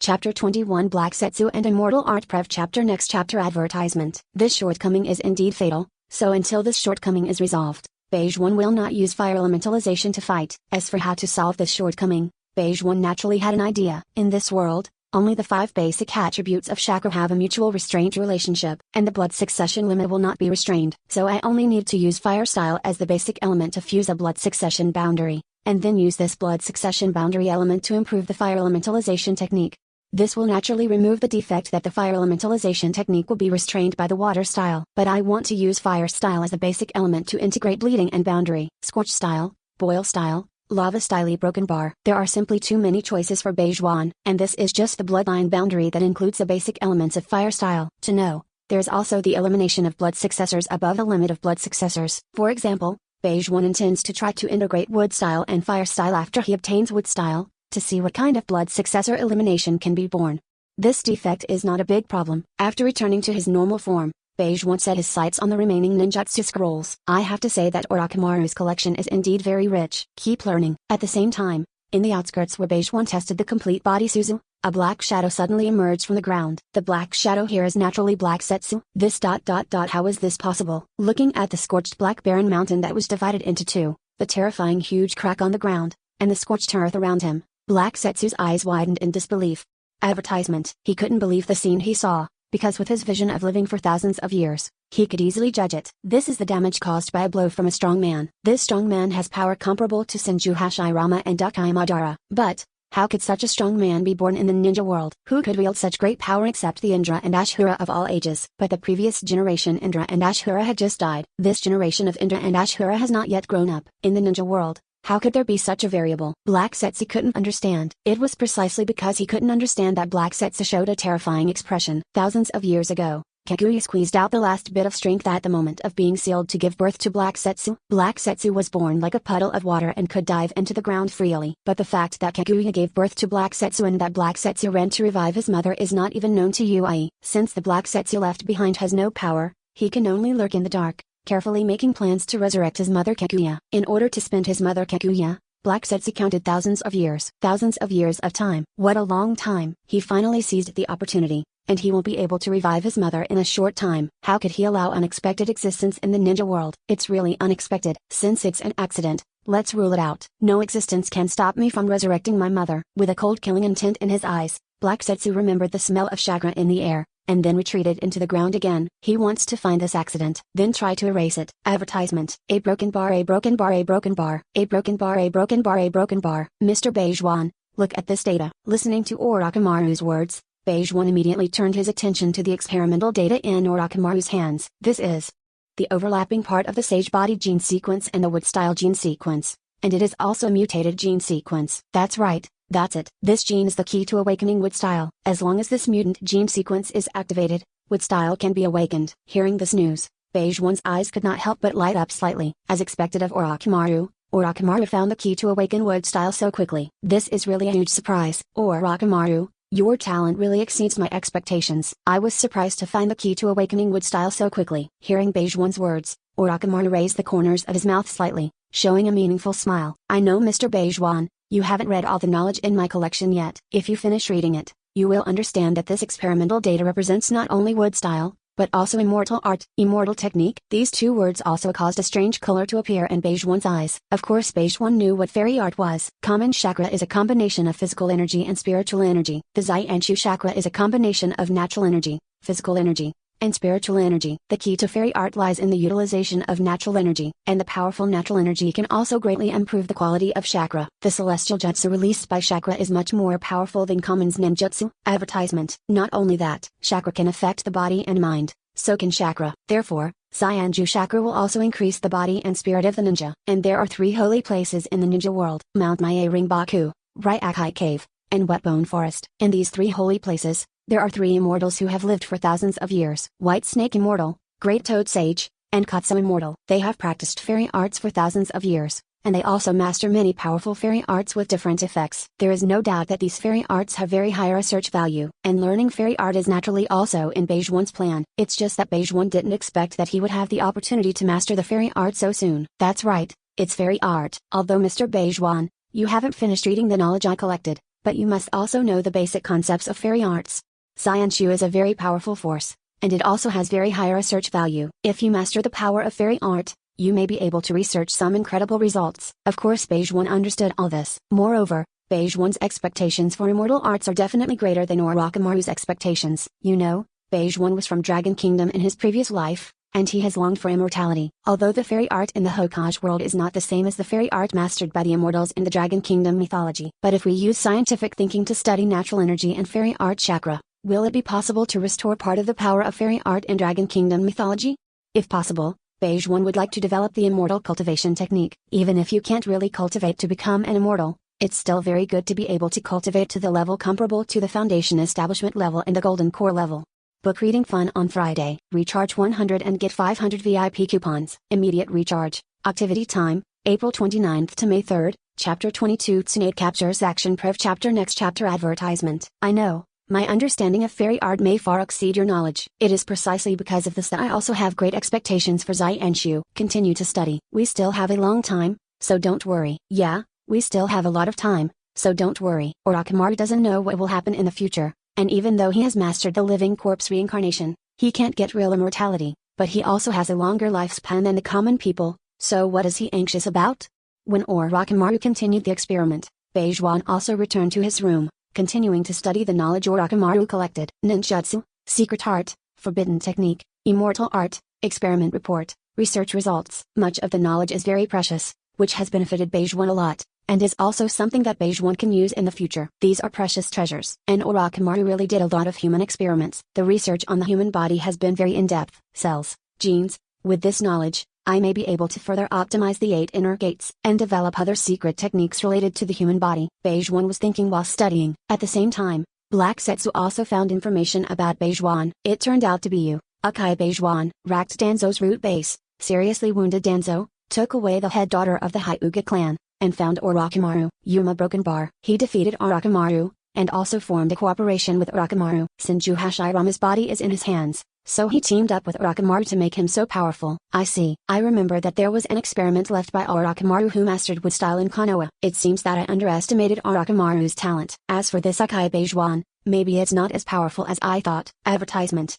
Chapter 21 Black Setsu and Immortal Art Prev Chapter Next Chapter Advertisement. This shortcoming is indeed fatal, so until this shortcoming is resolved, Beige 1 will not use fire elementalization to fight. As for how to solve this shortcoming, Beige 1 naturally had an idea. In this world, only the 5 basic attributes of chakra have a mutual restraint relationship, and the blood succession limit will not be restrained. So I only need to use fire style as the basic element to fuse a blood succession boundary, and then use this blood succession boundary element to improve the fire elementalization technique. This will naturally remove the defect that the fire elementalization technique will be restrained by the water style. But I want to use fire style as a basic element to integrate bleeding and boundary. Scorch style, boil style, lava style, broken bar. There are simply too many choices for Beige 1, and this is just the bloodline boundary that includes the basic elements of fire style. To know, there's also the elimination of blood successors above the limit of blood successors. For example, Beige 1 intends to try to integrate wood style and fire style after he obtains wood style, to see what kind of blood successor elimination can be born. This defect is not a big problem. After returning to his normal form, Beige 1 set his sights on the remaining ninjutsu scrolls. I have to say that Orochimaru's collection is indeed very rich. Keep learning. At the same time, in the outskirts where Beige 1 tested the complete body Suzu, a black shadow suddenly emerged from the ground. The black shadow here is naturally Black Setsu. How is this possible? Looking at the scorched black barren mountain that was divided into two, the terrifying huge crack on the ground, and the scorched earth around him, Black Setsu's eyes widened in disbelief. Advertisement. He couldn't believe the scene he saw, because with his vision of living for thousands of years, he could easily judge it. This is the damage caused by a blow from a strong man. This strong man has power comparable to Senju Hashirama and Dakai Madara. But, how could such a strong man be born in the ninja world? Who could wield such great power except the Indra and Ashura of all ages? But the previous generation Indra and Ashura had just died. This generation of Indra and Ashura has not yet grown up. In the ninja world, how could there be such a variable? Black Setsu couldn't understand. It was precisely because he couldn't understand that Black Setsu showed a terrifying expression. Thousands of years ago, Kaguya squeezed out the last bit of strength at the moment of being sealed to give birth to Black Setsu. Black Setsu was born like a puddle of water and could dive into the ground freely. But the fact that Kaguya gave birth to Black Setsu and that Black Setsu ran to revive his mother is not even known to Yui. Since the Black Setsu left behind has no power, he can only lurk in the dark, carefully making plans to resurrect his mother Kaguya. In order to spend his mother Kaguya, Black Setsu counted thousands of years of time. What a long time! He finally seized the opportunity, and he will be able to revive his mother in a short time. How could he allow unexpected existence in the ninja world? It's really unexpected. Since it's an accident, let's rule it out. No existence can stop me from resurrecting my mother. With a cold killing intent in his eyes, Black Setsu remembered the smell of chakra in the air, and then retreated into the ground again. He wants to find this accident, then try to erase it. Advertisement. A broken bar, a broken bar, a broken bar, a broken bar, a broken bar, a broken bar. Mr. Beige 1, look at this data. Listening to Orochimaru's words, Beige 1 immediately turned his attention to the experimental data in Orochimaru's hands. This is the overlapping part of the Sage Body gene sequence and the Wood Style gene sequence, and it is also a mutated gene sequence. That's right. That's it. This gene is the key to awakening Wood Style. As long as this mutant gene sequence is activated, Wood Style can be awakened. Hearing this news, Beige 1's eyes could not help but light up slightly. As expected of Orochimaru, Orochimaru found the key to awaken Wood Style so quickly. This is really a huge surprise. Orochimaru, your talent really exceeds my expectations. I was surprised to find the key to awakening Wood Style so quickly. Hearing Beige 1's words, Orochimaru raised the corners of his mouth slightly, showing a meaningful smile. I know, Mr. Beige 1. You haven't read all the knowledge in my collection yet. If you finish reading it, you will understand that this experimental data represents not only Wood Style, but also immortal art, immortal technique. These two words also caused a strange color to appear in Beige 1's eyes. Of course Beige 1 knew what fairy art was. Common chakra is a combination of physical energy and spiritual energy. The Zai-Anshu chakra is a combination of natural energy, physical energy, and spiritual energy. The key to fairy art lies in the utilization of natural energy, and the powerful natural energy can also greatly improve the quality of chakra. The celestial jutsu released by chakra is much more powerful than common's ninjutsu. Advertisement. Not only that, chakra can affect the body and mind, so can chakra. Therefore, Zai-Anshu chakra will also increase the body and spirit of the ninja. And there are 3 holy places in the ninja world: Mount Mie Ringbaku, Ryakai Cave, and Whetbone Forest. In these 3 holy places, there are 3 immortals who have lived for thousands of years: White Snake Immortal, Great Toad Sage, and Katsu Immortal. They have practiced fairy arts for thousands of years, and they also master many powerful fairy arts with different effects. There is no doubt that these fairy arts have very high research value, and learning fairy art is naturally also in Beige 1's plan. It's just that Beige 1 didn't expect that he would have the opportunity to master the fairy art so soon. That's right, it's fairy art. Although Mr. Beige 1, you haven't finished reading the knowledge I collected, but you must also know the basic concepts of fairy arts. Science is a very powerful force, and it also has very high research value. If you master the power of fairy art, you may be able to research some incredible results. Of course, Beige One understood all this. Moreover, Beige One's expectations for immortal arts are definitely greater than Orochimaru's expectations. You know, Beige One was from Dragon Kingdom in his previous life, and he has longed for immortality. Although the fairy art in the Hokage world is not the same as the fairy art mastered by the immortals in the Dragon Kingdom mythology. But if we use scientific thinking to study natural energy and fairy art chakra, will it be possible to restore part of the power of fairy art in Dragon Kingdom mythology? If possible, Beige One would like to develop the immortal cultivation technique. Even if you can't really cultivate to become an immortal, it's still very good to be able to cultivate to the level comparable to the foundation establishment level and the golden core level. Book reading fun on Friday. Recharge 100 and get 500 VIP coupons. Immediate recharge. Activity time, April 29th to May 3rd, Chapter 22 Tsunade captures action Prev Chapter Next Chapter Advertisement. I know, my understanding of fairy art may far exceed your knowledge. It is precisely because of this that I also have great expectations for Science. Continue to study. We still have a long time, so don't worry. Yeah, we still have a lot of time, so don't worry. Orochimaru doesn't know what will happen in the future. And even though he has mastered the living corpse reincarnation, he can't get real immortality, but he also has a longer lifespan than the common people, so what is he anxious about? When Orochimaru continued the experiment, Beige One also returned to his room, continuing to study the knowledge Orochimaru collected. Ninjutsu, secret art, forbidden technique, immortal art, experiment report, research results. Much of the knowledge is very precious, which has benefited Beige One a lot, and is also something that Beige One can use in the future. These are precious treasures. And Orochimaru really did a lot of human experiments. The research on the human body has been very in-depth. Cells, genes. With this knowledge, I may be able to further optimize the 8 inner gates and develop other secret techniques related to the human body. Beige One was thinking while studying. At the same time, Black Setsu also found information about Beige One. It turned out to be you, Akai Beige One, racked Danzo's root base, seriously wounded Danzo, took away the head daughter of the Hyuga clan, and found Orochimaru. Yuma Broken Bar. He defeated Orochimaru, and also formed a cooperation with Orochimaru. Senju Hashirama's body is in his hands, so he teamed up with Orochimaru to make him so powerful. I see. I remember that there was an experiment left by Orochimaru who mastered wood style in Konoha. It seems that I underestimated Orochimaru's talent. As for this Akai Beige One, maybe it's not as powerful as I thought. Advertisement.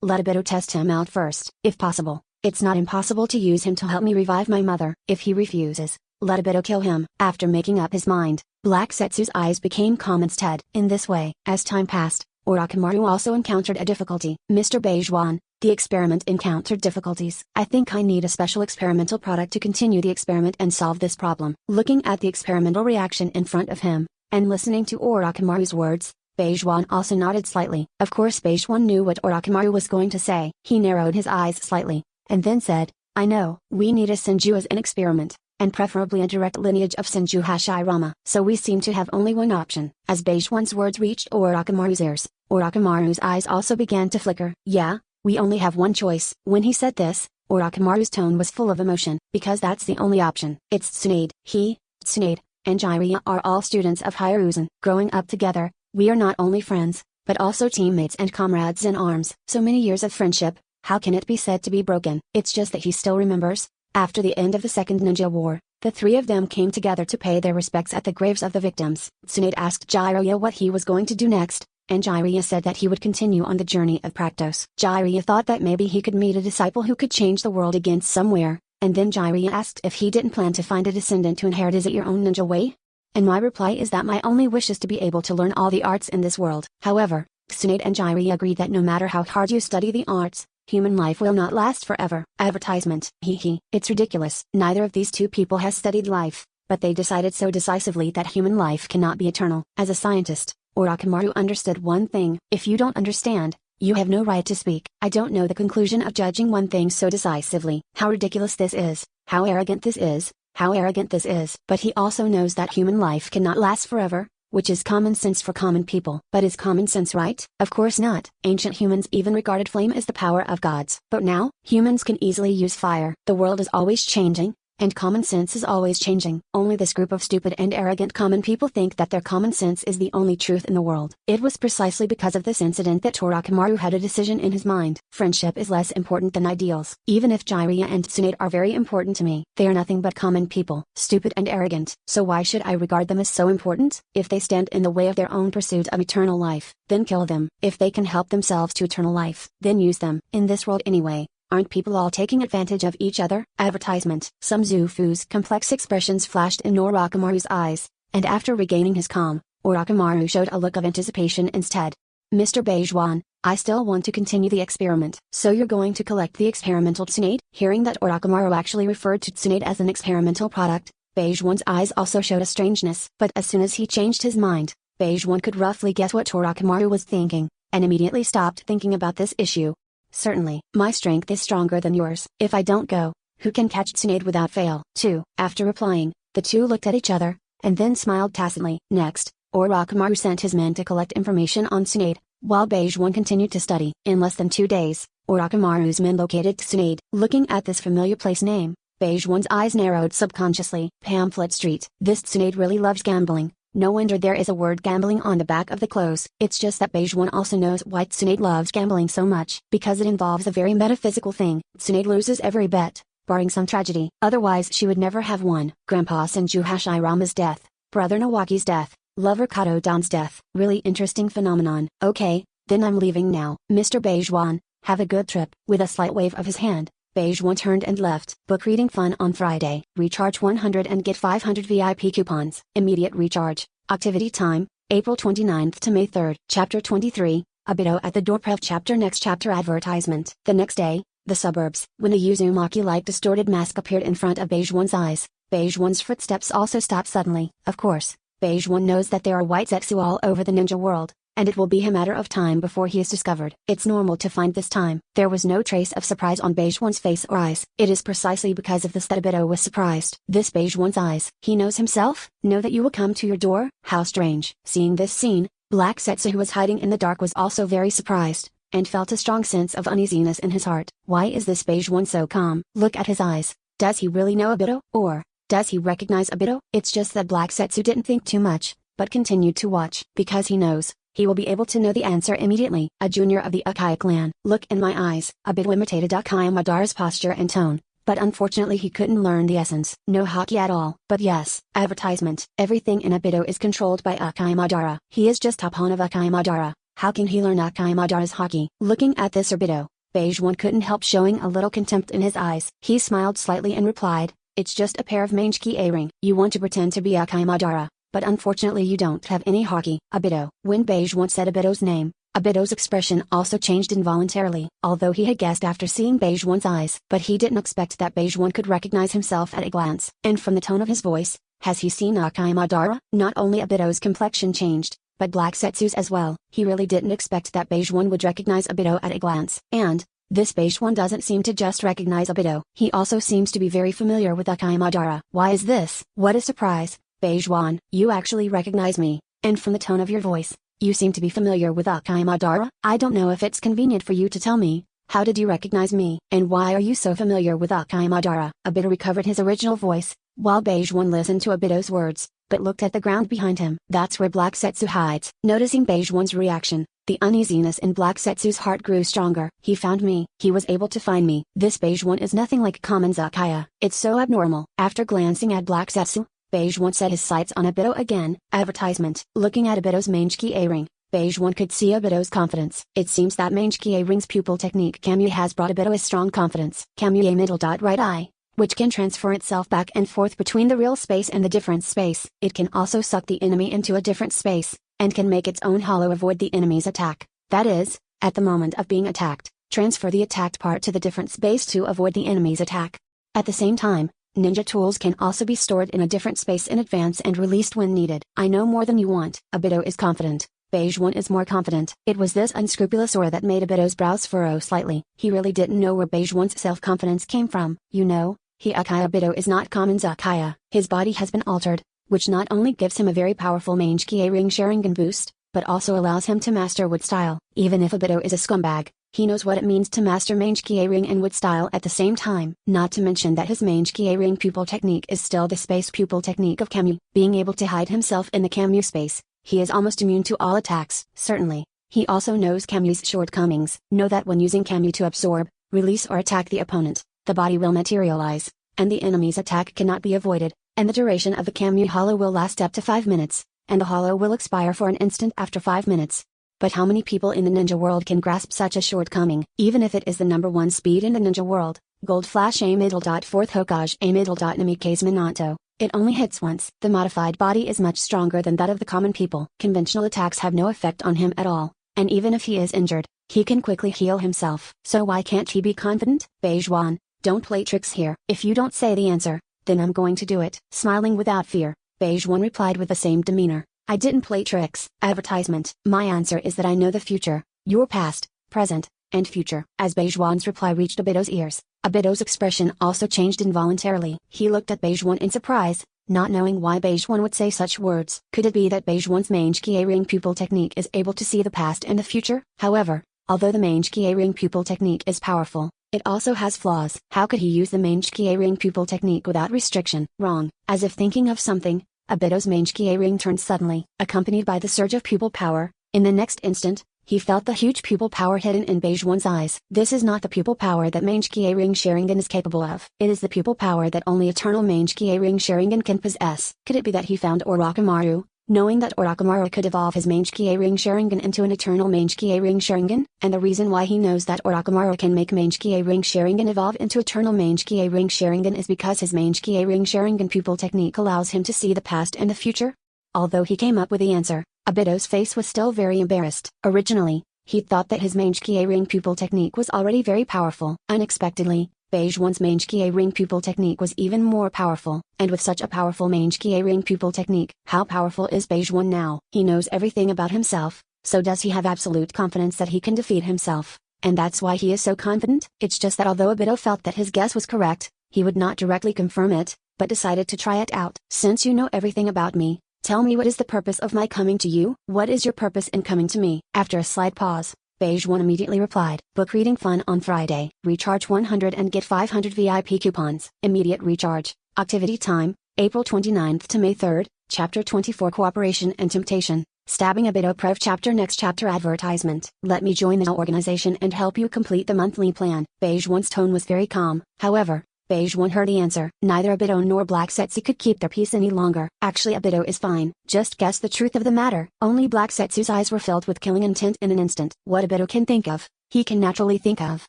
Let Obito test him out first. If possible, it's not impossible to use him to help me revive my mother. If he refuses, let Obito kill him. After making up his mind, Black Setsu's eyes became calm instead. In this way, as time passed, Orochimaru also encountered a difficulty. Mr. Beige One, the experiment encountered difficulties. I think I need a special experimental product to continue the experiment and solve this problem. Looking at the experimental reaction in front of him, and listening to Orochimaru's words, Beige One also nodded slightly. Of course Beige One knew what Orochimaru was going to say. He narrowed his eyes slightly, and then said, I know, we need a Senju as an experiment, and preferably a direct lineage of Senju Hashirama. So we seem to have only one option. As Beige One's words reached Orochimaru's ears, Orochimaru's eyes also began to flicker. Yeah, we only have one choice. When he said this, Orochimaru's tone was full of emotion, because that's the only option. It's Tsunade. He, Tsunade, and Jiraiya are all students of Hiruzen. Growing up together, we are not only friends, but also teammates and comrades in arms. So many years of friendship, how can it be said to be broken? It's just that he still remembers. After the end of the Second Ninja War, the three of them came together to pay their respects at the graves of the victims. Tsunade asked Jiraiya what he was going to do next, and Jiraiya said that he would continue on the journey of Praktos. Jiraiya thought that maybe he could meet a disciple who could change the world again somewhere, and then Jiraiya asked if he didn't plan to find a descendant to inherit. Is it your own ninja way? And my reply is that my only wish is to be able to learn all the arts in this world. However, Tsunade and Jiraiya agreed that no matter how hard you study the arts, human life will not last forever. Advertisement. Hee. It's ridiculous. Neither of these two people has studied life, but they decided so decisively that human life cannot be eternal. As a scientist, Orochimaru understood one thing. If you don't understand, you have no right to speak. I don't know the conclusion of judging one thing so decisively. How ridiculous this is. How arrogant this is. How arrogant this is. But he also knows that human life cannot last forever, which is common sense for common people. But is common sense right? Of course not. Ancient humans even regarded flame as the power of gods. But now, humans can easily use fire. The world is always changing, and common sense is always changing. Only this group of stupid and arrogant common people think that their common sense is the only truth in the world. It was precisely because of this incident that Orochimaru had a decision in his mind. Friendship is less important than ideals. Even if Jiraiya and Tsunade are very important to me, they are nothing but common people, stupid and arrogant. So why should I regard them as so important? If they stand in the way of their own pursuit of eternal life, then kill them. If they can help themselves to eternal life, then use them. In this world anyway, aren't people all taking advantage of each other? Advertisement. Some Zufu's complex expressions flashed in Orochimaru's eyes, and after regaining his calm, Orochimaru showed a look of anticipation instead. Mr. Beijuan, I still want to continue the experiment. So you're going to collect the experimental Tsunade? Hearing that Orochimaru actually referred to Tsunade as an experimental product, Beijuan's eyes also showed a strangeness. But as soon as he changed his mind, Beijuan could roughly guess what Orochimaru was thinking, and immediately stopped thinking about this issue. Certainly, my strength is stronger than yours. If I don't go, who can catch Tsunade without fail? 2. After replying, the two looked at each other, and then smiled tacitly. Next, Orochimaru sent his men to collect information on Tsunade, while Beijuan continued to study. In less than 2 days, Orochimaru's men located Tsunade. Looking at this familiar place name, Beijuan's eyes narrowed subconsciously. Pamphlet Street. This Tsunade really loves gambling. No wonder there is a word gambling on the back of the clothes. It's just that Beijuan also knows why Tsunade loves gambling so much. Because it involves a very metaphysical thing. Tsunade loses every bet, barring some tragedy. Otherwise she would never have won. Grandpa Senju Hashirama's death, Brother Nawaki's death, Lover Kato Dan's death. Really interesting phenomenon. Okay, then I'm leaving now. Mr. Beijuan, have a good trip. With a slight wave of his hand, Beijuan turned and left. Book reading fun on Friday. Recharge 100 and get 500 VIP coupons. Immediate recharge. Activity time, April 29th to May 3rd. Chapter 23, Obito at the door. Prev chapter. Next chapter. Advertisement. The next day, the suburbs. When the Uzumaki-like distorted mask appeared in front of Beijuan's eyes, Beijuan's footsteps also stopped suddenly. Of course, Beijuan knows that there are white Zetsu all over the ninja world, and it will be a matter of time before he is discovered. It's normal to find this time. There was no trace of surprise on Beijuan's face or eyes. It is precisely because of this that Obito was surprised. This Beijuan's eyes. He knows himself? Know that you will come to your door? How strange. Seeing this scene, Black Zetsu, who was hiding in the dark, was also very surprised, and felt a strong sense of uneasiness in his heart. Why is this Beijuan so calm? Look at his eyes. Does he really know Obito? Or does he recognize Obito? It's just that Black Zetsu didn't think too much, but continued to watch. Because he knows, he will be able to know the answer immediately. A junior of the Uchiha clan. Look in my eyes. Obito imitated Uchiha Madara's posture and tone, but unfortunately he couldn't learn the essence. No haki at all. But yes, advertisement. Everything in Obito is controlled by Uchiha Madara. He is just a pawn of Uchiha Madara. How can he learn Uchiha Madara's haki? Looking at this Obito, Beijuan couldn't help showing a little contempt in his eyes. He smiled slightly and replied, it's just a pair of Mangekyō ring. You want to pretend to be Uchiha Madara, but unfortunately you don't have any haki. Obito. When Beijuan said Obito's name, Obito's expression also changed involuntarily, although he had guessed after seeing Beijuan's eyes. But he didn't expect that Beijuan could recognize himself at a glance. And from the tone of his voice, has he seen Uchiha Madara? Not only Obito's complexion changed, but Black Zetsu's as well. He really didn't expect that Beijuan would recognize Obito at a glance. And this Beijuan doesn't seem to just recognize Obito. He also seems to be very familiar with Uchiha Madara. Why is this? What a surprise. Beijuan, you actually recognize me, and from the tone of your voice, you seem to be familiar with Uchiha Madara. I don't know if it's convenient for you to tell me, how did you recognize me? And why are you so familiar with Uchiha Madara? Obito recovered his original voice, while Beijuan listened to Obito's words, but looked at the ground behind him. That's where Black Zetsu hides. Noticing Beijuan's reaction, the uneasiness in Black Zetsu's heart grew stronger. He found me. He was able to find me. This Beijuan is nothing like common Uchiha. It's so abnormal. After glancing at Black Zetsu, Beijuan set his sights on Obito again. Advertisement. Looking at Obito's Mangekyō ring, Beijuan could see Obito's confidence. It seems that Mangekyō ring's pupil technique Kamui has brought Obito a strong confidence. Kamui middle dot right eye, which can transfer itself back and forth between the real space and the different space. It can also suck the enemy into a different space, and can make its own hollow avoid the enemy's attack. That is, at the moment of being attacked, transfer the attacked part to the different space to avoid the enemy's attack. At the same time, ninja tools can also be stored in a different space in advance and released when needed. I know more than you want. Obito is confident. Beijuan is more confident. It was this unscrupulous aura that made Obito's brows furrow slightly. He really didn't know where Beijuan's self-confidence came from. You know, Uchiha Obito is not common Uchiha. His body has been altered, which not only gives him a very powerful Mangekyō ring Sharingan boost, but also allows him to master wood style. Even if Obito is a scumbag, He knows what it means to master Mangekyō ring and wood style at the same time. Not to mention that his Mangekyō ring pupil technique is still the space pupil technique of KUMO, being able to hide himself in the KUMO space. He is almost immune to all attacks. Certainly, he also knows KUMO's shortcomings. Know that when using KUMO to absorb, release or attack the opponent, the body will materialize, and the enemy's attack cannot be avoided, and the duration of the KUMO hollow will last up to 5 minutes, and the hollow will expire for an instant after 5 minutes. But how many people in the ninja world can grasp such a shortcoming? Even if it is the number 1 speed in the ninja world, Gold Flash A middle. 4th Hokage A middle. Namikaze Minato, it only hits once. The modified body is much stronger than that of the common people. Conventional attacks have no effect on him at all, and even if he is injured, he can quickly heal himself. So why can't he be confident? Beijuan, don't play tricks here. If you don't say the answer, then I'm going to do it. Smiling without fear, Beijuan replied with the same demeanor. I didn't play tricks. Advertisement. My answer is that I know the future, your past, present, and future. As Beijuan's reply reached Obito's ears, Obito's expression also changed involuntarily. He looked at Beijuan in surprise, not knowing why Beijuan would say such words. Could it be that Beijuan's Mangekyō ring pupil technique is able to see the past and the future? However, although the Mangekyō ring pupil technique is powerful, it also has flaws. How could he use the Mangekyō ring pupil technique without restriction? Wrong. As if thinking of something, Obito's Mangekyō ring turned suddenly, accompanied by the surge of pupil power. In the next instant, he felt the huge pupil power hidden in Beijuan's eyes. This is not the pupil power that Mangekyō ring Sharingan is capable of. It is the pupil power that only eternal Mangekyō ring Sharingan can possess. Could it be that he found Orochimaru, knowing that Orochimaru could evolve his Mangekyō ring Sharingan into an eternal Mangekyō ring Sharingan? And the reason why he knows that Orochimaru can make Mangekyō ring Sharingan evolve into eternal Mangekyō ring Sharingan is because his Mangekyō ring Sharingan pupil technique allows him to see the past and the future. Although he came up with the answer, Obito's face was still very embarrassed. Originally, he thought that his Mangekyō ring pupil technique was already very powerful. Unexpectedly, Beijuan's Mangekyō ring pupil technique was even more powerful, and with such a powerful Mangekyō ring pupil technique, how powerful is Beijuan now? He knows everything about himself, so does he have absolute confidence that he can defeat himself, and that's why he is so confident? It's just that although Obito felt that his guess was correct, he would not directly confirm it, but decided to try it out. Since you know everything about me, tell me what is the purpose of my coming to you? What is your purpose in coming to me? After a slight pause, Beijuan immediately replied. Book reading fun on Friday. Recharge 100 and get 500 VIP coupons. Immediate recharge. Activity time, April 29th to May 3rd, Chapter 24 Cooperation and Temptation. Stabbing Obito Prev Chapter Next Chapter Advertisement. Let me join the organization and help you complete the monthly plan. Beijuan's tone was very calm. However, Beijuan heard the answer. Neither Obito nor Black Setsu could keep their peace any longer. Actually, Obito is fine. Just guess the truth of the matter. Only Black Setsu's eyes were filled with killing intent in an instant. What Obito can think of, he can naturally think of.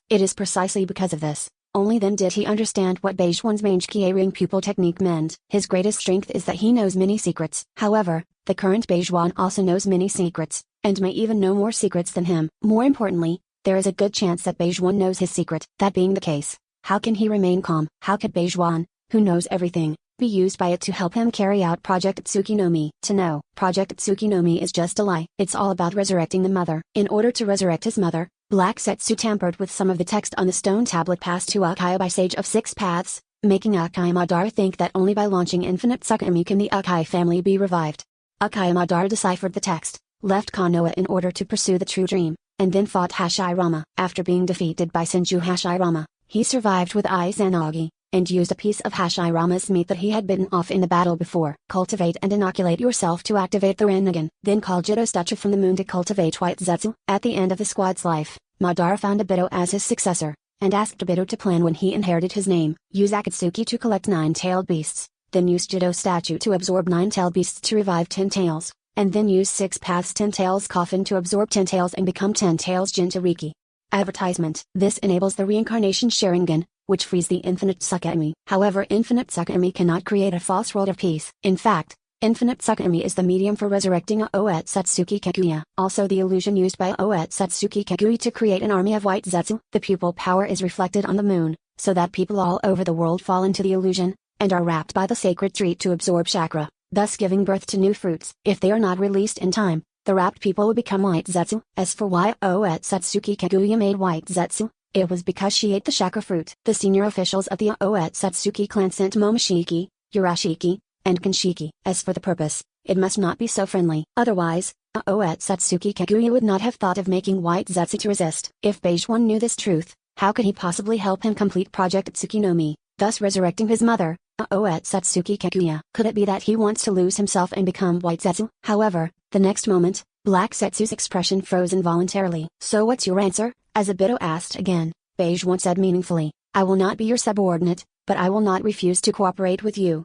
It is precisely because of this. Only then did he understand what Beijuan's Mangekyō ring pupil technique meant. His greatest strength is that he knows many secrets. However, the current Beijuan also knows many secrets, and may even know more secrets than him. More importantly, there is a good chance that Beijuan knows his secret. That being the case, how can he remain calm? How could Beijuan, who knows everything, be used by it to help him carry out Project Tsuki-no-Mi? To know, Project Tsuki-no-Mi is just a lie. It's all about resurrecting the mother. In order to resurrect his mother, Black Setsu tampered with some of the text on the stone tablet passed to Uchiha by Sage of Six Paths, making Uchiha Madara think that only by launching Infinite Tsukimi can the Uchiha family be revived. Uchiha Madara deciphered the text, left Konoha in order to pursue the true dream, and then fought Hashirama. After being defeated by Senju Hashirama, he survived with Izanagi, and used a piece of Hashirama's meat that he had bitten off in the battle before. Cultivate and inoculate yourself to activate the Rinnegan. Then call Jito Stucher from the moon to cultivate White Zetsu. At the end of the squad's life, Madara found Obito as his successor, and asked Obito to plan when he inherited his name. Use Akatsuki to collect 9-tailed beasts, then use Jito statue to absorb 9-tailed beasts to revive 10 tails, and then use 6 paths 10 tails coffin to absorb 10 tails and become 10 tails Jinchuriki. Advertisement. This enables the reincarnation Sharingan, which frees the Infinite Tsukimi. However, Infinite Tsukimi cannot create a false world of peace. In fact, Infinite Tsukimi is the medium for resurrecting Oet Satsuki Kaguya. Also the illusion used by Oet Satsuki Kaguya to create an army of White Zetsu. The pupil power is reflected on the moon, so that people all over the world fall into the illusion, and are wrapped by the sacred tree to absorb chakra, thus giving birth to new fruits. If they are not released in time, the wrapped people will become White Zetsu. As for why Oet Satsuki Kaguya made White Zetsu, it was because she ate the chakra fruit. The senior officials of the Oet Satsuki clan sent Momoshiki, Urashiki, and Kanshiki. As for the purpose, it must not be so friendly. Otherwise, At Satsuki Kaguya would not have thought of making White Zetsu to resist. If Beige One knew this truth, how could he possibly help him complete Project Tsukunomi, thus resurrecting his mother? At Satsuki Kaguya. Could it be that he wants to lose himself and become White Zetsu? However, the next moment, Black Zetsu's expression froze involuntarily. So what's your answer? As Obito asked again, Beige One said meaningfully, I will not be your subordinate, but I will not refuse to cooperate with you.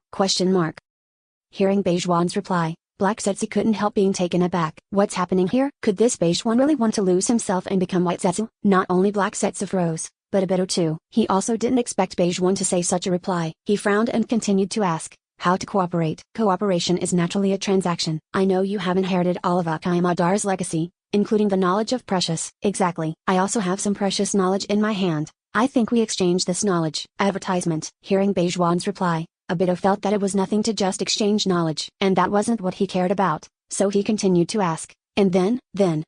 Hearing Beige One's reply, Black Zetsu couldn't help being taken aback. What's happening here? Could this Beige One really want to lose himself and become White Zetsu? Not only Black Zetsu froze, but Obito too. He also didn't expect Beige One to say such a reply. He frowned and continued to ask, how to cooperate? Cooperation is naturally a transaction. I know you have inherited all of Akai Madara's legacy, including the knowledge of Precious. Exactly. I also have some Precious knowledge in my hand. I think we exchange this knowledge. Advertisement. Hearing Beige One's reply, Obito felt that it was nothing to just exchange knowledge. And that wasn't what he cared about, so he continued to ask, and then,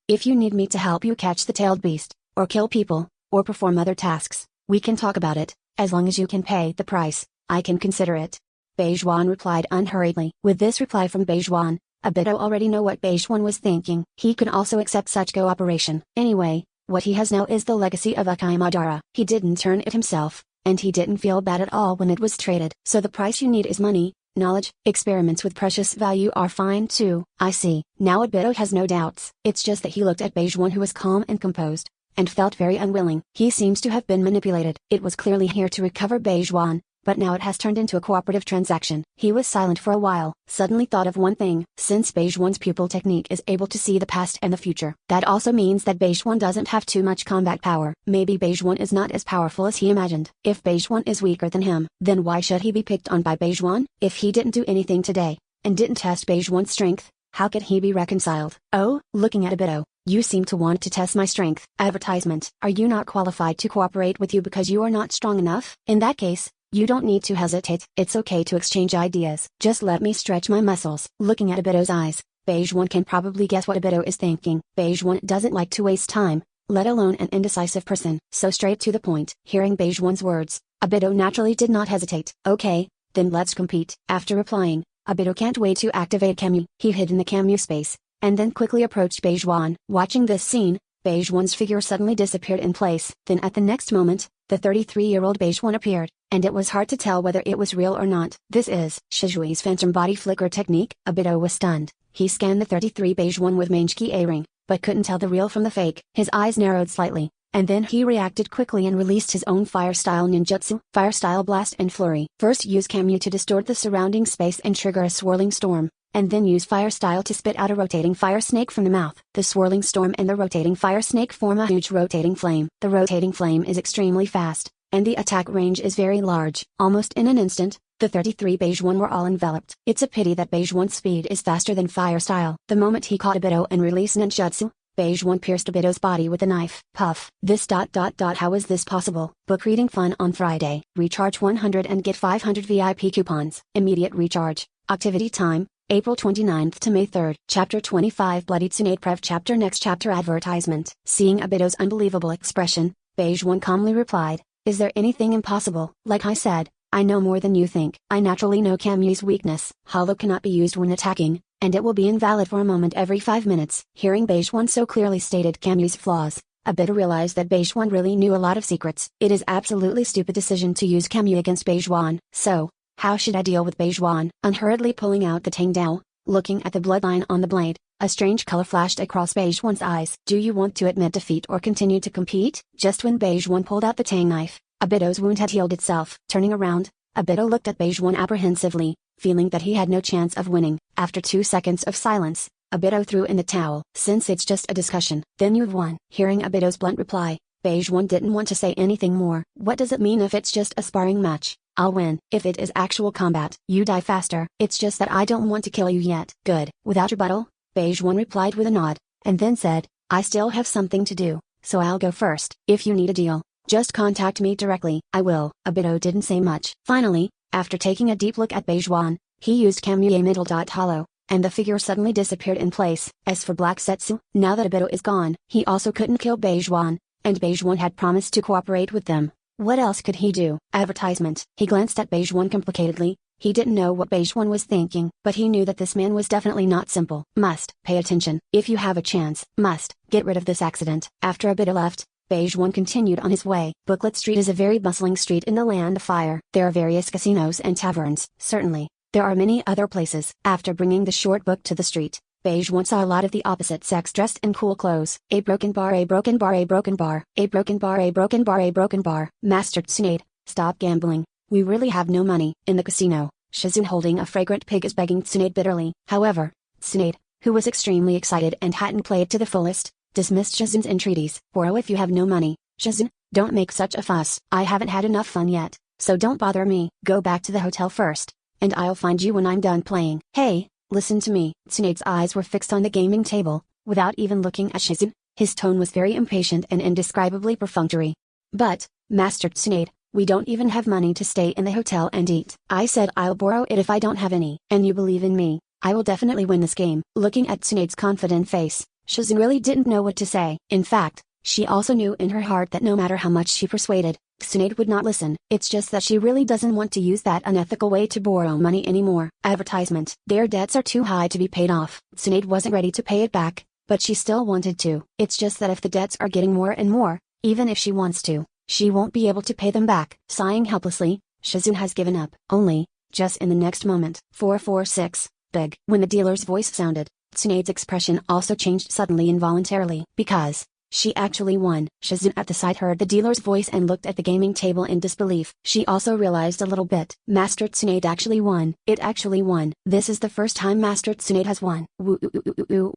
if you need me to help you catch the tailed beast, or kill people, or perform other tasks, we can talk about it. As long as you can pay the price, I can consider it. Beige One replied unhurriedly. With this reply from Beige One, Obito already knew what Beige One was thinking. He could also accept such cooperation. Anyway, what he has now is the legacy of Akai Madara. He didn't earn it himself, and he didn't feel bad at all when it was traded. So the price you need is money, knowledge. Experiments with precious value are fine too. I see. Now Obito has no doubts. It's just that he looked at Beige One, who was calm and composed, and felt very unwilling. He seems to have been manipulated. It was clearly here to recover Beige One, but now it has turned into a cooperative transaction. He was silent for a while, suddenly thought of one thing. Since Beige One's pupil technique is able to see the past and the future, that also means that Beige One doesn't have too much combat power. Maybe Beige One is not as powerful as he imagined. If Beige One is weaker than him, then why should he be picked on by Beige One? If he didn't do anything today, and didn't test Beige One's strength, how could he be reconciled? Oh, looking at Obito, you seem to want to test my strength. Advertisement. Are you not qualified to cooperate with you because you are not strong enough? In that case, you don't need to hesitate. It's okay to exchange ideas. Just let me stretch my muscles. Looking at Obito's eyes, Beige One can probably guess what Obito is thinking. Beige One doesn't like to waste time, let alone an indecisive person. So straight to the point. Hearing Beige One's words, Obito naturally did not hesitate. Okay, then let's compete. After replying, Obito can't wait to activate Kamui. He hid in the Kamui space, and then quickly approached Beige One. Watching this scene, Beige One's figure suddenly disappeared in place. Then at the next moment, the 33-year-old Beige One appeared, and it was hard to tell whether it was real or not. This is Shizui's phantom body flicker technique. Obito was stunned. He scanned the 33 Beige One with Mangekyō ring, but couldn't tell the real from the fake. His eyes narrowed slightly, and then he reacted quickly and released his own fire-style ninjutsu, fire-style blast and flurry. First use Kamui to distort the surrounding space and trigger a swirling storm, and then use fire style to spit out a rotating fire snake from the mouth. The swirling storm and the rotating fire snake form a huge rotating flame. The rotating flame is extremely fast, and the attack range is very large. Almost in an instant, the 33 Beige One were all enveloped. It's a pity that Beige One's speed is faster than fire style. The moment he caught Obito and released ninjutsu, Beige One pierced Obito's body with a knife. Puff. How is this possible? Book reading fun on Friday. Recharge 100 and get 500 VIP coupons. Immediate recharge. Activity time, April 29th to May 3rd. Chapter 25 Bloody Tsunade Prev Chapter Next Chapter Advertisement. Seeing Obito's unbelievable expression, Beige One calmly replied, is there anything impossible? Like I said, I know more than you think. I naturally know Kamui's weakness. Hollow cannot be used when attacking, and it will be invalid for a moment every 5 minutes. Hearing Beige One so clearly stated Kamui's flaws, Obito realized that Beige One really knew a lot of secrets. It is absolutely stupid decision to use Kamui against Beige One. So, how should I deal with Beige One? Unhurriedly pulling out the Tangdao, looking at the bloodline on the blade, a strange color flashed across Beige One's eyes. Do you want to admit defeat or continue to compete? Just when Beige One pulled out the Tang knife, Obito's wound had healed itself. Turning around, Obito looked at Beige One apprehensively, feeling that he had no chance of winning. After 2 seconds of silence, Obito threw in the towel. Since it's just a discussion, then you've won. Hearing Obito's blunt reply, Beige One didn't want to say anything more. What does it mean if it's just a sparring match? I'll win. If it is actual combat, you die faster. It's just that I don't want to kill you yet. Good. Without rebuttal, Beige One replied with a nod, and then said, I still have something to do, so I'll go first. If you need a deal, just contact me directly. I will. Obito didn't say much. Finally, after taking a deep look at Beige One, he used Kamui middle hollow, and the figure suddenly disappeared in place. As for Black Zetsu, now that Obito is gone, he also couldn't kill Beige One, and Beige One had promised to cooperate with them. What else could he do? Advertisement. He glanced at Beige One complicatedly, He didn't know what Beige One was thinking, but he knew that this man was definitely not simple. Must pay attention. If you have a chance, must get rid of this accident. After a bit left, Beige One continued on his way. Booklet Street is a very bustling street in the land of fire. There are various casinos and taverns. Certainly, there are many other places. After bringing the short book to the street, Beige One saw a lot of the opposite sex dressed in cool clothes. A broken bar, a broken bar, a broken bar, a broken bar, a broken bar, a broken bar. Master Tsunade, stop gambling. We really have no money. In the casino, Shizune holding a fragrant pig is begging Tsunade bitterly. However, Tsunade, who was extremely excited and hadn't played to the fullest, dismissed Shizune's entreaties. Boro, if you have no money, Shizune, don't make such a fuss. I haven't had enough fun yet, so don't bother me. Go back to the hotel first, and I'll find you when I'm done playing. Hey, listen to me. Tsunade's eyes were fixed on the gaming table, without even looking at Shizune. His tone was very impatient and indescribably perfunctory. But, Master Tsunade, we don't even have money to stay in the hotel and eat. I said I'll borrow it if I don't have any. And you believe in me, I will definitely win this game. Looking at Tsunade's confident face, Shizune really didn't know what to say. In fact, she also knew in her heart that no matter how much she persuaded, Tsunade would not listen. It's just that she really doesn't want to use that unethical way to borrow money anymore. Advertisement. Their debts are too high to be paid off. Tsunade wasn't ready to pay it back, but she still wanted to. It's just that if the debts are getting more and more, even if she wants to, she won't be able to pay them back. Sighing helplessly, Shizune has given up. Only, just in the next moment. 446, big. When the dealer's voice sounded, Tsunade's expression also changed suddenly involuntarily. Because she actually won. Shizune at the side heard the dealer's voice and looked at the gaming table in disbelief. She also realized a little bit. Master Tsunade actually won. It actually won. This is the first time Master Tsunade has won. Woo.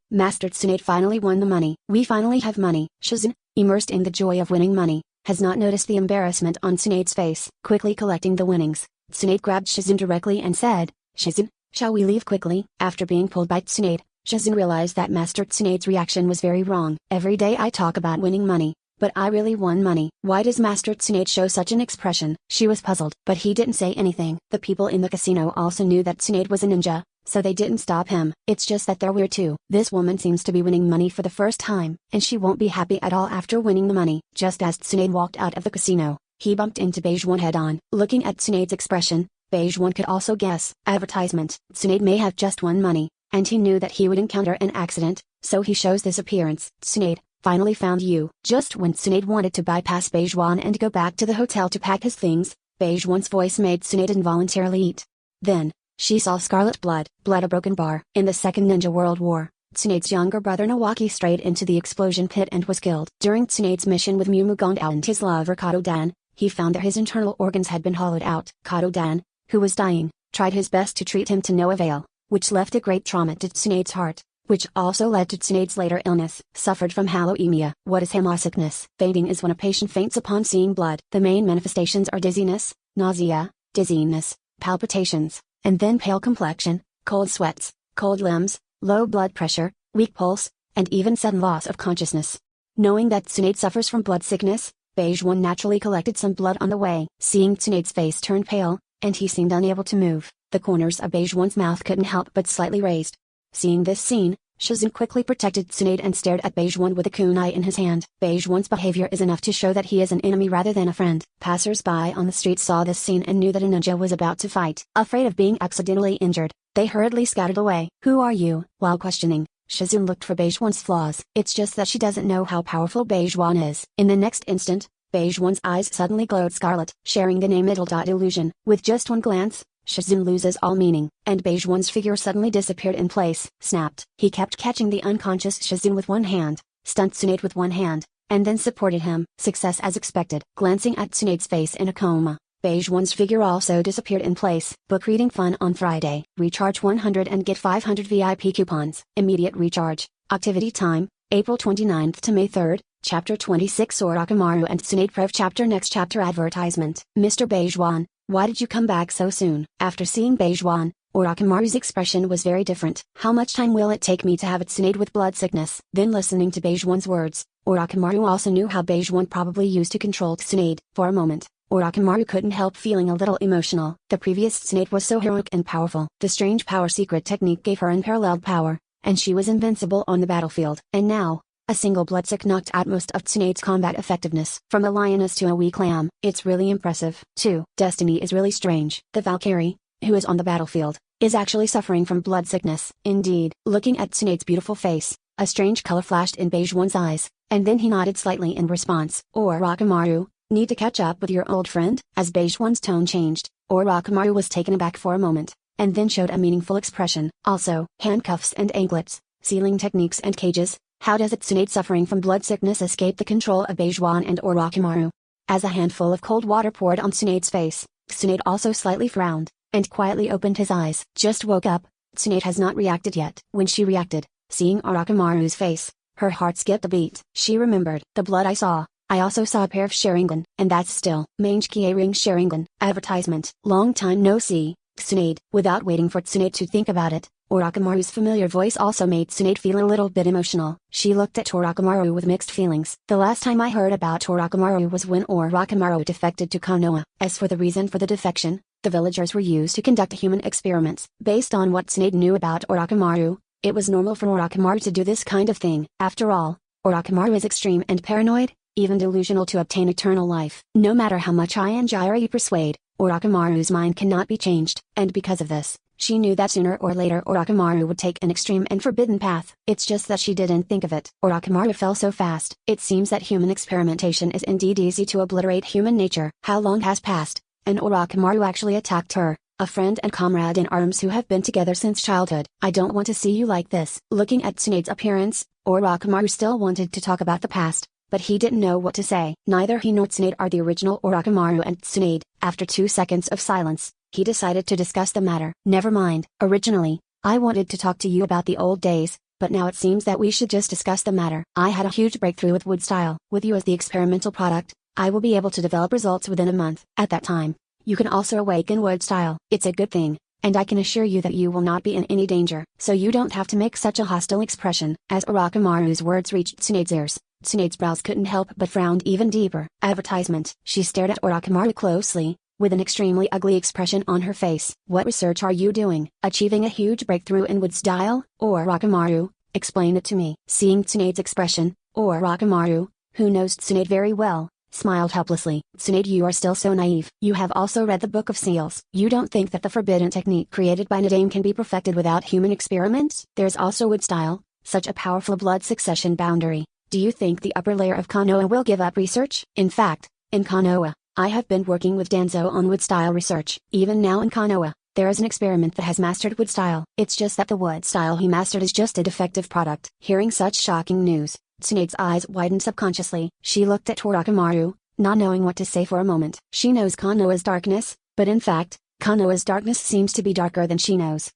Master Tsunade finally won the money. We finally have money. Shizune, immersed in the joy of winning money, has not noticed the embarrassment on Tsunade's face. Quickly collecting the winnings, Tsunade grabbed Shizune directly and said, Shizune, shall we leave quickly? After being pulled by Tsunade, Shizune realized that Master Tsunade's reaction was very wrong. Every day I talk about winning money, but I really won money. Why does Master Tsunade show such an expression? She was puzzled, but he didn't say anything. The people in the casino also knew that Tsunade was a ninja, so they didn't stop him. It's just that they're weird too. This woman seems to be winning money for the first time, and she won't be happy at all after winning the money. Just as Tsunade walked out of the casino, he bumped into Beige One head on. Looking at Tsunade's expression, Beige One could also guess. Advertisement. Tsunade may have just won money, and he knew that he would encounter an accident, so he shows this appearance. Tsunade, finally found you. Just when Tsunade wanted to bypass Beige One and go back to the hotel to pack his things, Beige One's voice made Tsunade involuntarily eat. Then, she saw scarlet blood, a broken bar. In the Second Ninja World War, Tsunade's younger brother Nawaki strayed into the explosion pit and was killed. During Tsunade's mission with Mumuganda and his lover Kato-dan, he found that his internal organs had been hollowed out. Kato-dan, who was dying, tried his best to treat him to no avail, which left a great trauma to Tsunade's heart, which also led to Tsunade's later illness. Suffered from haloemia. What is hemosickness? Fainting is when a patient faints upon seeing blood. The main manifestations are dizziness, nausea, dizziness, palpitations, and then pale complexion, cold sweats, cold limbs, low blood pressure, weak pulse, and even sudden loss of consciousness. Knowing that Tsunade suffers from blood sickness, Beige One naturally collected some blood on the way. Seeing Tsunade's face turn pale, and he seemed unable to move, the corners of Beige One's mouth couldn't help but slightly raised. Seeing this scene, Shizune quickly protected Tsunade and stared at Beige One with a kunai in his hand. Beige One's behavior is enough to show that he is an enemy rather than a friend. Passers-by on the street saw this scene and knew that a ninja was about to fight. Afraid of being accidentally injured, they hurriedly scattered away. Who are you? While questioning, Shizune looked for Beige One's flaws. It's just that she doesn't know how powerful Beige One is. In the next instant, Beige One's eyes suddenly glowed scarlet, sharing the name illusion. With just one glance, Shizune loses all meaning, and Beige One's figure suddenly disappeared in place. Snapped. He kept catching the unconscious Shizune with one hand, stunned Tsunade with one hand, and then supported him. Success as expected. Glancing at Tsunade's face in a coma, Beige One's figure also disappeared in place. Book reading fun on Friday. Recharge 100 and get 500 VIP coupons. Immediate recharge. Activity time, April 29th to May 3rd. Chapter 26 Orochimaru and Tsunade Prev Chapter Next Chapter Advertisement. Mr. Beige One, why did you come back so soon? After seeing Beige One, Orochimaru's expression was very different. How much time will it take me to have it Tsunade with blood sickness? Then listening to Beige One's words, Orochimaru also knew how Beige One probably used to control Tsunade. For a moment, Orochimaru couldn't help feeling a little emotional. The previous Tsunade was so heroic and powerful. The strange power secret technique gave her unparalleled power, and she was invincible on the battlefield. And now, a single bloodsick knocked out most of Tsunade's combat effectiveness. From a lioness to a weak lamb, it's really impressive. 2. Destiny is really strange. The Valkyrie, who is on the battlefield, is actually suffering from blood sickness. Indeed, looking at Tsunade's beautiful face, a strange color flashed in Beige One's eyes, and then he nodded slightly in response. Orochimaru, need to catch up with your old friend? As Beige One's tone changed, Orochimaru was taken aback for a moment, and then showed a meaningful expression. Also, handcuffs and anklets, sealing techniques and cages, how does it Tsunade suffering from blood sickness escape the control of Beige One and Orochimaru? As a handful of cold water poured on Tsunade's face, Tsunade also slightly frowned, and quietly opened his eyes. Just woke up, Tsunade has not reacted yet. When she reacted, seeing Orochimaru's face, her heart skipped a beat. She remembered. The blood I saw, I also saw a pair of Sharingan. And that's still. Mangekyō ring Sharingan. Advertisement. Long time no see, Tsunade. Without waiting for Tsunade to think about it, Orochimaru's familiar voice also made Tsunade feel a little bit emotional. She looked at Orochimaru with mixed feelings. The last time I heard about Orochimaru was when Orochimaru defected to Konoha. As for the reason for the defection, the villagers were used to conduct human experiments. Based on what Tsunade knew about Orochimaru, it was normal for Orochimaru to do this kind of thing. After all, Orochimaru is extreme and paranoid, even delusional to obtain eternal life. No matter how much Anjiri persuade, Orochimaru's mind cannot be changed. And because of this, she knew that sooner or later Orochimaru would take an extreme and forbidden path. It's just that she didn't think of it. Orochimaru fell so fast. It seems that human experimentation is indeed easy to obliterate human nature. How long has passed, and Orochimaru actually attacked her, a friend and comrade in arms who have been together since childhood. I don't want to see you like this. Looking at Tsunade's appearance, Orochimaru still wanted to talk about the past, but he didn't know what to say. Neither he nor Tsunade are the original Orochimaru, and Tsunade, after 2 seconds of silence, he decided to discuss the matter. Never mind. Originally, I wanted to talk to you about the old days, but now it seems that we should just discuss the matter. I had a huge breakthrough with wood style. With you as the experimental product, I will be able to develop results within a month. At that time, you can also awaken wood style. It's a good thing, and I can assure you that you will not be in any danger, so you don't have to make such a hostile expression. As Orochimaru's words reached Tsunade's ears, Tsunade's brows couldn't help but frown even deeper. Advertisement. She stared at Orochimaru closely, with an extremely ugly expression on her face. What research are you doing? Achieving a huge breakthrough in wood style? Orochimaru, explain it to me. Seeing Tsunade's expression, Orochimaru, who knows Tsunade very well, smiled helplessly. Tsunade, you are still so naive. You have also read the Book of Seals. You don't think that the forbidden technique created by Nadame can be perfected without human experiments? There's also wood style, such a powerful blood succession boundary. Do you think the upper layer of Konoha will give up research? In fact, in Konoha, I have been working with Danzo on wood style research. Even now in Konoha, there is an experiment that has mastered wood style. It's just that the wood style he mastered is just a defective product. Hearing such shocking news, Tsunade's eyes widened subconsciously. She looked at Orochimaru, not knowing what to say for a moment. She knows Konoha's darkness, but in fact, Konoha's darkness seems to be darker than she knows.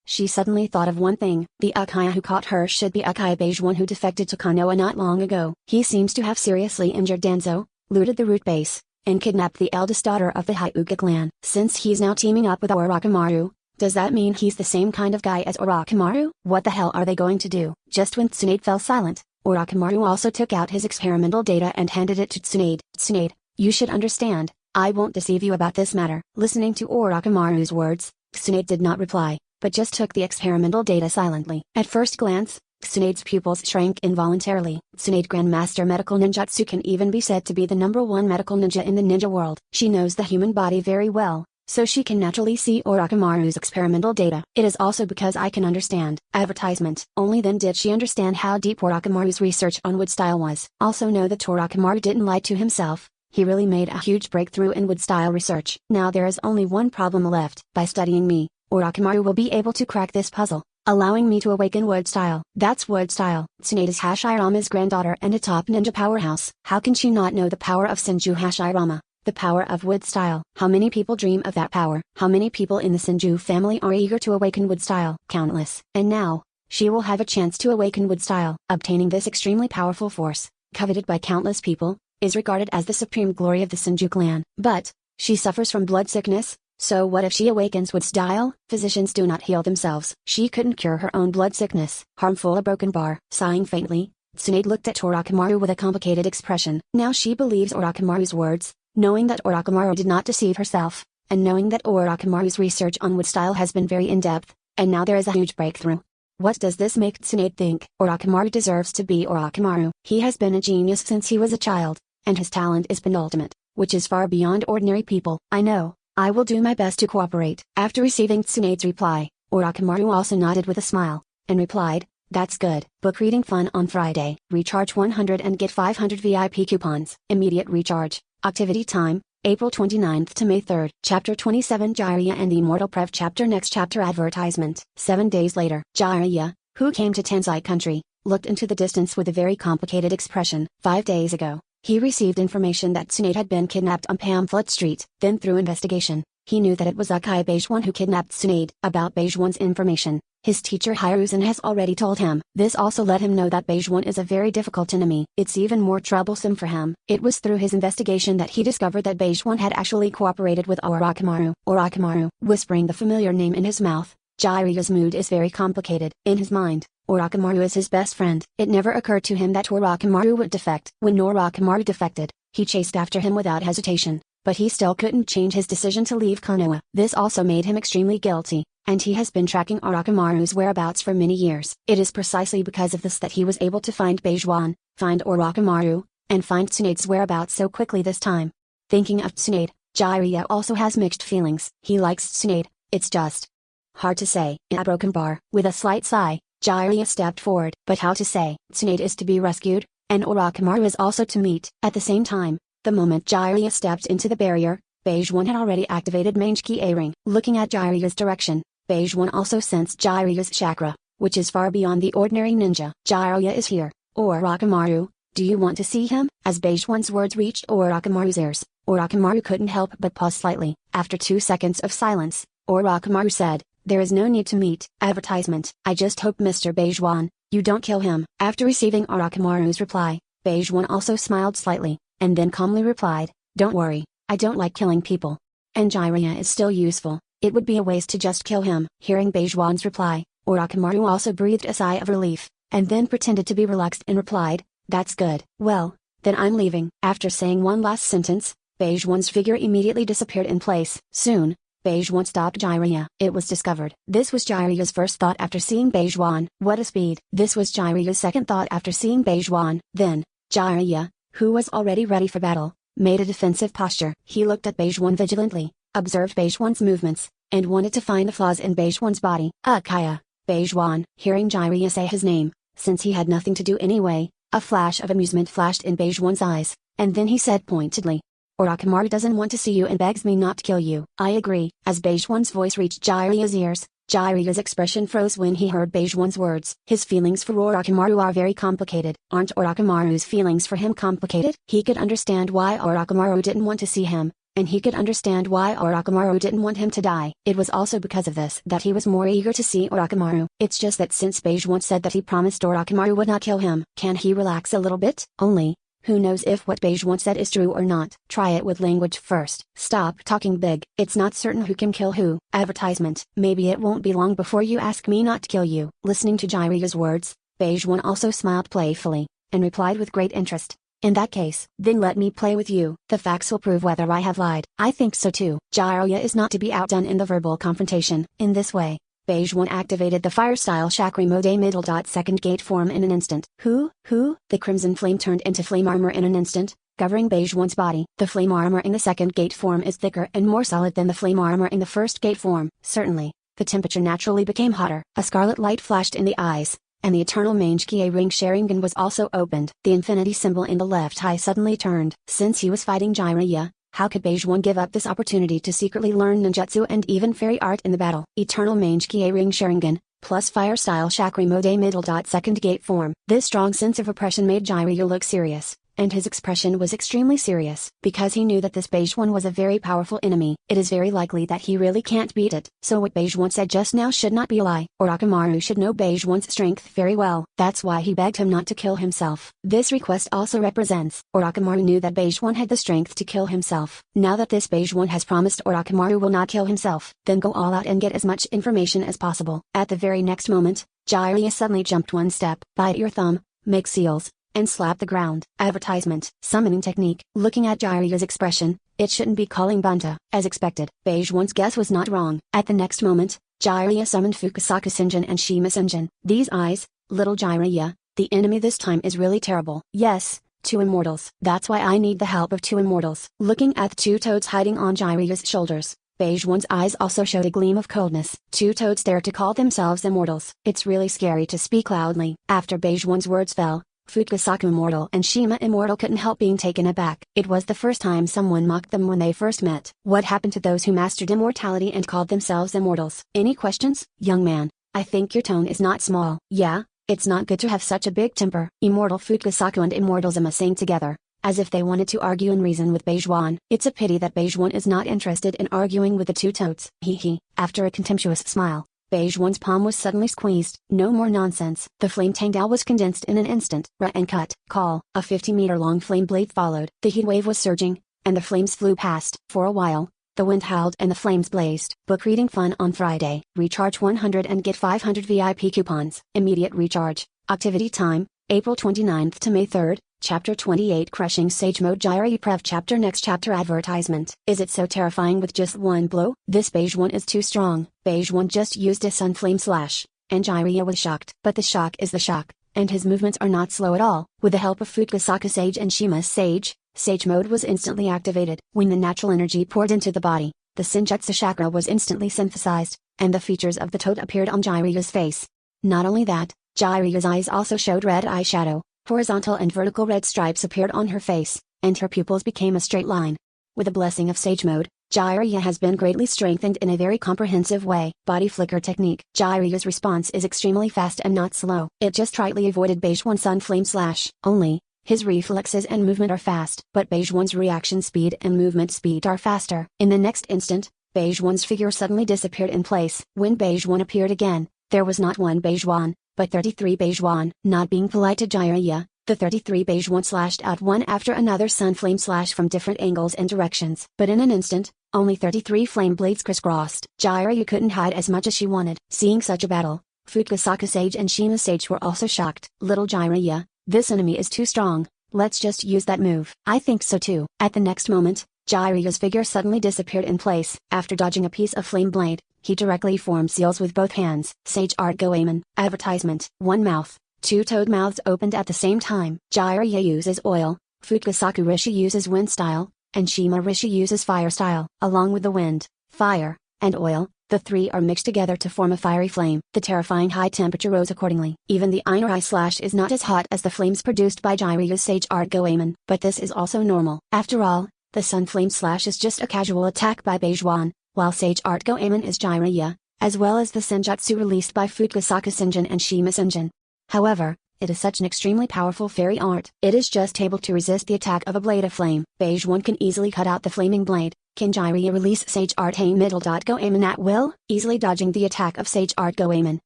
She suddenly thought of one thing. The Uchiha who caught her should be Uchiha Beige One who defected to Konoha not long ago. He seems to have seriously injured Danzo, looted the root base, and kidnapped the eldest daughter of the Hyuga clan. Since he's now teaming up with Orochimaru, does that mean he's the same kind of guy as Orochimaru? What the hell are they going to do? Just when Tsunade fell silent, Orochimaru also took out his experimental data and handed it to Tsunade. Tsunade, you should understand, I won't deceive you about this matter. Listening to Orochimaru's words, Tsunade did not reply, but just took the experimental data silently. At first glance, Tsunade's pupils shrank involuntarily. Tsunade Grandmaster Medical Ninjutsu can even be said to be the #1 medical ninja in the ninja world. She knows the human body very well, so she can naturally see Orochimaru's experimental data. It is also because I can understand. Advertisement. Only then did she understand how deep Orochimaru's research on wood style was. Also know that Orochimaru didn't lie to himself. He really made a huge breakthrough in wood style research. Now there is only one problem left. By studying me, Orochimaru will be able to crack this puzzle, allowing me to awaken wood style. That's wood style. Tsunade is Hashirama's granddaughter and a top ninja powerhouse. How can she not know the power of Senju Hashirama, the power of wood style? How many people dream of that power? How many people in the Senju family are eager to awaken wood style? Countless. And now, she will have a chance to awaken wood style. Obtaining this extremely powerful force, coveted by countless people, is regarded as the supreme glory of the Senju clan. But, she suffers from blood sickness. So what if she awakens wood style? Physicians do not heal themselves. She couldn't cure her own blood sickness. Harmful a broken bar. Sighing faintly, Tsunade looked at Orochimaru with a complicated expression. Now she believes Orochimaru's words, knowing that Orochimaru did not deceive herself, and knowing that Orochimaru's research on wood style has been very in-depth, and now there is a huge breakthrough. What does this make Tsunade think? Orochimaru deserves to be Orochimaru. He has been a genius since he was a child, and his talent is penultimate, which is far beyond ordinary people. I know, I will do my best to cooperate. After receiving Tsunade's reply, Orochimaru also nodded with a smile, and replied, that's good. Book reading fun on Friday. Recharge 100 and get 500 VIP coupons. Immediate recharge. Activity time, April 29th to May 3rd. Chapter 27 Jiraiya and the Immortal Prev Chapter Next chapter advertisement. 7 days later. Jiraiya, who came to Tensai country, looked into the distance with a very complicated expression. 5 days ago, he received information that Tsunade had been kidnapped on Pamphlet Street. Then through investigation, he knew that it was Akai Beige-One who kidnapped Tsunade. About Beige-One's information, his teacher Hiruzen has already told him. This also let him know that Beige-One is a very difficult enemy. It's even more troublesome for him. It was through his investigation that he discovered that Beige-One had actually cooperated with Orochimaru. Orochimaru, whispering the familiar name in his mouth, Jiraiya's mood is very complicated. In his mind, Orochimaru is his best friend. It never occurred to him that Orochimaru would defect. When Orochimaru defected, he chased after him without hesitation, but he still couldn't change his decision to leave Konoha. This also made him extremely guilty, and he has been tracking Orochimaru's whereabouts for many years. It is precisely because of this that he was able to find Beige-One, find Orochimaru, and find Tsunade's whereabouts so quickly this time. Thinking of Tsunade, Jiraiya also has mixed feelings. He likes Tsunade, it's just hard to say. In a broken bar, with a slight sigh, Jiraiya stepped forward. But how to say? Tsunade is to be rescued, and Orochimaru is also to meet. At the same time, the moment Jiraiya stepped into the barrier, Beige-One had already activated Mangekyō ring. Looking at Jiraiya's direction, Beige-One also sensed Jiraiya's chakra, which is far beyond the ordinary ninja. Jiraiya is here. Orochimaru, do you want to see him? As Beige-One's words reached Orochimaru's ears, Orochimaru couldn't help but pause slightly. After 2 seconds of silence, Orochimaru said, there is no need to meet. Advertisement. I just hope Mr. Beige-One, you don't kill him. After receiving Orochimaru's reply, Beige-One also smiled slightly, and then calmly replied, don't worry, I don't like killing people. And Jiraiya is still useful, it would be a waste to just kill him. Hearing Beige-One's reply, Orochimaru also breathed a sigh of relief, and then pretended to be relaxed and replied, that's good. Well, then I'm leaving. After saying one last sentence, Beige-One's figure immediately disappeared in place. Soon, Beige-One stopped Jiraiya. It was discovered. This was Jiraiya's first thought after seeing Beige-One. What a speed. This was Jiraiya's second thought after seeing Beige-One. Then, Jiraiya, who was already ready for battle, made a defensive posture. He looked at Beige-One vigilantly, observed Beige-One's movements, and wanted to find the flaws in Beige-One's body. Akaya, Beige-One. Hearing Jiraiya say his name, since he had nothing to do anyway, a flash of amusement flashed in Beige-One's eyes, and then he said pointedly, Orochimaru doesn't want to see you and begs me not to kill you. I agree. As Beige-One's voice reached Jiraiya's ears, Jiraiya's expression froze when he heard Beige-One's words. His feelings for Orochimaru are very complicated. Aren't Orochimaru's feelings for him complicated? He could understand why Orochimaru didn't want to see him, and he could understand why Orochimaru didn't want him to die. It was also because of this that he was more eager to see Orochimaru. It's just that since Beige-One said that he promised Orochimaru would not kill him, can he relax a little bit? Only, who knows if what Beige-One said is true or not. Try it with language first. Stop talking big. It's not certain who can kill who. Advertisement. Maybe it won't be long before you ask me not to kill you. Listening to Jiraiya's words, Beige-One also smiled playfully, and replied with great interest. In that case, then let me play with you. The facts will prove whether I have lied. I think so too. Jiraiya is not to be outdone in the verbal confrontation. In this way, Beige-One activated the fire-style chakra mode middle. Second gate form in an instant. Who? The crimson flame turned into flame armor in an instant, covering Beige-One's body. The flame armor in the second gate form is thicker and more solid than the flame armor in the first gate form. Certainly, the temperature naturally became hotter. A scarlet light flashed in the eyes, and the eternal Mangekyō ring Sharingan was also opened. The infinity symbol in the left eye suddenly turned. Since he was fighting Jiraiya, how could Beige-One give up this opportunity to secretly learn ninjutsu and even fairy art in the battle? Eternal Mangekyō ring Sharingan, plus fire-style chakra mode middle. Second gate form. This strong sense of oppression made Jiraiya look serious, and his expression was extremely serious. Because he knew that this Beige-One was a very powerful enemy, it is very likely that he really can't beat it. So what Beige-One said just now should not be a lie. Orochimaru should know Beige-One's strength very well. That's why he begged him not to kill himself. This request also represents, Orochimaru knew that Beige-One had the strength to kill himself. Now that this Beige-One has promised Orochimaru will not kill himself, then go all out and get as much information as possible. At the very next moment, Jiraiya suddenly jumped one step. Bite your thumb, make seals, and slap the ground. Advertisement. Summoning technique. Looking at Jiraiya's expression, it shouldn't be calling Bunta. As expected, Beige-One's guess was not wrong. At the next moment, Jiraiya summoned Fukasaka Senjin and Shima Senjin. These eyes, little Jiraiya, the enemy this time is really terrible. Yes, 2 immortals. That's why I need the help of 2 immortals. Looking at the 2 toads hiding on Jiraiya's shoulders, Beige One's eyes also showed a gleam of coldness. Two toads dare to call themselves immortals. It's really scary to speak loudly. After Beige One's words fell, Fukasaku Immortal and Shima Immortal couldn't help being taken aback. It was the first time someone mocked them when they first met. What happened to those who mastered immortality and called themselves immortals? Any questions? Young man, I think your tone is not small. Yeah, it's not good to have such a big temper. Immortal Fukasaku and Immortal Zima sang together, as if they wanted to argue and reason with Beige One. It's a pity that Beige One is not interested in arguing with the two toads. Hee. After a contemptuous smile, Beige One's palm was suddenly squeezed. No more nonsense. The flame Tangdao was condensed in an instant. And cut. Call. A 50-meter-long flame blade followed. The heat wave was surging, and the flames flew past. For a while, the wind howled and the flames blazed. Book reading fun on Friday. Recharge 100 and get 500 VIP coupons. Immediate recharge. Activity time, April 29th to May 3rd. Chapter 28 Crushing Sage Mode Jiraiya Prev Chapter Next Chapter Advertisement. Is it so terrifying with just one blow? This Beige One is too strong. Beige One just used a sun flame slash, and Jiraiya was shocked. But the shock is the shock, and his movements are not slow at all. With the help of Fukasaku Sage and Shima's Sage, Sage Mode was instantly activated. When the natural energy poured into the body, the Senjutsu chakra was instantly synthesized, and the features of the toad appeared on Jiraiya's face. Not only that, Jiraiya's eyes also showed red eyeshadow. Horizontal and vertical red stripes appeared on her face, and her pupils became a straight line. With the blessing of Sage Mode, Jiraiya has been greatly strengthened in a very comprehensive way. Body flicker technique. Jiraiya's response is extremely fast and not slow. It just rightly avoided Beige One's sun flame slash. Only, his reflexes and movement are fast. But Beige One's reaction speed and movement speed are faster. In the next instant, Beige One's figure suddenly disappeared in place. When Beige One appeared again, there was not one Beige One, but 33 Beige One. Not being polite to Jiraiya, the 33 Beige One slashed out one after another sun flame slash from different angles and directions. But in an instant, only 33 flame blades crisscrossed. Jiraiya couldn't hide as much as she wanted. Seeing such a battle, Fukasaku Sage and Shima Sage were also shocked. Little Jiraiya, this enemy is too strong, let's just use that move. I think so too. At the next moment, Jiraiya's figure suddenly disappeared in place. After dodging a piece of flame blade, he directly formed seals with both hands. Sage Art Goemon. Advertisement. One mouth. Two toad mouths opened at the same time. Jiraiya uses oil, Fukasaku Rishi uses wind style, and Shima Rishi uses fire style. Along with the wind, fire, and oil, the three are mixed together to form a fiery flame. The terrifying high temperature rose accordingly. Even the Eye slash is not as hot as the flames produced by Jiraiya's Sage Art Goemon. But this is also normal. After all, the sun flame slash is just a casual attack by Beige One, while Sage Art Goemon is Jiraiya, as well as the Senjutsu released by Fukasaku Senjin and Shima Senjin. However, it is such an extremely powerful fairy art. It is just able to resist the attack of a blade of flame. Beige One can easily cut out the flaming blade. Can Jiraiya release Sage Art Goemon at will? Easily dodging the attack of Sage Art Goemon,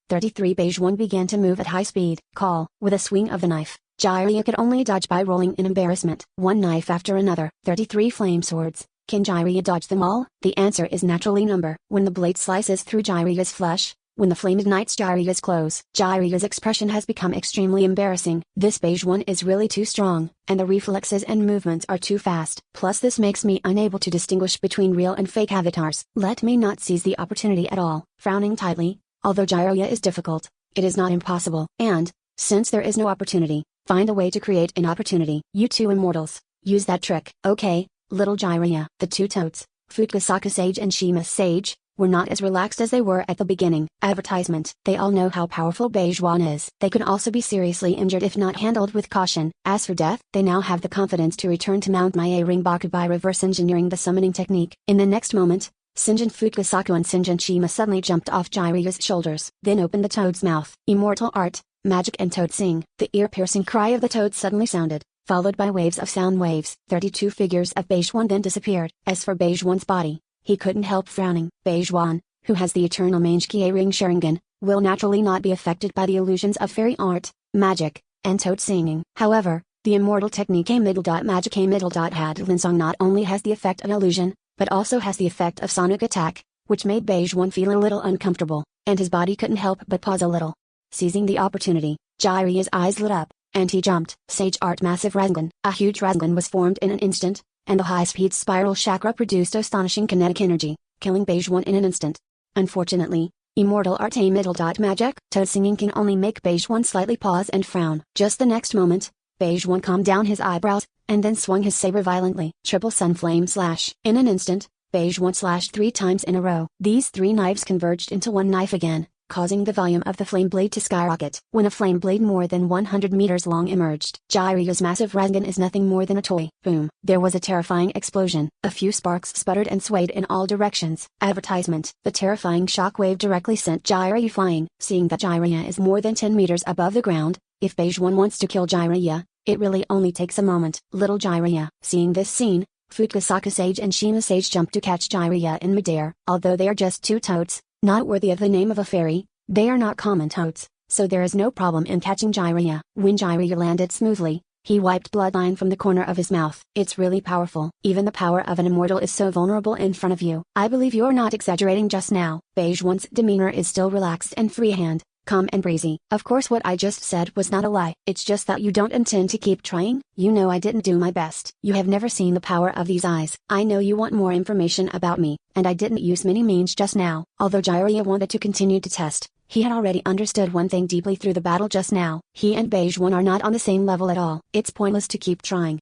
33 Beige One began to move at high speed. Call. With a swing of the knife, Jiraiya could only dodge by rolling in embarrassment. One knife after another. 33 flame swords. Can Jiraiya dodge them all? The answer is naturally number. When the blade slices through Jiraiya's flesh, when the flame ignites Jiraiya's clothes, Jiraiya's expression has become extremely embarrassing. This Beige One is really too strong, and the reflexes and movements are too fast. Plus this makes me unable to distinguish between real and fake avatars. Let me not seize the opportunity at all. Frowning tightly, although Jiraiya is difficult, it is not impossible. And, since there is no opportunity, find a way to create an opportunity. You two immortals, use that trick. Okay, little Jiraiya. The two toads, Fukasaku Sage and Shima Sage, were not as relaxed as they were at the beginning. Advertisement. They all know how powerful Beige One is. They could also be seriously injured if not handled with caution. As for death, they now have the confidence to return to Mount Maya Ringbaku by reverse engineering the summoning technique. In the next moment, Senjin Fukasaku and Senjin Shima suddenly jumped off Jiraiya's shoulders, then opened the toad's mouth. Immortal art, magic and toad sing. The ear-piercing cry of the toad suddenly sounded, followed by waves of sound waves. 32 figures of Beige One then disappeared. As for Beige One's body, he couldn't help frowning. Beige One, who has the eternal Mangekyō ring Sharingan, will naturally not be affected by the illusions of fairy art, magic, and toad singing. However, the immortal technique Magic had Linsong not only has the effect of illusion, but also has the effect of sonic attack, which made Beige One feel a little uncomfortable, and his body couldn't help but pause a little. Seizing the opportunity, Jiraiya's eyes lit up, and he jumped. Sage Art Massive Rasengan. A huge Rasengan was formed in an instant, and the high-speed spiral chakra produced astonishing kinetic energy, killing Beige One in an instant. Unfortunately, Immortal Art Magic toad singing can only make Beige One slightly pause and frown. Just the next moment, Beige One calmed down his eyebrows, and then swung his saber violently. Triple Sun Flame Slash. In an instant, Beige 1 slashed 3 times in a row. These 3 knives converged into one knife again, causing the volume of the flame blade to skyrocket. When a flame blade more than 100 meters long emerged, Jiraiya's massive Rasengan is nothing more than a toy. Boom! There was a terrifying explosion. A few sparks sputtered and swayed in all directions. Advertisement. The terrifying shockwave directly sent Jiraiya flying. Seeing that Jiraiya is more than 10 meters above the ground, if Beige 1 wants to kill Jiraiya, it really only takes a moment. Little Jiraiya. Seeing this scene, Fukusaka Sage and Shima Sage jumped to catch Jiraiya in midair. Although they are just 2 toads, not worthy of the name of a fairy, they are not common toads, so there is no problem in catching Jiraiya. When Jiraiya landed smoothly, he wiped bloodline from the corner of his mouth. It's really powerful. Even the power of an immortal is so vulnerable in front of you. I believe you're not exaggerating just now. Beige 1's demeanor is still relaxed and freehand, calm and breezy. Of course what I just said was not a lie. It's just that you don't intend to keep trying. You know I didn't do my best. You have never seen the power of these eyes. I know you want more information about me, and I didn't use many means just now. Although Jiraiya wanted to continue to test, he had already understood one thing deeply through the battle just now. He and Beige 1 are not on the same level at all. It's pointless to keep trying.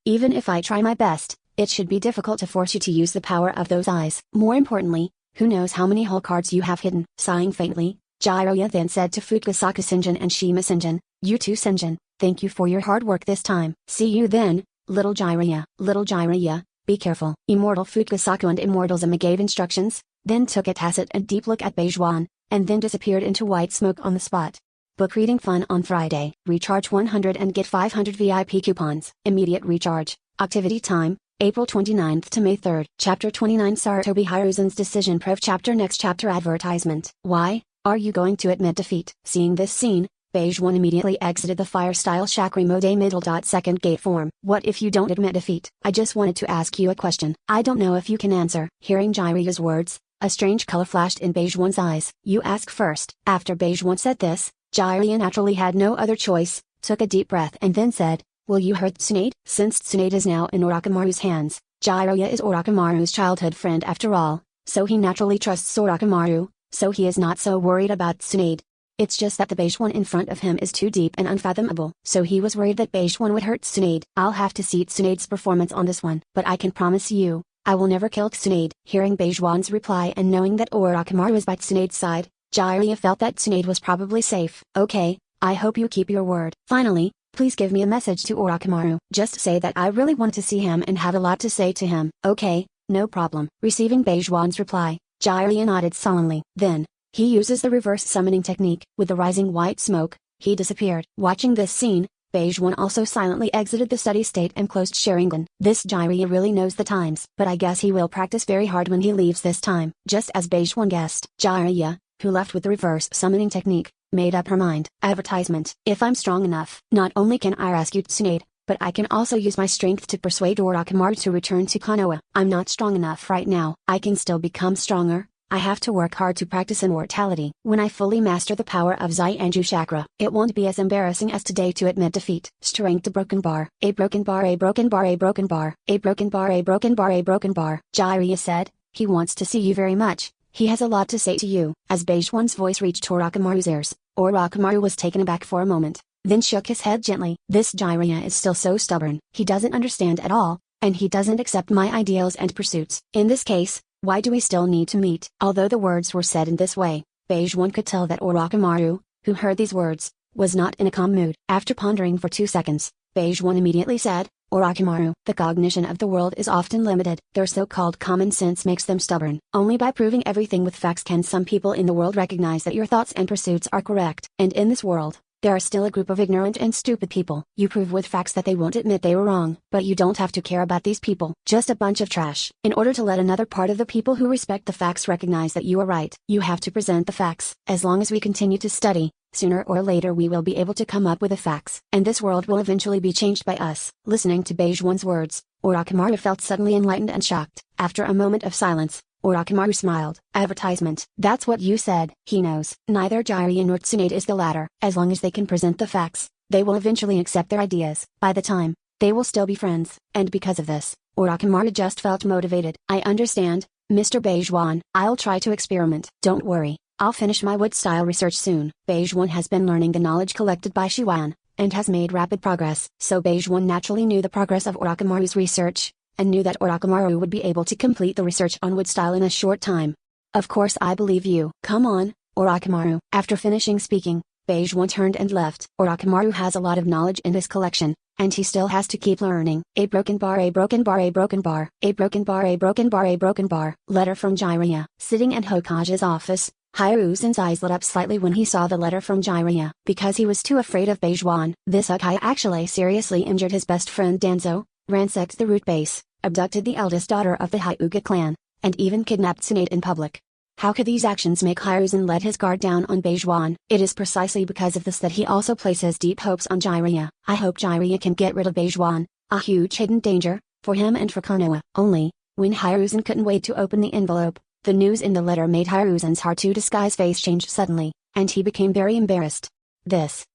Even if I try my best, it should be difficult to force you to use the power of those eyes. More importantly, who knows how many whole cards you have hidden. Sighing faintly, Jiraiya then said to Fukusaka Senjin and Shima Senjin, "You too Senjin, thank you for your hard work this time. See you then, little Jiraiya." Little Jiraiya, be careful. Immortal Fukusaka and Immortal Zama gave instructions, then took a tacit and deep look at Beige 1, and then disappeared into white smoke on the spot. Book reading fun on Friday. Recharge 100 and get 500 VIP coupons. Immediate recharge. Activity time, April 29th to May 3rd. Chapter 29 Sarutobi Hiruzen's Decision Proof Chapter Next Chapter Advertisement. Why are you going to admit defeat? Seeing this scene, Beige 1 immediately exited the fire-style Chakra Mode middle. Second gate form. What if you don't admit defeat? I just wanted to ask you a question. I don't know if you can answer. Hearing Jiraiya's words, a strange color flashed in Beige 1's eyes. You ask first. After Beige 1 said this, Jiraiya naturally had no other choice, took a deep breath and then said, "Will you hurt Tsunade?" Since Tsunade is now in Orochimaru's hands, Jiraiya is Orochimaru's childhood friend after all, so he naturally trusts Orochimaru, so he is not so worried about Tsunade. It's just that the Beige 1 in front of him is too deep and unfathomable, so he was worried that Beige 1 would hurt Tsunade. I'll have to see Tsunade's performance on this one, but I can promise you, I will never kill Tsunade. Hearing Beige 1's reply and knowing that Orochimaru is by Tsunade's side, Jiraiya felt that Tsunade was probably safe. Okay, I hope you keep your word. Finally, please give me a message to Orochimaru. Just say that I really want to see him and have a lot to say to him. Okay, no problem. Receiving Beige 1's reply, Jiraiya nodded sullenly. Then, he uses the reverse summoning technique. With the rising white smoke, he disappeared. Watching this scene, Beige 1 also silently exited the steady state and closed Sharingan. This Jiraiya really knows the times. But I guess he will practice very hard when he leaves this time. Just as Beige 1 guessed, Jiraiya, who left with the reverse summoning technique, made up her mind. Advertisement. If I'm strong enough, not only can I rescue Tsunade, but I can also use my strength to persuade Orochimaru to return to Konoha. I'm not strong enough right now. I can still become stronger. I have to work hard to practice immortality. When I fully master the power of Zyuanju Chakra, it won't be as embarrassing as today to admit defeat. Strength. A broken bar. A broken bar. A broken bar. A broken bar. A broken bar. A broken bar. A broken bar. Jiraiya said, he wants to see you very much. He has a lot to say to you. As Beige 1's voice reached Orochimaru's ears, Orochimaru was taken aback for a moment, then shook his head gently. This Jiraiya is still so stubborn. He doesn't understand at all, and he doesn't accept my ideals and pursuits. In this case, why do we still need to meet? Although the words were said in this way, Beige 1 could tell that Orochimaru, who heard these words, was not in a calm mood. After pondering for 2 seconds, Beige 1 immediately said, Orochimaru, the cognition of the world is often limited. Their so-called common sense makes them stubborn. Only by proving everything with facts can some people in the world recognize that your thoughts and pursuits are correct. And in this world, there are still a group of ignorant and stupid people. You prove with facts that they won't admit they were wrong. But you don't have to care about these people. Just a bunch of trash. In order to let another part of the people who respect the facts recognize that you are right, you have to present the facts. As long as we continue to study, sooner or later we will be able to come up with the facts. And this world will eventually be changed by us. Listening to Beige 1's words, Orochimaru felt suddenly enlightened and shocked. After a moment of silence, Orochimaru smiled. Advertisement. That's what you said. He knows. Neither Jiraiya nor Tsunade is the latter. As long as they can present the facts, they will eventually accept their ideas. By the time, they will still be friends. And because of this, Orochimaru just felt motivated. I understand, Mr. Beige 1. I'll try to experiment. Don't worry, I'll finish my wood-style research soon. Beige 1 has been learning the knowledge collected by Shiwan, and has made rapid progress. So Beige 1 naturally knew the progress of Orochimaru's research. and knew that Orochimaru would be able to complete the research on wood style in a short time. Of course I believe you. Come on, Orochimaru. After finishing speaking, Beige One turned and left. Orochimaru has a lot of knowledge in his collection, and he still has to keep learning. A broken bar, a broken bar, a broken bar, a broken bar, a broken bar, a broken bar. Letter from Jiraiya. Sitting in Hokage's office, Hiruzen's eyes lit up slightly when he saw the letter from Jiraiya. Because he was too afraid of Beige One, this Uchiha actually seriously injured his best friend Danzo, ransacked the root base, abducted the eldest daughter of the Hyuga clan, and even kidnapped Tsunade in public. How could these actions make Hiruzen let his guard down on Beige One? It is precisely because of this that he also places deep hopes on Jiraiya. I hope Jiraiya can get rid of Beige One, a huge hidden danger, for him and for Konoha. Only, when Hiruzen couldn't wait to open the envelope, the news in the letter made Hiruzen's hard-to-disguise face change suddenly, and he became very embarrassed. This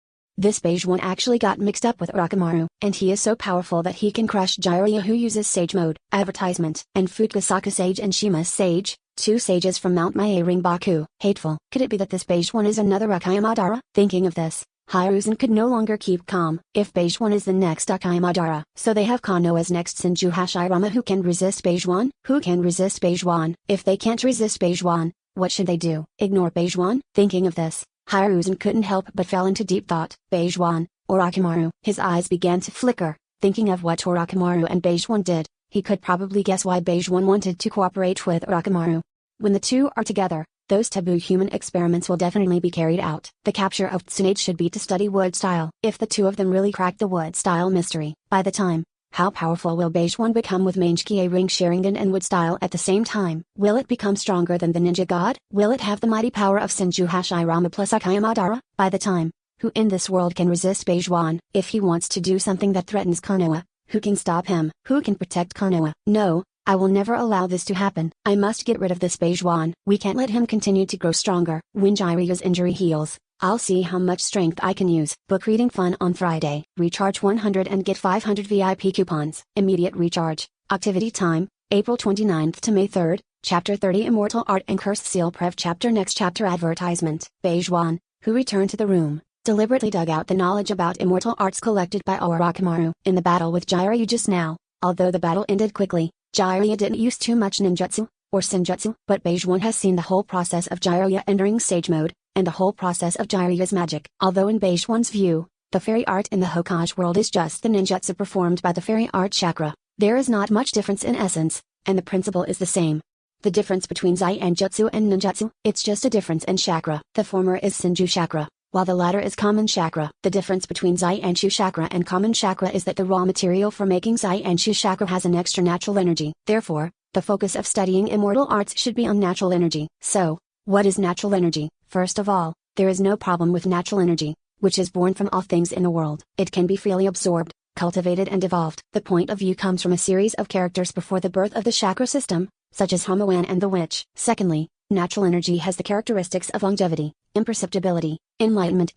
Beige One actually got mixed up with Orochimaru, and he is so powerful that he can crush Jiraiya, who uses Sage Mode. Advertisement. And Fukusaka Sage and Shima Sage, 2 sages from Mount Rinbaku. Hateful. Could it be that this Beige One is another Uchiha Madara? Thinking of this, Hiruzen could no longer keep calm. If Beige One is the next Uchiha Madara, so they have Konoha's next Senju Hashirama. Who can resist Beige One? Who can resist Beige One? If they can't resist Beige One, what should they do? Ignore Beige One? Thinking of this, Hiruzen couldn't help but fell into deep thought. Beige One, Orochimaru. His eyes began to flicker, thinking of what Orochimaru and Beige One did. He could probably guess why Beige One wanted to cooperate with Orochimaru. When the two are together, those taboo human experiments will definitely be carried out. The capture of Tsunade should be to study wood style. If the two of them really crack the wood style mystery, by the time, how powerful will Beige One become with Mangekyō Ring Sharingan and wood style at the same time? Will it become stronger than the ninja god? Will it have the mighty power of Senju Hashirama plus Uchiha Madara? By the time, who in this world can resist Beige One? If he wants to do something that threatens Konoha, who can stop him? Who can protect Konoha? No, I will never allow this to happen. I must get rid of this Beige One. We can't let him continue to grow stronger. When Jiraiya's injury heals, I'll see how much strength I can use. Book reading fun on Friday. Recharge 100 and get 500 VIP coupons. Immediate recharge. Activity time, April 29th to May 3rd. Chapter 30 Immortal Art and Cursed Seal Prev Chapter Next Chapter Advertisement. Beige One, who returned to the room, deliberately dug out the knowledge about immortal arts collected by Orochimaru in the battle with Jiraiya just now. Although the battle ended quickly, Jiraiya didn't use too much ninjutsu, or senjutsu, but Beige One has seen the whole process of Jiraiya entering Sage Mode, and the whole process of Jiraiya's magic. Although in Beige One's view, the fairy art in the Hokage world is just the ninjutsu performed by the fairy art chakra, there is not much difference in essence, and the principle is the same. The difference between Zainjutsu and ninjutsu, it's just a difference in chakra. The former is Senju chakra, while the latter is common chakra. The difference between Zainchu chakra and common chakra is that the raw material for making Zainchu chakra has an extra natural energy. Therefore, the focus of studying immortal arts should be on natural energy. So, what is natural energy? First of all, there is no problem with natural energy, which is born from all things in the world. It can be freely absorbed, cultivated and evolved. The point of view comes from a series of characters before the birth of the chakra system, such as Homoan and the witch. Secondly, natural energy has the characteristics of longevity, imperceptibility, enlightenment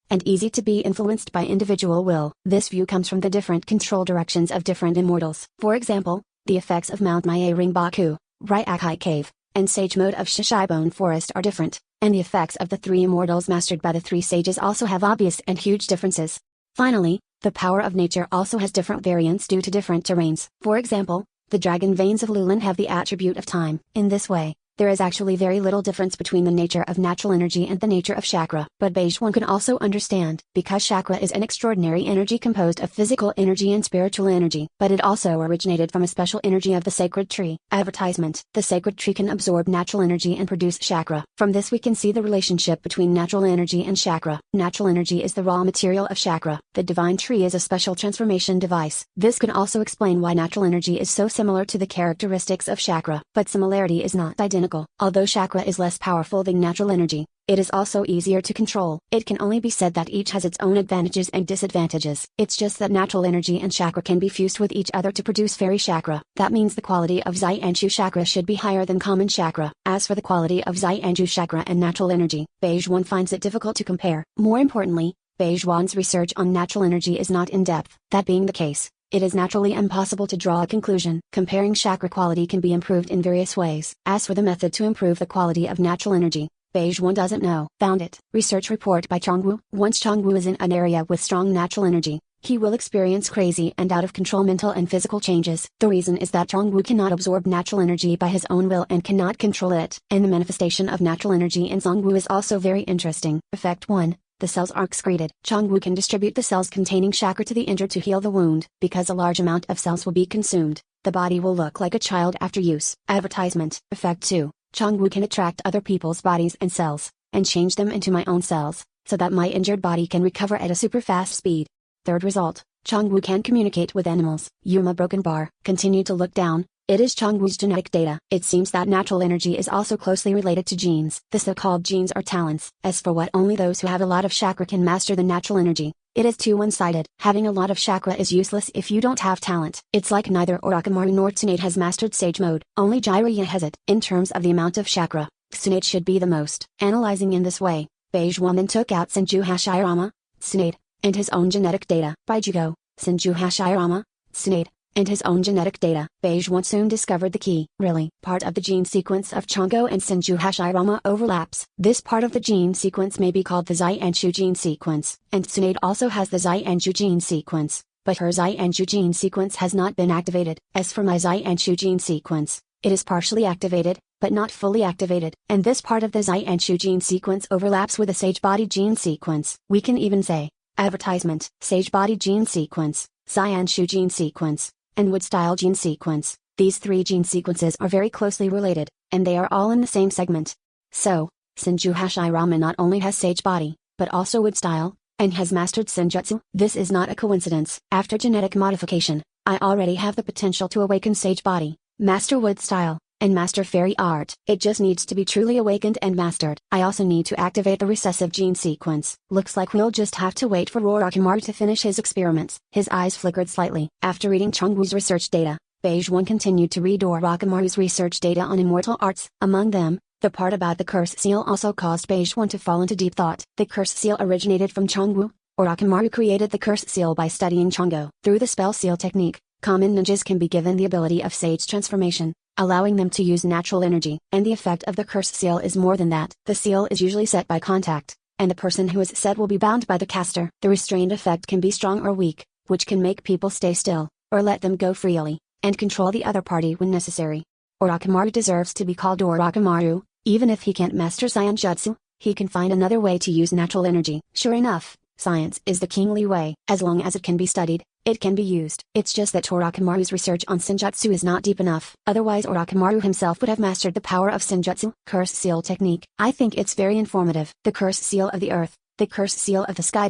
and easy to be influenced by individual will. This view comes from the different control directions of different immortals. For example, the effects of Mount Rinbaku, Ryakai Cave, and Sage Mode of Shishibone Forest are different, and the effects of the 3 immortals mastered by the 3 sages also have obvious and huge differences. Finally, the power of nature also has different variants due to different terrains. For example, the dragon veins of Lulin have the attribute of time. In this way, there is actually very little difference between the nature of natural energy and the nature of chakra. But Beige One can also understand, because chakra is an extraordinary energy composed of physical energy and spiritual energy. But it also originated from a special energy of the sacred tree. Advertisement. The sacred tree can absorb natural energy and produce chakra. From this we can see the relationship between natural energy and chakra. Natural energy is the raw material of chakra. The divine tree is a special transformation device. This can also explain why natural energy is so similar to the characteristics of chakra. But similarity is not identical. Although chakra is less powerful than natural energy, it is also easier to control. It can only be said that each has its own advantages and disadvantages. It's just that natural energy and chakra can be fused with each other to produce fairy chakra. That means the quality of Zainchu chakra should be higher than common chakra. As for the quality of Zainchu chakra and natural energy, Beige One finds it difficult to compare. More importantly, Beige One's research on natural energy is not in depth. That being the case, it is naturally impossible to draw a conclusion. Comparing chakra quality can be improved in various ways. As for the method to improve the quality of natural energy, Beige One doesn't know. Found it. Research report by Chongwu. Once Chongwu is in an area with strong natural energy, he will experience crazy and out of control mental and physical changes. The reason is that Chongwu cannot absorb natural energy by his own will and cannot control it. And the manifestation of natural energy in Zongwu is also very interesting. Effect 1. The cells are excreted. Chongwu can distribute the cells containing chakra to the injured to heal the wound. Because a large amount of cells will be consumed, the body will look like a child after use. Advertisement. Effect 2. Chongwu can attract other people's bodies and cells, and change them into my own cells, so that my injured body can recover at a super fast speed. Third result, Chongwu can communicate with animals. Yuma Broken Bar. Continue to look down. It is Chongwu's genetic data. It seems that natural energy is also closely related to genes. The so-called genes are talents. As for what only those who have a lot of chakra can master the natural energy, it is too one-sided. Having a lot of chakra is useless if you don't have talent. It's like neither Orochimaru nor Tsunade has mastered Sage Mode. Only Jiraiya has it. In terms of the amount of chakra, Tsunade should be the most. Analyzing in this way, Beige Woman took out Senju Hashirama, Tsunade, and his own genetic data. By Jugo, Senju Hashirama, Tsunade, and his own genetic data. Beige One soon discovered the key. Really, part of the gene sequence of Chongo and Senju Hashirama overlaps. This part of the gene sequence may be called the Zai-Anshu gene sequence. And Tsunade also has the Zai-Anshu gene sequence, but her Zai-Anshu gene sequence has not been activated. As for my Zai-Anshu gene sequence, it is partially activated, but not fully activated. And this part of the Zai-Anshu gene sequence overlaps with the Sage Body gene sequence. We can even say, advertisement, Sage Body gene sequence, Zai-Anshu gene sequence, and Wood Style gene sequence. These three gene sequences are very closely related, and they are all in the same segment. So, Senju Hashirama not only has Sage Body, but also Wood Style, and has mastered Senjutsu. This is not a coincidence. After genetic modification, I already have the potential to awaken Sage Body, master Wood Style, and master Fairy Art. It just needs to be truly awakened and mastered. I also need to activate the recessive gene sequence. Looks like we'll just have to wait for Orochimaru to finish his experiments. His eyes flickered slightly. After reading Chongwu's research data, Beige One continued to read Orochimaru's research data on immortal arts. Among them, the part about the curse seal also caused Beige One to fall into deep thought. The curse seal originated from Chongwu. Orochimaru created the curse seal by studying Chongo. Through the spell seal technique, common ninjas can be given the ability of sage transformation, allowing them to use natural energy. And the effect of the curse seal is more than that. The seal is usually set by contact, and the person who is set will be bound by the caster. The restrained effect can be strong or weak, which can make people stay still, or let them go freely, and control the other party when necessary. Orochimaru deserves to be called Orochimaru. Even if he can't master Saiyan-jutsu, he can find another way to use natural energy. Sure enough, science is the kingly way. As long as it can be studied, it can be used. It's just that Orochimaru's research on Senjutsu is not deep enough. Otherwise Orochimaru himself would have mastered the power of Senjutsu. Curse seal technique. I think it's very informative. The curse seal of the earth, the curse seal of the sky.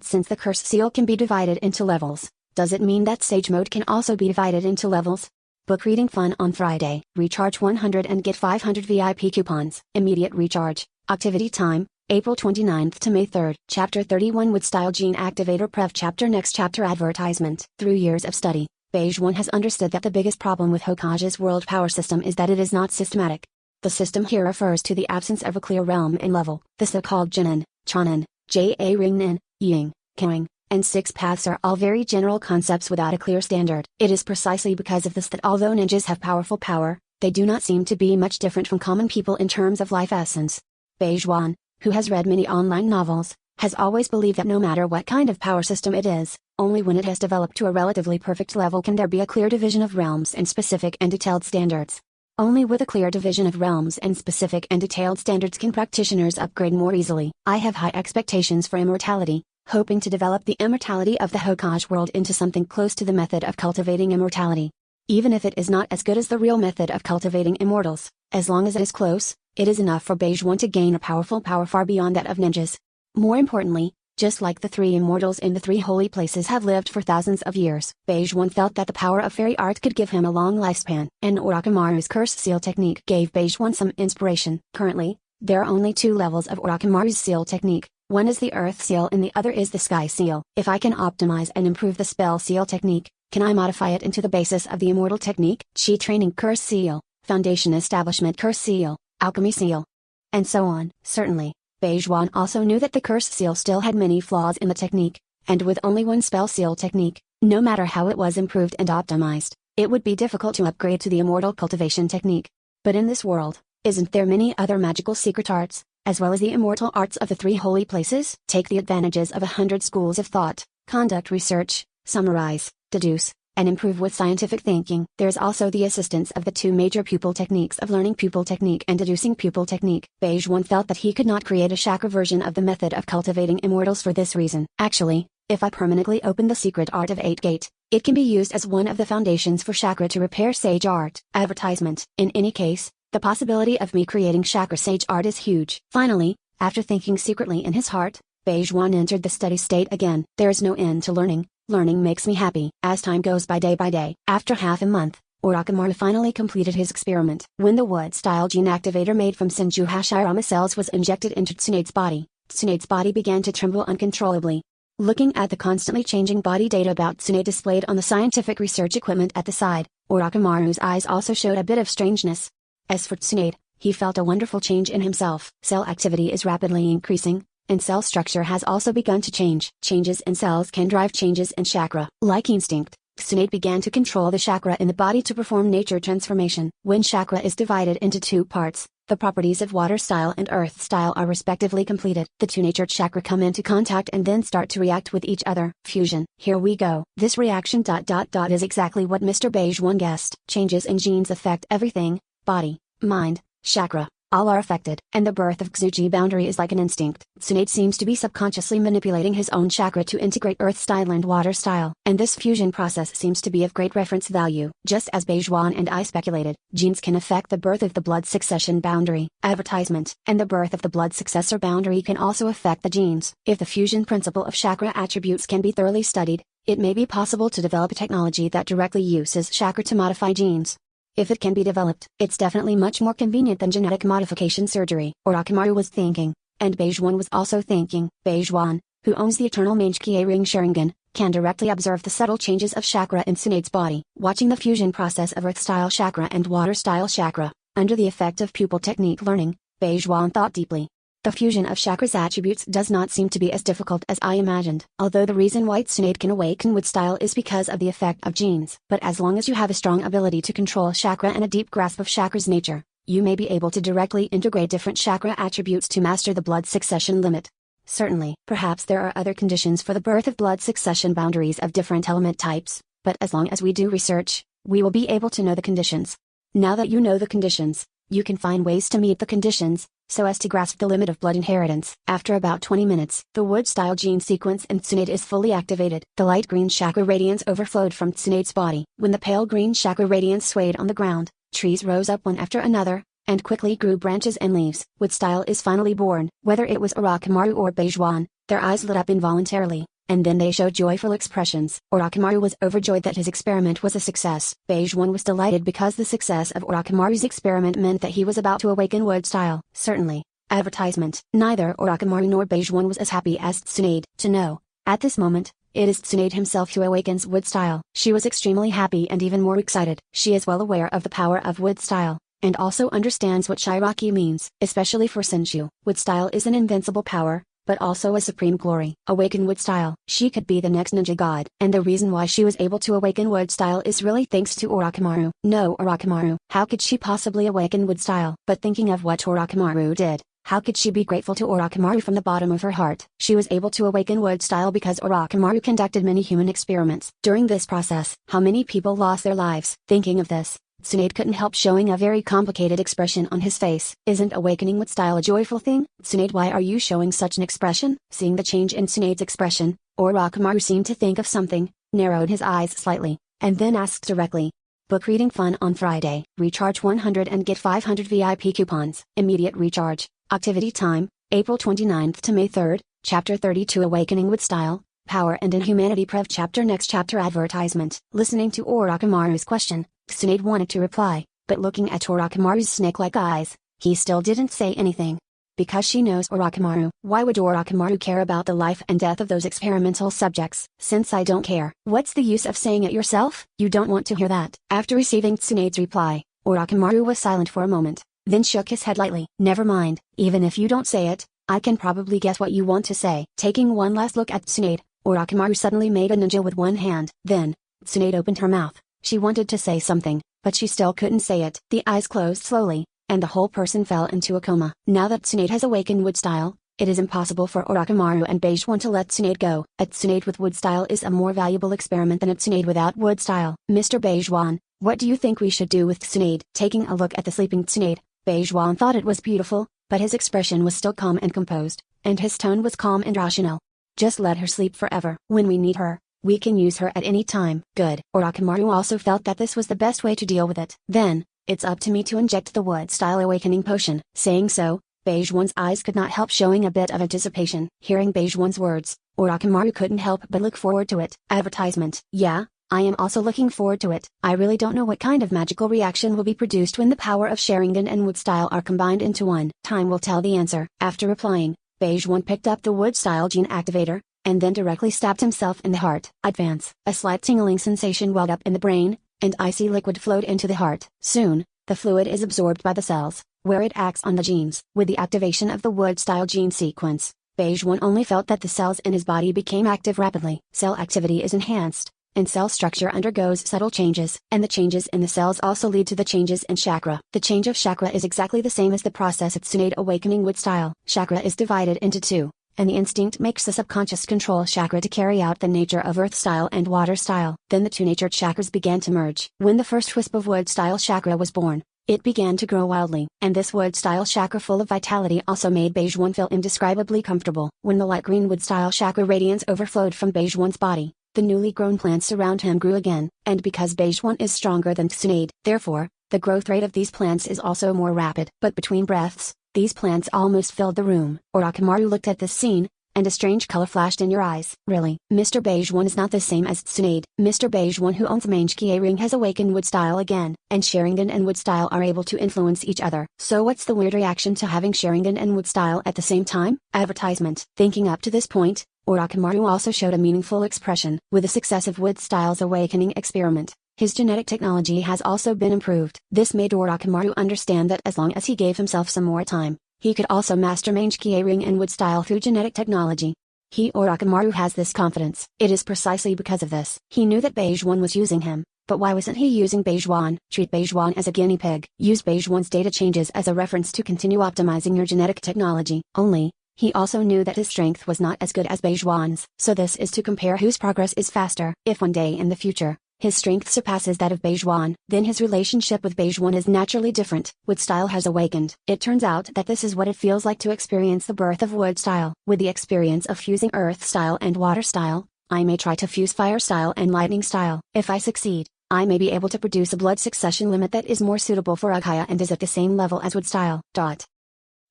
Since the curse seal can be divided into levels, does it mean that Sage Mode can also be divided into levels? Book reading fun on Friday. Recharge 100 and get 500 VIP coupons. Immediate recharge. Activity time, April 29th to May 3rd. Chapter 31 Wood Style Gene Activator Prev Chapter Next Chapter Advertisement. Through years of study, Beige One has understood that the biggest problem with Hokage's world power system is that it is not systematic. The system here refers to the absence of a clear realm and level. The so-called Jinin, Chonin, Ja Ringnin, Ying, Kang, and Six Paths are all very general concepts without a clear standard. It is precisely because of this that although ninjas have powerful power, they do not seem to be much different from common people in terms of life essence. Beige One, who has read many online novels, has always believed that no matter what kind of power system it is, only when it has developed to a relatively perfect level can there be a clear division of realms and specific and detailed standards. Only with a clear division of realms and specific and detailed standards can practitioners upgrade more easily. I have high expectations for immortality, hoping to develop the immortality of the Hokage world into something close to the method of cultivating immortality. Even if it is not as good as the real method of cultivating immortals, as long as it is close, it is enough for Beige One to gain a powerful power far beyond that of ninjas. More importantly, just like the three immortals in the three holy places have lived for thousands of years, Beige One felt that the power of fairy art could give him a long lifespan. And Orochimaru's curse seal technique gave Beige One some inspiration. Currently, there are only two levels of Orochimaru's seal technique. One is the earth seal and the other is the sky seal. If I can optimize and improve the spell seal technique, can I modify it into the basis of the immortal technique? Chi training curse seal, foundation establishment curse seal, alchemy seal, and so on. Certainly, Beige One also knew that the curse seal still had many flaws in the technique, and with only one spell seal technique, no matter how it was improved and optimized, it would be difficult to upgrade to the immortal cultivation technique. But in this world, isn't there many other magical secret arts, as well as the immortal arts of the three holy places? Take the advantages of 100 schools of thought, conduct research, summarize, deduce, and improve with scientific thinking. There's also the assistance of the two major pupil techniques of learning pupil technique and deducing pupil technique. Beige 1 felt that he could not create a chakra version of the method of cultivating immortals for this reason. Actually, if I permanently open the secret art of 8 gate, it can be used as one of the foundations for chakra to repair sage art. Advertisement. In any case, the possibility of me creating chakra sage art is huge. Finally, after thinking secretly in his heart, Beige 1 entered the steady state again. There is no end to learning. Learning makes me happy. As time goes by day, after half a month, Orochimaru finally completed his experiment. When the wood-style gene activator made from Senju Hashirama cells was injected into Tsunede's body began to tremble uncontrollably. Looking at the constantly changing body data about Tsunade displayed on the scientific research equipment at the side, Orochimaru's eyes also showed a bit of strangeness. As for Tsunade, he felt a wonderful change in himself. Cell activity is rapidly increasing, and cell structure has also begun to change. Changes in cells can drive changes in chakra. Like instinct, Tsunade began to control the chakra in the body to perform nature transformation. When chakra is divided into 2 parts, the properties of water style and earth style are respectively completed. The 2 nature chakra come into contact and then start to react with each other. Fusion. Here we go. This reaction ... is exactly what Mr. Beige 1 guessed. Changes in genes affect everything: body, mind, chakra. All are affected. And the birth of Tsuji boundary is like an instinct. Tsunade seems to be subconsciously manipulating his own chakra to integrate earth style and water style. And this fusion process seems to be of great reference value. Just as Beige 1 and I speculated, genes can affect the birth of the blood succession boundary. Advertisement. And the birth of the blood successor boundary can also affect the genes. If the fusion principle of chakra attributes can be thoroughly studied, it may be possible to develop a technology that directly uses chakra to modify genes. If it can be developed, it's definitely much more convenient than genetic modification surgery. Orochimaru was thinking, and Beige 1 was also thinking. Beige 1, who owns the eternal Mangekyō ring Sharingan, can directly observe the subtle changes of chakra in Tsunade's body. Watching the fusion process of earth-style chakra and water-style chakra, under the effect of pupil technique learning, Beige 1 thought deeply. The fusion of chakra's attributes does not seem to be as difficult as I imagined. Although the reason why Tsunade can awaken wood style is because of the effect of genes. But as long as you have a strong ability to control chakra and a deep grasp of chakra's nature, you may be able to directly integrate different chakra attributes to master the blood succession limit. Certainly, perhaps there are other conditions for the birth of blood succession boundaries of different element types, but as long as we do research, we will be able to know the conditions. Now that you know the conditions, you can find ways to meet the conditions, so as to grasp the limit of blood inheritance. After about 20 minutes, the wood-style gene sequence in Tsunade is fully activated. The light green chakra radiance overflowed from Tsunade's body. When the pale green chakra radiance swayed on the ground, trees rose up one after another, and quickly grew branches and leaves. Wood-style is finally born. Whether it was Orochimaru or Beige 1, their eyes lit up involuntarily, and then they showed joyful expressions. Orochimaru was overjoyed that his experiment was a success. Beige 1 was delighted because the success of Orochimaru's experiment meant that he was about to awaken wood style. Certainly. Advertisement. Neither Orochimaru nor Beige 1 was as happy as Tsunade. To know, at this moment, it is Tsunade himself who awakens wood style. She was extremely happy and even more excited. She is well aware of the power of wood style, and also understands what Shiraki means. Especially for Senju, wood style is an invincible power, but also a supreme glory. Awaken wood style. She could be the next ninja god. And the reason why she was able to awaken wood style is really thanks to Orochimaru. No Orochimaru. How could she possibly awaken wood style? But thinking of what Orochimaru did, how could she be grateful to Orochimaru from the bottom of her heart? She was able to awaken wood style because Orochimaru conducted many human experiments. During this process, how many people lost their lives? Thinking of this, Tsunade couldn't help showing a very complicated expression on his face. Isn't awakening wood style a joyful thing? Tsunade, why are you showing such an expression? Seeing the change in Tsunade's expression, Orochimaru seemed to think of something, narrowed his eyes slightly, and then asked directly. Book reading fun on Friday. Recharge 100 and get 500 VIP coupons. Immediate recharge. Activity time, April 29th to May 3rd, Chapter 32 Awakening wood style, Power and Inhumanity Prev Chapter Next Chapter Advertisement. Listening to Orochimaru's question, Tsunade wanted to reply, but looking at Orochimaru's snake-like eyes, he still didn't say anything. Because she knows Orochimaru. Why would Orochimaru care about the life and death of those experimental subjects? Since I don't care, what's the use of saying it yourself? You don't want to hear that. After receiving Tsunade's reply, Orochimaru was silent for a moment, then shook his head lightly. Never mind, even if you don't say it, I can probably guess what you want to say. Taking one last look at Tsunade, Orochimaru suddenly made a ninja with one hand. Then, Tsunade opened her mouth. She wanted to say something, but she still couldn't say it. The eyes closed slowly, and the whole person fell into a coma. Now that Tsunade has awakened wood style, it is impossible for Orochimaru and Beige One to let Tsunade go. A Tsunade with wood style is a more valuable experiment than a Tsunade without wood style. Mr. Beige One, what do you think we should do with Tsunade? Taking a look at the sleeping Tsunade, Beige One thought it was beautiful, but his expression was still calm and composed, and his tone was calm and rational. Just let her sleep forever. When we need her, we can use her at any time. Good. Orochimaru also felt that this was the best way to deal with it. Then, it's up to me to inject the wood style awakening potion. Saying so, Beige One's eyes could not help showing a bit of anticipation. Hearing Beige One's words, Orochimaru couldn't help but look forward to it. Advertisement. Yeah, I am also looking forward to it. I really don't know what kind of magical reaction will be produced when the power of Sharingan and wood style are combined into one. Time will tell the answer. After replying, Beige One picked up the wood style gene activator, and then directly stabbed himself in the heart. Advance. A slight tingling sensation welled up in the brain, and icy liquid flowed into the heart. Soon, the fluid is absorbed by the cells, where it acts on the genes. With the activation of the wood style gene sequence, Beige One only felt that the cells in his body became active rapidly. Cell activity is enhanced, and cell structure undergoes subtle changes, and the changes in the cells also lead to the changes in chakra. The change of chakra is exactly the same as the process of Tsunade awakening wood style. Chakra is divided into two, and the instinct makes the subconscious control chakra to carry out the nature of earth style and water style. Then the two nature chakras began to merge. When the first wisp of wood style chakra was born, it began to grow wildly, and this wood style chakra full of vitality also made Beige One feel indescribably comfortable. When the light green wood style chakra radiance overflowed from Beige One's body, the newly grown plants around him grew again, and because Beige One is stronger than Tsunade, therefore, the growth rate of these plants is also more rapid. But between breaths, these plants almost filled the room. Orochimaru looked at this scene, and a strange color flashed in your eyes. Really, Mr. Beige One is not the same as Tsunade. Mr. Beige One who owns Mangekyō ring has awakened wood style again, and Sharingan and wood style are able to influence each other. So what's the weird reaction to having Sharingan and wood style at the same time? Advertisement. Thinking up to this point, Orochimaru also showed a meaningful expression. With the success of wood style's awakening experiment, his genetic technology has also been improved. This made Orochimaru understand that as long as he gave himself some more time, he could also master Mangekyō ring and wood style through genetic technology. Orochimaru has this confidence. It is precisely because of this. He knew that Beige One was using him, but why wasn't he using Beige One? Treat Beige One as a guinea pig. Use Beige One's data changes as a reference to continue optimizing your genetic technology. Only, he also knew that his strength was not as good as Beige One's. So this is to compare whose progress is faster. If one day in the future, his strength surpasses that of Beige One, then his relationship with Beige One is naturally different. Wood style has awakened. It turns out that this is what it feels like to experience the birth of wood style. With the experience of fusing earth style and water style, I may try to fuse fire style and lightning style. If I succeed, I may be able to produce a blood succession limit that is more suitable for Uchiha and is at the same level as wood style.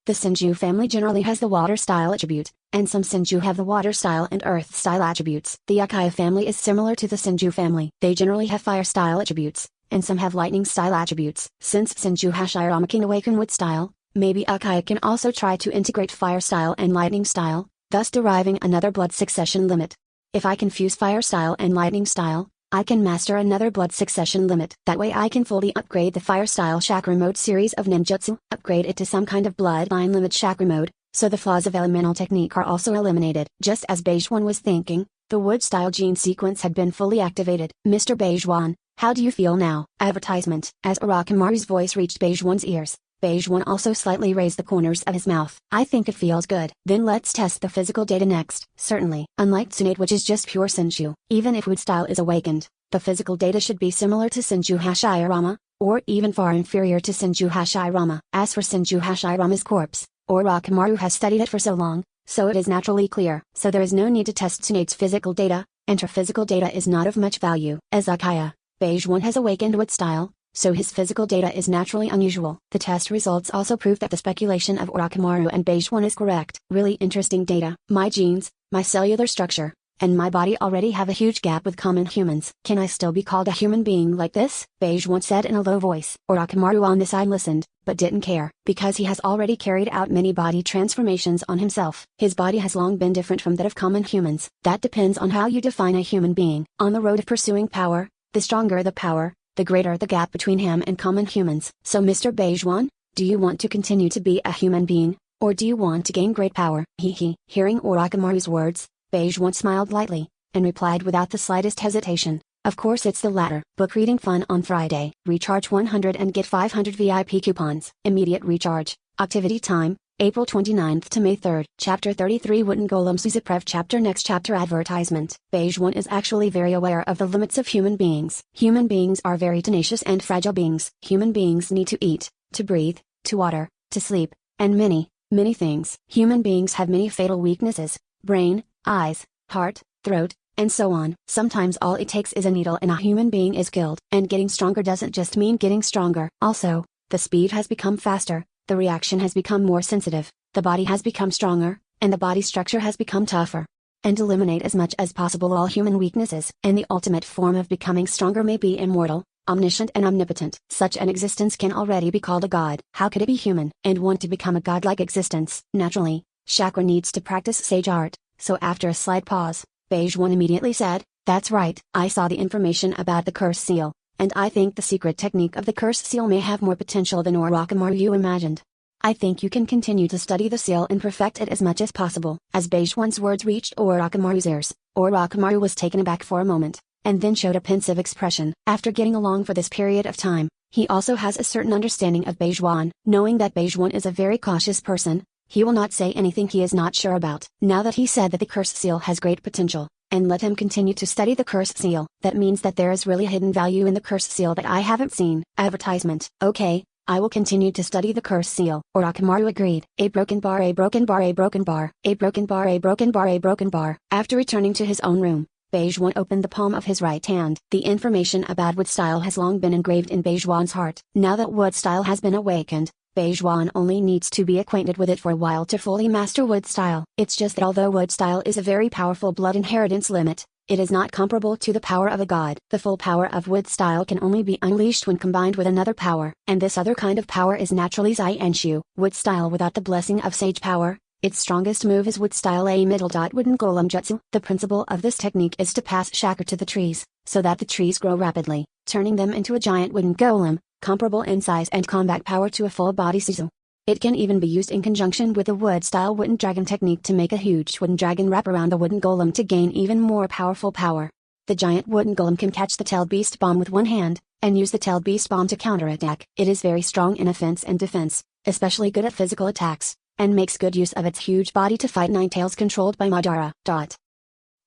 The Senju family generally has the water style attribute, and some Senju have the water style and earth style attributes. The Uchiha family is similar to the Senju family. They generally have fire style attributes, and some have lightning style attributes. Since Senju Hashirama can awaken wood style, maybe Uchiha can also try to integrate fire style and lightning style, thus deriving another blood succession limit. If I can fuse fire style and lightning style, I can master another blood succession limit. That way I can fully upgrade the Fire Style Chakra Mode series of ninjutsu, upgrade it to some kind of Bloodline Limit Chakra Mode, so the flaws of elemental technique are also eliminated. Just as Beige One was thinking, the wood style gene sequence had been fully activated. Mr. Beige One, how do you feel now? Advertisement. As Orochimaru's voice reached Beige One's ears, Beige One also slightly raised the corners of his mouth. I think it feels good. Then let's test the physical data next. Certainly. Unlike Tsunade, which is just pure Senju, even if wood style is awakened, the physical data should be similar to Senju Hashirama, or even far inferior to Senju Hashirama. As for Senju Hashirama's corpse, Orochimaru has studied it for so long, so it is naturally clear. So there is no need to test Tsunade's physical data, and her physical data is not of much value. As Uchiha, Beige One has awakened wood style, so his physical data is naturally unusual. The test results also prove that the speculation of Orochimaru and Beige One is correct. Really interesting data. My genes, my cellular structure, and my body already have a huge gap with common humans. Can I still be called a human being like this? Beige One said in a low voice. Orochimaru on the side listened, but didn't care, because he has already carried out many body transformations on himself. His body has long been different from that of common humans. That depends on how you define a human being. On the road of pursuing power, the stronger the power, the greater the gap between him and common humans. So Mr. Beige One, do you want to continue to be a human being, or do you want to gain great power? Hearing Orochimaru's words, Beige One smiled lightly, and replied without the slightest hesitation, of course it's the latter. Book reading fun on Friday. Recharge 100 and get 500 VIP coupons. Immediate recharge. Activity time, April 29th to May 3rd. Chapter 33 Wooden Golem Suzu Prev Chapter Next Chapter Advertisement. Beige 1 is actually very aware of the limits of human beings. Human beings are very tenacious and fragile beings. Human beings need to eat, to breathe, to water, to sleep, and many, many things. Human beings have many fatal weaknesses: brain, eyes, heart, throat, and so on. Sometimes all it takes is a needle and a human being is killed. And getting stronger doesn't just mean getting stronger. Also, the speed has become faster. The reaction has become more sensitive, the body has become stronger, and the body structure has become tougher. And eliminate as much as possible all human weaknesses. And the ultimate form of becoming stronger may be immortal, omniscient and omnipotent. Such an existence can already be called a god. How could it be human and want to become a godlike existence? Naturally, Chakra needs to practice sage art, so after a slight pause, Beige 1 immediately said, "That's right, I saw the information about the curse seal. And I think the secret technique of the curse seal may have more potential than Orochimaru imagined. I think you can continue to study the seal and perfect it as much as possible." As Beige 1's words reached Orochimaru's ears, Orochimaru was taken aback for a moment, and then showed a pensive expression. After getting along for this period of time, he also has a certain understanding of Beige 1. Knowing that Beige 1 is a very cautious person, he will not say anything he is not sure about. Now that he said that the curse seal has great potential, and let him continue to study the curse seal. That means that there is really hidden value in the curse seal that I haven't seen. Advertisement. Okay, I will continue to study the curse seal. Orochimaru agreed. A broken bar, a broken bar, a broken bar, a broken bar, a broken bar, a broken bar. After returning to his own room, Beige 1 opened the palm of his right hand. The information about wood style has long been engraved in Beige 1's heart. Now that wood style has been awakened, Beige 1 only needs to be acquainted with it for a while to fully master wood style. It's just that although wood style is a very powerful blood inheritance limit, it is not comparable to the power of a god. The full power of wood style can only be unleashed when combined with another power. And this other kind of power is naturally Zai-Enshu. Wood style without the blessing of sage power, its strongest move is wood style a middle dot wooden golem jutsu. The principle of this technique is to pass chakra to the trees, so that the trees grow rapidly, turning them into a giant wooden golem, comparable in size and combat power to a full body Suzu. It can even be used in conjunction with the wood-style wooden dragon technique to make a huge wooden dragon wrap around the wooden golem to gain even more powerful power. The giant wooden golem can catch the tailed beast bomb with one hand, and use the tailed beast bomb to counterattack. It is very strong in offense and defense, especially good at physical attacks, and makes good use of its huge body to fight Nine Tails controlled by Madara.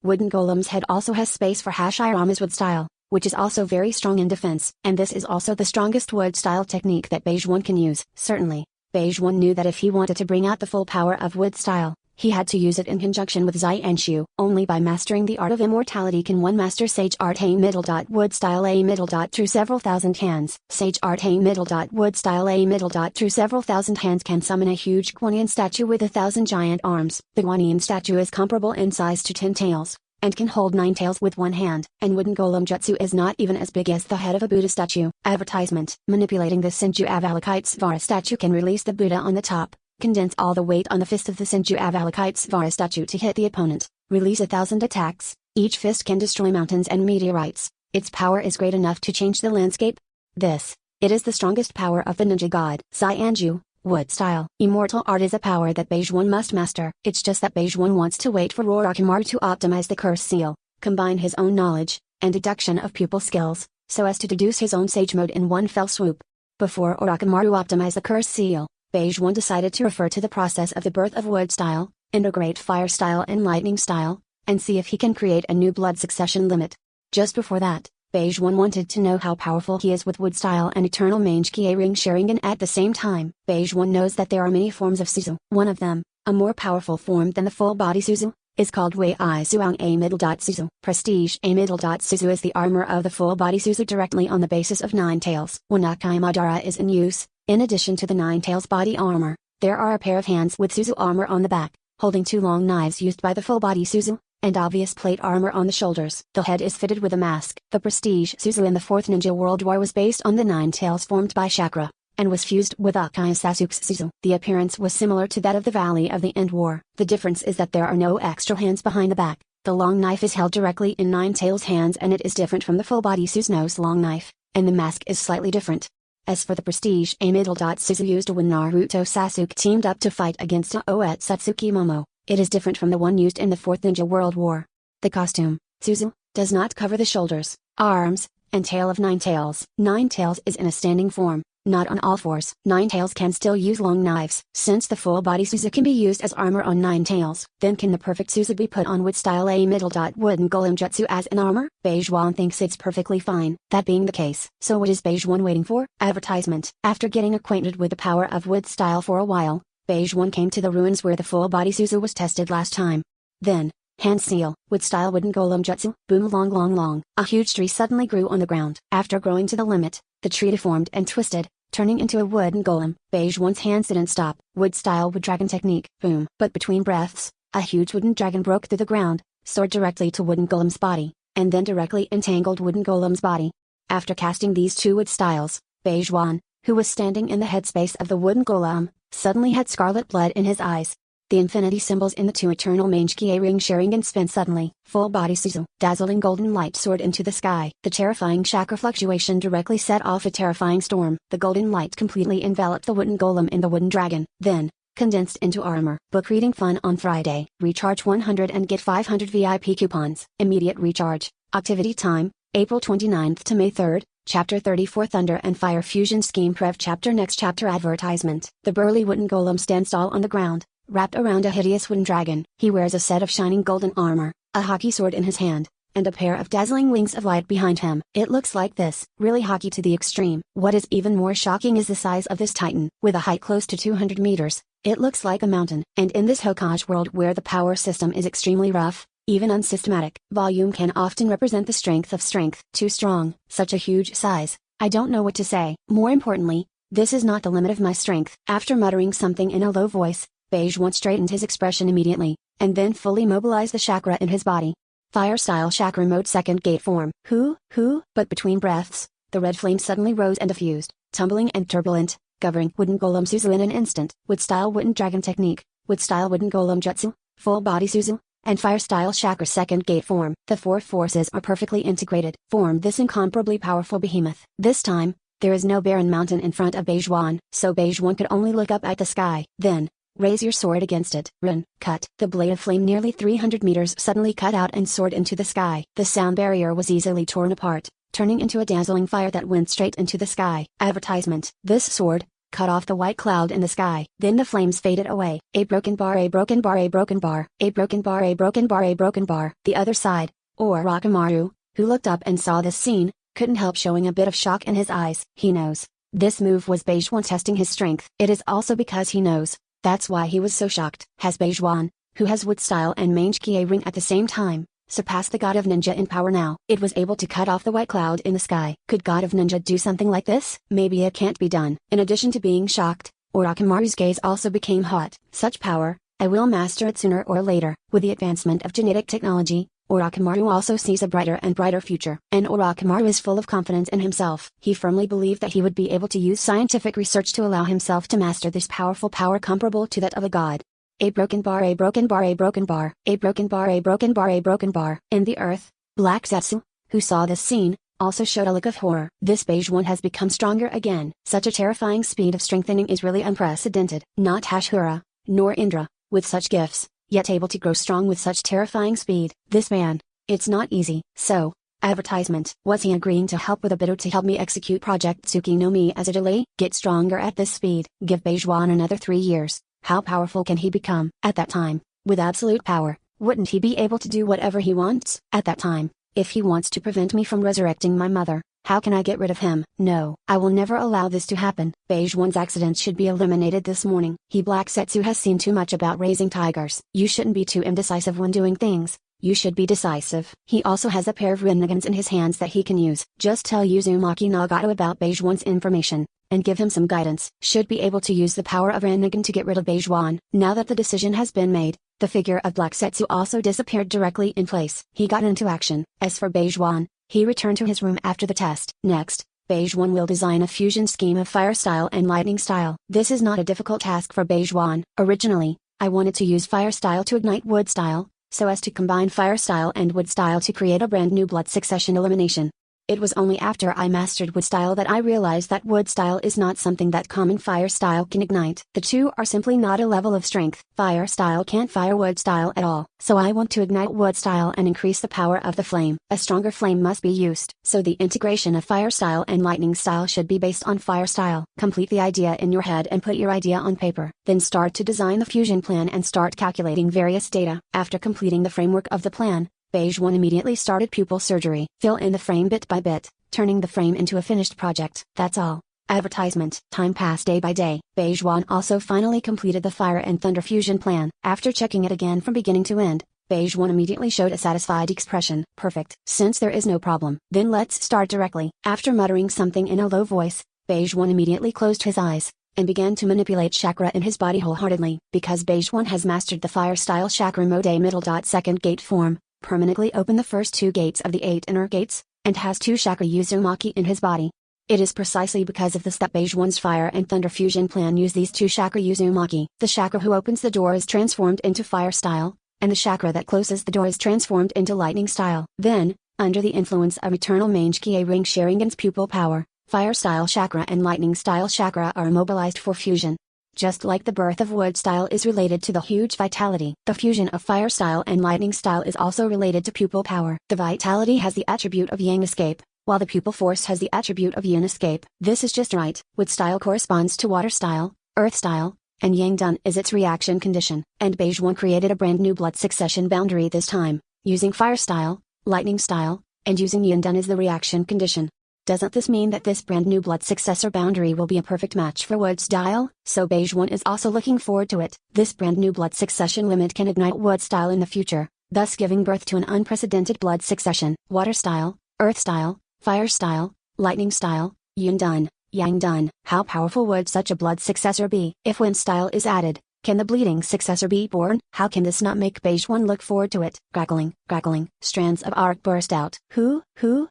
Wooden golem's head also has space for Hashirama's wood style, which is also very strong in defense. And this is also the strongest wood style technique that Beige 1 can use. Certainly, Beige 1 knew that if he wanted to bring out the full power of wood style, he had to use it in conjunction with Zai-Enshu. Only by mastering the art of immortality can one master sage art a middle dot wood style a middle dot through several thousand hands. Sage art a middle dot wood style a middle dot through several thousand hands can summon a huge Guanyin statue with 1,000 giant arms. The Guanyin statue is comparable in size to 10 tails, and can hold 9 tails with one hand. And wooden golem jutsu is not even as big as the head of a Buddha statue. Advertisement. Manipulating the Senju Avalokitesvara statue can release the Buddha on the top, condense all the weight on the fist of the Senju Avalokitesvara statue to hit the opponent, release 1,000 attacks. Each fist can destroy mountains and meteorites. Its power is great enough to change the landscape. It is the strongest power of the ninja god. Zai-Enshu. Wood style. Immortal art is a power that Beige 1 must master. It's just that Beige 1 wants to wait for Orochimaru to optimize the curse seal, combine his own knowledge, and deduction of pupil skills, so as to deduce his own sage mode in one fell swoop. Before Orochimaru optimized the curse seal, Beige 1 decided to refer to the process of the birth of wood style, integrate fire style and lightning style, and see if he can create a new blood succession limit. Just before that, Beige 1 wanted to know how powerful he is with wood style and eternal Mangekyō ring Sharingan at the same time. Beige 1 knows that there are many forms of Suzu. One of them, a more powerful form than the full body Suzu, is called Wei Zuang a middle dot Suzu. Prestige a middle dot Suzu is the armor of the full body Suzu directly on the basis of 9 tails. When Akai Madara is in use, in addition to the 9 tails body armor, there are a pair of hands with Suzu armor on the back, holding 2 long knives used by the full body Suzu, and obvious plate armor on the shoulders. The head is fitted with a mask. The Prestige Suzu in the 4th Ninja World War was based on the 9 tails formed by chakra, and was fused with Akai Sasuke's Suzu. The appearance was similar to that of the Valley of the End War. The difference is that there are no extra hands behind the back. The long knife is held directly in 9 tails hands and it is different from the full body Suzuno's long knife, and the mask is slightly different. As for the Prestige a middle dot Suzu used when Naruto Sasuke teamed up to fight against Oetsutsuki Momo, it is different from the one used in the 4th Ninja World War. The costume, Suzu, does not cover the shoulders, arms, and tail of 9 tails. 9 tails is in a standing form, not on all fours. Ninetales can still use long knives. Since the full body Suzu can be used as armor on Ninetales, then can the perfect Suzu be put on wood style a middle dot wooden golem jutsu as an armor? Beige One thinks it's perfectly fine. That being the case, so what is Beige One waiting for? Advertisement. After getting acquainted with the power of wood style for a while, Beige One came to the ruins where the full body Suzu was tested last time. Then, hand seal, wood style wooden golem jutsu, boom long long long. A huge tree suddenly grew on the ground. After growing to the limit, the tree deformed and twisted, turning into a wooden golem. Beige One's hands didn't stop. Wood style wood dragon technique, boom. But between breaths, a huge wooden dragon broke through the ground, soared directly to wooden golem's body, and then directly entangled wooden golem's body. After casting these two wood styles, Beige One, who was standing in the headspace of the wooden golem, suddenly had scarlet blood in his eyes. The infinity symbols in the two eternal Mangekyō ring sharing and spin suddenly. Full body Suzu. Dazzling golden light soared into the sky. The terrifying chakra fluctuation directly set off a terrifying storm. The golden light completely enveloped the wooden golem in the wooden dragon. Then, condensed into armor. Book reading fun on Friday. Recharge 100 and get 500 VIP coupons. Immediate recharge. Activity time, April 29th to May 3rd. Chapter 34 Thunder and Fire Fusion Scheme Prev Chapter Next Chapter Advertisement. The burly wooden golem stands tall on the ground, wrapped around a hideous wooden dragon. He wears a set of shining golden armor, a hockey sword in his hand, and a pair of dazzling wings of light behind him. It looks like this, really hockey to the extreme. What is even more shocking is the size of this titan. With a height close to 200 meters, it looks like a mountain. And in this Hokage world where the power system is extremely rough, even unsystematic, volume can often represent the strength of strength. Too strong, such a huge size, I don't know what to say. More importantly, this is not the limit of my strength. After muttering something in a low voice, Beige One straightened his expression immediately, and then fully mobilized the chakra in his body. Fire style chakra mode second gate form. But between breaths, the red flame suddenly rose and diffused, tumbling and turbulent, covering wooden golem Suzu in an instant. Wood style wooden dragon technique, wood style wooden golem jutsu, full body Suzu, and fire style chakra second gate form. The four forces are perfectly integrated, form this incomparably powerful behemoth. This time, there is no barren mountain in front of Beige One, so Beige One could only look up at the sky. Then, raise your sword against it. Run, cut. The blade of flame nearly 300 meters suddenly cut out and soared into the sky. The sound barrier was easily torn apart, turning into a dazzling fire that went straight into the sky. Advertisement. This sword cut off the white cloud in the sky. Then the flames faded away. A broken bar, a broken bar, a broken bar, a broken bar, a broken bar, a broken bar. The other side, or Orochimaru, who looked up and saw this scene, couldn't help showing a bit of shock in his eyes. He knows. This move was Beige One testing his strength. It is also because he knows. That's why he was so shocked. Has Beige One, who has wood style and Mangekyō ring at the same time, surpassed the god of ninja in power now? It was able to cut off the white cloud in the sky. Could god of ninja do something like this? Maybe it can't be done. In addition to being shocked, Orochimaru's gaze also became hot. Such power, I will master it sooner or later. With the advancement of genetic technology, Orochimaru also sees a brighter and brighter future. And Orochimaru is full of confidence in himself. He firmly believed that he would be able to use scientific research to allow himself to master this powerful power comparable to that of a god. A broken bar, a broken bar, a broken bar, a broken bar, a broken bar, a broken bar. In the earth, Black Zetsu, who saw this scene, also showed a look of horror. This Beige One has become stronger again. Such a terrifying speed of strengthening is really unprecedented. Not Hashira, nor Indra, with such gifts, yet able to grow strong with such terrifying speed. This man, it's not easy. So, advertisement. Was he agreeing to help with a bidder to help me execute Project Tsuki no Mi as a delay? Get stronger at this speed. Give Beige One another 3 years. How powerful can he become? At that time, with absolute power, wouldn't he be able to do whatever he wants? At that time, if he wants to prevent me from resurrecting my mother, how can I get rid of him? No, I will never allow this to happen. Beige One's accident should be eliminated this morning. Black Zetsu has seen too much about raising tigers. You shouldn't be too indecisive when doing things. You should be decisive. He also has a pair of Rinnegan's in his hands that he can use. Just tell Uzumaki Nagato about Beige One's information, and give him some guidance. Should be able to use the power of Rinnegan to get rid of Beige One. Now that the decision has been made, the figure of Black Zetsu also disappeared directly in place. He got into action. As for Beige One, he returned to his room after the test. Next, Beige One will design a fusion scheme of fire style and lightning style. This is not a difficult task for Beige One. Originally, I wanted to use fire style to ignite wood style, so as to combine fire style and wood style to create a brand new blood succession elimination. It was only after I mastered wood style that I realized that wood style is not something that common fire style can ignite. The two are simply not a level of strength. Fire style can't fire wood style at all. So I want to ignite wood style and increase the power of the flame. A stronger flame must be used. So the integration of fire style and lightning style should be based on fire style. Complete the idea in your head and put your idea on paper. Then start to design the fusion plan and start calculating various data. After completing the framework of the plan, Beige 1 immediately started pupil surgery. Fill in the frame bit by bit, turning the frame into a finished project. That's all. Advertisement. Time passed day by day. Beige 1 also finally completed the Fire and Thunder fusion plan. After checking it again from beginning to end, Beige 1 immediately showed a satisfied expression. Perfect. Since there is no problem, then let's start directly. After muttering something in a low voice, Beige 1 immediately closed his eyes and began to manipulate chakra in his body wholeheartedly. Because Beige 1 has mastered the Fire style chakra mode A middle. Second gate form. Permanently open the first 2 gates of the 8 inner gates, and has 2 chakra Uzumaki in his body. It is precisely because of this that Beige 1's Fire and Thunder fusion plan use these 2 chakra Uzumaki. The chakra who opens the door is transformed into fire style, and the chakra that closes the door is transformed into lightning style. Then, under the influence of eternal Mangekyō ring Sharingan's pupil power, fire style chakra and lightning style chakra are immobilized for fusion. Just like the birth of wood style is related to the huge vitality, the fusion of fire style and lightning style is also related to pupil power. The vitality has the attribute of yang escape, while the pupil force has the attribute of yin escape. This is just right. Wood style corresponds to water style, earth style, and yang dun is its reaction condition. And Beige 1 created a brand new blood succession boundary this time, using fire style, lightning style, and using yin dun as the reaction condition. Doesn't this mean that this brand new blood successor boundary will be a perfect match for wood style? So Beige 1 is also looking forward to it. This brand new blood succession limit can ignite wood style in the future, thus giving birth to an unprecedented blood succession. Water style, earth style, fire style, lightning style, yin dun, yang dun. How powerful would such a blood successor be? If wind style is added, can the bleeding successor be born? How can this not make Beige 1 look forward to it? Crackling, crackling, strands of arc burst out. Who?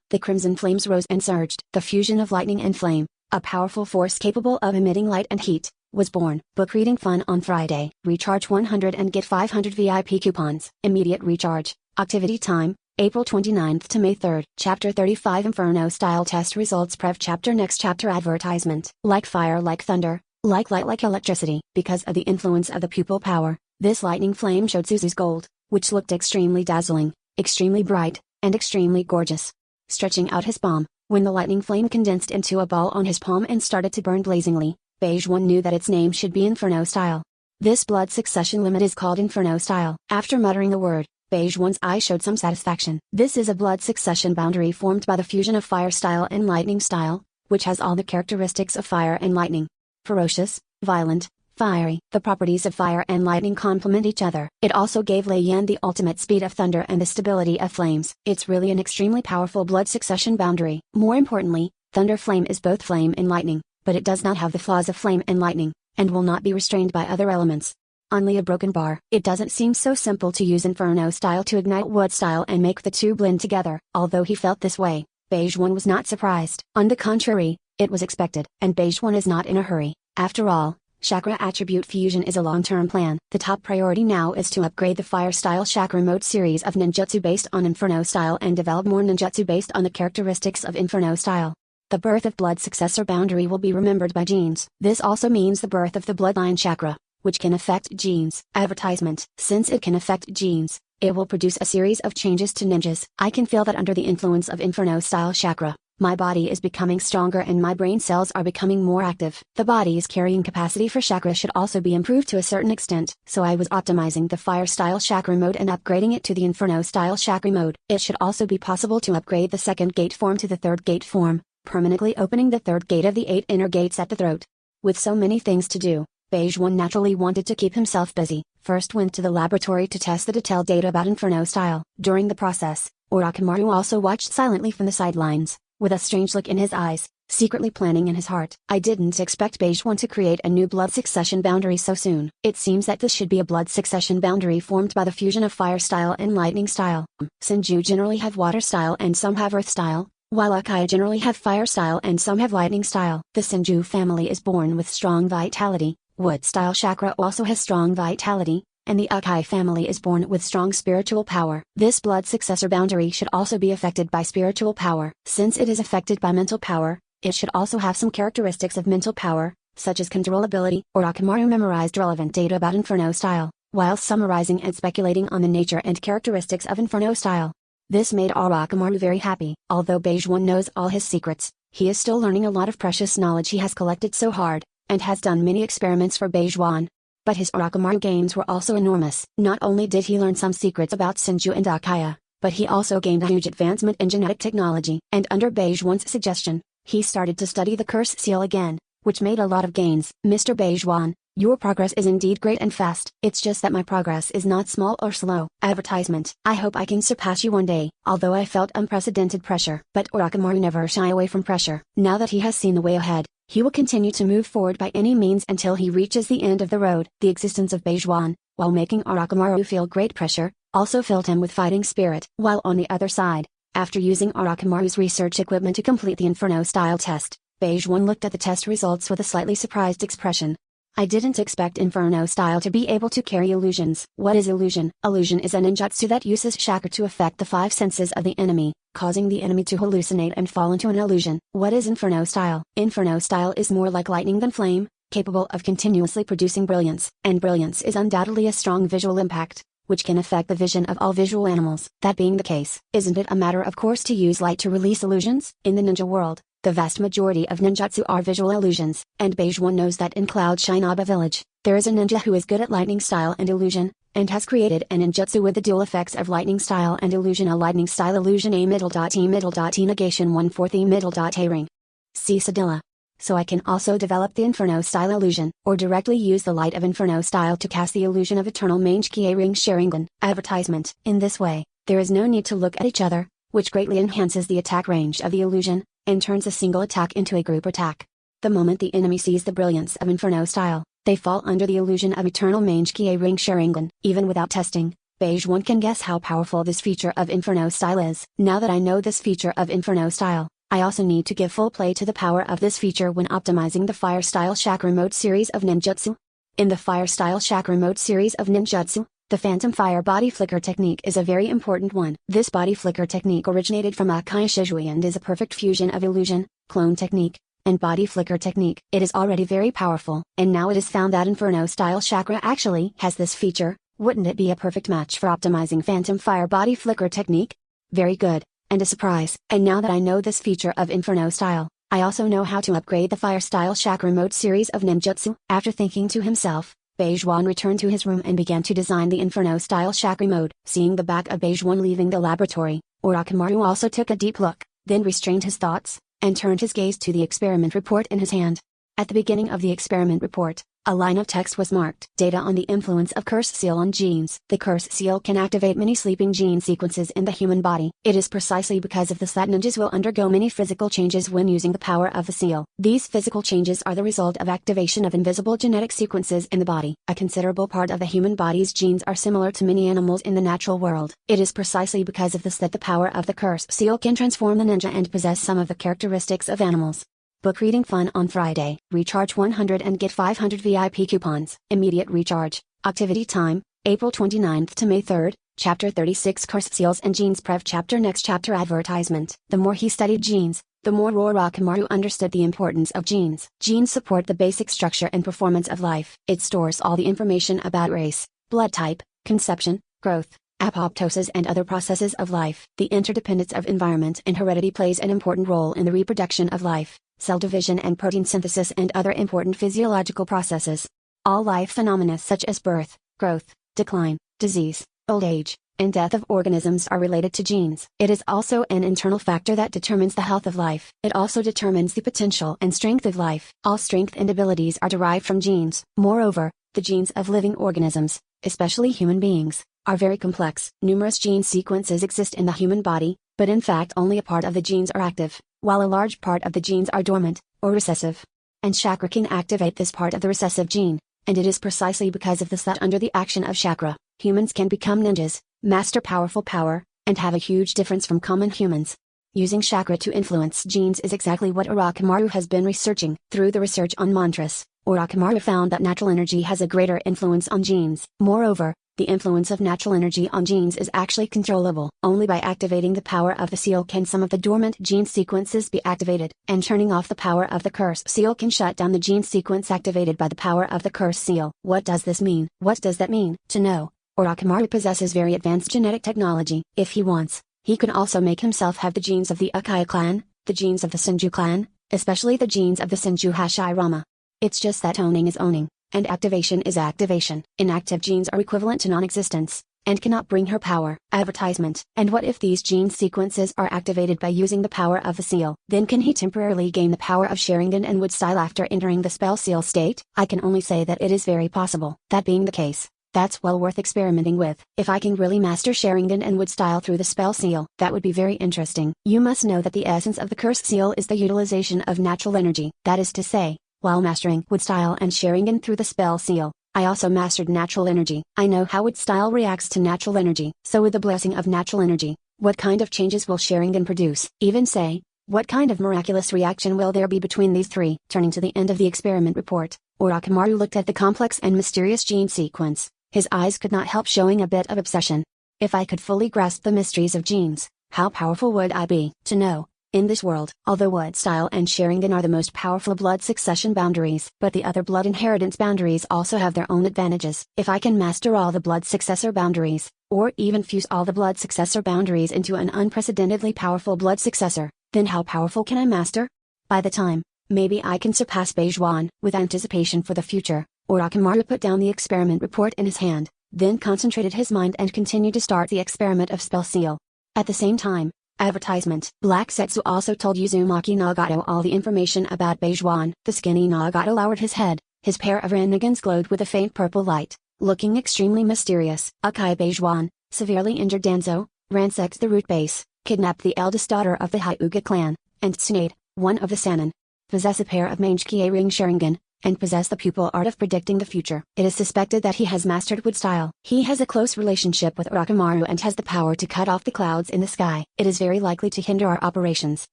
The crimson flames rose and surged. The fusion of lightning and flame, a powerful force capable of emitting light and heat, was born. Book reading fun on Friday. Recharge 100 and get 500 VIP coupons. Immediate recharge. Activity time, April 29th to May 3rd. Chapter 35 Inferno Style Test Results Prev Chapter Next Chapter Advertisement. Like fire like thunder, like light like electricity. Because of the influence of the pupil power, this lightning flame showed Suzu's gold, which looked extremely dazzling, extremely bright, and extremely gorgeous. Stretching out his palm, when the lightning flame condensed into a ball on his palm and started to burn blazingly, Beige 1 knew that its name should be Inferno Style. This blood succession limit is called Inferno Style. After muttering the word, Beige 1's eye showed some satisfaction. This is a blood succession boundary formed by the fusion of fire style and lightning style, which has all the characteristics of fire and lightning. Ferocious, violent, fiery. The properties of fire and lightning complement each other. It also gave Lei Yan the ultimate speed of thunder and the stability of flames. It's really an extremely powerful blood succession boundary. More importantly, thunder flame is both flame and lightning, but it does not have the flaws of flame and lightning, and will not be restrained by other elements. Only a broken bar. It doesn't seem so simple to use Inferno Style to ignite wood style and make the two blend together. Although he felt this way, Beige 1 was not surprised. On the contrary, it was expected. And Beige 1 is not in a hurry. After all, chakra attribute fusion is a long-term plan. The top priority now is to upgrade the Fire Style Chakra Mode series of ninjutsu based on Inferno Style and develop more ninjutsu based on the characteristics of Inferno Style. The birth of blood successor boundary will be remembered by genes. This also means the birth of the bloodline chakra, which can affect genes. Advertisement. Since it can affect genes, it will produce a series of changes to ninjas. I can feel that under the influence of Inferno Style Chakra, my body is becoming stronger and my brain cells are becoming more active. The body's carrying capacity for chakra should also be improved to a certain extent. So I was optimizing the Fire Style Chakra Mode and upgrading it to the Inferno Style Chakra Mode. It should also be possible to upgrade the second gate form to the third gate form, permanently opening the third gate of the 8 inner gates at the throat. With so many things to do, Beige 1 naturally wanted to keep himself busy. First went to the laboratory to test the detailed data about Inferno Style. During the process, Orochimaru also watched silently from the sidelines, with a strange look in his eyes, secretly planning in his heart. I didn't expect Beige 1 to create a new blood succession boundary so soon. It seems that this should be a blood succession boundary formed by the fusion of Fire Style and Lightning Style. Senju generally have Water Style and some have Earth Style, while Akaya generally have Fire Style and some have Lightning Style. The Senju family is born with strong vitality. Wood Style Chakra also has strong vitality, and the Ukai family is born with strong spiritual power. This blood successor boundary should also be affected by spiritual power. Since it is affected by mental power, it should also have some characteristics of mental power, such as control ability. Orochimaru memorized relevant data about Inferno style, while summarizing and speculating on the nature and characteristics of Inferno style. This made Orochimaru very happy. Although Beige One knows all his secrets, he is still learning a lot of precious knowledge he has collected so hard, and has done many experiments for Beige One. But his Orochimaru gains were also enormous. Not only did he learn some secrets about Senju and Akaya, but he also gained a huge advancement in genetic technology. And under Beige One's suggestion, he started to study the curse seal again, which made a lot of gains. Mr. Beige One, your progress is indeed great and fast. It's just that my progress is not small or slow. Advertisement. I hope I can surpass you one day. Although I felt unprecedented pressure. But Orochimaru never shy away from pressure. Now that he has seen the way ahead, he will continue to move forward by any means until he reaches the end of the road. The existence of Beige One, while making Orochimaru feel great pressure, also filled him with fighting spirit. While on the other side, after using Orochimaru's research equipment to complete the Inferno style test, Beige One looked at the test results with a slightly surprised expression. I didn't expect Inferno style to be able to carry illusions. What is illusion? Illusion is a ninjutsu that uses chakra to affect the five senses of the enemy, causing the enemy to hallucinate and fall into an illusion. What is Inferno style? Inferno style is more like lightning than flame, capable of continuously producing brilliance. And brilliance is undoubtedly a strong visual impact, which can affect the vision of all visual animals. That being the case, isn't it a matter of course to use light to release illusions? In the ninja world, the vast majority of ninjutsu are visual illusions, and Beige One knows that in Cloud Shinaba village, there is a ninja who is good at lightning style and illusion, and has created a ninjutsu with the dual effects of lightning style and illusion. A lightning style illusion A middle dot E negation 1/4 E middle dot A ring. See Sadilla. So I can also develop the Inferno style illusion, or directly use the light of Inferno style to cast the illusion of Eternal Mangekyō ring Sharingan. Advertisement. In this way, there is no need to look at each other, which greatly enhances the attack range of the illusion, and turns a single attack into a group attack. The moment the enemy sees the brilliance of Inferno style, they fall under the illusion of Eternal Mangekyō ring Sharingan. Even without testing, Beige One can guess how powerful this feature of Inferno style is. Now that I know this feature of Inferno style, I also need to give full play to the power of this feature when optimizing the Fire Style Chakra Mode series of ninjutsu. In the Fire Style Chakra Mode series of ninjutsu, the Phantom Fire Body Flicker technique is a very important one. This body flicker technique originated from Akaya Shizui and is a perfect fusion of illusion, clone technique, and body flicker technique. It is already very powerful, and now it is found that Inferno style chakra actually has this feature. Wouldn't it be a perfect match for optimizing Phantom Fire Body Flicker technique? Very good, and a surprise. And now that I know this feature of Inferno style, I also know how to upgrade the Fire Style Chakra Mode series of ninjutsu. After thinking to himself, Beige One returned to his room and began to design the Inferno style chakra mode. Seeing the back of Beige One leaving the laboratory, Orochimaru also took a deep look, then restrained his thoughts, and turned his gaze to the experiment report in his hand. At the beginning of the experiment report, a line of text was marked. Data on the influence of curse seal on genes. The curse seal can activate many sleeping gene sequences in the human body. It is precisely because of this that ninjas will undergo many physical changes when using the power of the seal. These physical changes are the result of activation of invisible genetic sequences in the body. A considerable part of the human body's genes are similar to many animals in the natural world. It is precisely because of this that the power of the curse seal can transform the ninja and possess some of the characteristics of animals. Book reading fun on Friday. Recharge 100 and get 500 VIP coupons. Immediate recharge. Activity time, April 29th to May 3rd. Chapter 36 Curse Seals and Genes Prev Chapter Next Chapter Advertisement. The more he studied genes, the more Orochimaru understood the importance of genes. Genes support the basic structure and performance of life. It stores all the information about race, blood type, conception, growth, apoptosis and other processes of life. The interdependence of environment and heredity plays an important role in the reproduction of life, cell division and protein synthesis and other important physiological processes. All life phenomena such as birth, growth, decline, disease, old age, and death of organisms are related to genes. It is also an internal factor that determines the health of life. It also determines the potential and strength of life. All strength and abilities are derived from genes. Moreover, the genes of living organisms, especially human beings, are very complex. Numerous gene sequences exist in the human body, but in fact only a part of the genes are active, while a large part of the genes are dormant, or recessive. And chakra can activate this part of the recessive gene, and it is precisely because of this that under the action of chakra, humans can become ninjas, master powerful power, and have a huge difference from common humans. Using chakra to influence genes is exactly what Orochimaru has been researching. Through the research on mantras, Orochimaru found that natural energy has a greater influence on genes. Moreover, the influence of natural energy on genes is actually controllable. Only by activating the power of the seal can some of the dormant gene sequences be activated, and turning off the power of the curse seal can shut down the gene sequence activated by the power of the curse seal. What does this mean? What does that mean? To know, Orochimaru possesses very advanced genetic technology. If he wants, he could also make himself have the genes of the Uchiha clan, the genes of the Senju clan, especially the genes of the Senju Hashirama. It's just that owning is owning, and activation is activation. Inactive genes are equivalent to non-existence, and cannot bring her power. Advertisement. And what if these gene sequences are activated by using the power of the seal? Then can he temporarily gain the power of Sharingan and Wood Style after entering the spell seal state? I can only say that it is very possible. That being the case, that's well worth experimenting with. If I can really master Sharingan and Wood Style through the spell seal, that would be very interesting. You must know that the essence of the curse seal is the utilization of natural energy. That is to say, while mastering Wood Style and Sharingan through the spell seal, I also mastered natural energy. I know how Wood Style reacts to natural energy. So with the blessing of natural energy, what kind of changes will Sharingan produce? Even say, what kind of miraculous reaction will there be between these three? Turning to the end of the experiment report, Orochimaru looked at the complex and mysterious gene sequence. His eyes could not help showing a bit of obsession. If I could fully grasp the mysteries of genes, how powerful would I be? To know, in this world, although Wood Style and Sharingan are the most powerful blood succession boundaries, but the other blood inheritance boundaries also have their own advantages. If I can master all the blood successor boundaries, or even fuse all the blood successor boundaries into an unprecedentedly powerful blood successor, then how powerful can I master? By the time, maybe I can surpass Beijuan. With anticipation for the future, Orochimaru put down the experiment report in his hand, then concentrated his mind and continued to start the experiment of spell seal. At the same time, advertisement. Black Setsu also told Uzumaki Nagato all the information about Beijuan. The skinny Nagato lowered his head, his pair of Renegans glowed with a faint purple light, looking extremely mysterious. Uchiha Beijuan, severely injured Danzo, ransacked the root base, kidnapped the eldest daughter of the Hyuga clan, and Tsunade, one of the Sannin. Possess a pair of Mangekyō ring Sharingan, and possess the pupil art of predicting the future. It is suspected that he has mastered Wood Style. He has a close relationship with Orochimaru and has the power to cut off the clouds in the sky. It is very likely to hinder our operations.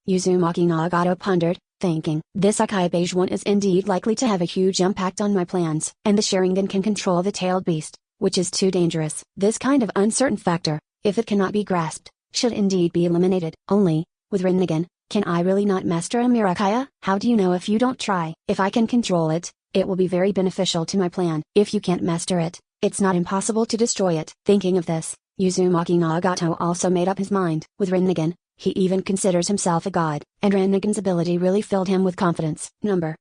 Uzumaki Nagato pondered, thinking, this Uchiha Beijuan is indeed likely to have a huge impact on my plans. And the Sharingan can control the tailed beast, which is too dangerous. This kind of uncertain factor, if it cannot be grasped, should indeed be eliminated. Only, with Rinnegan, can I really not master a Uchiha? How do you know if you don't try? If I can control it, it will be very beneficial to my plan. If you can't master it, it's not impossible to destroy it. Thinking of this, Uzumaki Nagato also made up his mind. With Rinnegan, he even considers himself a god, and Rinnegan's ability really filled him with confidence.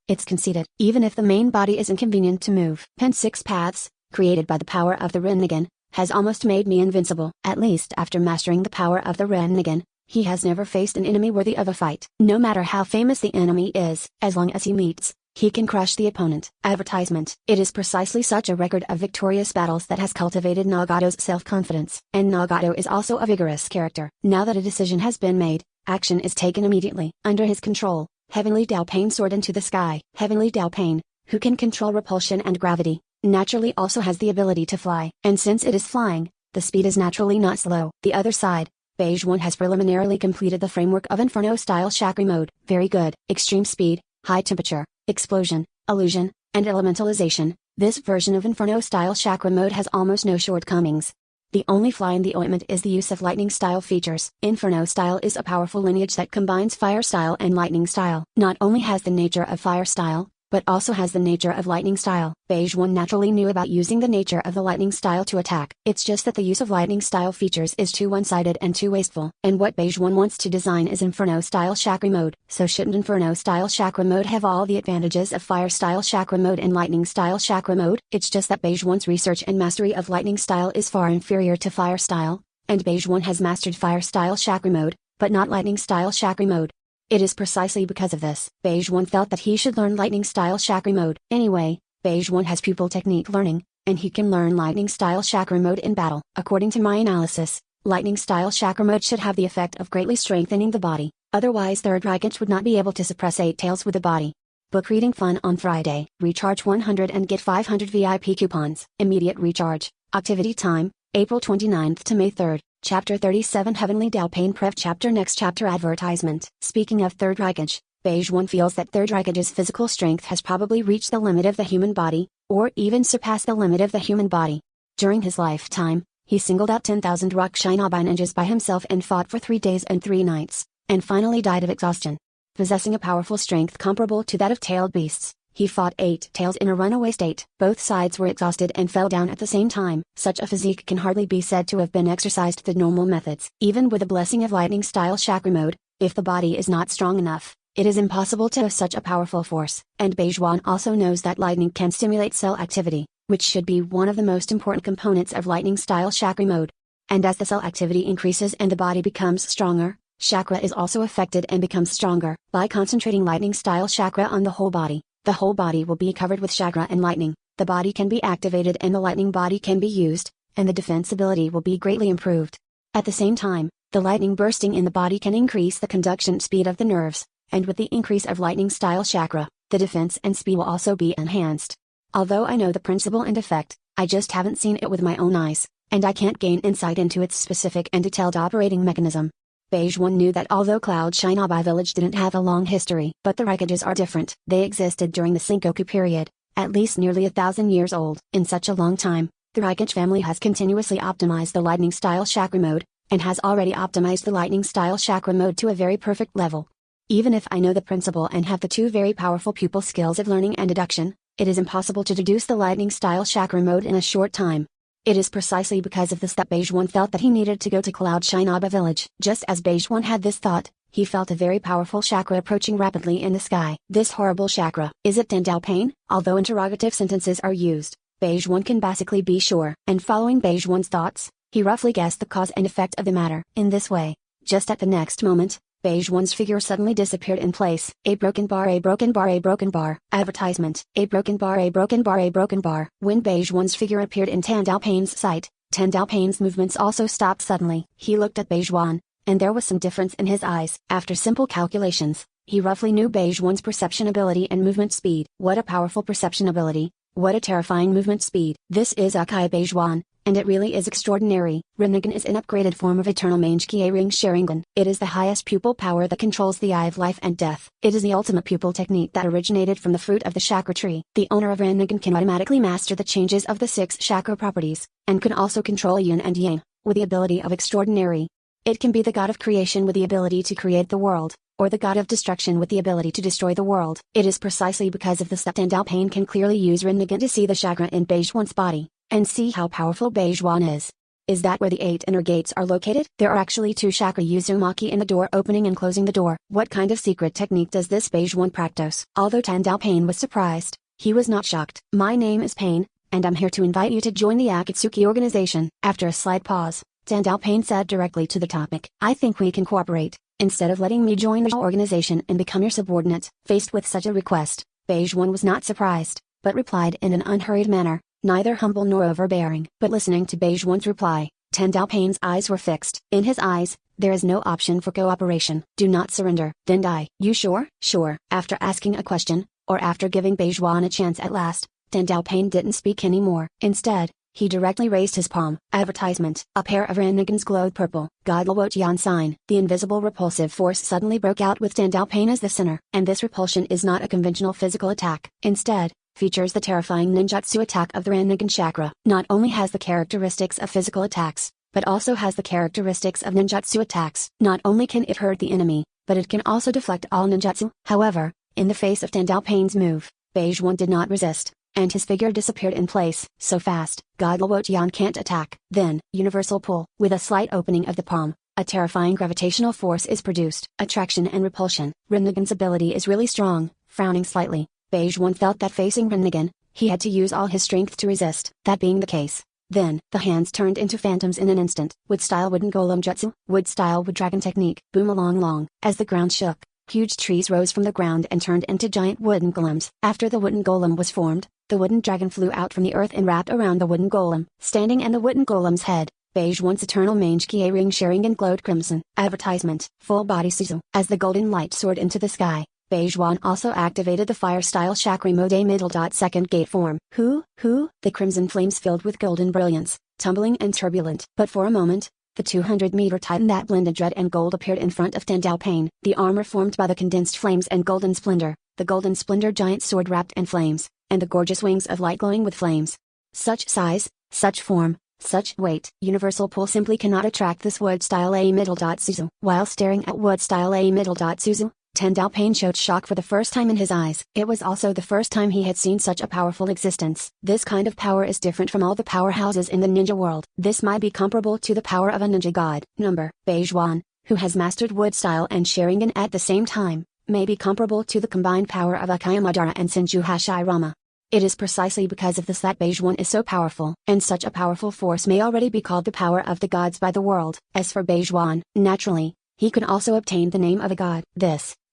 It's conceded. Even if the main body is inconvenient to move. Pen 6 paths, created by the power of the Rinnegan, has almost made me invincible. At least after mastering the power of the Rinnegan, he has never faced an enemy worthy of a fight. No matter how famous the enemy is, as long as he meets, he can crush the opponent. Advertisement. It is precisely such a record of victorious battles that has cultivated Nagato's self-confidence. And Nagato is also a vigorous character. Now that a decision has been made, action is taken immediately. Under his control, Heavenly Dalpain soared into the sky. Heavenly Dalpain, who can control repulsion and gravity, naturally also has the ability to fly. And since it is flying, the speed is naturally not slow. The other side, Beijuan has preliminarily completed the framework of Inferno-style chakra mode. Very good. Extreme speed, high temperature, explosion, illusion, and elementalization. This version of Inferno-style chakra mode has almost no shortcomings. The only fly in the ointment is the use of lightning style features. Inferno style is a powerful lineage that combines fire style and lightning style. Not only has the nature of fire style, but also has the nature of lightning style. Beijuan naturally knew about using the nature of the lightning style to attack. It's just that the use of lightning style features is too one-sided and too wasteful. And what Beijuan wants to design is Inferno style chakra mode. So shouldn't Inferno style chakra mode have all the advantages of fire style chakra mode and lightning style chakra mode? It's just that Beijuan's research and mastery of lightning style is far inferior to fire style, and Beijuan has mastered fire style chakra mode, but not lightning style chakra mode. It is precisely because of this, Beijuan felt that he should learn lightning style chakra mode. Anyway, Beijuan has pupil technique learning, and he can learn lightning style chakra mode in battle. According to my analysis, lightning style chakra mode should have the effect of greatly strengthening the body, otherwise Third Raikage would not be able to suppress 8 tails with the body. Book reading fun on Friday. Recharge 100 and get 500 VIP coupons. Immediate recharge. Activity time, April 29th to May 3rd. Chapter 37 Heavenly Dalpain Pref Chapter Next Chapter Advertisement. Speaking of Third Raikage, Beige 1 feels that Third Raikage's physical strength has probably reached the limit of the human body, or even surpassed the limit of the human body. During his lifetime, he singled out 10,000 rock shinobi ninjas by himself and fought for 3 days and 3 nights, and finally died of exhaustion. Possessing a powerful strength comparable to that of tailed beasts, he fought 8 tails in a runaway state. Both sides were exhausted and fell down at the same time. Such a physique can hardly be said to have been exercised the normal methods. Even with the blessing of lightning-style chakra mode, if the body is not strong enough, it is impossible to have such a powerful force. And Beige 1 also knows that lightning can stimulate cell activity, which should be one of the most important components of lightning-style chakra mode. And as the cell activity increases and the body becomes stronger, chakra is also affected and becomes stronger. By concentrating lightning-style chakra on the whole body will be covered with chakra and lightning, the body can be activated and the lightning body can be used, and the defense ability will be greatly improved. At the same time, the lightning bursting in the body can increase the conduction speed of the nerves, and with the increase of lightning-style chakra, the defense and speed will also be enhanced. Although I know the principle and effect, I just haven't seen it with my own eyes, and I can't gain insight into its specific and detailed operating mechanism. Beige 1 knew that although Cloud Shinobi Village didn't have a long history, but the Raikages are different. They existed during the Sengoku period, at least nearly 1,000 years old. In such a long time, the Raikage family has continuously optimized the lightning-style chakra mode, and has already optimized the lightning-style chakra mode to a very perfect level. Even if I know the principle and have the 2 very powerful pupil skills of learning and deduction, it is impossible to deduce the lightning-style chakra mode in a short time. It is precisely because of this that Beige 1 felt that he needed to go to Cloud Shinobi Village. Just as Beige 1 had this thought, he felt a very powerful chakra approaching rapidly in the sky. This horrible chakra, is it Dendao pain? Although interrogative sentences are used, Beige 1 can basically be sure. And following Beige 1's thoughts, he roughly guessed the cause and effect of the matter. In this way, just at the next moment, Beige 1's figure suddenly disappeared in place. A broken bar, a broken bar, a broken bar. Advertisement. A broken bar, a broken bar, a broken bar. When Beige 1's figure appeared in Tandao Pain's sight, Tandao Pain's movements also stopped suddenly. He looked at Beige 1, and there was some difference in his eyes. After simple calculations, he roughly knew Beige 1's perception ability and movement speed. What a powerful perception ability. What a terrifying movement speed. This is Akai Beige 1. And it really is extraordinary. Rinnegan is an upgraded form of Eternal Mangekyō Ring Sharingan. It is the highest pupil power that controls the Eye of Life and Death. It is the ultimate pupil technique that originated from the fruit of the chakra tree. The owner of Rinnegan can automatically master the changes of the 6 chakra properties, and can also control yin and yang, with the ability of extraordinary. It can be the god of creation with the ability to create the world, or the god of destruction with the ability to destroy the world. It is precisely because of this that Tandao Pain can clearly use Rinnegan to see the chakra in Beige 1's body, and see how powerful Beige 1 is. Is that where the 8 inner gates are located? There are actually 2 chakra Uzumaki in the door opening and closing the door. What kind of secret technique does this Beige 1 practice? Although Tandao Pain was surprised, he was not shocked. My name is Pain, and I'm here to invite you to join the Akatsuki organization. After a slight pause, Tandao Pain said directly to the topic. I think we can cooperate, instead of letting me join the organization and become your subordinate. Faced with such a request, Beige 1 was not surprised, but replied in an unhurried manner, neither humble nor overbearing. But listening to Beige 1's reply, Tandao Pain's eyes were fixed. In his eyes, there is no option for cooperation. Do not surrender. Dendai. You sure? Sure. After asking a question, or after giving Beige 1 a chance at last, Tandao Pain didn't speak anymore. Instead, he directly raised his palm. Advertisement. A pair of Rinnegan's glowed purple. Godlewot sign. The invisible repulsive force suddenly broke out with Tandao Pain as the center. And this repulsion is not a conventional physical attack. Instead, features the terrifying ninjutsu attack of the Rinnegan chakra. Not only has the characteristics of physical attacks, but also has the characteristics of ninjutsu attacks. Not only can it hurt the enemy, but it can also deflect all ninjutsu. However, in the face of Tandao Pain's move, Beige 1 did not resist, and his figure disappeared in place. So fast, Godlewot can't attack. Then, universal pull. With a slight opening of the palm, a terrifying gravitational force is produced. Attraction and repulsion. Rinnegan's ability is really strong. Frowning slightly, Beige 1 felt that facing Rinnegan, he had to use all his strength to resist. That being the case, then, the hands turned into phantoms in an instant. Wood-style wooden golem jutsu. Wood-style wood dragon technique. Boom along long. As the ground shook, huge trees rose from the ground and turned into giant wooden golems. After the wooden golem was formed, the wooden dragon flew out from the earth and wrapped around the wooden golem. Standing in the wooden golem's head, Beige 1's eternal Mangekyō Ring Sharingan glowed crimson. Advertisement. Full body Suzu. As the golden light soared into the sky, Beige 1 also activated the fire-style chakra mode A middle. Second gate form. The crimson flames filled with golden brilliance, tumbling and turbulent. But for a moment, The 200-meter titan that blended red and gold appeared in front of Tandao Pain, the armor formed by the condensed flames and golden splendor, the golden splendor giant sword wrapped in flames, and the gorgeous wings of light glowing with flames. Such size, such form, such weight. Universal pull simply cannot attract this wood style A middle. Suzu. While staring at wood style A middle. Suzu, Tandao Pain showed shock for the first time in his eyes. It was also the first time he had seen such a powerful existence. This kind of power is different from all the powerhouses in the ninja world. This might be comparable to the power of a ninja god. Number, Beijuan, who has mastered wood style and Sharingan at the same time, may be comparable to the combined power of Akaya Madara and Senju Hashirama. It is precisely because of this that Beijuan is so powerful, and such a powerful force may already be called the power of the gods by the world. As for Beijuan, naturally, he could also obtain the name of a god.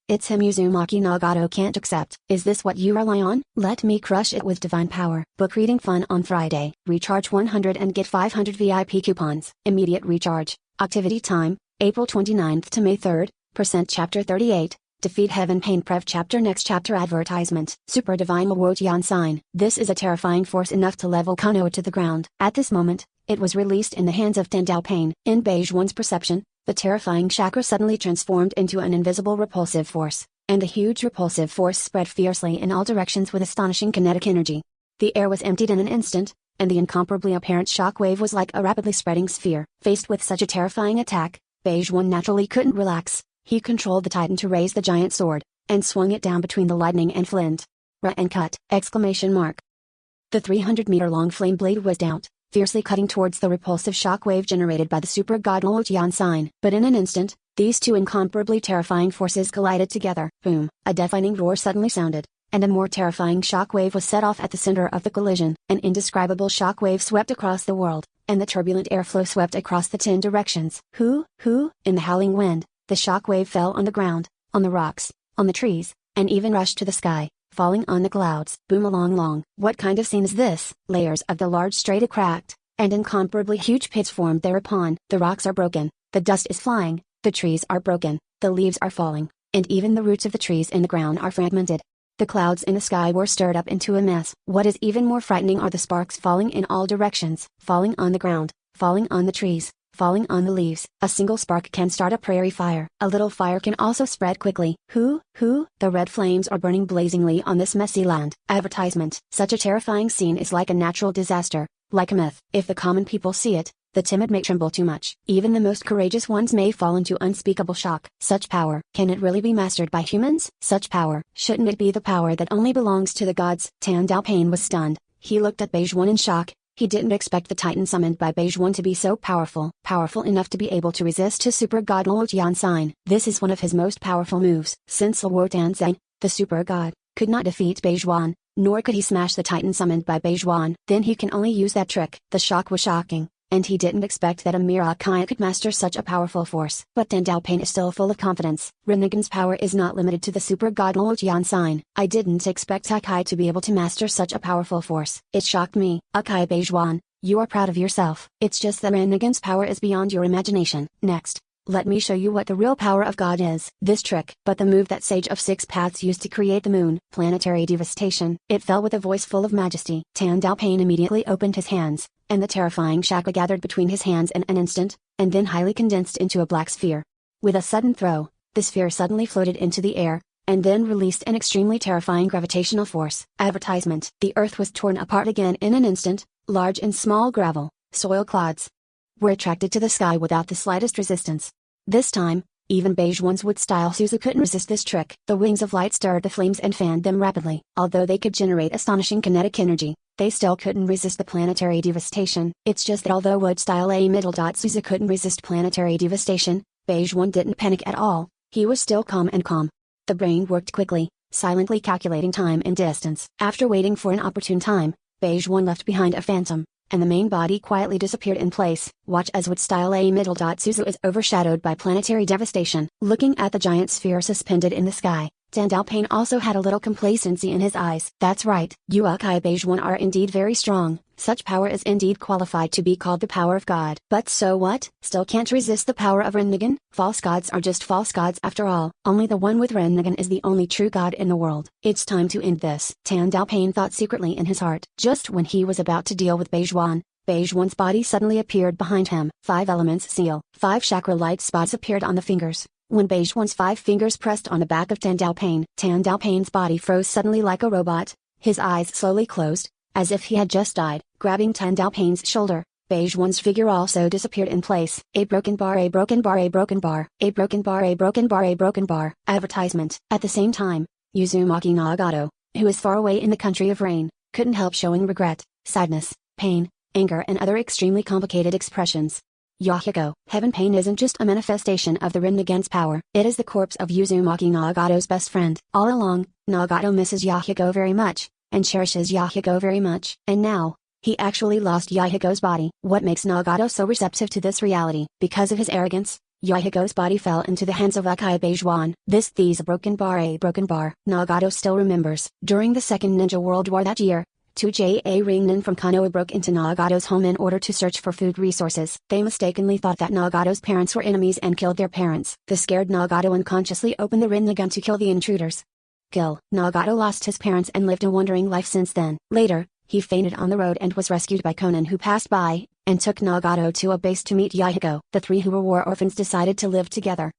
It's him Uzumaki Nagato can't accept. Is this what you rely on? Let me crush it with divine power. Book reading fun on Friday. Recharge 100 and get 500 VIP coupons. Immediate recharge. Activity time, April 29th to May 3rd, % Chapter 38. Defeat Heaven Pain Prev Chapter Next Chapter Advertisement. Super Divine Mawotian Sign. This is a terrifying force enough to level Konoha to the ground. At this moment, it was released in the hands of Tandao Pain. In Beijuan's perception, the terrifying chakra suddenly transformed into an invisible repulsive force, and the huge repulsive force spread fiercely in all directions with astonishing kinetic energy. The air was emptied in an instant, and the incomparably apparent shock wave was like a rapidly spreading sphere. Faced with such a terrifying attack, Beijuan naturally couldn't relax. He controlled the titan to raise the giant sword, and swung it down between the lightning and flint. And cut! Exclamation mark. The 300-meter-long flame blade was out, fiercely cutting towards the repulsive shock wave generated by the super god Luotian sign. But in an instant, these two incomparably terrifying forces collided together. Boom! A deafening roar suddenly sounded, and a more terrifying shock wave was set off at the center of the collision. An indescribable shock wave swept across the world, and the turbulent airflow swept across the 10 directions. In the howling wind, the shock wave fell on the ground, on the rocks, on the trees, and even rushed to the sky, falling on the clouds. Boom along long. What kind of scene is this? Layers of the large strata cracked, and incomparably huge pits formed thereupon. The rocks are broken, the dust is flying, the trees are broken, the leaves are falling, and even the roots of the trees in the ground are fragmented. The clouds in the sky were stirred up into a mess. What is even more frightening are the sparks falling in all directions, falling on the ground, falling on the trees, falling on the leaves. A single spark can start a prairie fire. A little fire can also spread quickly. The red flames are burning blazingly on this messy land. Advertisement. Such a terrifying scene is like a natural disaster, like a myth. If the common people see it, the timid may tremble too much. Even the most courageous ones may fall into unspeakable shock. Such power, can it really be mastered by humans? Such power, shouldn't it be the power that only belongs to the gods? Tandao Pain was stunned. He looked at Beijuan in shock. He didn't expect the titan summoned by Beijuan to be so powerful enough to be able to resist his super god Luotian sign. This is one of his most powerful moves. Since Luotian sign, the super god, could not defeat Beijuan, nor could he smash the titan summoned by Beijuan, then he can only use that trick. The shock was shocking, and he didn't expect that a mere Akaya could master such a powerful force. But Tandao Pain is still full of confidence. Rinnegan's power is not limited to the super god Luotian sign. I didn't expect Akaya to be able to master such a powerful force. It shocked me. Akaya Beijuan, you are proud of yourself. It's just that Rinnegan's power is beyond your imagination. Next, let me show you what the real power of God is. This trick, but the move that Sage of Six Paths used to create the moon, planetary devastation. It fell with a voice full of majesty. Tandao Pain immediately opened his hands, and the terrifying chakra gathered between his hands in an instant, and then highly condensed into a black sphere. With a sudden throw, the sphere suddenly floated into the air, and then released an extremely terrifying gravitational force. Advertisement. The earth was torn apart again in an instant. Large and small gravel, soil clods were attracted to the sky without the slightest resistance. This time, even Beijuan's wood-style Suzu couldn't resist this trick. The wings of light stirred the flames and fanned them rapidly. Although they could generate astonishing kinetic energy, they still couldn't resist the planetary devastation. It's just that although wood-style A middle. Suzu couldn't resist planetary devastation, Beijuan didn't panic at all. He was still calm and calm. The brain worked quickly, silently calculating time and distance. After waiting for an opportune time, Beijuan left behind a phantom, and the main body quietly disappeared in place. Watch as wood-style A middle. Suzu is overshadowed by planetary devastation. Looking at the giant sphere suspended in the sky, Tandao Pain also had a little complacency in his eyes. That's right, you Akaya Beijuan are indeed very strong. Such power is indeed qualified to be called the power of God. But so what? Still can't resist the power of Rinnegan? False gods are just false gods after all. Only the one with Rinnegan is the only true god in the world. It's time to end this. Tandao Pain thought secretly in his heart. Just when he was about to deal with Beijuan, Beige One's body suddenly appeared behind him. 5 elements seal. 5 chakra light spots appeared on the fingers. When Beige One's 5 fingers pressed on the back of Tan Daopain's body froze suddenly like a robot. His eyes slowly closed, as if he had just died. Grabbing Tan Daopain's shoulder, Beige One's figure also disappeared in place. A broken bar, a broken bar, a broken bar, a broken bar, a broken bar, a broken bar. Advertisement. At the same time, Uzumaki Nagato, who is far away in the country of rain, couldn't help showing regret, sadness, pain, anger and other extremely complicated expressions. Yahiko. Heaven pain isn't just a manifestation of the Rinnegan's power, it is the corpse of Uzumaki Nagato's best friend. All along, Nagato misses Yahiko very much, and cherishes Yahiko very much. And now, he actually lost Yahiko's body. What makes Nagato so receptive to this reality? Because of his arrogance, Yahiko's body fell into the hands of Akai Beige One. This a broken bar, Nagato still remembers. During the Second Ninja World War that year, 2 Ringnin from Konoha broke into Nagato's home in order to search for food resources. They mistakenly thought that Nagato's parents were enemies and killed their parents. The scared Nagato unconsciously opened the Rinnegan to kill the intruders. Nagato lost his parents and lived a wandering life since then. Later, he fainted on the road and was rescued by Konan, who passed by, and took Nagato to a base to meet Yahiko. The 3 who were war orphans decided to live together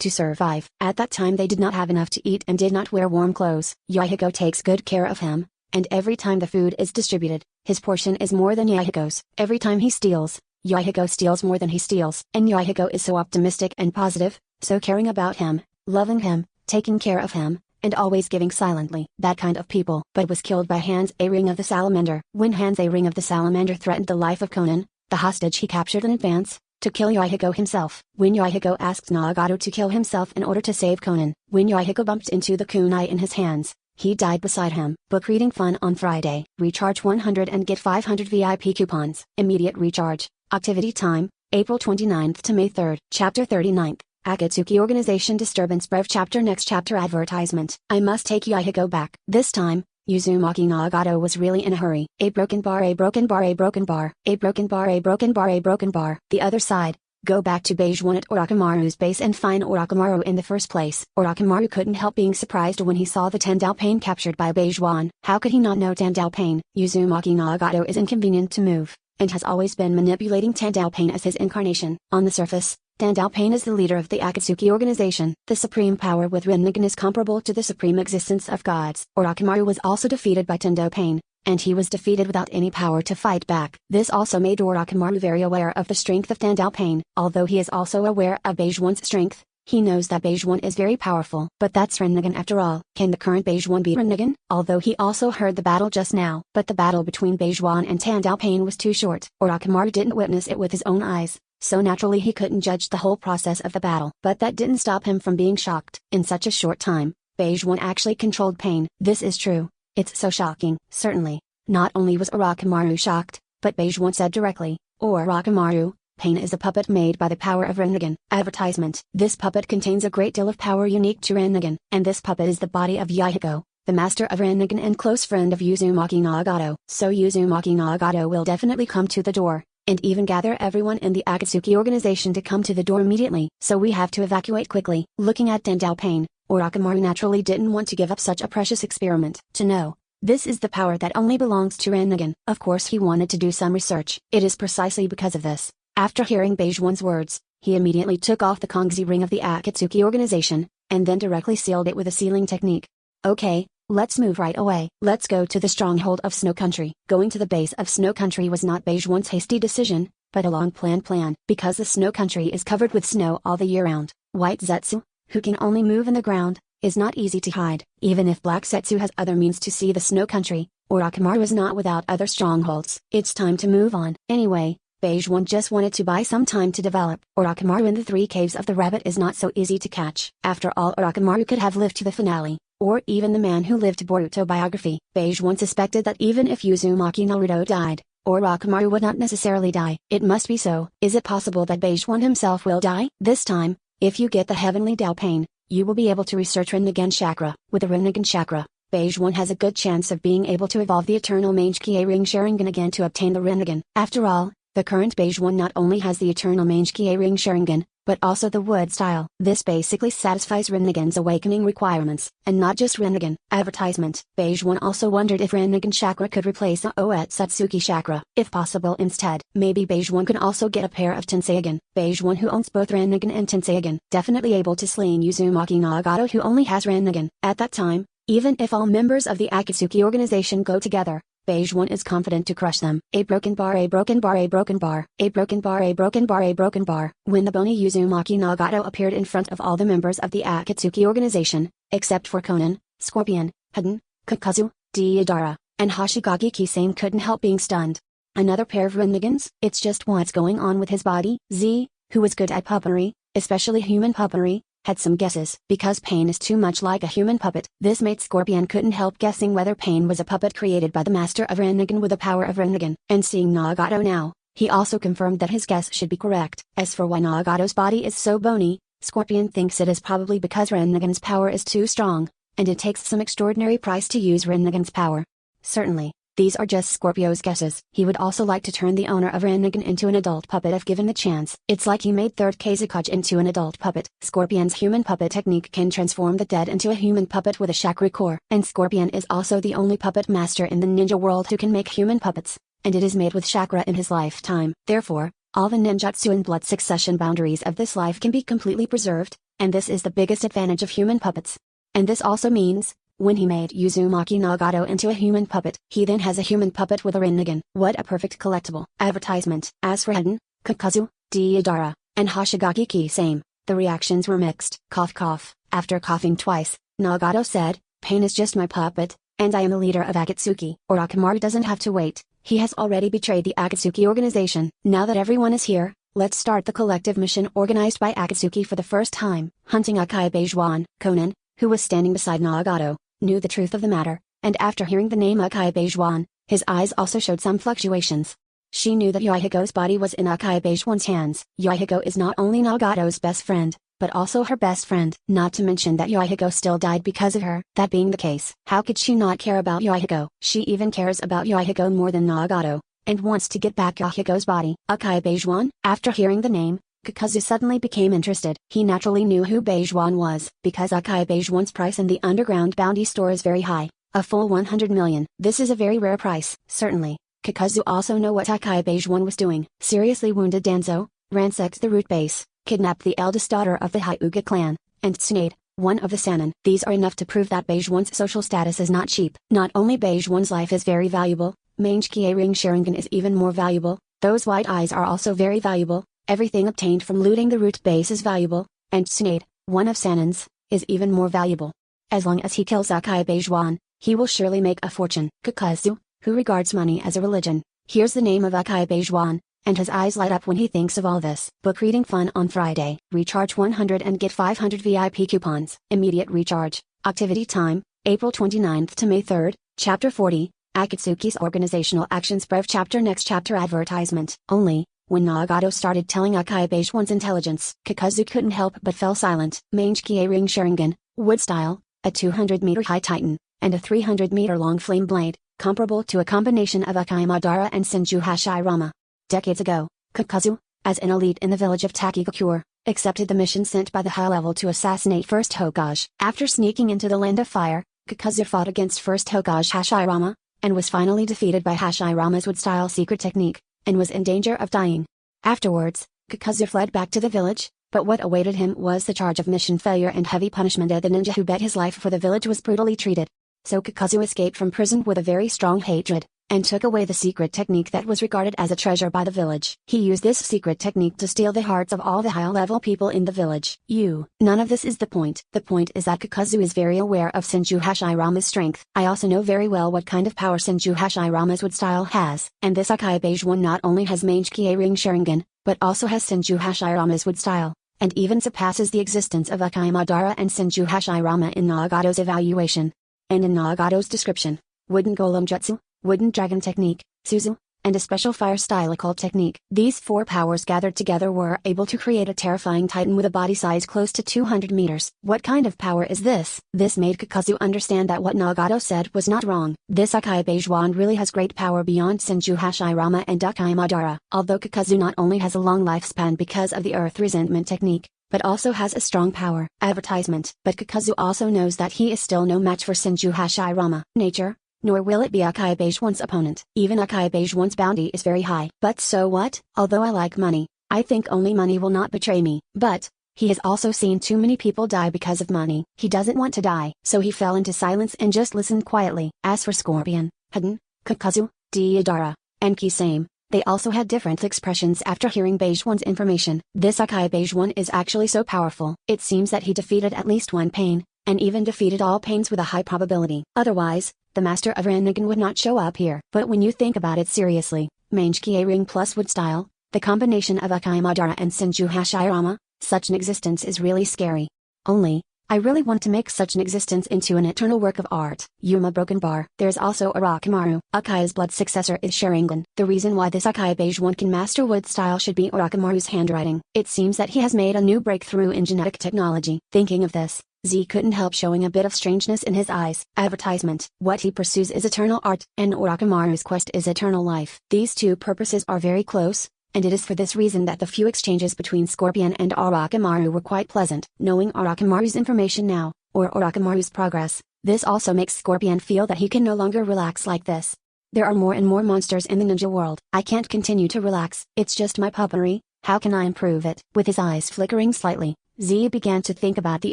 to survive. At that time they did not have enough to eat and did not wear warm clothes. Yahiko takes good care of him, and every time the food is distributed, his portion is more than Yahiko's. Every time he steals, Yahiko steals more than he steals. And Yahiko is so optimistic and positive, so caring about him, loving him, taking care of him, and always giving silently. That kind of people. But was killed by Hans A. Ring of the Salamander. When Hans A. Ring of the Salamander threatened the life of Konan, the hostage he captured in advance, to kill Yahiko himself. When Yahiko asked Nagato to kill himself in order to save Konan, when Yahiko bumped into the kunai in his hands, he died beside him. Book reading fun on Friday. Recharge 100 and get 500 VIP coupons. Immediate recharge. Activity time, April 29th to May 3rd. Chapter 39. Akatsuki Organization Disturbance Brev Chapter Next Chapter Advertisement. I must take Yahiko back. This time, Uzumaki Nagato was really in a hurry. A broken bar, a broken bar, a broken bar, a broken bar, a broken bar, a broken bar. The other side. Go back to Beige One at Orochimaru's base and find Orochimaru in the first place. Orochimaru couldn't help being surprised when he saw the Tan Daopain captured by Beige One. How could he not know Tan Daopain? Uzumaki Nagato is inconvenient to move, and has always been manipulating Tan Daopain as his incarnation. On the surface, Tan Daopain is the leader of the Akatsuki organization. The supreme power with Rinnegan is comparable to the supreme existence of gods. Orochimaru was also defeated by Tan Daopain, and he was defeated without any power to fight back. This also made Orochimaru very aware of the strength of Tan Daopain. Although he is also aware of Beige One's strength, he knows that Beige One is very powerful. But that's Rinnegan after all. Can the current Beige One beat Rinnegan? Although he also heard the battle just now. But the battle between Beige One and Tan Daopain was too short. Orochimaru didn't witness it with his own eyes, so naturally he couldn't judge the whole process of the battle. But that didn't stop him from being shocked. In such a short time, Beige One actually controlled pain. This is true. It's so shocking. Certainly. Not only was Orochimaru shocked, but Beige One said directly, Orochimaru, pain is a puppet made by the power of Rinnegan. Advertisement. This puppet contains a great deal of power unique to Rinnegan, and this puppet is the body of Yahiko, the master of Rinnegan and close friend of Uzumaki Nagato. So Uzumaki Nagato will definitely come to the door, and even gather everyone in the Akatsuki organization to come to the door immediately. So we have to evacuate quickly. Looking at Tan Daopain, Orochimaru naturally didn't want to give up such a precious experiment. To know, this is the power that only belongs to Rinnegan. Of course he wanted to do some research. It is precisely because of this. After hearing Beige One's words, he immediately took off the Kongzi ring of the Akatsuki organization, and then directly sealed it with a sealing technique. Okay, let's move right away. Let's go to the stronghold of Snow Country. Going to the base of Snow Country was not Beige One's hasty decision, but a long-planned plan. Because the Snow Country is covered with snow all the year round, White Zetsu, who can only move in the ground, is not easy to hide. Even if Black Zetsu has other means to see the Snow Country, Orochimaru is not without other strongholds. It's time to move on. Anyway, Beige One just wanted to buy some time to develop. Orochimaru in the 3 caves of the rabbit is not so easy to catch. After all, Orochimaru could have lived to the finale, or even the man who lived Boruto biography. Beige One suspected that even if Uzumaki Naruto died, Orochimaru would not necessarily die. It must be so. Is it possible that Beige One himself will die? This time, if you get the heavenly Daopain, you will be able to research Rinnegan chakra. With the Rinnegan chakra, Beige One has a good chance of being able to evolve the eternal Mangekyō ring Sharingan again to obtain the Rinnegan. After all, the current Beige One not only has the eternal Mangekyō ring Sharingan, but also the wood style. This basically satisfies Rinnegan's awakening requirements, and not just Rinnegan. Advertisement. Beige One also wondered if Rinnegan chakra could replace Oetsutsuki chakra. If possible instead, maybe Beige One could also get a pair of Tenseigan. Beige One who owns both Rinnegan and Tenseigan, definitely able to sling Uzumaki Nagato who only has Rinnegan. At that time, even if all members of the Akatsuki organization go together, Beige One is confident to crush them. A broken bar, a broken bar, a broken bar, a broken bar, a broken bar, a broken bar. When the bony Uzumaki Nagato appeared in front of all the members of the Akatsuki organization, except for Conan, Scorpion, Hiden, Kakazu, Deidara, and Hoshigaki Kisame couldn't help being stunned. Another pair of Rinnegans? It's just what's going on with his body. Z, who was good at puppetery, especially human puppetery, had some guesses. Because Pain is too much like a human puppet, this mate Scorpion couldn't help guessing whether Pain was a puppet created by the master of Rinnegan with the power of Rinnegan. And seeing Nagato now, he also confirmed that his guess should be correct. As for why Nagato's body is so bony, Scorpion thinks it is probably because Rinnegan's power is too strong, and it takes some extraordinary price to use Rinnegan's power. Certainly, these are just Scorpio's guesses. He would also like to turn the owner of Rinnegan into an adult puppet if given the chance. It's like he made third Kazekage into an adult puppet. Scorpion's human puppet technique can transform the dead into a human puppet with a chakra core. And Scorpion is also the only puppet master in the ninja world who can make human puppets, and it is made with chakra in his lifetime. Therefore, all the ninjutsu and blood succession boundaries of this life can be completely preserved, and this is the biggest advantage of human puppets. And this also means, when he made Uzumaki Nagato into a human puppet, he then has a human puppet with a Rinnegan. What a perfect collectible. Advertisement. As for Hiden, Kakazu, Deidara, and Hoshigaki Kisame, the reactions were mixed. Cough cough. After coughing twice, Nagato said, Pain is just my puppet, and I am the leader of Akatsuki. Orochimaru doesn't have to wait, he has already betrayed the Akatsuki organization. Now that everyone is here, let's start the collective mission organized by Akatsuki for the first time. Hunting Akai Beijuan. Conan, who was standing beside Nagato, knew the truth of the matter, and after hearing the name Akai Beijuan, his eyes also showed some fluctuations. She knew that Yoihigo's body was in Akai Beijuan's hands. Yoihigo is not only Nagato's best friend, but also her best friend. Not to mention that Yoihigo still died because of her. That being the case, how could she not care about Yoihigo? She even cares about Yoihigo more than Nagato, and wants to get back Yoihigo's body. Akai Beijuan? After hearing the name, Kakazu suddenly became interested. He naturally knew who Beijuan was, because Akai Beijuan's price in the underground bounty store is very high, a full 100 million. This is a very rare price. Certainly, Kakazu also knew what Akai Beijuan was doing. Seriously wounded Danzo, ransacked the root base, kidnapped the eldest daughter of the Hyuga clan, and Tsunade, one of the Sannin. These are enough to prove that Beijuan's social status is not cheap. Not only Beijuan's life is very valuable, Mangekyō Ring Sharingan is even more valuable, those white eyes are also very valuable. Everything obtained from looting the root base is valuable, and Tsunade, one of Sannin's, is even more valuable. As long as he kills Akai Beijuan, he will surely make a fortune. Kakazu, who regards money as a religion, hears the name of Akai Beijuan, and his eyes light up when he thinks of all this. Book reading fun on Friday. Recharge 100 and get 500 VIP coupons. Immediate recharge. Activity time, April 29th to May 3rd, Chapter 40, Akatsuki's Organizational Actions Brev Chapter Next Chapter Advertisement. Only, when Nagato started telling Akai Beijuan's intelligence, Kakazu couldn't help but fell silent. Mangekyō Ring Sharingan, wood style, a 200-meter high titan, and a 300-meter long flame blade, comparable to a combination of Akai Madara and Senju Hashirama. Decades ago, Kakazu, as an elite in the village of Takigakure, accepted the mission sent by the High Level to assassinate First Hokage. After sneaking into the Land of Fire, Kakazu fought against First Hokage Hashirama, and was finally defeated by Hashirama's wood-style secret technique, and was in danger of dying. Afterwards, Kakazu fled back to the village, but what awaited him was the charge of mission failure and heavy punishment, as the ninja who bet his life for the village was brutally treated. So Kakazu escaped from prison with a very strong hatred, and took away the secret technique that was regarded as a treasure by the village. He used this secret technique to steal the hearts of all the high-level people in the village. None of this is the point. The point is that Kakazu is very aware of Senju Hashirama's strength. I also know very well what kind of power Senju Hashirama's wood style has. And this Akai Beijuan not only has Mangekyō Ring Sharingan, but also has Senju Hashirama's wood style, and even surpasses the existence of Akai Madara and Senju Hashirama in Nagato's evaluation. And in Nagato's description, wooden golem jutsu, wooden dragon technique, Suzu, and a special fire-style occult technique. These 4 powers gathered together were able to create a terrifying titan with a body size close to 200 meters. What kind of power is this? This made Kakazu understand that what Nagato said was not wrong. This Akai Beige Wand really has great power beyond Senju Hashirama and Akai Madara. Although Kakazu not only has a long lifespan because of the Earth Resentment technique, but also has a strong power. Advertisement. But Kakazu also knows that he is still no match for Senju Hashirama. Nature. Nor will it be Akai Beige Wand's opponent. Even Akai Beige Wand's bounty is very high. But so what? Although I like money, I think only money will not betray me. But he has also seen too many people die because of money. He doesn't want to die. So he fell into silence and just listened quietly. As for Scorpion, Hiden, Kakazu, Deidara, and Kisame, they also had different expressions after hearing Beige Wand's information. This Akai Beige Wand is actually so powerful. It seems that he defeated at least one pain, and even defeated all pains with a high probability. Otherwise, the Master of Rinnegan would not show up here. But when you think about it seriously, Mangekyō ring plus wood style, the combination of Akai Madara and Senju Hashirama, such an existence is really scary. Only, I really want to make such an existence into an eternal work of art. Yuma Broken Bar. There's also Orochimaru. Akai's blood successor is Sharingan. The reason why this Akai Beige Wand can master wood style should be Orochimaru's handwriting. It seems that he has made a new breakthrough in genetic technology. Thinking of this, Z couldn't help showing a bit of strangeness in his eyes. Advertisement. What he pursues is eternal art, and Orochimaru's quest is eternal life. These two purposes are very close, and it is for this reason that the few exchanges between Scorpion and Orochimaru were quite pleasant. Knowing Orochimaru's information now, or Orochimaru's progress, this also makes Scorpion feel that he can no longer relax like this. There are more and more monsters in the ninja world. I can't continue to relax. It's just my puppetry. How can I improve it? With his eyes flickering slightly, Z began to think about the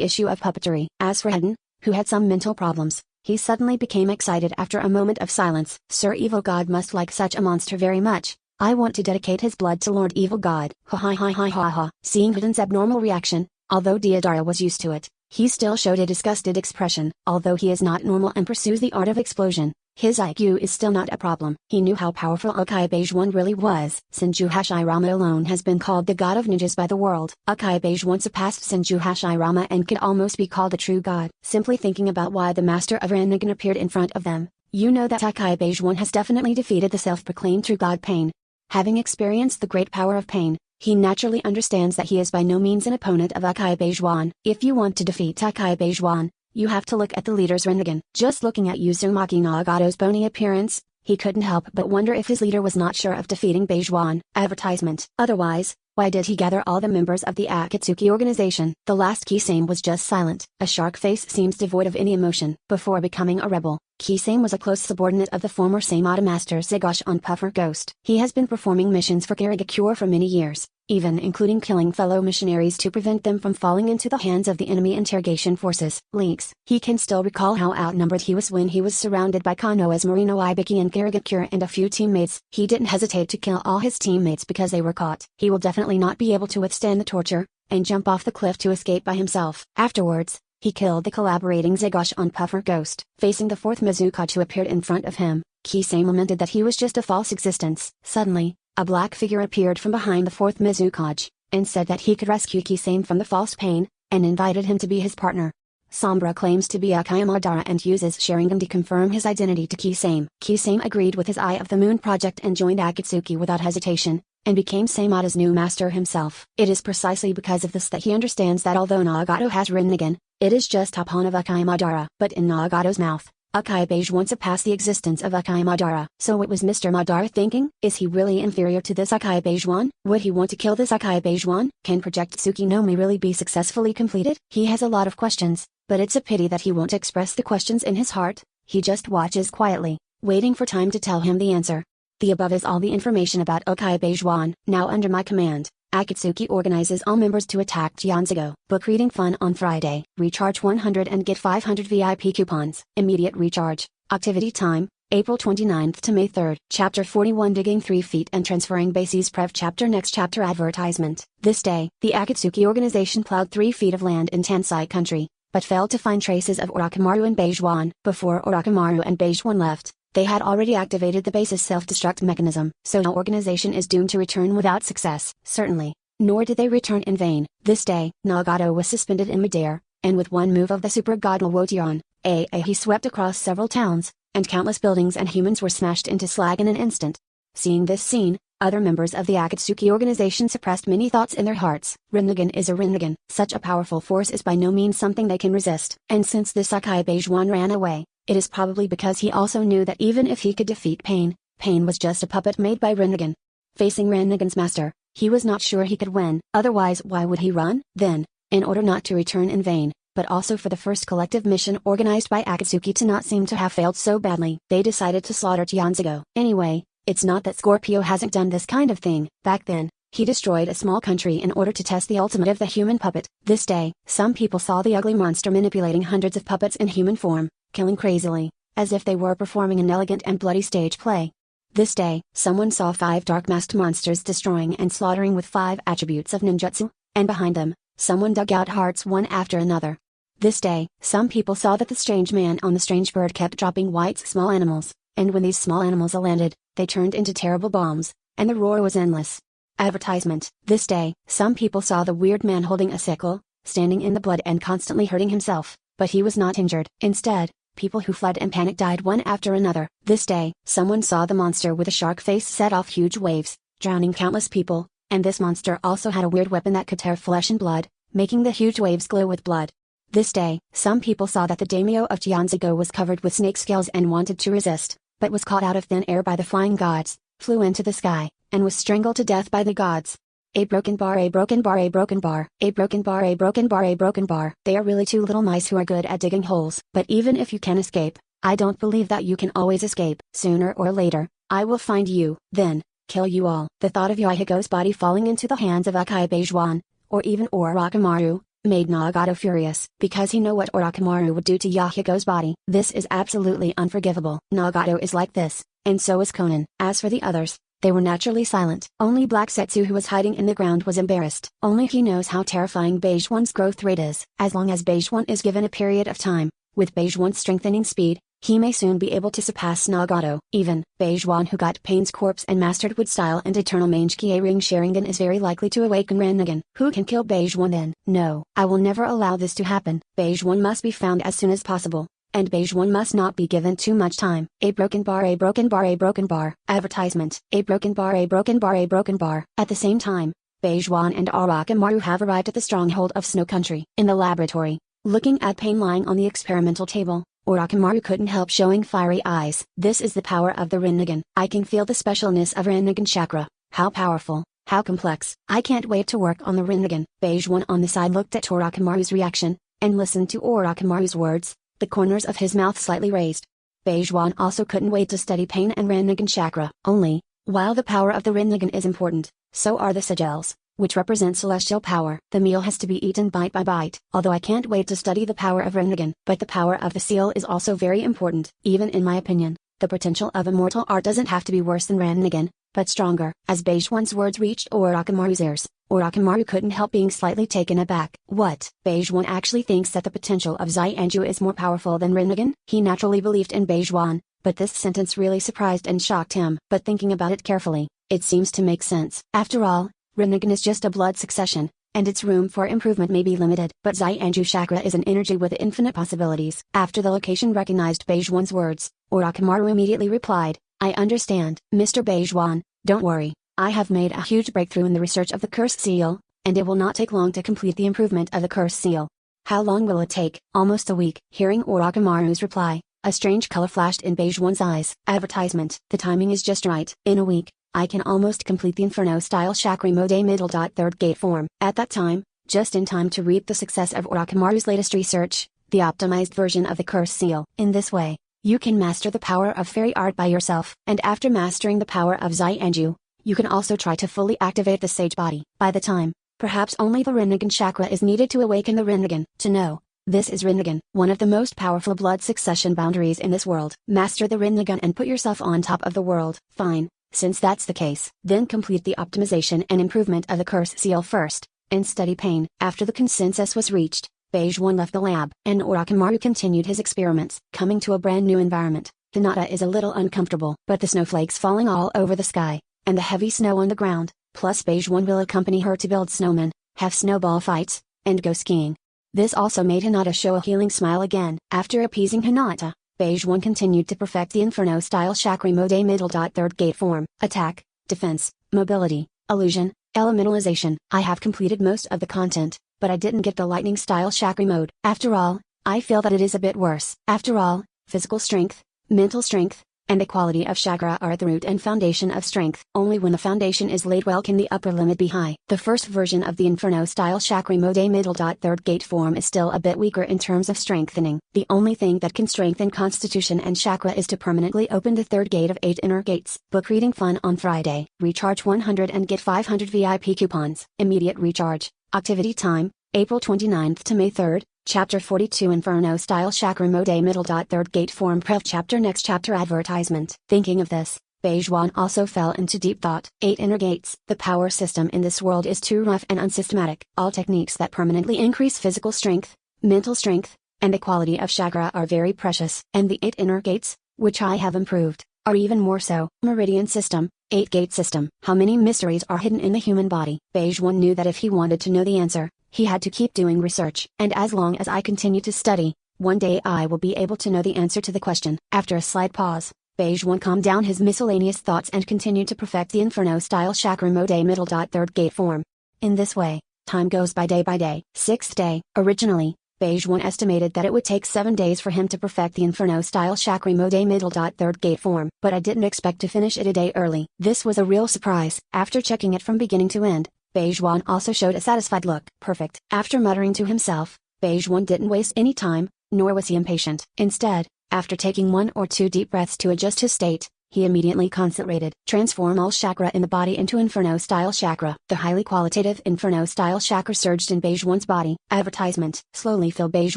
issue of puppetry. As for Hiden, who had some mental problems, he suddenly became excited after a moment of silence. Sir Evil God must like such a monster very much. I want to dedicate his blood to Lord Evil God. Ha ha ha ha ha ha. Seeing Hiden's abnormal reaction, although Deidara was used to it, he still showed a disgusted expression. Although he is not normal and pursues the art of explosion, his IQ is still not a problem. He knew how powerful Akai Beige Wand really was. Senju Hashirama alone has been called the god of ninjas by the world. Akai Beige Wand surpassed Senju Hashirama and could almost be called a true god. Simply thinking about why the Master of Rinnegan appeared in front of them, you know that Akai Beige Wand has definitely defeated the self-proclaimed true god Pain. Having experienced the great power of Pain, he naturally understands that he is by no means an opponent of Akai Beige Wand. If you want to defeat Akai Beige Wand, you have to look at the leader's Rinnegan. Just looking at Uzumaki Nagato's bony appearance, he couldn't help but wonder if his leader was not sure of defeating Beige Wand. Advertisement. Otherwise, why did he gather all the members of the Akatsuki organization? The last Kisame was just silent. A shark face seems devoid of any emotion. Before becoming a rebel, Kisame was a close subordinate of the former Samada master Zagosh on Puffer Ghost. He has been performing missions for Karigakure for many years, even including killing fellow missionaries to prevent them from falling into the hands of the enemy interrogation forces. Leaks. He can still recall how outnumbered he was when he was surrounded by Konoha's Marino Ibiki and Karigakure and a few teammates. He didn't hesitate to kill all his teammates because they were caught. He will definitely not be able to withstand the torture, and jump off the cliff to escape by himself. Afterwards, he killed the collaborating Zagosh on Puffer Ghost. Facing the fourth Mizukage who appeared in front of him, Kisame lamented that he was just a false existence. Suddenly, a black figure appeared from behind the fourth Mizukage, and said that he could rescue Kisame from the false Pain, and invited him to be his partner. Sombra claims to be Akai Madara and uses Sharingan to confirm his identity to Kisame. Kisame agreed with his Eye of the Moon project and joined Akatsuki without hesitation, and became Samada's new master himself. It is precisely because of this that he understands that although Nagato has Rinnegan, it is just a pawn of Akai Madara. But in Nagato's mouth, Akai Beige Wand surpassed the existence of Akai Madara. So what was Mr. Madara thinking? Is he really inferior to this Akai Beige Wand? Would he want to kill this Akai Beige Wand? Can Project Tsukinome really be successfully completed? He has a lot of questions, but it's a pity that he won't express the questions in his heart. He just watches quietly, waiting for time to tell him the answer. The above is all the information about Akai Beige Wand. Now under my command, Akatsuki organizes all members to attack Jianzigo. Book reading fun on Friday. Recharge 100 and get 500 VIP coupons. Immediate recharge. Activity time, April 29th to May 3rd. Chapter 41 Digging 3 feet and transferring bases. Prev chapter. Next chapter. Advertisement. This day, the Akatsuki organization plowed 3 feet of land in Tansai country, but failed to find traces of Orochimaru and Beige Wand. Before Orochimaru and Beige Wand left, they had already activated the base's self-destruct mechanism, so no organization is doomed to return without success. Certainly, nor did they return in vain. This day, Nagato was suspended in midair, and with one move of the super god Wotion, he swept across several towns, and countless buildings and humans were smashed into slag in an instant. Seeing this scene, other members of the Akatsuki organization suppressed many thoughts in their hearts. Rinnegan is a Rinnegan. Such a powerful force is by no means something they can resist. And since the Sakai Beijuan ran away, it is probably because he also knew that even if he could defeat Pain, Pain was just a puppet made by Rinnegan. Facing Rinnegan's master, he was not sure he could win. Otherwise, why would he run? Then, in order not to return in vain, but also for the first collective mission organized by Akatsuki to not seem to have failed so badly, they decided to slaughter Tyanzago. Anyway, it's not that Scorpio hasn't done this kind of thing. Back then, he destroyed a small country in order to test the ultimate of the human puppet. This day, some people saw the ugly monster manipulating hundreds of puppets in human form, killing crazily, as if they were performing an elegant and bloody stage play. This day, someone saw 5 dark-masked monsters destroying and slaughtering with 5 attributes of ninjutsu, and behind them, someone dug out hearts one after another. This day, some people saw that the strange man on the strange bird kept dropping white small animals, and when these small animals landed, they turned into terrible bombs, and the roar was endless. Advertisement. This day, some people saw the weird man holding a sickle, standing in the blood and constantly hurting himself, but he was not injured. Instead, people who fled in panic died one after another. This day, someone saw the monster with a shark face set off huge waves, drowning countless people, and this monster also had a weird weapon that could tear flesh and blood, making the huge waves glow with blood. This day, some people saw that the daimyo of Tyanzago was covered with snake scales and wanted to resist, but was caught out of thin air by the flying gods, flew into the sky, and was strangled to death by the gods. A broken bar, a broken bar, a broken bar, a broken bar, a broken bar, a broken bar. They are really 2 little mice who are good at digging holes. But even if you can escape, I don't believe that you can always escape. Sooner or later, I will find you, then, kill you all. The thought of Yahigo's body falling into the hands of Akai Beijuan, or even Orochimaru, made Nagato furious, because he knew what Orochimaru would do to Yahigo's body. This is absolutely unforgivable. Nagato is like this, and so is Konan. As for the others, they were naturally silent. Only Black Setsu, who was hiding in the ground, was embarrassed. Only he knows how terrifying Beijuan's growth rate is. As long as Beijuan is given a period of time, with Beijuan's strengthening speed, he may soon be able to surpass Nagato. Even Beijuan, who got Pain's corpse and mastered Wood Style and Eternal Mangekyō Ring Sharingan, is very likely to awaken Rinnegan. Who can kill Beijuan then? No, I will never allow this to happen. Beijuan must be found as soon as possible, and Beijuan must not be given too much time. A broken bar, a broken bar, a broken bar. Advertisement. A broken bar, a broken bar, a broken bar. At the same time, Beijuan and Orochimaru have arrived at the stronghold of Snow Country. In the laboratory, looking at Pain lying on the experimental table, Orochimaru couldn't help showing fiery eyes. This is the power of the Rinnegan. I can feel the specialness of Rinnegan chakra. How powerful, how complex. I can't wait to work on the Rinnegan. Beijuan on the side looked at Orochimaru's reaction, and listened to Orochimaru's words, the corners of his mouth slightly raised. Beijuan also couldn't wait to study Pain and Rinnegan chakra. Only, while the power of the Rinnegan is important, so are the sigils, which represent celestial power. The meal has to be eaten bite by bite. Although I can't wait to study the power of Rinnegan, but the power of the seal is also very important. Even in my opinion, the potential of immortal art doesn't have to be worse than Rinnegan, but stronger. As Beijuan's words reached Orochimaru's ears, Orochimaru couldn't help being slightly taken aback. What? Beijuan actually thinks that the potential of Xianju is more powerful than Rinnegan? He naturally believed in Beijuan, but this sentence really surprised and shocked him. But thinking about it carefully, it seems to make sense. After all, Rinnegan is just a blood succession, and its room for improvement may be limited. But Xianju chakra is an energy with infinite possibilities. After the location recognized Beijuan's words, Orochimaru immediately replied, I understand. Mr. Beijuan, don't worry, I have made a huge breakthrough in the research of the curse seal, and it will not take long to complete the improvement of the curse seal. How long will it take? Almost a week. Hearing Orochimaru's reply, a strange color flashed in Beijuan's eyes. Advertisement. The timing is just right. In a week, I can almost complete the Inferno-style Chakra Mode middle. Third gate form. At that time, just in time to reap the success of Orochimaru's latest research, the optimized version of the curse seal. In this way, you can master the power of fairy art by yourself. And after mastering the power of Xianju, you can also try to fully activate the sage body. By the time, perhaps only the Rinnegan chakra is needed to awaken the Rinnegan. To know, this is Rinnegan, one of the most powerful blood succession boundaries in this world. Master the Rinnegan and put yourself on top of the world. Fine. Since that's the case, then complete the optimization and improvement of the curse seal first, and study Pain. After the consensus was reached, Beijuan left the lab, and Orochimaru continued his experiments. Coming to a brand new environment, Hinata is a little uncomfortable. But the snowflakes falling all over the sky, and the heavy snow on the ground, plus Beijuan will accompany her to build snowmen, have snowball fights, and go skiing. This also made Hinata show a healing smile again. After appeasing Hinata, Beige 1 continued to perfect the Inferno-style chakra mode middle. Third gate form: attack, defense, mobility, illusion, elementalization. I have completed most of the content, but I didn't get the lightning-style chakra mode. After all, I feel that it is a bit worse. After all, physical strength, mental strength, and the quality of chakra are at the root and foundation of strength. Only when the foundation is laid well can the upper limit be high. The first version of the Inferno-style chakra mode middle. Third gate form is still a bit weaker in terms of strengthening. The only thing that can strengthen constitution and chakra is to permanently open the third gate of 8 inner gates. Book reading fun on Friday. Recharge 100 and get 500 VIP coupons. Immediate recharge. Activity time, April 29th to May 3rd. Chapter 42 Inferno-style chakra mode middle. Third gate form pref chapter next chapter advertisement. Thinking of this, Beige 1 also fell into deep thought. 8 inner gates. The power system in this world is too rough and unsystematic. All techniques that permanently increase physical strength, mental strength, and the quality of chakra are very precious. And the 8 inner gates, which I have improved, are even more so. Meridian system, 8-gate system. How many mysteries are hidden in the human body? Beige 1 knew that if he wanted to know the answer, he had to keep doing research. And as long as I continue to study, one day I will be able to know the answer to the question. After a slight pause, Beige 1 calmed down his miscellaneous thoughts and continued to perfect the Inferno-style chakra mode middle. Third gate form. In this way, time goes by day by day. Sixth day. Originally, Beige 1 estimated that it would take 7 days for him to perfect the Inferno-style chakra mode middle. Third gate form. But I didn't expect to finish it a day early. This was a real surprise. After checking it from beginning to end, Beige 1 also showed a satisfied look. Perfect. After muttering to himself, Beige 1 didn't waste any time, nor was he impatient. Instead, after taking 1 or 2 deep breaths to adjust his state, he immediately concentrated. Transform all chakra in the body into Inferno-style chakra. The highly qualitative Inferno-style chakra surged in Beige 1's body. Advertisement. Slowly fill Beige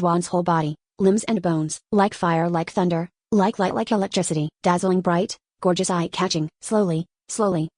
1's whole body, limbs and bones. Like fire, like thunder, like light, like electricity. Dazzling bright, gorgeous, eye-catching. Slowly,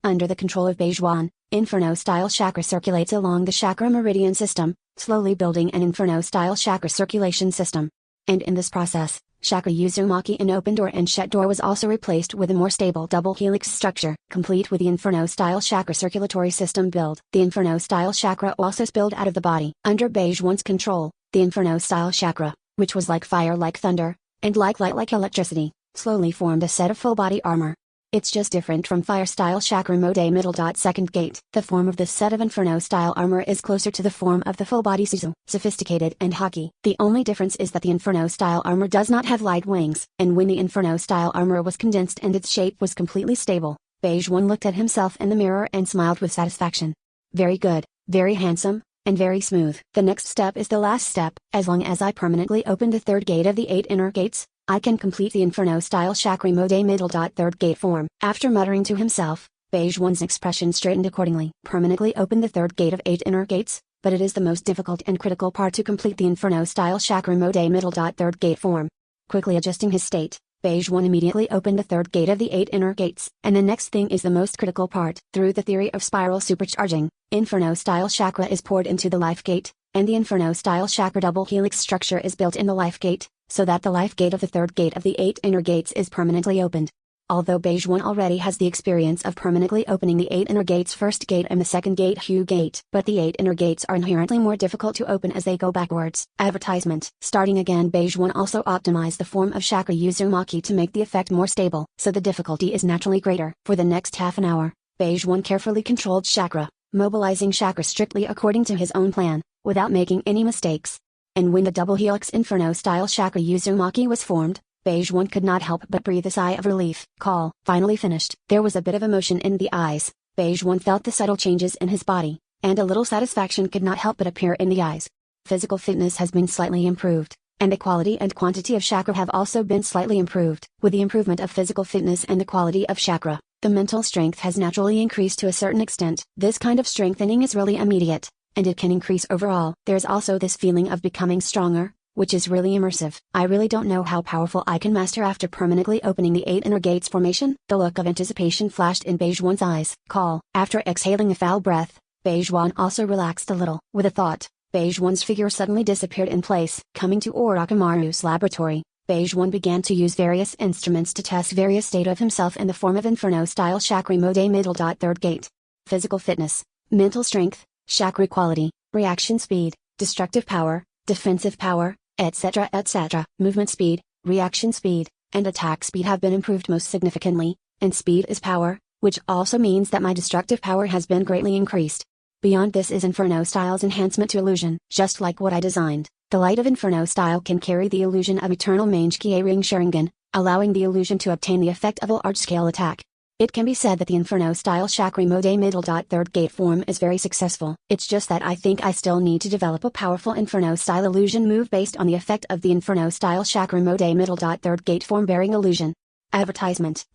under the control of Beige 1, Inferno-style chakra circulates along the chakra meridian system, slowly building an Inferno-style chakra circulation system. And in this process, chakra Uzumaki in open door and shut door was also replaced with a more stable double helix structure. Complete with the Inferno-style chakra circulatory system build. The Inferno-style chakra also spilled out of the body. Under Beige 1's control, the Inferno-style chakra, which was like fire, like thunder, and like light, like electricity, slowly formed a set of full body armor. It's just different from fire-style chakra mode middle. Second gate. The form of this set of Inferno-style armor is closer to the form of the full-body Suzu, sophisticated and haki. The only difference is that the Inferno-style armor does not have light wings. And when the Inferno-style armor was condensed and its shape was completely stable, Beige 1 looked at himself in the mirror and smiled with satisfaction. Very good, very handsome, and very smooth. The next step is the last step. As long as I permanently open the third gate of the 8 inner gates, I can complete the Inferno-style chakra mode middle. Third gate form. After muttering to himself, Beige 1's expression straightened accordingly. Permanently open the third gate of 8 inner gates, but it is the most difficult and critical part to complete the Inferno-style chakra mode middle. Third gate form. Quickly adjusting his state, Beige 1 immediately opened the third gate of the 8 inner gates. And the next thing is the most critical part. Through the theory of spiral supercharging, Inferno-style chakra is poured into the life gate, and the Inferno-style chakra double helix structure is built in the life gate, so that the life gate of the third gate of the 8 inner gates is permanently opened. Although Beige 1 already has the experience of permanently opening the 8 inner gates first gate and the second gate Hue gate, but the 8 inner gates are inherently more difficult to open as they go backwards. Advertisement. Starting again, Beige 1 also optimized the form of chakra Uzumaki to make the effect more stable, so the difficulty is naturally greater. For the next half an hour, Beige 1 carefully controlled chakra, mobilizing chakra strictly according to his own plan, without making any mistakes. And when the double helix Inferno-style chakra Uzumaki was formed, Beige 1 could not help but breathe a sigh of relief. Call. Finally finished. There was a bit of emotion in the eyes. Beige 1 felt the subtle changes in his body, and a little satisfaction could not help but appear in the eyes. Physical fitness has been slightly improved, and the quality and quantity of chakra have also been slightly improved. With the improvement of physical fitness and the quality of chakra, the mental strength has naturally increased to a certain extent. This kind of strengthening is really immediate, and it can increase overall. There's also this feeling of becoming stronger, which is really immersive. I really don't know how powerful I can master after permanently opening the 8 inner gates formation. The look of anticipation flashed in Beige 1's eyes. Call. After exhaling a foul breath, Beige 1 also relaxed a little. With a thought, Beige 1's figure suddenly disappeared in place. Coming to Orochimaru's laboratory, Beige 1 began to use various instruments to test various state of himself in the form of Inferno-style chakra mode middle. Third gate. Physical fitness, mental strength, chakra quality, reaction speed, destructive power, defensive power, etc. etc. Movement speed, reaction speed, and attack speed have been improved most significantly, and speed is power, which also means that my destructive power has been greatly increased. Beyond this is Inferno Style's enhancement to illusion. Just like what I designed, the light of Inferno Style can carry the illusion of eternal Mangekyō ring Sharingan, allowing the illusion to obtain the effect of a large-scale attack. It can be said that the Inferno Style Chakra Mode middle. Third gate form is very successful. It's just that I think I still need to develop a powerful Inferno Style illusion move based on the effect of the Inferno Style Chakra Mode middle. Third gate form bearing illusion. Advertisement.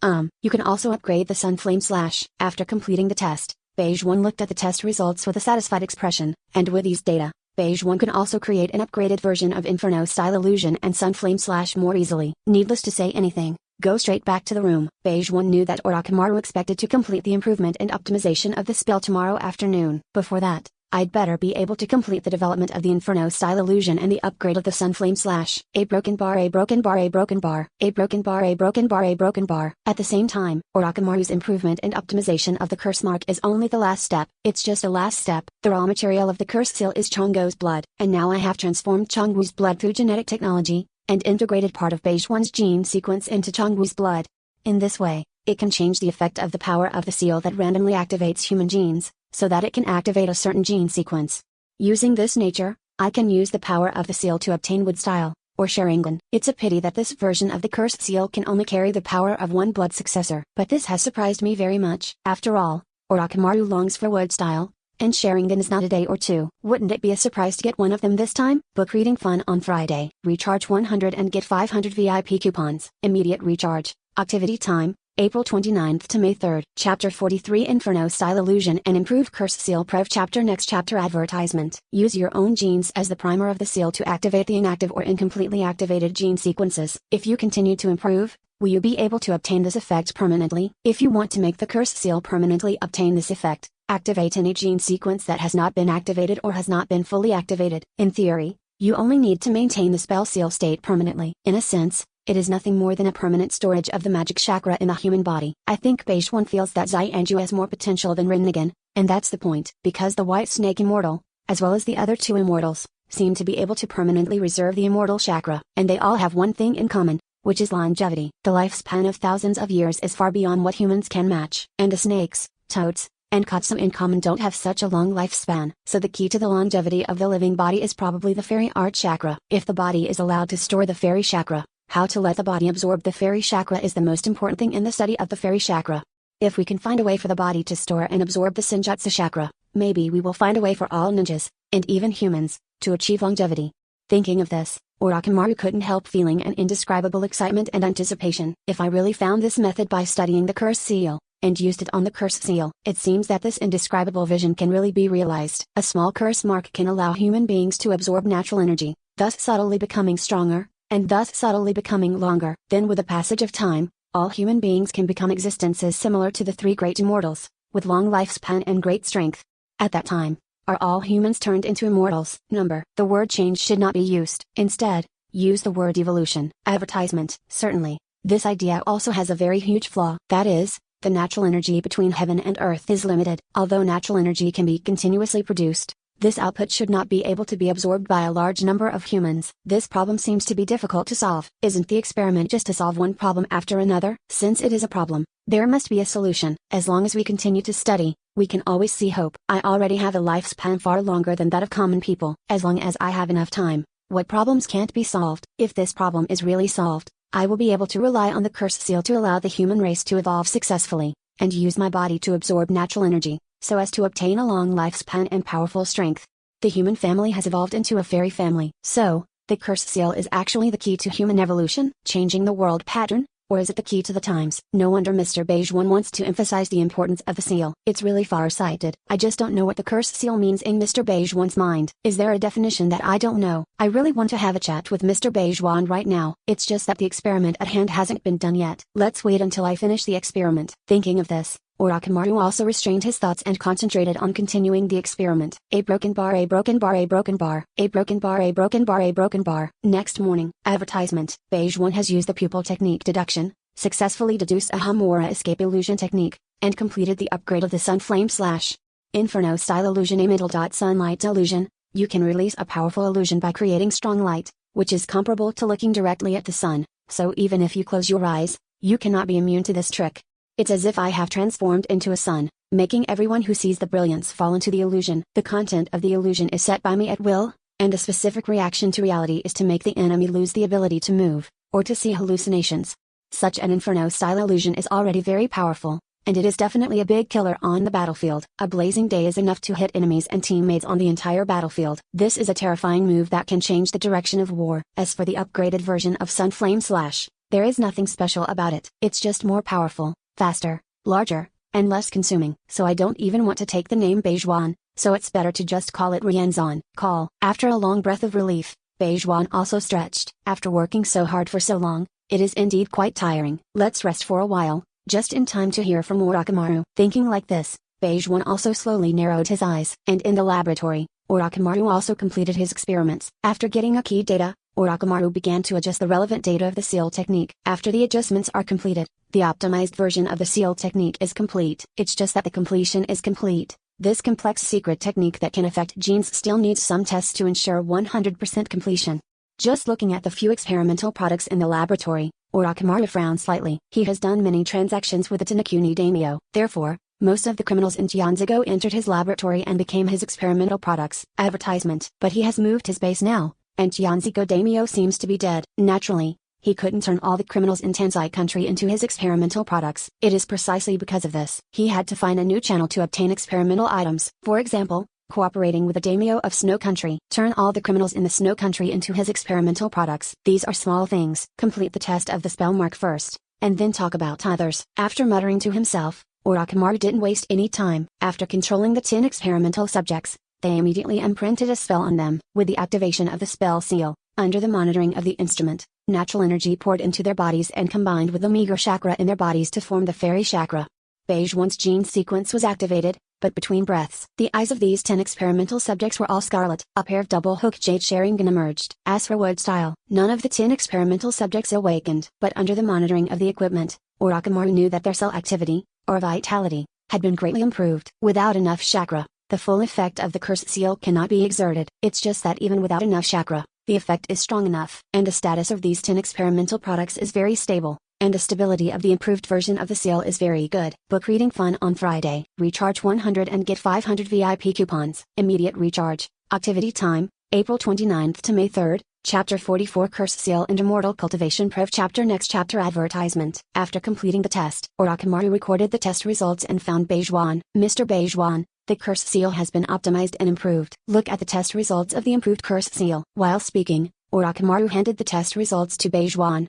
You can also upgrade the Sun Flame Slash. After completing the test, Beige 1 looked at the test results with a satisfied expression, and with these data, Beige 1 can also create an upgraded version of Inferno Style Illusion and Sun Flame Slash more easily. Needless to say anything, go straight back to the room. Beige 1 knew that Orochimaru expected to complete the improvement and optimization of the spell tomorrow afternoon. Before that, I'd better be able to complete the development of the Inferno Style Illusion and the upgrade of the Sun Flame Slash. A broken bar, a broken bar, a broken bar, a broken bar, a broken bar, a broken bar. At the same time, Orochimaru's improvement and optimization of the curse mark is only the last step. It's just a last step. The raw material of the curse seal is Chongo's blood, and now I have transformed Chongu's blood through genetic technology, and integrated part of Beige 1's gene sequence into Chongu's blood. In this way, it can change the effect of the power of the seal that randomly activates human genes, so that it can activate a certain gene sequence. Using this nature, I can use the power of the seal to obtain Wood Style, or Sharingan. It's a pity that this version of the cursed seal can only carry the power of one blood successor. But this has surprised me very much. After all, Orochimaru longs for Wood Style, and Sharingan is not a day or two. Wouldn't it be a surprise to get one of them this time? Book reading fun on Friday. Recharge 100 and get 500 VIP coupons. Immediate recharge. Activity time, April 29th to May 3rd. Chapter 43 Inferno Style Illusion and Improved Curse Seal Prev Chapter Next Chapter Advertisement. Use your own genes as the primer of the seal to activate the inactive or incompletely activated gene sequences. If you continue to improve, will you be able to obtain this effect permanently? If you want to make the curse seal permanently obtain this effect, activate any gene sequence that has not been activated or has not been fully activated. In theory, you only need to maintain the spell seal state permanently. In a sense, it is nothing more than a permanent storage of the magic chakra in the human body. I think Beige 1 feels that Xianju has more potential than Rinnegan, and that's the point. Because the White Snake Immortal, as well as the other two immortals, seem to be able to permanently reserve the immortal chakra. And they all have one thing in common, which is longevity. The lifespan of thousands of years is far beyond what humans can match. And the snakes, toads, and Katsu in common don't have such a long lifespan. So the key to the longevity of the living body is probably the fairy art chakra. If the body is allowed to store the fairy chakra, how to let the body absorb the fairy chakra is the most important thing in the study of the fairy chakra. If we can find a way for the body to store and absorb the Senjutsu chakra, maybe we will find a way for all ninjas, and even humans, to achieve longevity. Thinking of this, Orochimaru couldn't help feeling an indescribable excitement and anticipation. If I really found this method by studying the curse seal, and used it on the curse seal, it seems that this indescribable vision can really be realized. A small curse mark can allow human beings to absorb natural energy, thus subtly becoming stronger, and thus subtly becoming longer. Then with the passage of time, all human beings can become existences similar to the three great immortals, with long lifespan and great strength. At that time, are all humans turned into immortals? The word change should not be used. Instead, use the word evolution. Advertisement. Certainly, this idea also has a very huge flaw. That is, the natural energy between heaven and earth is limited. Although natural energy can be continuously produced, this output should not be able to be absorbed by a large number of humans. This problem seems to be difficult to solve. Isn't the experiment just to solve one problem after another? Since it is a problem, there must be a solution. As long as we continue to study, we can always see hope. I already have a lifespan far longer than that of common people. As long as I have enough time, what problems can't be solved? If this problem is really solved, I will be able to rely on the curse seal to allow the human race to evolve successfully, and use my body to absorb natural energy, so as to obtain a long lifespan and powerful strength. The human family has evolved into a fairy family. So, the curse seal is actually the key to human evolution, changing the world pattern, or is it the key to the times? No wonder Mr. Beige 1 wants to emphasize the importance of the seal. It's really far-sighted. I just don't know what the curse seal means in Mr. Beige 1's mind. Is there a definition that I don't know? I really want to have a chat with Mr. Beige 1 right now. It's just that the experiment at hand hasn't been done yet. Let's wait until I finish the experiment. Thinking of this, Orochimaru also restrained his thoughts and concentrated on continuing the experiment. A broken bar, a broken bar, a broken bar, a broken bar, a broken bar, a broken bar. Next morning. Advertisement. Beige 1 has used the pupil technique deduction, successfully deduced a Hamura escape illusion technique, and completed the upgrade of the Sun Flame Slash. Inferno Style Illusion. A middle. Sunlight illusion. You can release a powerful illusion by creating strong light, which is comparable to looking directly at the sun. so even if you close your eyes, you cannot be immune to this trick. It's as if I have transformed into a sun, making everyone who sees the brilliance fall into the illusion. The content of the illusion is set by me at will, and a specific reaction to reality is to make the enemy lose the ability to move, or to see hallucinations. Such an Inferno-style illusion is already very powerful, and it is definitely a big killer on the battlefield. A blazing day is enough to hit enemies and teammates on the entire battlefield. This is a terrifying move that can change the direction of war. As for the upgraded version of Sunflame Slash, there is nothing special about it. It's just more powerful, faster, larger, and less consuming. So I don't even want to take the name Beijuan, so it's better to just call it Rienzan. Call. After a long breath of relief, Beijuan also stretched. After working so hard for so long, it is indeed quite tiring. Let's rest for a while, just in time to hear from Orochimaru. Thinking like this, Beijuan also slowly narrowed his eyes. And in the laboratory, Orochimaru also completed his experiments. After getting a key data, Orochimaru began to adjust the relevant data of the seal technique. After the adjustments are completed, the optimized version of the seal technique is complete. It's just that the completion is complete. This complex secret technique that can affect genes still needs some tests to ensure 100% completion. Just looking at the few experimental products in the laboratory, Orochimaru frowned slightly. He has done many transactions with the Tanakuni daimyo. Therefore, most of the criminals in Jianzigo entered his laboratory and became his experimental products. Advertisement. But he has moved his base now, and Jianzigo daimyo seems to be dead. Naturally, he couldn't turn all the criminals in Tansai country into his experimental products. It is precisely because of this. He had to find a new channel to obtain experimental items. For example, cooperating with the daimyo of Snow Country. Turn all the criminals in the Snow Country into his experimental products. These are small things. Complete the test of the spell mark first, and then talk about others. After muttering to himself, Orochimaru didn't waste any time. After controlling the 10 experimental subjects, they immediately imprinted a spell on them. With the activation of the spell seal, under the monitoring of the instrument, natural energy poured into their bodies and combined with the meager chakra in their bodies to form the fairy chakra. Beijuan's gene sequence was activated, but between breaths, the eyes of these 10 experimental subjects were all scarlet. A pair of double-hook jade Sharingan emerged. As for wood style, none of the 10 experimental subjects awakened. But under the monitoring of the equipment, Orochimaru knew that their cell activity, or vitality, had been greatly improved. Without enough chakra, the full effect of the curse seal cannot be exerted. It's just that even without enough chakra, the effect is strong enough. And the status of these 10 experimental products is very stable, and the stability of the improved version of the seal is very good. Book reading fun on Friday. Recharge 100 and get 500 VIP coupons. Immediate recharge. Activity time, April 29th to May 3rd. Chapter 44 Curse Seal and Immortal Cultivation Prev Chapter Next Chapter Advertisement. After completing the test, Orochimaru recorded the test results and found Beijuan. Mr. Beijuan, the curse seal has been optimized and improved. Look at the test results of the improved curse seal. While speaking, Orochimaru handed the test results to Beijuan.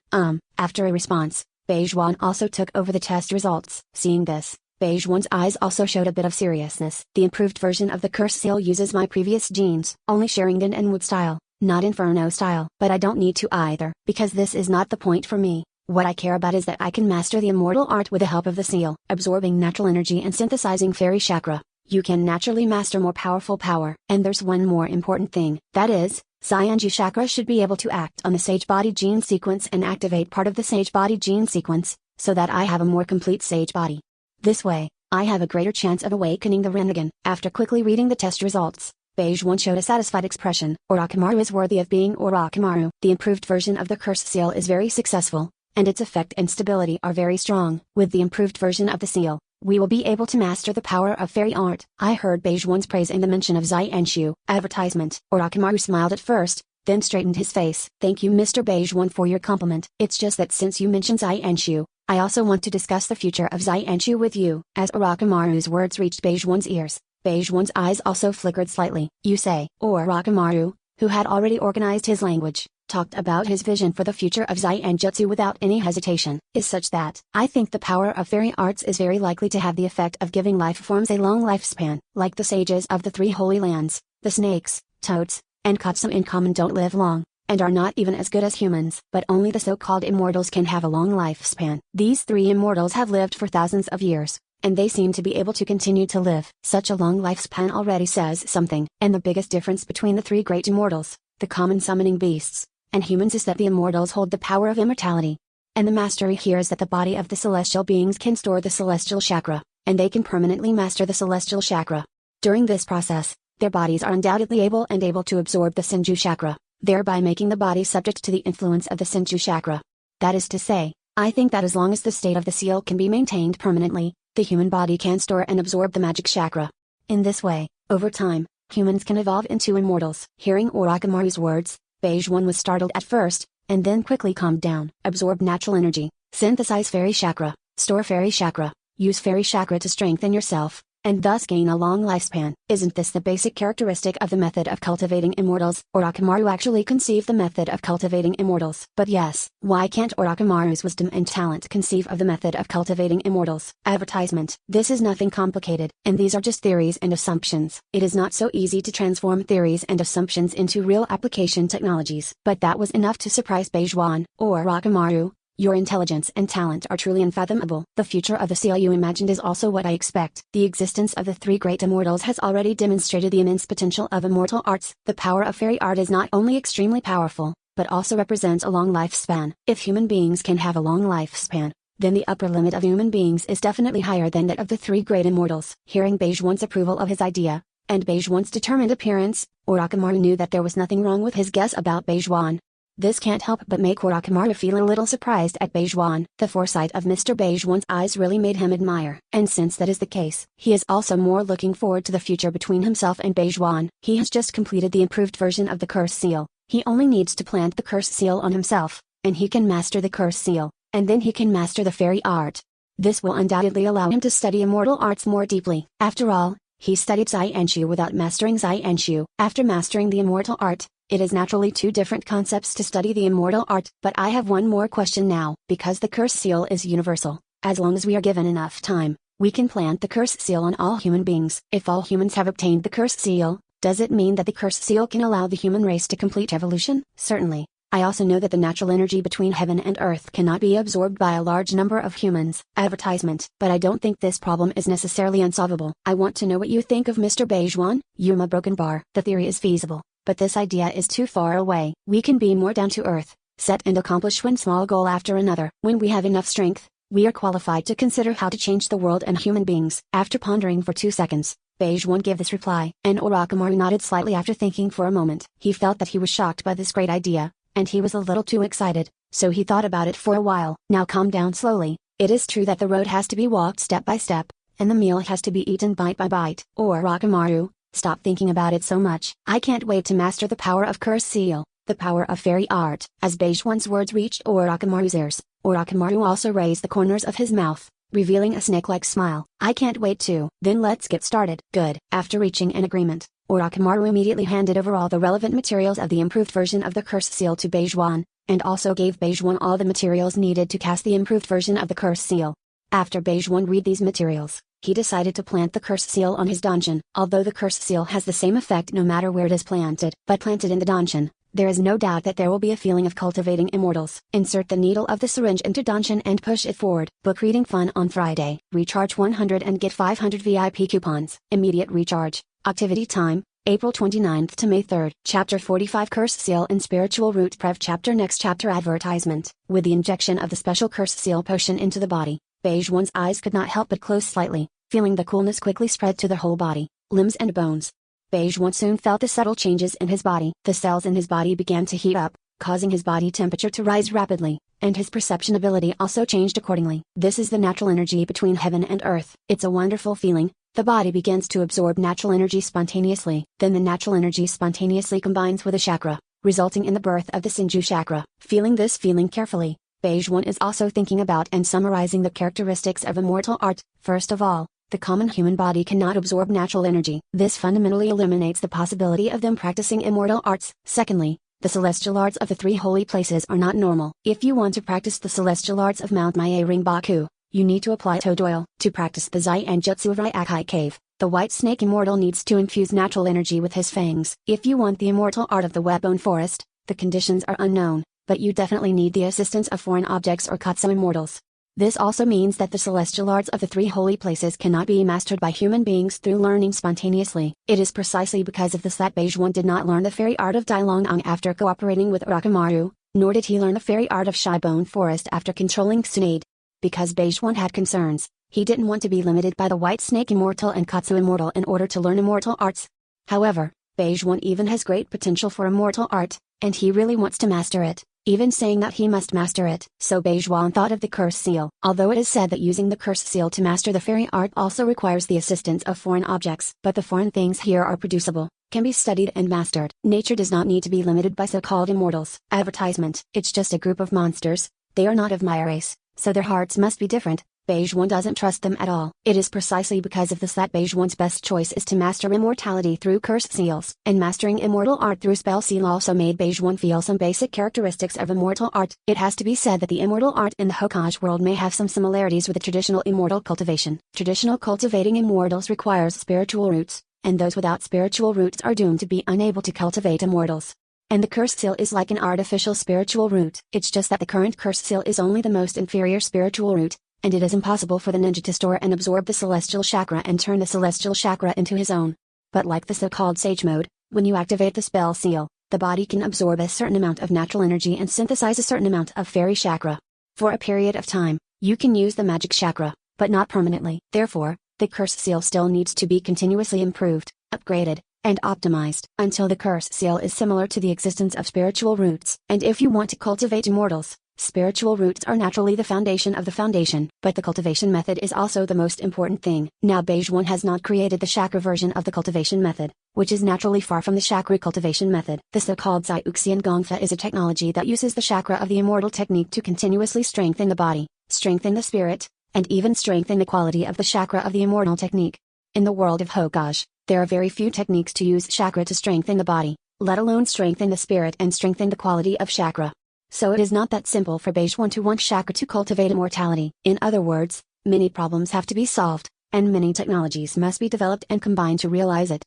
After a response, Beijuan also took over the test results. Seeing this, Beijuan's eyes also showed a bit of seriousness. The improved version of the curse seal uses my previous genes, only Sharingan and wood style, not Inferno style. But I don't need to either, because this is not the point for me. What I care about is that I can master the immortal art with the help of the seal. Absorbing natural energy and synthesizing fairy chakra, you can naturally master more powerful power. And there's one more important thing, that is, Xianju chakra should be able to act on the sage body gene sequence and activate part of the sage body gene sequence, so that I have a more complete sage body. This way, I have a greater chance of awakening the Rinnegan. After quickly reading the test results, Beijuan showed a satisfied expression. Orochimaru is worthy of being Orochimaru. The improved version of the curse seal is very successful, and its effect and stability are very strong. With the improved version of the seal, we will be able to master the power of fairy art. I heard Beijuan's praise in the mention of Xianxu. Advertisement. Orochimaru smiled at first, then straightened his face. Thank you Mr. Beijuan for your compliment. It's just that since you mentioned Xianxu, I also want to discuss the future of Xianxu with you. As Orochimaru's words reached Beijuan's ears, Beijuan's eyes also flickered slightly. You say, Orochimaru, who had already organized his language, talked about his vision for the future of Xianjutsu without any hesitation, is such that I think the power of fairy arts is very likely to have the effect of giving life forms a long lifespan. Like the sages of the three holy lands, the snakes, toads, and Katsum in common don't live long, and are not even as good as humans. But only the so-called immortals can have a long lifespan. These three immortals have lived for thousands of years, and they seem to be able to continue to live. Such a long lifespan already says something. And the biggest difference between the three great immortals, the common summoning beasts, and humans is that the immortals hold the power of immortality. And the mastery here is that the body of the celestial beings can store the celestial chakra, and they can permanently master the celestial chakra. During this process, their bodies are undoubtedly able to absorb the Senju chakra, thereby making the body subject to the influence of the Senju chakra. That is to say, I think that as long as the state of the seal can be maintained permanently, the human body can store and absorb the magic chakra. In this way, over time, humans can evolve into immortals. Hearing Orochimaru's words, Beige One was startled at first, and then quickly calmed down. Absorb natural energy, synthesize fairy chakra, store fairy chakra, use fairy chakra to strengthen yourself, and thus gain a long lifespan. Isn't this the basic characteristic of the method of cultivating immortals? Orochimaru actually conceived the method of cultivating immortals. But yes, why can't Orochimaru's wisdom and talent conceive of the method of cultivating immortals? Advertisement. This is nothing complicated, and these are just theories and assumptions. It is not so easy to transform theories and assumptions into real application technologies. But that was enough to surprise Beige One. Orochimaru, your intelligence and talent are truly unfathomable. The future of the seal you imagined is also what I expect. The existence of the three great immortals has already demonstrated the immense potential of immortal arts. The power of fairy art is not only extremely powerful, but also represents a long lifespan. If human beings can have a long lifespan, then the upper limit of human beings is definitely higher than that of the three great immortals. Hearing Beige One's approval of his idea, and Beige One's determined appearance, Orochimaru knew that there was nothing wrong with his guess about Beige One. This can't help but make Orochimaru feel a little surprised at Beige One. The foresight of Mr. Beige One's eyes really made him admire. And since that is the case, he is also more looking forward to the future between himself and Beige One. He has just completed the improved version of the curse seal. He only needs to plant the curse seal on himself, and he can master the curse seal, and then he can master the fairy art. This will undoubtedly allow him to study immortal arts more deeply. After all, he studied Zaiyenshu without mastering Zaiyenshu. After mastering the immortal art, it is naturally two different concepts to study the immortal art. But I have one more question now. Because the curse seal is universal, as long as we are given enough time, we can plant the curse seal on all human beings. If all humans have obtained the curse seal, does it mean that the curse seal can allow the human race to complete evolution? Certainly. I also know that the natural energy between heaven and earth cannot be absorbed by a large number of humans. Advertisement. But I don't think this problem is necessarily unsolvable. I want to know what you think of Mr. Beige One. Yuma Broken Bar. The theory is feasible, but this idea is too far away. We can be more down to earth, set and accomplish one small goal after another. When we have enough strength, we are qualified to consider how to change the world and human beings. After pondering for 2 seconds, Beige One gave this reply, and Orochimaru nodded slightly after thinking for a moment. He felt that he was shocked by this great idea, and he was a little too excited, so he thought about it for a while. Now calm down slowly. It is true that the road has to be walked step by step, and the meal has to be eaten bite by bite. Orochimaru, stop thinking about it so much. I can't wait to master the power of curse seal, the power of fairy art. As Beige One's words reached Orochimaru's ears, Orochimaru also raised the corners of his mouth, revealing a snake-like smile. I can't wait too. Then let's get started. Good. After reaching an agreement, Orochimaru immediately handed over all the relevant materials of the improved version of the curse seal to Beige One, and also gave Beige One all the materials needed to cast the improved version of the curse seal. After Beige One read these materials, he decided to plant the curse seal on his donjon. Although the curse seal has the same effect no matter where it is planted, but planted in the donjon, there is no doubt that there will be a feeling of cultivating immortals. Insert the needle of the syringe into donjon and push it forward. Book reading fun on Friday. Recharge 100 and get 500 VIP coupons. Immediate recharge. Activity time, April 29th to May 3rd. Chapter 45 Curse Seal and Spiritual Root Prev Chapter Next Chapter Advertisement. With the injection of the special curse seal potion into the body, Beige One's eyes could not help but close slightly, feeling the coolness quickly spread to the whole body, limbs and bones. Beige One soon felt the subtle changes in his body. The cells in his body began to heat up, causing his body temperature to rise rapidly, and his perception ability also changed accordingly. This is the natural energy between heaven and earth. It's a wonderful feeling. The body begins to absorb natural energy spontaneously. Then the natural energy spontaneously combines with a chakra, resulting in the birth of the Senju chakra. Feeling this feeling carefully, Beige One is also thinking about and summarizing the characteristics of immortal art. First of all, the common human body cannot absorb natural energy. This fundamentally eliminates the possibility of them practicing immortal arts. Secondly, the celestial arts of the three holy places are not normal. If you want to practice the celestial arts of Mount Mae Ringbaku, you need to apply toad oil. To practice the Zaiyujutsu of Ryakai Cave, the white snake immortal needs to infuse natural energy with his fangs. If you want the immortal art of the whetbone forest, the conditions are unknown, but you definitely need the assistance of foreign objects or Katsu immortals. This also means that the celestial arts of the three holy places cannot be mastered by human beings through learning spontaneously. It is precisely because of this that Beige One did not learn the fairy art of Dailong after cooperating with Orochimaru, nor did he learn the fairy art of Shibone Forest after controlling Tsunade. Because Beige One had concerns, he didn't want to be limited by the White Snake Immortal and Katsu Immortal in order to learn immortal arts. However, Beige One even has great potential for immortal art, and he really wants to master it. even saying that he must master it. So Beige Wan thought of the curse seal. Although it is said that using the curse seal to master the fairy art also requires the assistance of foreign objects, but the foreign things here are producible, can be studied and mastered. Nature does not need to be limited by so-called immortals. Advertisement. It's just a group of monsters, they are not of my race, so their hearts must be different. Beige Wan doesn't trust them at all. It is precisely because of this that Beige Wan's best choice is to master immortality through curse seals. And mastering immortal art through spell seal also made Beige Wan feel some basic characteristics of immortal art. It has to be said that the immortal art in the Hokage world may have some similarities with the traditional immortal cultivation. Traditional cultivating immortals requires spiritual roots, and those without spiritual roots are doomed to be unable to cultivate immortals. And the curse seal is like an artificial spiritual root. It's just that the current curse seal is only the most inferior spiritual root, and it is impossible for the ninja to store and absorb the celestial chakra and turn the celestial chakra into his own. But like the so-called sage mode, when you activate the spell seal, the body can absorb a certain amount of natural energy and synthesize a certain amount of fairy chakra. For a period of time, you can use the magic chakra, but not permanently. Therefore, the curse seal still needs to be continuously improved, upgraded, and optimized until the curse seal is similar to the existence of spiritual roots. And if you want to cultivate immortals, spiritual roots are naturally the foundation of the foundation, but the cultivation method is also the most important thing. Now Beige Wan has not created the chakra version of the cultivation method, which is naturally far from the chakra cultivation method. The so-called Xiuxian Gongfa is a technology that uses the chakra of the immortal technique to continuously strengthen the body, strengthen the spirit, and even strengthen the quality of the chakra of the immortal technique. In the world of Hokage, there are very few techniques to use chakra to strengthen the body, let alone strengthen the spirit and strengthen the quality of chakra. So it is not that simple for Beige Wan to want chakra to cultivate immortality. In other words, many problems have to be solved, and many technologies must be developed and combined to realize it.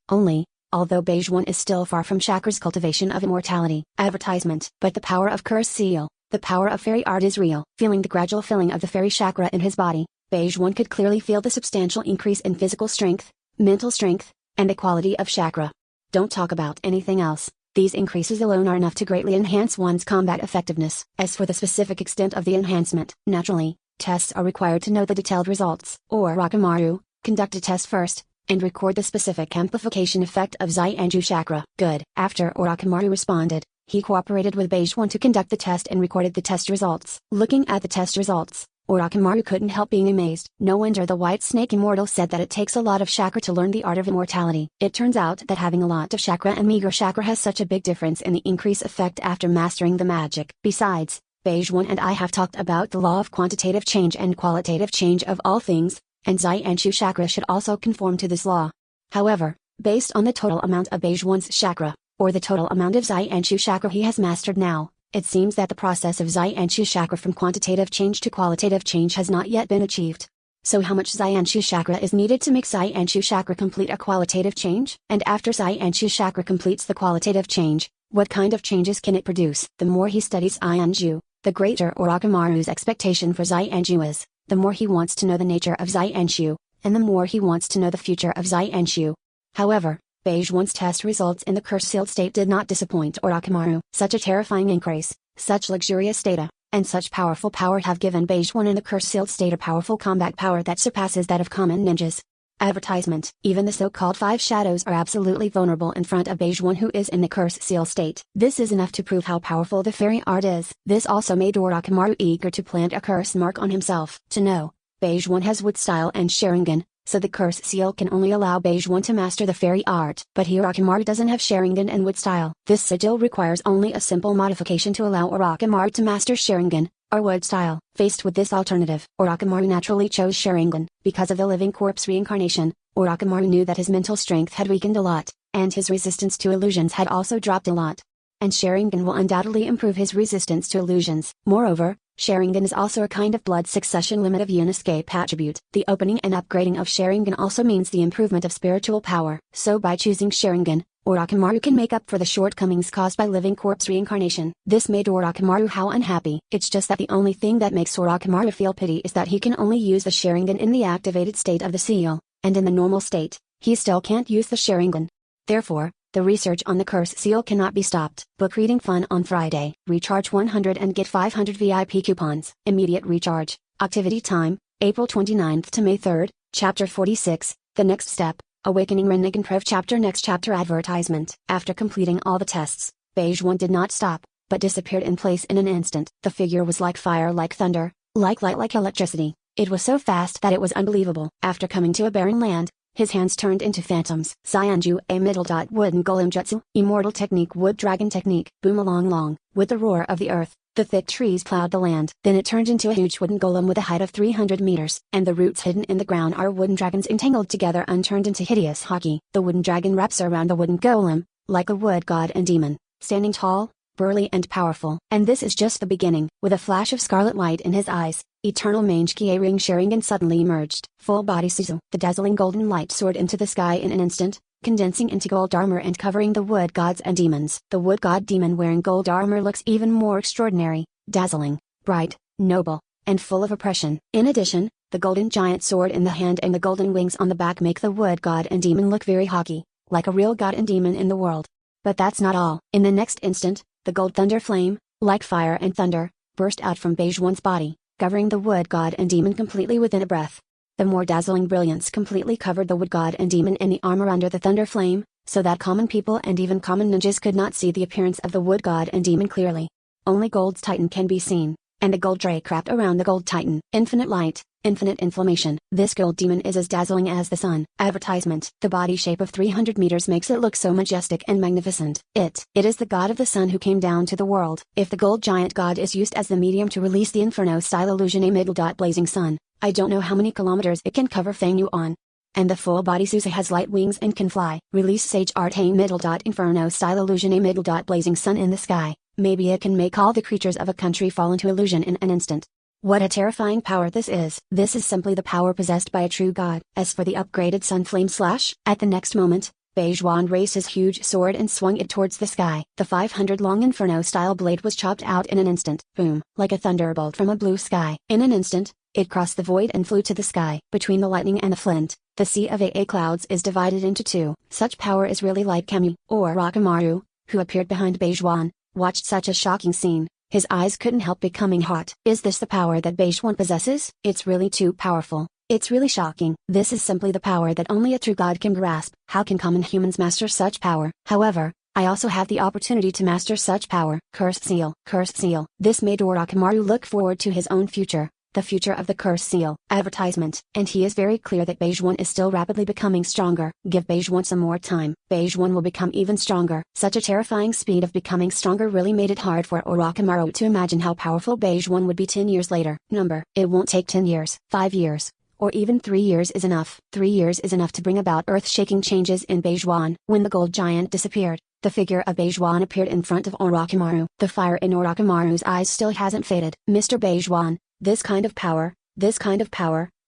Although Beige Wan is still far from chakra's cultivation of immortality. Advertisement. But the power of curse seal, the power of fairy art is real. Feeling the gradual filling of the fairy chakra in his body, Beige Wan could clearly feel the substantial increase in physical strength, mental strength, and the quality of chakra. Don't talk about anything else. These increases alone are enough to greatly enhance one's combat effectiveness. As for the specific extent of the enhancement, naturally, tests are required to know the detailed results. Orochimaru, conduct a test first, and record the specific amplification effect of Xianju chakra. Good. After Orochimaru responded, he cooperated with Beige Wan to conduct the test and recorded the test results. Looking at the test results, Orochimaru couldn't help being amazed. No wonder the White Snake Immortal said that it takes a lot of chakra to learn the art of immortality. It turns out that having a lot of chakra and meager chakra has such a big difference in the increase effect after mastering the magic. Besides, Beige Wan and I have talked about the law of quantitative change and qualitative change of all things, and Xianju chakra should also conform to this law. However, based on the total amount of Beige Wan's chakra, or the total amount of Xianju chakra he has mastered now, it seems that the process of Xianju chakra from quantitative change to qualitative change has not yet been achieved. So how much Xianju chakra is needed to make Xianju chakra complete a qualitative change? And after Xianju chakra completes the qualitative change, what kind of changes can it produce? The more he studies Xianju, the greater Orochimaru's expectation for Xianju is, the more he wants to know the nature of Xianju, and the more he wants to know the future of Xianju. However, Beige Wan's test results in the curse-sealed state did not disappoint Orochimaru. Such a terrifying increase, such luxurious data, and such powerful power have given Beige Wan in the curse-sealed state a powerful combat power that surpasses that of common ninjas. Advertisement. Even the so-called five shadows are absolutely vulnerable in front of Beige Wan, who is in the curse-seal state. This is enough to prove how powerful the fairy art is. This also made Orochimaru eager to plant a curse mark on himself. To know, Beige Wan has wood style and Sharingan, so the curse seal can only allow Beige Wan to master the fairy art. But Orochimaru doesn't have Sharingan and wood style. This sigil requires only a simple modification to allow Orochimaru to master Sharingan, or wood style. Faced with this alternative, Orochimaru naturally chose Sharingan. Because of the living corpse reincarnation, Orochimaru knew that his mental strength had weakened a lot, and his resistance to illusions had also dropped a lot. And Sharingan will undoubtedly improve his resistance to illusions. Moreover, Sharingan is also a kind of blood succession limit of escape attribute. The opening and upgrading of Sharingan also means the improvement of spiritual power. So by choosing Sharingan, Orochimaru can make up for the shortcomings caused by living corpse reincarnation. This made Orochimaru how unhappy. It's just that the only thing that makes Orochimaru feel pity is that he can only use the Sharingan in the activated state of the seal, and in the normal state, he still can't use the Sharingan. Therefore, the research on the curse seal cannot be stopped. Book reading fun on Friday. Recharge 100 and get 500 VIP coupons. Immediate recharge. Activity time, April 29th to May 3rd, Chapter 46, The Next Step, Awakening Rinnegan Prev Chapter Next Chapter Advertisement. After completing all the tests, Beige Wan did not stop, but disappeared in place in an instant. The figure was like fire, like thunder, like light, like electricity. It was so fast that it was unbelievable. After coming to a barren land, his hands turned into phantoms. Xianju a middle dot wooden golem jutsu, immortal technique, wood dragon technique. Boom along long, with the roar of the earth, the thick trees plowed the land. Then it turned into a huge wooden golem with a height of 300 meters, and the roots hidden in the ground are wooden dragons entangled together and turned into hideous haki. The wooden dragon wraps around the wooden golem, like a wood god and demon, standing tall, burly and powerful. And this is just the beginning. With a flash of scarlet light in his eyes, eternal Mangekyō ring Sharingan suddenly emerged. Full body Suzu. The dazzling golden light soared into the sky in an instant, condensing into gold armor and covering the wood gods and demons. The wood god demon wearing gold armor looks even more extraordinary, dazzling, bright, noble, and full of oppression. In addition, the golden giant sword in the hand and the golden wings on the back make the wood god and demon look very haughty, like a real god and demon in the world. But that's not all. In the next instant, the gold thunder flame, like fire and thunder, burst out from Beige One's body, covering the wood god and demon completely within a breath. The more dazzling brilliance completely covered the wood god and demon and the armor under the thunder flame, so that common people and even common ninjas could not see the appearance of the wood god and demon clearly. Only Gold's Titan can be seen, and the gold drake wrapped around the gold Titan. Infinite light, infinite inflammation. This gold demon is as dazzling as the sun. Advertisement. The body shape of 300 meters makes it look so majestic and magnificent. It is the god of the sun who came down to the world. If the gold giant god is used as the medium to release the inferno-style illusion a middle dot blazing sun, I don't know how many kilometers it can cover Fang Yu on. And the full body Suzu has light wings and can fly. Release Sage Art a middle dot inferno-style illusion a middle dot blazing sun in the sky. Maybe it can make all the creatures of a country fall into illusion in an instant. What a terrifying power this is. This is simply the power possessed by a true god. As for the upgraded sun flame slash, at the next moment, Beige One raised his huge sword and swung it towards the sky. The 500-long inferno-style blade was chopped out in an instant. Boom! Like a thunderbolt from a blue sky. In an instant, it crossed the void and flew to the sky. Between the lightning and the flint, the sea of AA clouds is divided into two. Such power is really like Kami, or Orochimaru, who appeared behind Beige One, watched such a shocking scene. His eyes couldn't help becoming hot. Is this the power that Beige One possesses? It's really too powerful. It's really shocking. This is simply the power that only a true god can grasp. How can common humans master such power? However, I also have the opportunity to master such power. Curse Seal. Curse Seal. This made Orochimaru look forward to his own future. The future of the Curse Seal. Advertisement. And he is very clear that Beige One is still rapidly becoming stronger. Give Beige One some more time. Beige One will become even stronger. Such a terrifying speed of becoming stronger really made it hard for Orochimaru to imagine how powerful Beige One would be 10 years later. Number. It won't take 10 years. 5 years. Or even 3 years is enough. 3 years is enough to bring about earth-shaking changes in Beige One. When the gold giant disappeared, the figure of Beige One appeared in front of Orochimaru. The fire in Orochimaru's eyes still hasn't faded. Mr. Beige One, this kind of power,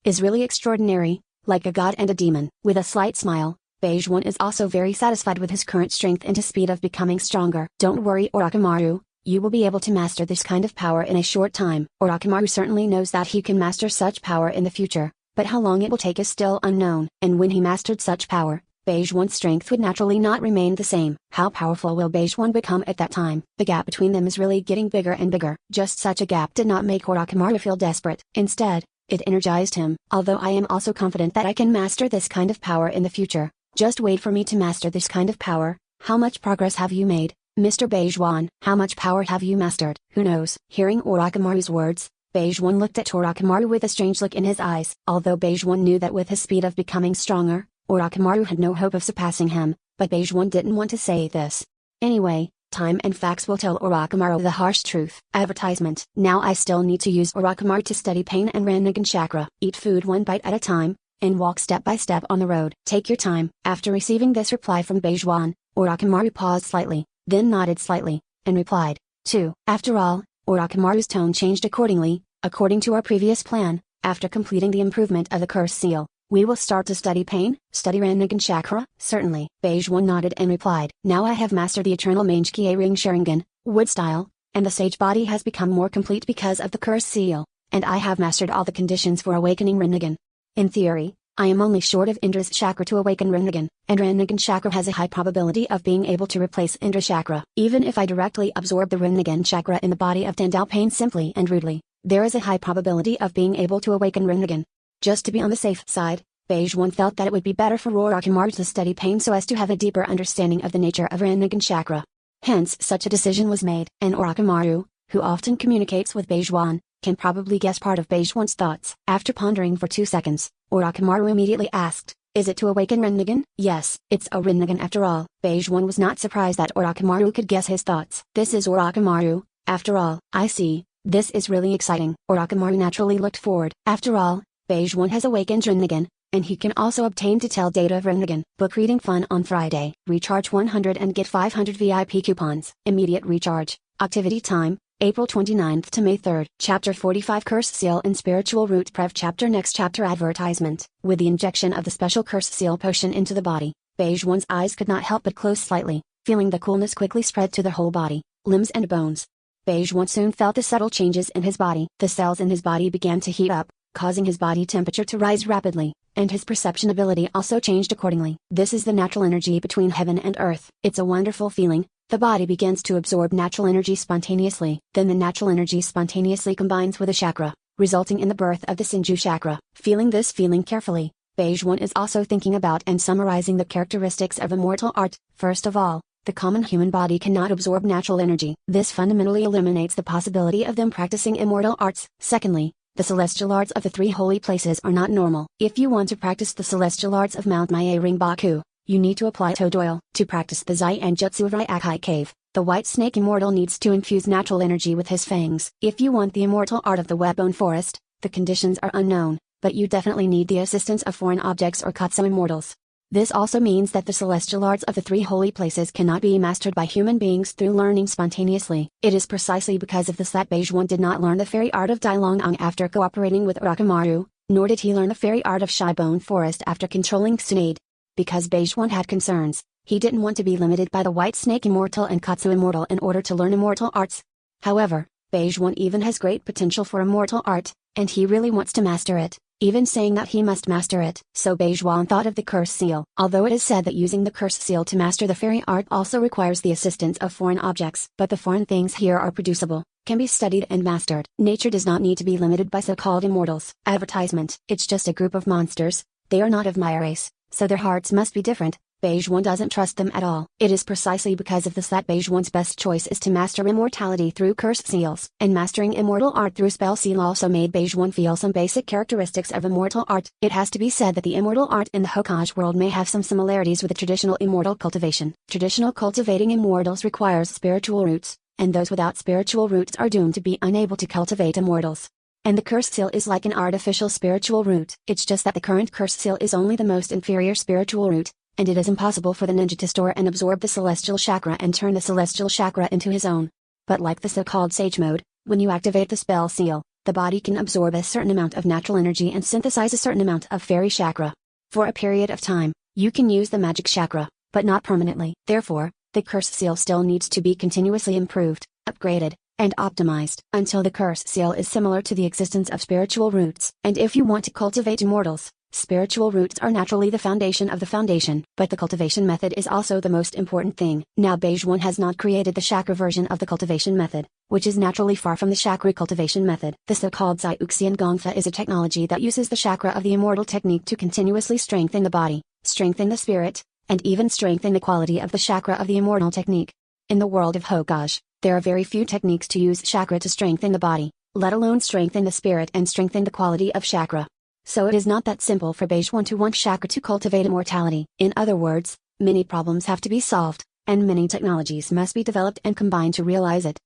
is really extraordinary, like a god and a demon. With a slight smile, Beige One is also very satisfied with his current strength and his speed of becoming stronger. Don't worry, Orochimaru, you will be able to master this kind of power in a short time. Orochimaru certainly knows that he can master such power in the future, but how long it will take is still unknown. And when he mastered such power, Beige One's strength would naturally not remain the same. How powerful will Beige One become at that time? The gap between them is really getting bigger and bigger. Just such a gap did not make Orochimaru feel desperate. Instead, it energized him. Although I am also confident that I can master this kind of power in the future. Just wait for me to master this kind of power. How much progress have you made, Mr. Beige One? How much power have you mastered? Who knows? Hearing Orochimaru's words, Beige One looked at Orochimaru with a strange look in his eyes. Although Beige One knew that with his speed of becoming stronger, Orochimaru had no hope of surpassing him, but Beige One didn't want to say this. Anyway, time and facts will tell Orochimaru the harsh truth. Advertisement. Now I still need to use Orochimaru to study pain and Rinnegan chakra. Eat food one bite at a time, and walk step by step on the road. Take your time. After receiving this reply from Beige One, Orochimaru paused slightly, then nodded slightly, and replied, 2. After all, Orochimaru's tone changed accordingly. According to our previous plan, after completing the improvement of the Curse Seal, we will start to study pain, study Rinnegan chakra. Certainly. Beige One nodded and replied, now I have mastered the eternal Mangekyō ring Sharingan, wood style, and the sage body has become more complete because of the Curse Seal, and I have mastered all the conditions for awakening Rinnegan. In theory, I am only short of Indra's chakra to awaken Rinnegan, and Rinnegan chakra has a high probability of being able to replace Indra chakra. Even if I directly absorb the Rinnegan chakra in the body of Dandao Pain simply and rudely, there is a high probability of being able to awaken Rinnegan. Just to be on the safe side, Beige One felt that it would be better for Orochimaru to study pain so as to have a deeper understanding of the nature of Rinnegan chakra. Hence such a decision was made. And Orochimaru, who often communicates with Beige One, can probably guess part of Beige One's thoughts. After pondering for 2 seconds, Orochimaru immediately asked, "Is it to awaken Rinnegan?" "Yes, it's a Rinnegan after all." Beige One was not surprised that Orochimaru could guess his thoughts. "This is Orochimaru, after all." "I see, this is really exciting." Orochimaru naturally looked forward. After all, Beige One has awakened Rinnegan, and he can also obtain detailed data of Rinnegan. Book reading fun on Friday. Recharge 100 and get 500 VIP coupons. Immediate recharge. Activity time, April 29th to May 3rd. Chapter 45 Curse Seal and Spiritual Root Prev Chapter Next Chapter Advertisement. With the injection of the special Curse Seal potion into the body, Beige One's eyes could not help but close slightly, feeling the coolness quickly spread to the whole body, limbs and bones. Beige One soon felt the subtle changes in his body. The cells in his body began to heat up, causing his body temperature to rise rapidly, and his perception ability also changed accordingly. This is the natural energy between heaven and earth. It's a wonderful feeling. The body begins to absorb natural energy spontaneously. Then the natural energy spontaneously combines with a chakra, resulting in the birth of the Senju chakra. Feeling this feeling carefully, Beige One is also thinking about and summarizing the characteristics of immortal art. First of all, the common human body cannot absorb natural energy. This fundamentally eliminates the possibility of them practicing immortal arts. Secondly, the celestial arts of the 3 holy places are not normal. If you want to practice the celestial arts of Mount Mae Ringbaku, you need to apply toad oil. To practice the Zainjutsu of Ryakai Cave, the White Snake Immortal needs to infuse natural energy with his fangs. If you want the immortal art of the Whetbone Forest, the conditions are unknown, but you definitely need the assistance of foreign objects or Katsu Immortals. This also means that the celestial arts of the 3 holy places cannot be mastered by human beings through learning spontaneously. It is precisely because of this that Beige One did not learn the fairy art of Dailong after cooperating with Orochimaru, nor did he learn the fairy art of Shibone Forest after controlling Tsunade. Because Beige One had concerns, he didn't want to be limited by the White Snake Immortal and Katsu Immortal in order to learn immortal arts. However, Beige One even has great potential for immortal art, and he really wants to master it, even saying that he must master it. So Beige One thought of the Curse Seal. Although it is said that using the Curse Seal to master the fairy art also requires the assistance of foreign objects. But the foreign things here are producible, can be studied and mastered. Nature does not need to be limited by so-called immortals. Advertisement. It's just a group of monsters, they are not of my race, so their hearts must be different. Beige One doesn't trust them at all. It is precisely because of this that Beige One's best choice is to master immortality through curse seals. And mastering immortal art through spell seal also made Beige One feel some basic characteristics of immortal art. It has to be said that the immortal art in the Hokage world may have some similarities with the traditional immortal cultivation. Traditional cultivating immortals requires spiritual roots, and those without spiritual roots are doomed to be unable to cultivate immortals. And the curse seal is like an artificial spiritual root. It's just that the current curse seal is only the most inferior spiritual root, and it is impossible for the ninja to store and absorb the celestial chakra and turn the celestial chakra into his own. But like the so-called sage mode, when you activate the spell seal, the body can absorb a certain amount of natural energy and synthesize a certain amount of fairy chakra. For a period of time, you can use the magic chakra, but not permanently. Therefore, the curse seal still needs to be continuously improved, upgraded, and optimized until the curse seal is similar to the existence of spiritual roots. And if you want to cultivate immortals, spiritual roots are naturally the foundation of the foundation. But the cultivation method is also the most important thing. Now Beige One has not created the chakra version of the cultivation method, which is naturally far from the chakra cultivation method. The so-called Zaiuxian Gongfa is a technology that uses the chakra of the immortal technique to continuously strengthen the body, strengthen the spirit, and even strengthen the quality of the chakra of the immortal technique. In the world of Hokage, there are very few techniques to use chakra to strengthen the body, let alone strengthen the spirit and strengthen the quality of chakra. So it is not that simple for Beige One to want chakra to cultivate immortality. In other words, many problems have to be solved, and many technologies must be developed and combined to realize it.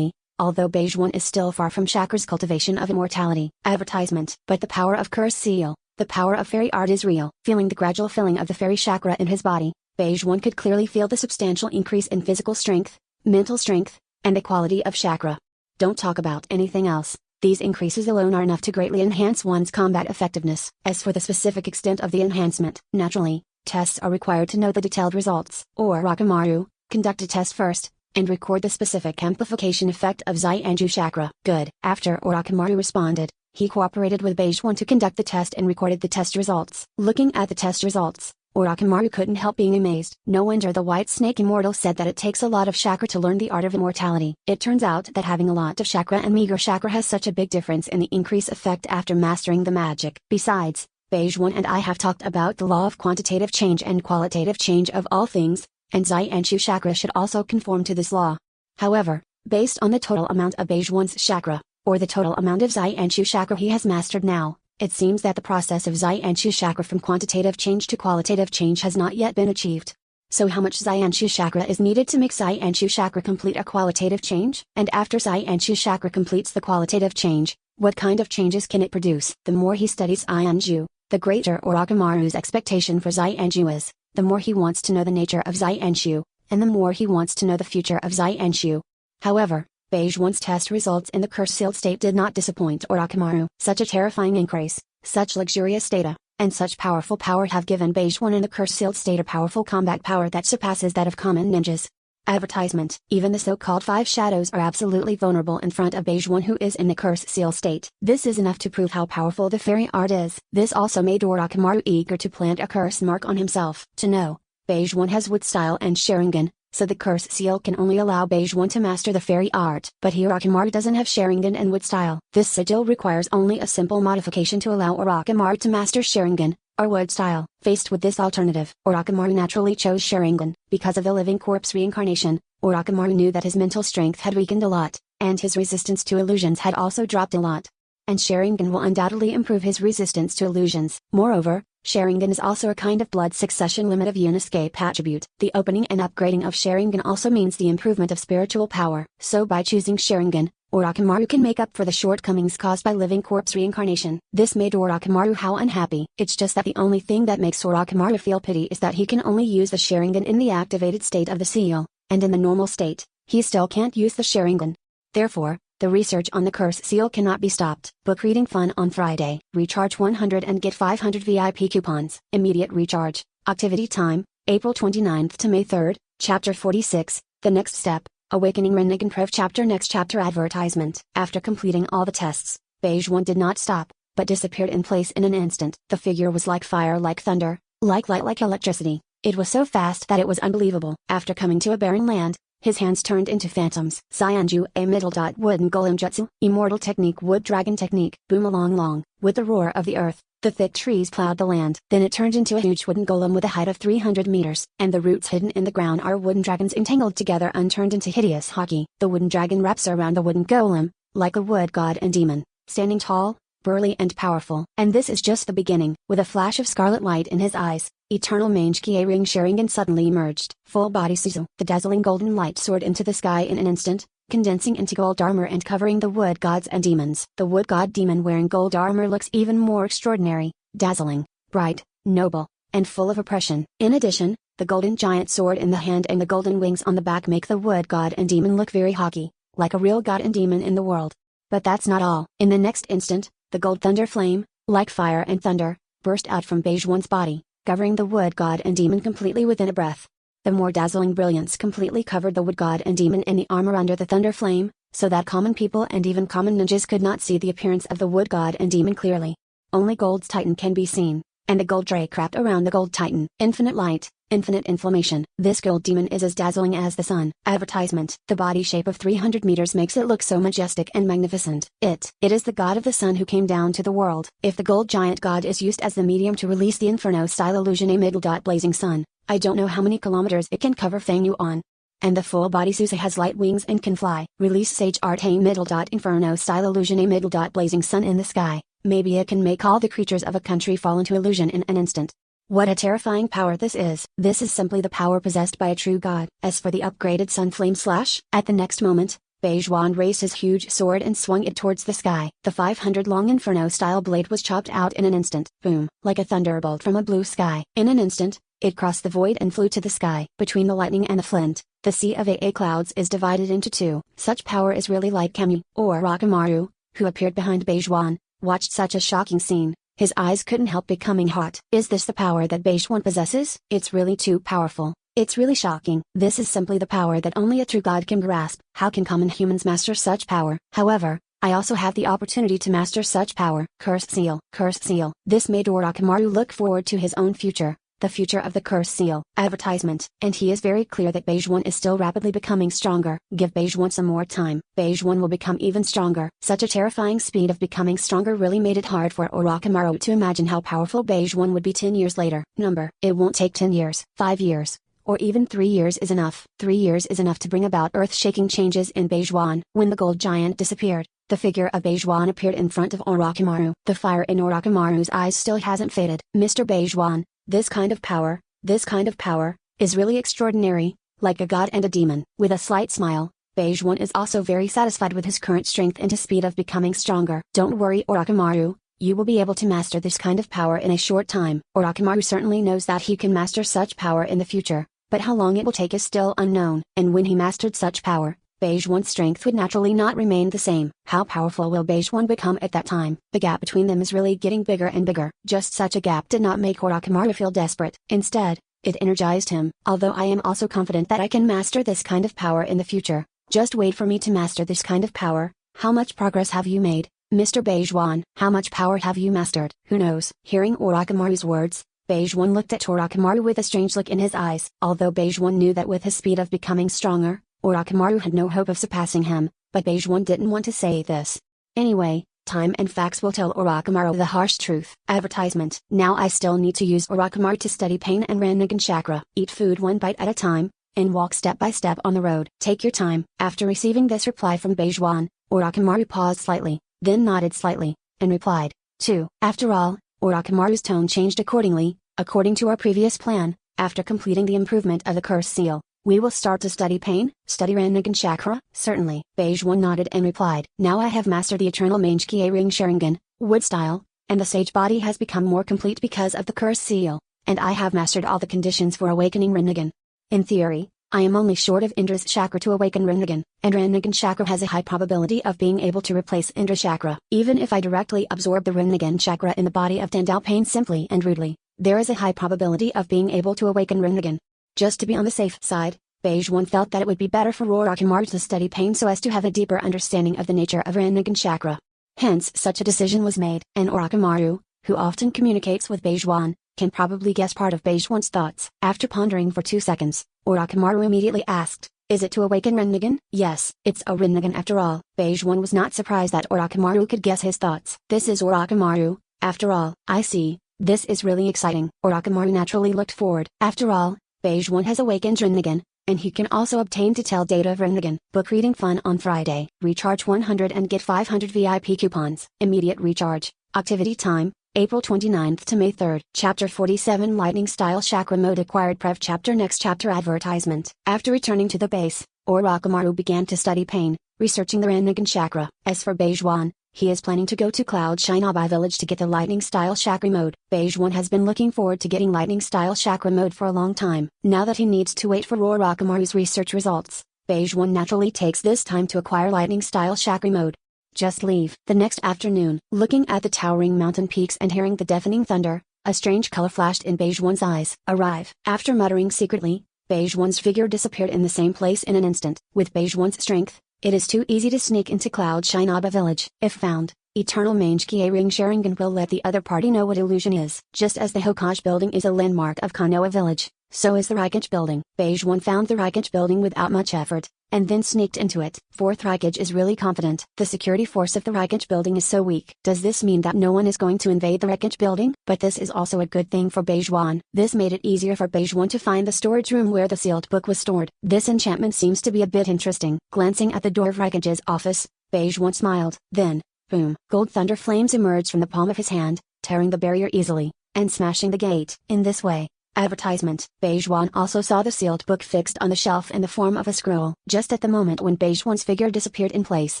Although Beige One is still far from chakra's cultivation of immortality. Advertisement. But the power of curse seal, the power of fairy art is real. Feeling the gradual filling of the fairy chakra in his body, Beige One could clearly feel the substantial increase in physical strength, mental strength, and the quality of chakra. Don't talk about anything else. These increases alone are enough to greatly enhance one's combat effectiveness. As for the specific extent of the enhancement, naturally, tests are required to know the detailed results. Orochimaru, conduct a test first, and record the specific amplification effect of Zainju chakra. Good. After Orochimaru responded, he cooperated with Beige One to conduct the test and recorded the test results. Looking at the test results, Orochimaru couldn't help being amazed. No wonder the White Snake Immortal said that it takes a lot of chakra to learn the art of immortality. It turns out that having a lot of chakra and meager chakra has such a big difference in the increase effect after mastering the magic. Besides, Beige One and I have talked about the law of quantitative change and qualitative change of all things, and Zayanshu chakra should also conform to this law. However, based on the total amount of Beige One's chakra, or the total amount of Zayanshu chakra he has mastered now, it seems that the process of Zayanshu chakra from quantitative change to qualitative change has not yet been achieved. So how much Zayanshu chakra is needed to make Zayanshu chakra complete a qualitative change? And after Zayanshu chakra completes the qualitative change, what kind of changes can it produce? The more he studies Zayanshu, the greater Orochimaru's expectation for Zayanshu is, the more he wants to know the nature of Zayanshu, and the more he wants to know the future of Zayanshu. However, Beige One's test results in the curse-sealed state did not disappoint Orochimaru. Such a terrifying increase, such luxurious data, and such powerful power have given Beige One in the curse-sealed state a powerful combat power that surpasses that of common ninjas. Advertisement. Even the so-called 5 shadows are absolutely vulnerable in front of Beige One who is in the curse-seal state. This is enough to prove how powerful the fairy art is. This also made Orochimaru eager to plant a curse mark on himself. To know, Beige One has wood style and Sharingan, so the curse seal can only allow Beige One to master the fairy art. But here Orochimaru doesn't have Sharingan and wood style. This sigil requires only a simple modification to allow Orochimaru to master Sharingan, or wood style. Faced with this alternative, Orochimaru naturally chose Sharingan. Because of the living corpse reincarnation, Orochimaru knew that his mental strength had weakened a lot, and his resistance to illusions had also dropped a lot. And Sharingan will undoubtedly improve his resistance to illusions. Moreover, Sharingan is also a kind of blood succession limit of escape attribute. The opening and upgrading of Sharingan also means the improvement of spiritual power. So by choosing Sharingan, Orochimaru can make up for the shortcomings caused by living corpse reincarnation. This made Orochimaru how unhappy. It's just that the only thing that makes Orochimaru feel pity is that he can only use the Sharingan in the activated state of the seal, and in the normal state, he still can't use the Sharingan. Therefore, the research on the curse seal cannot be stopped. Book reading fun on Friday. Recharge 100 and get 500 VIP coupons. Immediate recharge. Activity time, April 29th to May 3rd, Chapter 46, The Next Step, Awakening Rinnegan Prev Chapter Next Chapter Advertisement. After completing all the tests, Beige One did not stop, but disappeared in place in an instant. The figure was like fire, like thunder, like light, like electricity. It was so fast that it was unbelievable. After coming to a barren land, his hands turned into phantoms. Zayanju a middle dot wooden golem jutsu, immortal technique wood dragon technique. Boom along long, with the roar of the earth, the thick trees plowed the land. Then it turned into a huge wooden golem with a height of 300 meters. And the roots hidden in the ground are wooden dragons entangled together and turned into hideous hockey. The wooden dragon wraps around the wooden golem, like a wood god and demon, standing tall, burly and powerful. And this is just the beginning. With a flash of scarlet light in his eyes, Eternal Mangekyō ring Sharingan suddenly emerged. Full body Suzu. The dazzling golden light soared into the sky in an instant, condensing into gold armor and covering the wood gods and demons. The wood god demon wearing gold armor looks even more extraordinary, dazzling, bright, noble, and full of oppression. In addition, the golden giant sword in the hand and the golden wings on the back make the wood god and demon look very hockey, like a real god and demon in the world. But that's not all. In the next instant, the gold thunder flame, like fire and thunder, burst out from Beige One's body, covering the wood god and demon completely within a breath. The more dazzling brilliance completely covered the wood god and demon in the armor under the thunder flame, so that common people and even common ninjas could not see the appearance of the wood god and demon clearly. Only Gold's Titan can be seen, and the gold drake wrapped around the gold Titan. Infinite light, infinite inflammation. This gold demon is as dazzling as the sun. Advertisement. The body shape of 300 meters makes it look so majestic and magnificent. It is the god of the sun who came down to the world. If the gold giant god is used as the medium to release the inferno-style illusion a middle dot blazing sun, I don't know how many kilometers it can cover Fang Yu on. And the full body Suzu has light wings and can fly. Release Sage Art a middle dot inferno-style illusion a middle dot blazing sun in the sky. Maybe it can make all the creatures of a country fall into illusion in an instant. What a terrifying power this is. This is simply the power possessed by a true god. As for the upgraded sun flame slash, at the next moment, Beige One raised his huge sword and swung it towards the sky. The 500-long inferno-style blade was chopped out in an instant. Boom, like a thunderbolt from a blue sky. In an instant, it crossed the void and flew to the sky. Between the lightning and the flint, the sea of AA clouds is divided into two. Such power is really like Kami, or Orochimaru, who appeared behind Beige One, watched such a shocking scene. His eyes couldn't help becoming hot. Is this the power that Beige One possesses? It's really too powerful. It's really shocking. This is simply the power that only a true god can grasp. How can common humans master such power? However, I also have the opportunity to master such power. Curse seal. Curse seal. This made Orochimaru look forward to his own future. The future of the curse seal. Advertisement. And he is very clear that Beige One is still rapidly becoming stronger. Give Beige One some more time. Beige One will become even stronger. Such a terrifying speed of becoming stronger really made it hard for Orochimaru to imagine how powerful Beige One would be 10 years later. Number. It won't take 10 years, 5 years, or even 3 years is enough. 3 years is enough to bring about earth-shaking changes in Beijuan. When the gold giant disappeared, the figure of Beijuan appeared in front of Orochimaru. The fire in Orochimaru's eyes still hasn't faded. Mr. Beijuan, this kind of power, is really extraordinary, like a god and a demon. With a slight smile, Beijuan is also very satisfied with his current strength and his speed of becoming stronger. Don't worry, Orochimaru, you will be able to master this kind of power in a short time. Orochimaru certainly knows that he can master such power in the future, but how long it will take is still unknown. And when he mastered such power, Beijuan's strength would naturally not remain the same. How powerful will Beijuan become at that time? The gap between them is really getting bigger and bigger. Just such a gap did not make Orochimaru feel desperate. Instead, it energized him. Although I am also confident that I can master this kind of power in the future, just wait for me to master this kind of power. How much progress have you made, Mr. Beijuan? How much power have you mastered? Who knows? Hearing Orochimaru's words, Beijuan looked at Orochimaru with a strange look in his eyes. Although Beijuan knew that with his speed of becoming stronger, Orochimaru had no hope of surpassing him, but Beijuan didn't want to say this. Anyway, time and facts will tell Orochimaru the harsh truth. Advertisement. Now I still need to use Orochimaru to study pain and Rinnegan chakra. Eat food one bite at a time, and walk step by step on the road. Take your time. After receiving this reply from Beijuan, Orochimaru paused slightly, then nodded slightly, and replied, 2. After all, Orochimaru's tone changed accordingly. According to our previous plan, after completing the improvement of the curse seal, we will start to study pain, study Rinnegan chakra? Certainly. Beijuan nodded and replied, now I have mastered the eternal Mangekyō ring Sharingan, wood style, and the sage body has become more complete because of the curse seal, and I have mastered all the conditions for awakening Rinnegan. In theory, I am only short of Indra's chakra to awaken Rinnegan, and Rinnegan chakra has a high probability of being able to replace Indra chakra. Even if I directly absorb the Rinnegan chakra in the body of Dandao Pain simply and rudely, there is a high probability of being able to awaken Rinnegan. Just to be on the safe side, Beijuan felt that it would be better for Orochimaru to study pain so as to have a deeper understanding of the nature of Rinnegan chakra. Hence such a decision was made. And Orochimaru, who often communicates with Beijuan, can probably guess part of Beijuan's thoughts. After pondering for 2 seconds, Orochimaru immediately asked, is it to awaken Rinnegan? Yes, it's a Rinnegan after all. Beijuan was not surprised that Orochimaru could guess his thoughts. This is Orochimaru, after all. I see, this is really exciting. Orochimaru naturally looked forward. After all, Beijuan has awakened Rinnegan, and he can also obtain detailed data of Rinnegan. Book reading fun on Friday. Recharge 100 and get 500 VIP coupons. Immediate recharge. Activity time, April 29th to May 3rd. Chapter 47 Lightning Style Chakra Mode Acquired Prev Chapter Next Chapter Advertisement. After returning to the base, Orochimaru began to study pain, researching the Rinnegan chakra. As for Beijuan, he is planning to go to Cloud Shinobi Village to get the Lightning Style Chakra Mode. Beijuan has been looking forward to getting Lightning Style Chakra Mode for a long time. Now that he needs to wait for Orochimaru's research results, Beijuan naturally takes this time to acquire Lightning Style Chakra Mode. Just leave. The next afternoon, looking at the towering mountain peaks and hearing the deafening thunder, a strange color flashed in Beijuan's eyes. Arrive. After muttering secretly, Beijuan's figure disappeared in the same place in an instant. With Beijuan's strength, it is too easy to sneak into Cloud Shinobi Village. If found, Eternal Mangekyō ring Sharingan will let the other party know what illusion is. Just as the Hokage building is a landmark of Konoha Village, so is the Raikage building. Beijuan found the Raikage building without much effort, and then sneaked into it. Fourth Raikage is really confident. The security force of the Raikage building is so weak. Does this mean that no one is going to invade the Raikage building? But this is also a good thing for Beijuan. This made it easier for Beijuan to find the storage room where the sealed book was stored. This enchantment seems to be a bit interesting. Glancing at the door of Raikage's office, Beijuan smiled. Then, boom! Gold thunder flames emerged from the palm of his hand, tearing the barrier easily, and smashing the gate. In this way, advertisement. Beijuan also saw the sealed book fixed on the shelf in the form of a scroll. Just at the moment when Beijuan's figure disappeared in place,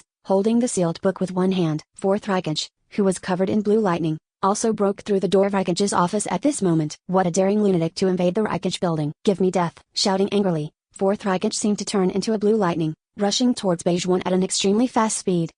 holding the sealed book with one hand, Fourth Raikage, who was covered in blue lightning, also broke through the door of Raikage's office at this moment. What a daring lunatic to invade the Raikage building. Give me death. Shouting angrily, Fourth Raikage seemed to turn into a blue lightning, rushing towards Beijuan at an extremely fast speed.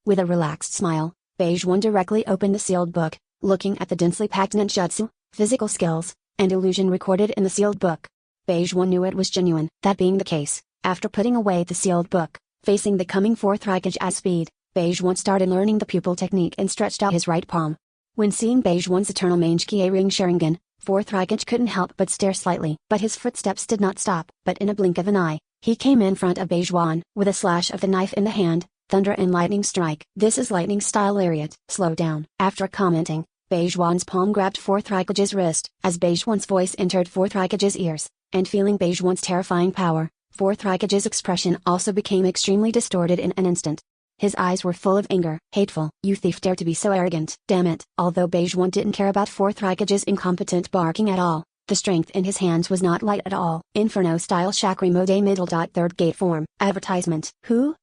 With a relaxed smile, Beijuan directly opened the sealed book, looking at the densely packed ninjutsu, physical skills, and illusion recorded in the sealed book. Beijuan knew it was genuine. That being the case, after putting away the sealed book, facing the coming Fourth Raikage at speed, Beijuan started learning the pupil technique and stretched out his right palm. When seeing Beijuan's eternal Mangekyō ring Sharingan, Fourth Raikage couldn't help but stare slightly. But his footsteps did not stop. But in a blink of an eye, he came in front of Beijuan, with a slash of the knife in the hand, thunder and lightning strike. This is lightning style lariat. Slow down. After commenting, Beijuan's palm grabbed Fourth Raikage's wrist. As Beijuan's voice entered Fourth Raikage's ears, and feeling Beige One's terrifying power, Fourth Raikage's expression also became extremely distorted in an instant. His eyes were full of anger. Hateful. You thief, dare to be so arrogant. Damn it. Although Beige One didn't care about Fourth Raikage's incompetent barking at all, the strength in his hands was not light at all. Inferno-style chakra mode middle. Third gate form. Advertisement. Who?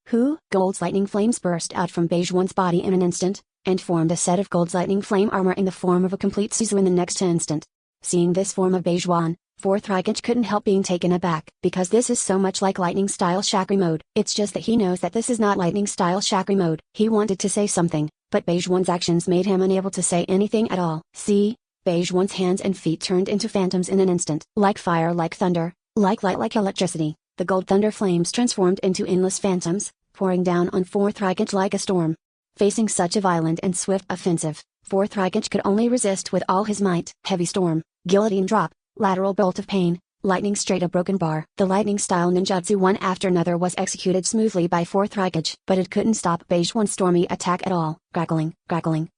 Gold's lightning flames burst out from Beige One's body in an instant, and formed a set of Gold's lightning flame armor in the form of a complete Suzu in the next instant. Seeing this form of Beige One, Fourth Raikage couldn't help being taken aback, because this is so much like lightning-style chakra mode. It's just that he knows that this is not lightning-style chakra mode. He wanted to say something, but Beige One's actions made him unable to say anything at all. See? Beige One's hands and feet turned into phantoms in an instant. Like fire, like thunder, like light, like electricity, the gold thunder flames transformed into endless phantoms, pouring down on Fourth Raikage like a storm. Facing such a violent and swift offensive, Fourth Raikage could only resist with all his might. Heavy storm, guillotine drop, lateral bolt of pain, lightning straight, a broken bar. The lightning-style ninjutsu one after another was executed smoothly by Fourth Raikage, but it couldn't stop Beige One's stormy attack at all. Crackling.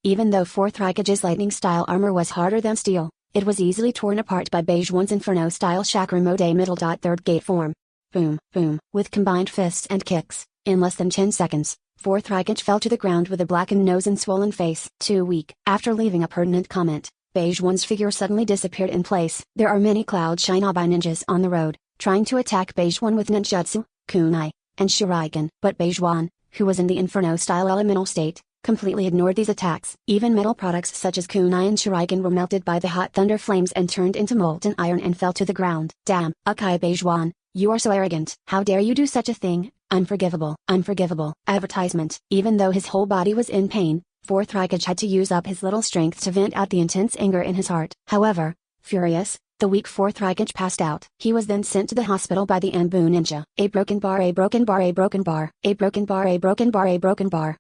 Even though Fourth Raikage's lightning-style armor was harder than steel, it was easily torn apart by Beige One's Inferno-style chakra mode middle. Third gate form. Boom. With combined fists and kicks, in less than 10 seconds, Fourth Raikage fell to the ground with a blackened nose and swollen face. Too weak. After leaving a pertinent comment, Beige One's figure suddenly disappeared in place. There are many Cloud Shinobi ninjas on the road, trying to attack Beige One with ninjutsu, kunai, and shuriken. But Beige One, who was in the Inferno-style elemental state, completely ignored these attacks. Even metal products such as kunai and shuriken were melted by the hot thunder flames and turned into molten iron and fell to the ground. Damn, Akai Beige One, you are so arrogant. How dare you do such a thing? Unforgivable. Advertisement. Even though his whole body was in pain, Fourth Raikage had to use up his little strength to vent out the intense anger in his heart. However, furious, the weak Fourth Raikage passed out. He was then sent to the hospital by the Anbu ninja. A broken bar.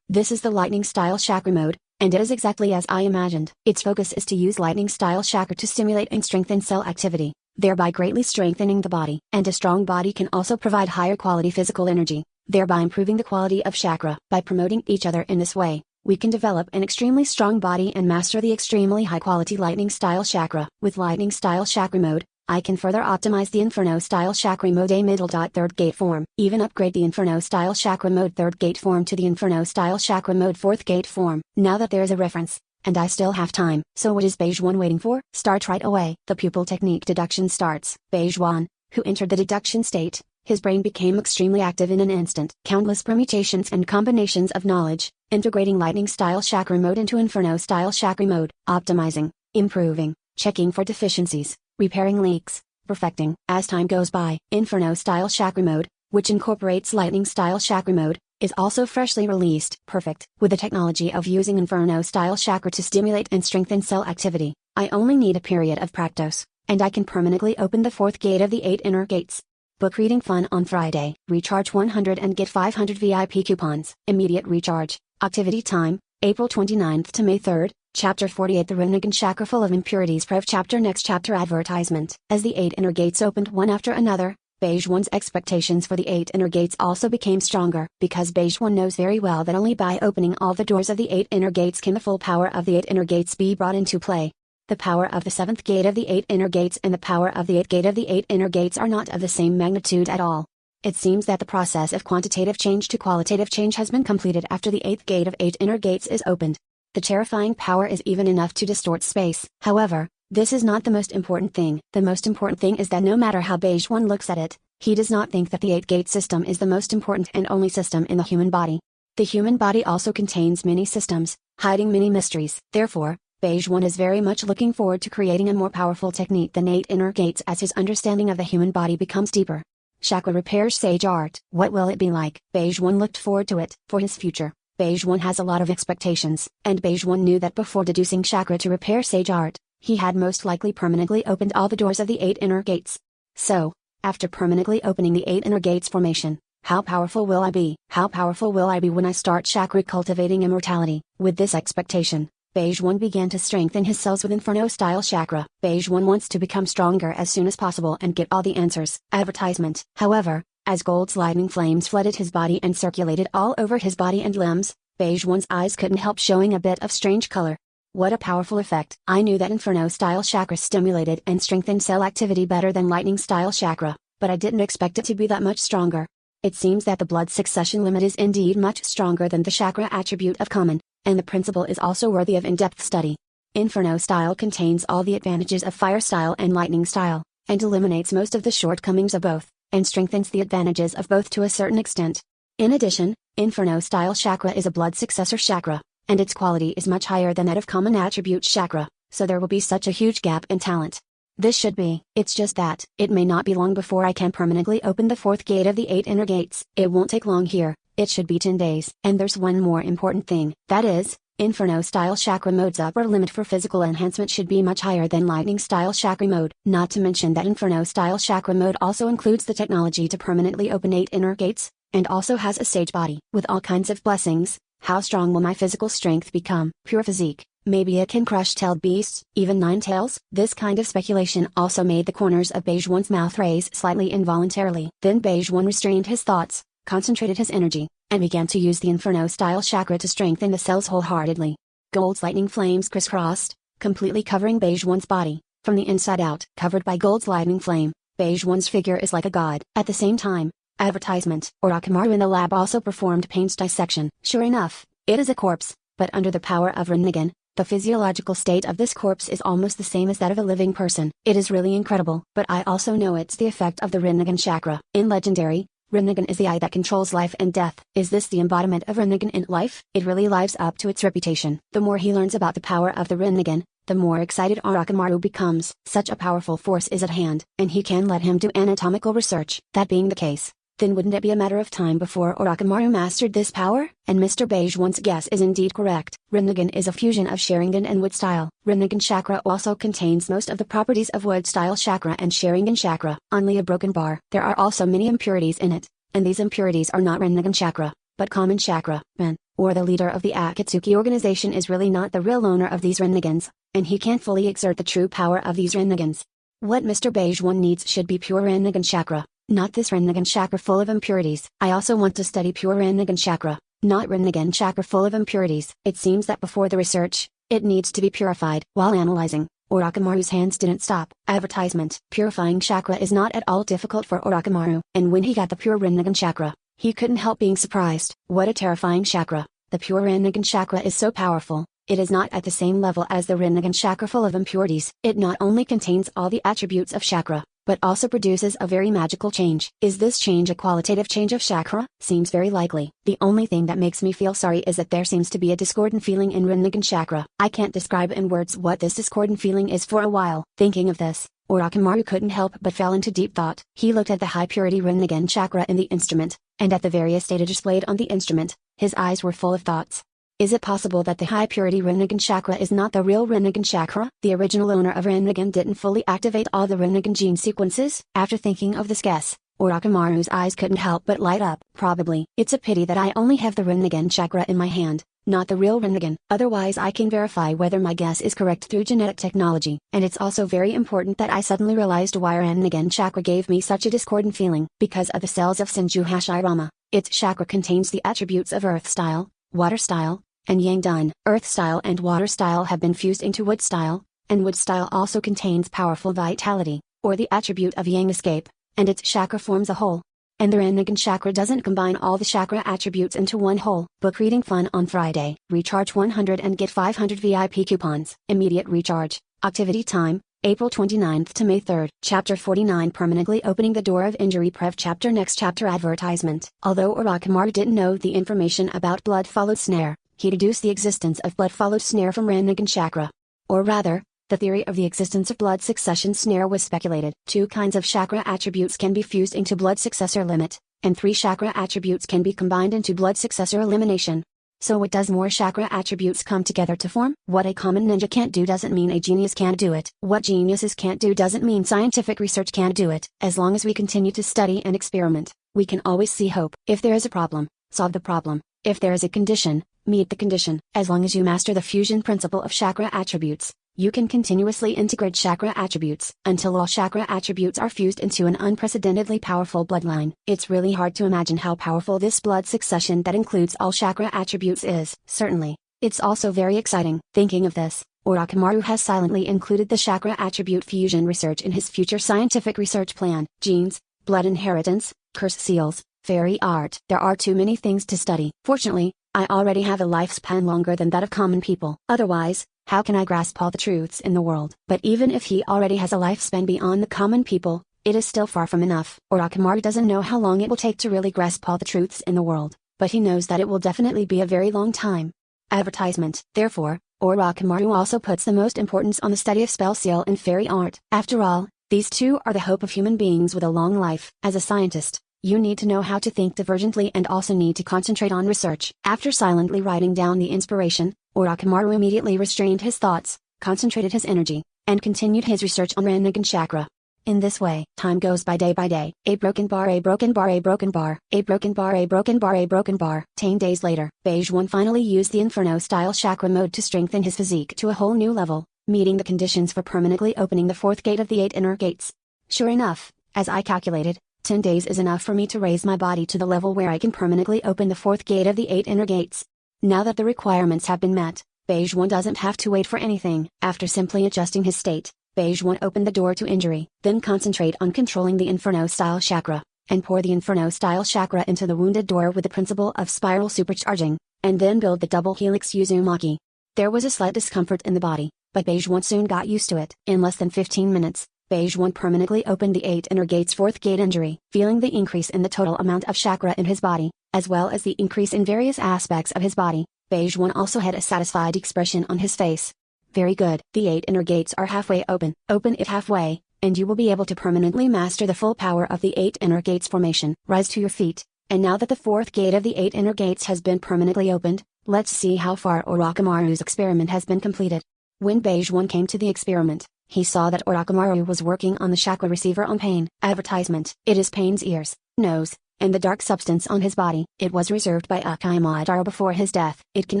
This is the lightning-style chakra mode, and it is exactly as I imagined. Its focus is to use lightning-style chakra to stimulate and strengthen cell activity, thereby greatly strengthening the body. And a strong body can also provide higher quality physical energy, thereby improving the quality of chakra. By promoting each other in this way, we can develop an extremely strong body and master the extremely high-quality lightning-style chakra. With lightning-style chakra mode, I can further optimize the Inferno-style chakra mode middle. Third gate form. Even upgrade the Inferno-style chakra mode third gate form to the Inferno-style chakra mode fourth gate form. Now that there is a reference, and I still have time, so what is Beige One waiting for? Start right away. The pupil technique deduction starts. Beige One, who entered the deduction state, his brain became extremely active in an instant. Countless permutations and combinations of knowledge, integrating lightning-style chakra mode into Inferno-style chakra mode, optimizing, improving, checking for deficiencies, repairing leaks, perfecting. As time goes by, Inferno-style chakra mode, which incorporates lightning-style chakra mode, is also freshly released. Perfect. With the technology of using Inferno-style chakra to stimulate and strengthen cell activity, I only need a period of practice, and I can permanently open the fourth gate of the 8 inner gates. Book reading fun on Friday. Recharge 100 and get 500 VIP coupons. Immediate recharge. Activity time, April 29th to May 3rd, Chapter 48 The Rinnegan Chakra Full of Impurities Prev Chapter Next Chapter Advertisement. As the 8 inner gates opened one after another, Beige One's expectations for the 8 inner gates also became stronger, because Beige One knows very well that only by opening all the doors of the 8 inner gates can the full power of the 8 inner gates be brought into play. The power of the 7th gate of the 8 inner gates and the power of the 8th gate of the 8 inner gates are not of the same magnitude at all. It seems that the process of quantitative change to qualitative change has been completed after the 8th gate of 8 inner gates is opened. The terrifying power is even enough to distort space. However, this is not the most important thing. The most important thing is that no matter how Beige One looks at it, he does not think that the 8-gate system is the most important and only system in the human body. The human body also contains many systems, hiding many mysteries. Therefore, Beige One is very much looking forward to creating a more powerful technique than 8 inner gates as his understanding of the human body becomes deeper. Chakra repair sage art. What will it be like? Beige One looked forward to it. For his future, Beige One has a lot of expectations, and Beige One knew that before deducing chakra to repair sage art, he had most likely permanently opened all the doors of the 8 inner gates. So, after permanently opening the 8 inner gates formation, how powerful will I be? How powerful will I be when I start chakra cultivating immortality? With this expectation, Beige One began to strengthen his cells with Inferno-style chakra. Beige One wants to become stronger as soon as possible and get all the answers. Advertisement. However, as Gold's lightning flames flooded his body and circulated all over his body and limbs, Beige One's eyes couldn't help showing a bit of strange color. What a powerful effect. I knew that Inferno-style chakra stimulated and strengthened cell activity better than Lightning-style chakra, but I didn't expect it to be that much stronger. It seems that the blood succession limit is indeed much stronger than the chakra attribute of common, and the principle is also worthy of in-depth study. Inferno-style contains all the advantages of Fire-style and Lightning-style, and eliminates most of the shortcomings of both, and strengthens the advantages of both to a certain extent. In addition, Inferno-style chakra is a blood successor chakra, and its quality is much higher than that of common attribute chakra, so there will be such a huge gap in talent. This should be. It's just that, it may not be long before I can permanently open the 4th gate of the 8 inner gates. It won't take long here, it should be 10 days. And there's one more important thing, that is, Inferno-style chakra mode's upper limit for physical enhancement should be much higher than Lightning-style chakra mode. Not to mention that Inferno-style chakra mode also includes the technology to permanently open 8 inner gates, and also has a sage body. With all kinds of blessings, how strong will my physical strength become? Pure physique. Maybe it can crush tailed beasts, even 9 tails? This kind of speculation also made the corners of Beige One's mouth raise slightly involuntarily. Then Beige One restrained his thoughts, concentrated his energy, and began to use the Inferno-style chakra to strengthen the cells wholeheartedly. Gold's lightning flames crisscrossed, completely covering Beige One's body, from the inside out. Covered by Gold's lightning flame, Beige One's figure is like a god. At the same time, advertisement. Orochimaru in the lab also performed pain's dissection. Sure enough, it is a corpse, but under the power of Rinnegan, the physiological state of this corpse is almost the same as that of a living person. It is really incredible. But I also know it's the effect of the Rinnegan chakra. In Legendary, Rinnegan is the eye that controls life and death. Is this the embodiment of Rinnegan in life? It really lives up to its reputation. The more he learns about the power of the Rinnegan, the more excited Orochimaru becomes. Such a powerful force is at hand, and he can let him do anatomical research. That being the case, then wouldn't it be a matter of time before Orochimaru mastered this power? And Mr. Beige One's guess is indeed correct. Rinnegan is a fusion of Sharingan and Wood style. Rinnegan chakra also contains most of the properties of Wood style chakra and Sharingan chakra. Only a broken bar. There are also many impurities in it, and these impurities are not Rinnegan chakra, but common chakra. Ben, or the leader of the Akatsuki organization, is really not the real owner of these Rinnegans, and he can't fully exert the true power of these Rinnegans. What Mr. Beige One needs should be pure Rinnegan chakra. Not this Rinnegan chakra full of impurities. I also want to study pure Rinnegan chakra, not Rinnegan chakra full of impurities. It seems that before the research, it needs to be purified. While analyzing, Orochimaru's hands didn't stop. Advertisement. Purifying chakra is not at all difficult for Orochimaru, and when he got the pure Rinnegan chakra, he couldn't help being surprised. What a terrifying chakra. The pure Rinnegan chakra is so powerful. It is not at the same level as the Rinnegan chakra full of impurities. It not only contains all the attributes of chakra, but also produces a very magical change. Is this change a qualitative change of chakra? Seems very likely. The only thing that makes me feel sorry is that there seems to be a discordant feeling in Rinnegan chakra. I can't describe in words what this discordant feeling is. For a while, thinking of this, Orochimaru couldn't help but fell into deep thought. He looked at the high purity Rinnegan chakra in the instrument, and at the various data displayed on the instrument. His eyes were full of thoughts. Is it possible that the high purity Rinnegan chakra is not the real Rinnegan chakra? The original owner of Rinnegan didn't fully activate all the Rinnegan gene sequences? After thinking of this guess, Orochimaru's eyes couldn't help but light up. Probably. It's a pity that I only have the Rinnegan chakra in my hand, not the real Rinnegan. Otherwise I can verify whether my guess is correct through genetic technology. And it's also very important that I suddenly realized why Rinnegan chakra gave me such a discordant feeling. Because of the cells of Senju Hashirama, its chakra contains the attributes of Earth style, Water style, and Yang Dun. Earth style and Water style have been fused into Wood style, and Wood style also contains powerful vitality, or the attribute of Yang escape, and its chakra forms a whole. And the Rinnegan chakra doesn't combine all the chakra attributes into one whole. Book reading fun on Friday. Recharge 100 and get 500 VIP coupons. Immediate recharge. Activity time, April 29th to May 3rd. Chapter 49, Permanently Opening the Door of Injury. Prev chapter. Next chapter. Advertisement. Although Orochimaru didn't know the information about blood followed snare, he deduced the existence of blood followed snare from Rinnegan chakra. Or rather, the theory of the existence of blood succession snare was speculated. 2 kinds of chakra attributes can be fused into blood successor limit, and 3 chakra attributes can be combined into blood successor elimination. So what does more chakra attributes come together to form? What a common ninja can't do doesn't mean a genius can't do it. What geniuses can't do doesn't mean scientific research can't do it. As long as we continue to study and experiment, we can always see hope. If there is a problem, solve the problem. If there is a condition, meet the condition. As long as you master the fusion principle of chakra attributes, you can continuously integrate chakra attributes until all chakra attributes are fused into an unprecedentedly powerful bloodline. It's really hard to imagine how powerful this blood succession that includes all chakra attributes is. Certainly, It's also very exciting. Thinking of this, Orochimaru has silently included the chakra attribute fusion research in his future scientific research plan. Genes, blood inheritance, curse seals, fairy art. There are too many things to study. Fortunately, I already have a lifespan longer than that of common people. Otherwise, how can I grasp all the truths in the world? But even if he already has a lifespan beyond the common people, it is still far from enough. Orochimaru doesn't know how long it will take to really grasp all the truths in the world, but he knows that it will definitely be a very long time. Advertisement. Therefore, Orochimaru also puts the most importance on the study of spell seal and fairy art. After all, these two are the hope of human beings with a long life. As a scientist, you need to know how to think divergently and also need to concentrate on research. After silently writing down the inspiration, Orochimaru immediately restrained his thoughts, concentrated his energy, and continued his research on Rinnegan chakra. In this way, time goes by day. A broken bar, a broken bar, a broken bar, a broken bar, a broken bar, a broken bar. 10 days later, Beige One finally used the Inferno-style chakra mode to strengthen his physique to a whole new level, meeting the conditions for permanently opening the fourth gate of the 8 inner gates. Sure enough, as I calculated, 10 days is enough for me to raise my body to the level where I can permanently open the fourth gate of the 8 inner gates. Now that the requirements have been met, Beige One doesn't have to wait for anything. After simply adjusting his state, Beige One opened the door to injury, then concentrate on controlling the Inferno-style chakra, and pour the Inferno-style chakra into the wounded door with the principle of spiral supercharging, and then build the double helix Uzumaki. There was a slight discomfort in the body, but Beige One soon got used to it. In less than 15 minutes, Beige One permanently opened the 8 inner gates fourth gate injury. Feeling the increase in the total amount of chakra in his body, as well as the increase in various aspects of his body, Beige One also had a satisfied expression on his face. Very good. The 8 inner gates are halfway open. Open it halfway, and you will be able to permanently master the full power of the 8 inner gates formation. Rise to your feet, and now that the fourth gate of the 8 inner gates has been permanently opened, let's see how far Orochimaru's experiment has been completed. When Beige One came to the experiment, he saw that Orochimaru was working on the chakra receiver on pain. Advertisement. It is pain's ears, nose, and the dark substance on his body. It was reserved by Uchiha before his death. It can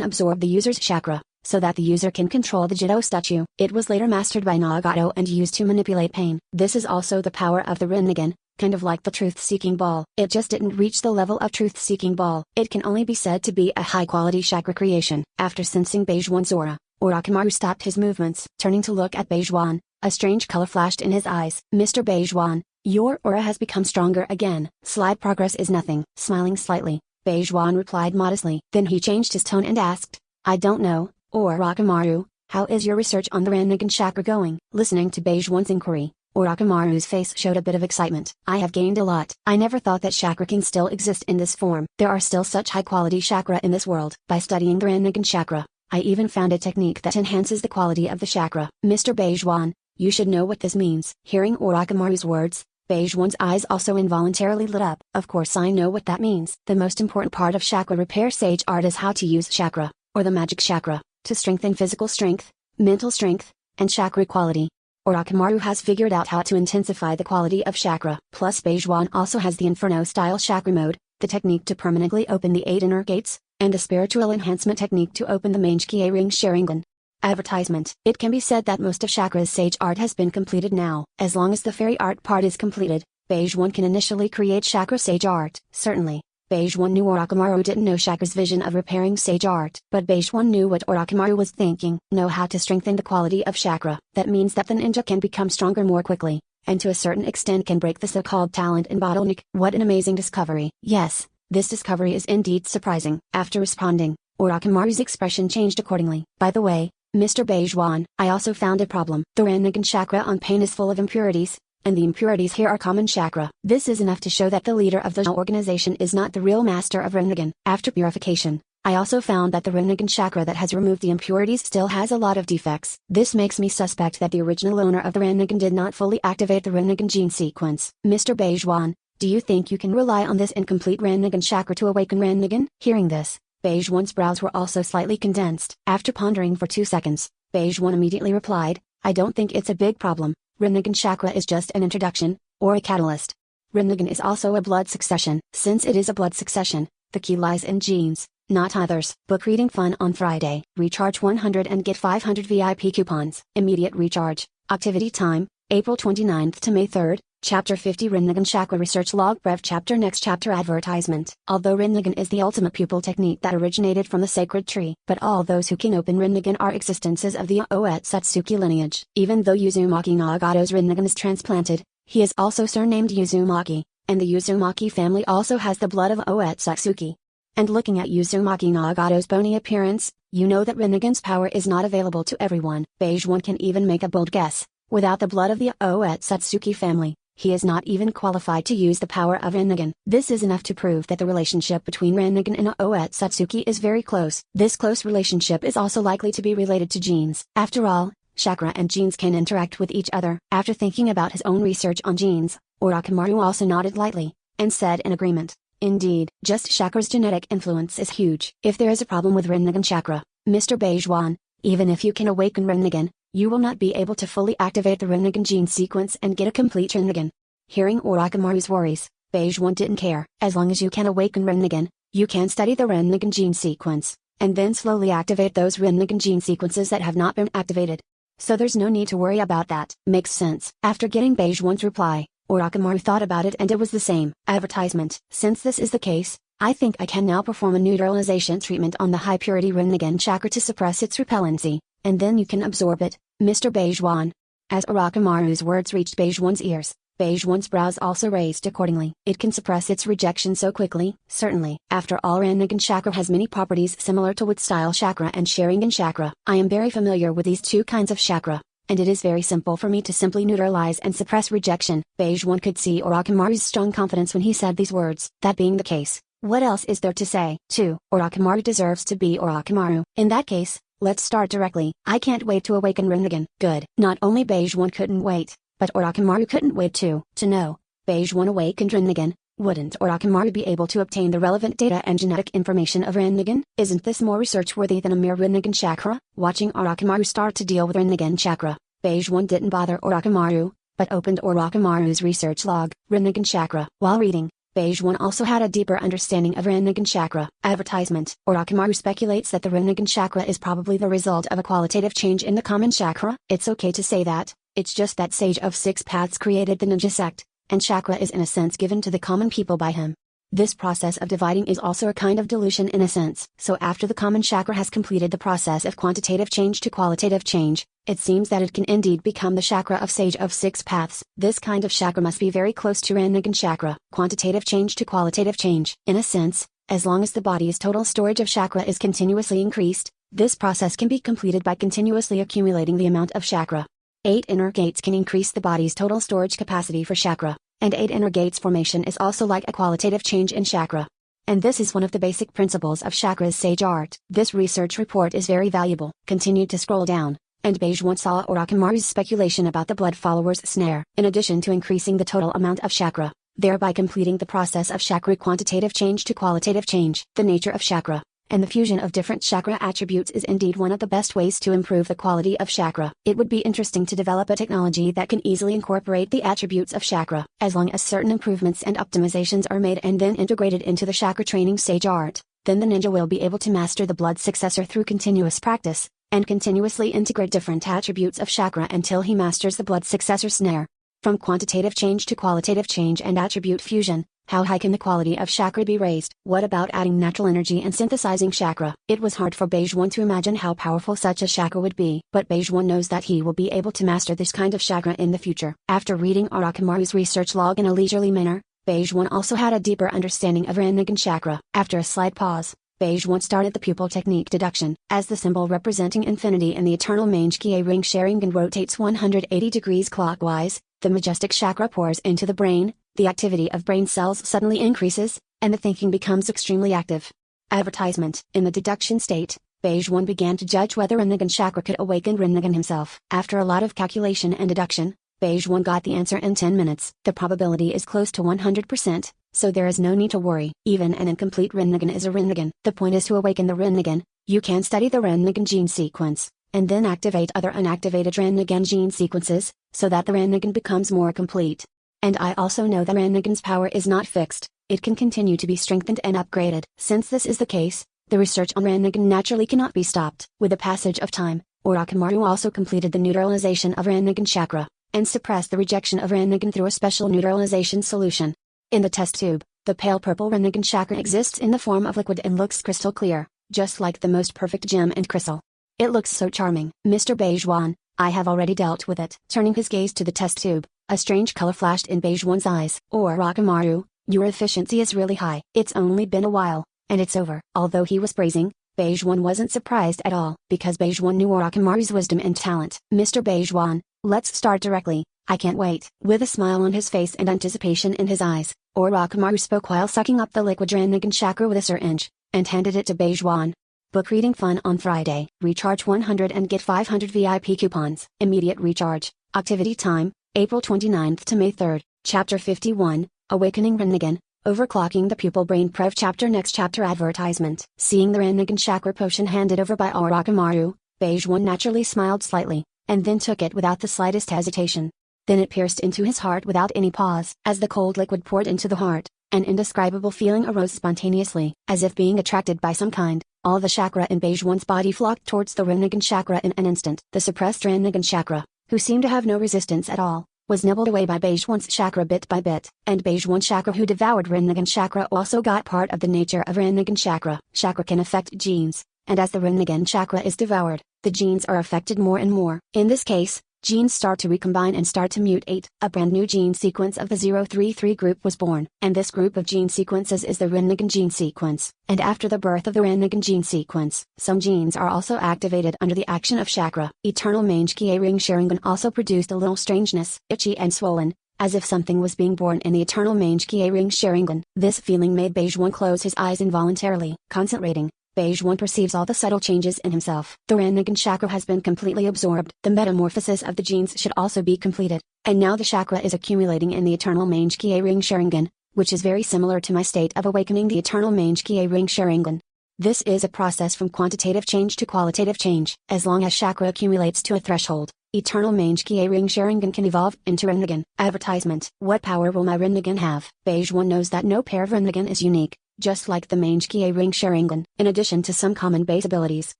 absorb the user's chakra, so that the user can control the Jidō statue. It was later mastered by Nagato and used to manipulate pain. This is also the power of the Rinnegan, kind of like the truth-seeking ball. It just didn't reach the level of truth-seeking ball. It can only be said to be a high-quality chakra creation. After sensing Beige One's aura, Orochimaru stopped his movements. Turning to look at Beige One, a strange color flashed in his eyes. Mr. Beige One, your aura has become stronger again. Slight progress is nothing. Smiling slightly, Beige One replied modestly. Then he changed his tone and asked, I don't know, Orochimaru, how is your research on the Rinnegan chakra going? Listening to Beige One's inquiry, Orochimaru's face showed a bit of excitement. I have gained a lot. I never thought that chakra can still exist in this form. There are still such high-quality chakra in this world. By studying the Rinnegan chakra, I even found a technique that enhances the quality of the chakra. Mr. Beige One, you should know what this means. Hearing Orochimaru's words, Beige One's eyes also involuntarily lit up. Of course I know what that means. The most important part of chakra repair sage art is how to use chakra, or the magic chakra, to strengthen physical strength, mental strength, and chakra quality. Orochimaru has figured out how to intensify the quality of chakra. Plus Beige One also has the Inferno-style chakra mode, the technique to permanently open the 8 inner gates, and the spiritual enhancement technique to open the Mangekyō ring Sharingan. Advertisement. It can be said that most of chakra's sage art has been completed now. As long as the fairy art part is completed, Beige One can initially create chakra sage art. Certainly, Beige One knew Orochimaru didn't know chakra's vision of repairing sage art. But Beige One knew what Orochimaru was thinking. Know how to strengthen the quality of chakra. That means that the ninja can become stronger more quickly, and to a certain extent can break the so-called talent and bottleneck. What an amazing discovery. Yes, this discovery is indeed surprising. After responding, Orochimaru's expression changed accordingly. By the way, Mr. Beige One, I also found a problem. The Rinnegan chakra on pain is full of impurities, and the impurities here are common chakra. This is enough to show that the leader of the organization is not the real master of Rinnegan. After purification, I also found that the Rinnegan chakra that has removed the impurities still has a lot of defects. This makes me suspect that the original owner of the Rinnegan did not fully activate the Rinnegan gene sequence. Mr. Beige One, do you think you can rely on this incomplete Rinnegan chakra to awaken Rinnegan? Hearing this, Beige One's brows were also slightly condensed. After pondering for 2 seconds, Beige One immediately replied, I don't think it's a big problem. Rinnegan chakra is just an introduction, or a catalyst. Rinnegan is also a blood succession. Since it is a blood succession, the key lies in genes, not others. Book reading fun on Friday. Recharge 100 and get 500 VIP coupons. Immediate recharge. Activity time, April 29th to May 3rd. Chapter 50 Rinnegan Chakra Research Log Brev Chapter Next Chapter Advertisement. Although Rinnegan is the ultimate pupil technique that originated from the sacred tree, but all those who can open Rinnegan are existences of the Oetsutsuki lineage. Even though Uzumaki Nagato's Rinnegan is transplanted, he is also surnamed Uzumaki, and the Uzumaki family also has the blood of Oetsutsuki. And looking at Uzumaki Nagato's bony appearance, you know that Rinnegan's power is not available to everyone. Beige one can even make a bold guess. Without the blood of the Oetsutsuki family, he is not even qualified to use the power of Rinnegan. This is enough to prove that the relationship between Rinnegan and Oetsutsuki is very close. This close relationship is also likely to be related to genes. After all, chakra and genes can interact with each other. After thinking about his own research on genes, Orochimaru also nodded lightly, and said in agreement, "Indeed, just chakra's genetic influence is huge. If there is a problem with Rinnegan chakra, Mr. Beijuan, even if you can awaken Rinnegan, you will not be able to fully activate the Rinnegan gene sequence and get a complete Rinnegan." Hearing Orochimaru's worries, Beijuan didn't care. As long as you can awaken Rinnegan, you can study the Rinnegan gene sequence, and then slowly activate those Rinnegan gene sequences that have not been activated. So there's no need to worry about that. Makes sense. After getting Beijuan's reply, Orochimaru thought about it and it was the same. Advertisement. Since this is the case, I think I can now perform a neutralization treatment on the high purity Rinnegan chakra to suppress its repellency, and then you can absorb it, Mr. Beijuan. As Orochimaru's words reached Beijuan's ears, Beijuan's brows also raised accordingly. It can suppress its rejection so quickly, certainly. After all, Rinnegan chakra has many properties similar to Wood style chakra and Sharingan chakra. I am very familiar with these two kinds of chakra, and it is very simple for me to simply neutralize and suppress rejection. Beijuan could see Orochimaru's strong confidence when he said these words. That being the case, what else is there to say? 2. Orochimaru deserves to be Orochimaru. In that case, let's start directly. I can't wait to awaken Rinnegan. Good. Not only Beijuan couldn't wait, but Orochimaru couldn't wait too. To know, Beijuan awakened Rinnegan, wouldn't Orochimaru be able to obtain the relevant data and genetic information of Rinnegan? Isn't this more research worthy than a mere Rinnegan chakra? Watching Orochimaru start to deal with Rinnegan chakra, Beijuan didn't bother Orochimaru, but opened Orochimaru's research log, Rinnegan chakra. While reading, Beijuan also had a deeper understanding of Rinnegan chakra. Advertisement. Orochimaru speculates that the Rinnegan chakra is probably the result of a qualitative change in the common chakra. It's okay to say that, it's just that Sage of Six Paths created the ninja sect, and chakra is in a sense given to the common people by him. This process of dividing is also a kind of dilution in a sense. So after the common chakra has completed the process of quantitative change to qualitative change, it seems that it can indeed become the chakra of Sage of Six Paths. This kind of chakra must be very close to Rinnegan chakra. Quantitative change to qualitative change. In a sense, as long as the body's total storage of chakra is continuously increased, this process can be completed by continuously accumulating the amount of chakra. 8 inner gates can increase the body's total storage capacity for chakra, and 8 inner gates formation is also like a qualitative change in chakra. And this is one of the basic principles of chakra's sage art. This research report is very valuable. Continued to scroll down, and Beijuan saw Orochimaru's speculation about the blood follower's snare. In addition to increasing the total amount of chakra, thereby completing the process of chakra quantitative change to qualitative change, the nature of chakra, and the fusion of different chakra attributes is indeed one of the best ways to improve the quality of chakra. It would be interesting to develop a technology that can easily incorporate the attributes of chakra, as long as certain improvements and optimizations are made and then integrated into the chakra training sage art, then the ninja will be able to master the blood successor through continuous practice, and continuously integrate different attributes of chakra until he masters the blood successor snare. From quantitative change to qualitative change and attribute fusion, how high can the quality of chakra be raised? What about adding natural energy and synthesizing chakra? It was hard for Beijuan to imagine how powerful such a chakra would be, but Beijuan knows that he will be able to master this kind of chakra in the future. After reading Orochimaru's research log in a leisurely manner, Beijuan also had a deeper understanding of Rinnegan chakra. After a slight pause, Beijuan started the pupil technique deduction. As the symbol representing infinity in the eternal Mangekyō ring Sharingan rotates 180 degrees clockwise, the majestic chakra pours into the brain, the activity of brain cells suddenly increases, and the thinking becomes extremely active. Advertisement. In the deduction state, Beijuan began to judge whether Rinnegan chakra could awaken Rinnegan himself. After a lot of calculation and deduction, Beijuan got the answer in 10 minutes. The probability is close to 100%, so there is no need to worry. Even an incomplete Rinnegan is a Rinnegan. The point is to awaken the Rinnegan. You can study the Rinnegan gene sequence, and then activate other unactivated Rinnegan gene sequences, so that the Rinnegan becomes more complete. And I also know that Rinnegan's power is not fixed, it can continue to be strengthened and upgraded. Since this is the case, the research on Rinnegan naturally cannot be stopped. With the passage of time, Orochimaru also completed the neutralization of Rinnegan chakra, and suppress the rejection of Rinnegan through a special neutralization solution. In the test tube, the pale purple Rinnegan chakra exists in the form of liquid and looks crystal clear, just like the most perfect gem and crystal. It looks so charming. Mr. Beijuan, I have already dealt with it. Turning his gaze to the test tube, a strange color flashed in Beijuan's eyes. Orochimaru, your efficiency is really high. It's only been a while, and it's over. Although he was praising, Beijuan wasn't surprised at all, because Beijuan knew Orochimaru's wisdom and talent. Mr. Beijuan, let's start directly, I can't wait. With a smile on his face and anticipation in his eyes, Orochimaru spoke while sucking up the liquid Rinnegan chakra with a syringe, and handed it to Beijuan. Book reading fun on Friday. Recharge 100 and get 500 VIP coupons. Immediate recharge. Activity time, April 29th to May 3rd. Chapter 51, Awakening Rinnegan, Overclocking the Pupil Brain Prev Chapter Next Chapter Advertisement. Seeing the Rinnegan chakra potion handed over by Orochimaru, Beijuan naturally smiled slightly, and then took it without the slightest hesitation. Then it pierced into his heart without any pause. As the cold liquid poured into the heart, an indescribable feeling arose spontaneously. As if being attracted by some kind, all the chakra in Beijuan's body flocked towards the Rinnegan chakra in an instant. The suppressed Rinnegan chakra, who seemed to have no resistance at all, was nibbled away by Beijuan's chakra bit by bit. And Beijuan chakra, who devoured Rinnegan chakra, also got part of the nature of Rinnegan chakra. Chakra can affect genes, and as the Rinnegan chakra is devoured, the genes are affected more and more. In this case, genes start to recombine and start to mutate. A brand new gene sequence of the 033 group was born, and this group of gene sequences is the Rinnegan gene sequence. And after the birth of the Rinnegan gene sequence, some genes are also activated under the action of chakra. Eternal Mangekyō ring Sharingan also produced a little strangeness, itchy and swollen, as if something was being born in the Eternal Mangekyō ring Sharingan. This feeling made Beijuan close his eyes involuntarily. Concentrating, Beijuan perceives all the subtle changes in himself. The Rinnegan chakra has been completely absorbed. The metamorphosis of the genes should also be completed, and now the chakra is accumulating in the Eternal Mangekyō ring Sharingan, which is very similar to my state of awakening the Eternal Mangekyō ring Sharingan. This is a process from quantitative change to qualitative change. As long as chakra accumulates to a threshold, Eternal Mangekyō ring Sharingan can evolve into Rinnegan. Advertisement. What power will my Rinnegan have? Beijuan knows that no pair of Rinnegan is unique, just like the Mangekyō ring Sharingan. In addition to some common base abilities,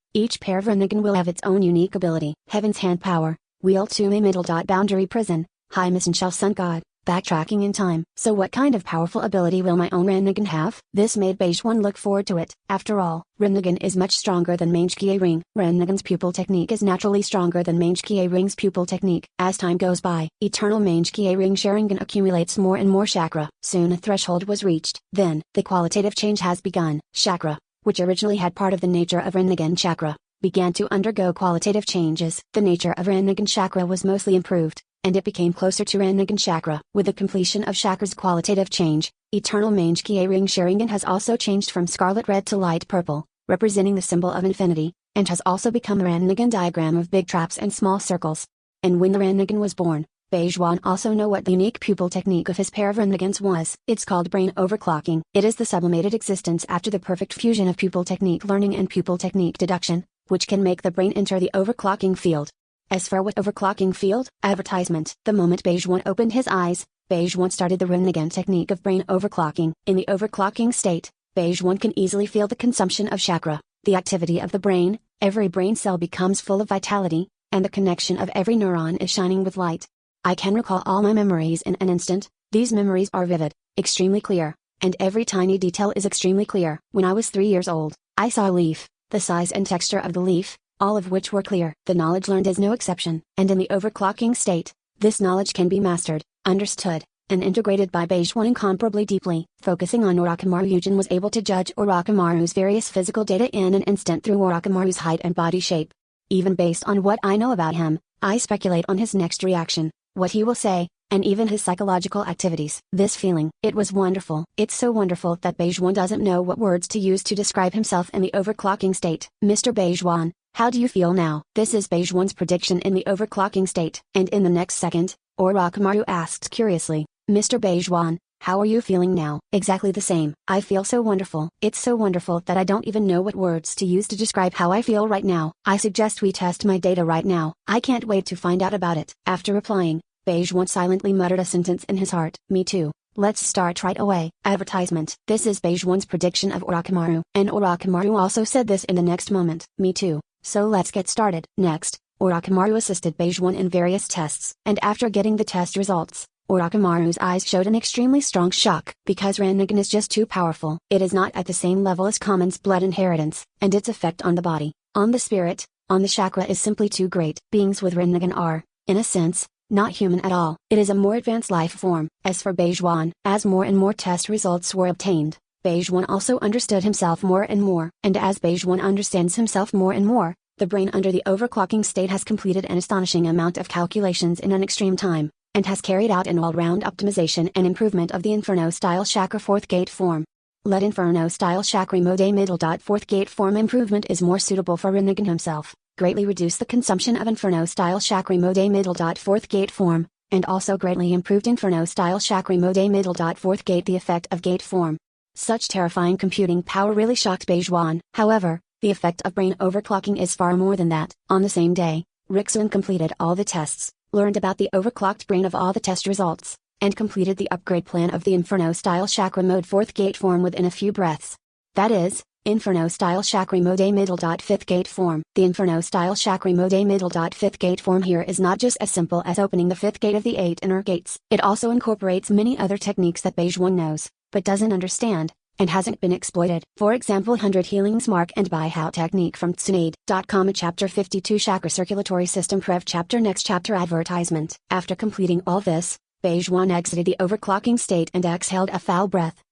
each pair of Rinnegan will have its own unique ability. Heaven's Hand Power, Wheel to a Middle. Boundary Prison, High Mission Shell Sun God, Backtracking in Time. So what kind of powerful ability will my own Rinnegan have? This made Beijuan look forward to it. After all, Rinnegan is much stronger than Mangekyō ring. Rinnegan's pupil technique is naturally stronger than Mangekyō ring's pupil technique. As time goes by, Eternal Mangekyō ring Sharingan accumulates more and more chakra. Soon a threshold was reached. Then, the qualitative change has begun. Chakra, which originally had part of the nature of Rinnegan chakra, began to undergo qualitative changes. The nature of Rinnegan chakra was mostly improved, and it became closer to Rinnegan chakra. With the completion of chakra's qualitative change, Eternal Mangekyō ring Sharingan has also changed from scarlet red to light purple, representing the symbol of infinity, and has also become the Rinnegan diagram of big traps and small circles. And when the Rinnegan was born, Beijuan also knew what the unique pupil technique of his pair of Rinnegans was. It's called brain overclocking. It is the sublimated existence after the perfect fusion of pupil technique learning and pupil technique deduction, which can make the brain enter the overclocking field. As for what overclocking field? Advertisement. The moment Beijuan opened his eyes, Beijuan started the Rinnegan technique of brain overclocking. In the overclocking state, Beijuan can easily feel the consumption of chakra, the activity of the brain. Every brain cell becomes full of vitality, and the connection of every neuron is shining with light. I can recall all my memories in an instant. These memories are vivid, extremely clear, and every tiny detail is extremely clear. When I was 3 years old, I saw a leaf, the size and texture of the leaf, all of which were clear. The knowledge learned is no exception. And in the overclocking state, this knowledge can be mastered, understood, and integrated by Beijuan incomparably deeply. Focusing on Orochimaru, Yujin was able to judge Orochimaru's various physical data in an instant through Orochimaru's height and body shape. Even based on what I know about him, I speculate on his next reaction, what he will say, and even his psychological activities. This feeling, it was wonderful. It's so wonderful that Beijuan doesn't know what words to use to describe himself in the overclocking state. Mr. Beijuan, how do you feel now? This is Beijuan's prediction in the overclocking state. And in the next second, Orochimaru asked curiously, Mr. Beijuan, how are you feeling now? Exactly the same. I feel so wonderful. It's so wonderful that I don't even know what words to use to describe how I feel right now. I suggest we test my data right now. I can't wait to find out about it. After replying, Beijuan silently muttered a sentence in his heart. Me too. Let's start right away. Advertisement. This is Beijuan's prediction of Orochimaru. And Orochimaru also said this in the next moment. Me too. So let's get started. Next, Orochimaru assisted Beige One in various tests. And after getting the test results, Orochimaru's eyes showed an extremely strong shock. Because Rinnegan is just too powerful. It is not at the same level as common's blood inheritance, and its effect on the body, on the spirit, on the chakra is simply too great. Beings with Rinnegan are, in a sense, not human at all. It is a more advanced life form. As for Beige One, as more and more test results were obtained, Beige One also understood himself more and more. And as Beige One understands himself more and more, the brain under the overclocking state has completed an astonishing amount of calculations in an extreme time, and has carried out an all-round optimization and improvement of the Inferno-style chakra fourth gate form. Let Inferno-style chakra mode middle. Fourth gate form improvement is more suitable for Rinnegan himself. Greatly reduce the consumption of Inferno-style chakra mode middle. Fourth gate form, and also greatly improved Inferno-style chakra mode middle. Fourth gate. The effect of gate form. Such terrifying computing power really shocked Beige One. However, the effect of brain overclocking is far more than that. On the same day, Rixun completed all the tests, learned about the overclocked brain of all the test results, and completed the upgrade plan of the Inferno-style chakra mode fourth gate form within a few breaths. That is, Inferno-style chakra mode middle. Fifth gate form. The Inferno-style chakra mode middle. Fifth gate form here is not just as simple as opening the fifth gate of the 8 inner gates. It also incorporates many other techniques that Beige One knows, but doesn't understand, and hasn't been exploited. For example, 100 Healings Mark and Buy-How Technique from Tsunade.com. Chapter 52 Chakra Circulatory System Prev Chapter Next Chapter Advertisement. After completing all this, Beige One exited the overclocking state and exhaled a foul breath.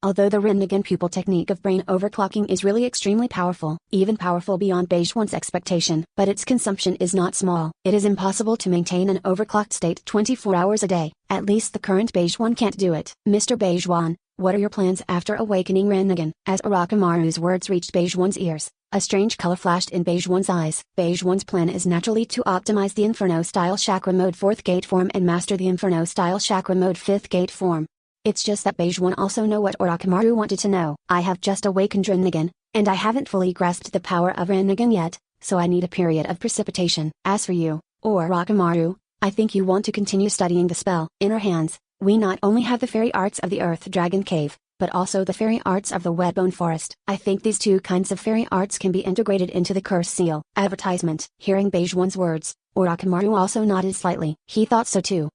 Although the Rinnegan pupil technique of brain overclocking is really extremely powerful, even powerful beyond Beige One's expectation, but its consumption is not small. It is impossible to maintain an overclocked state 24 hours a day. At least the current Beige One can't do it. Mr. Beige One, what are your plans after awakening Rinnegan? As Orochimaru's words reached Beige One's ears, a strange color flashed in Beige One's eyes. Beige One's plan is naturally to optimize the Inferno-style chakra mode fourth gate form and master the Inferno-style chakra mode fifth gate form. It's just that Beige One also know what Orochimaru wanted to know. I have just awakened Rinnegan, and I haven't fully grasped the power of Rinnegan yet, so I need a period of precipitation. As for you, Orochimaru, I think you want to continue studying the spell. In our hands, we not only have the fairy arts of the Earth Dragon Cave, but also the fairy arts of the Wetbone Forest. I think these two kinds of fairy arts can be integrated into the curse seal. Advertisement. Hearing Beige One's words, Orochimaru also nodded slightly. He thought so too.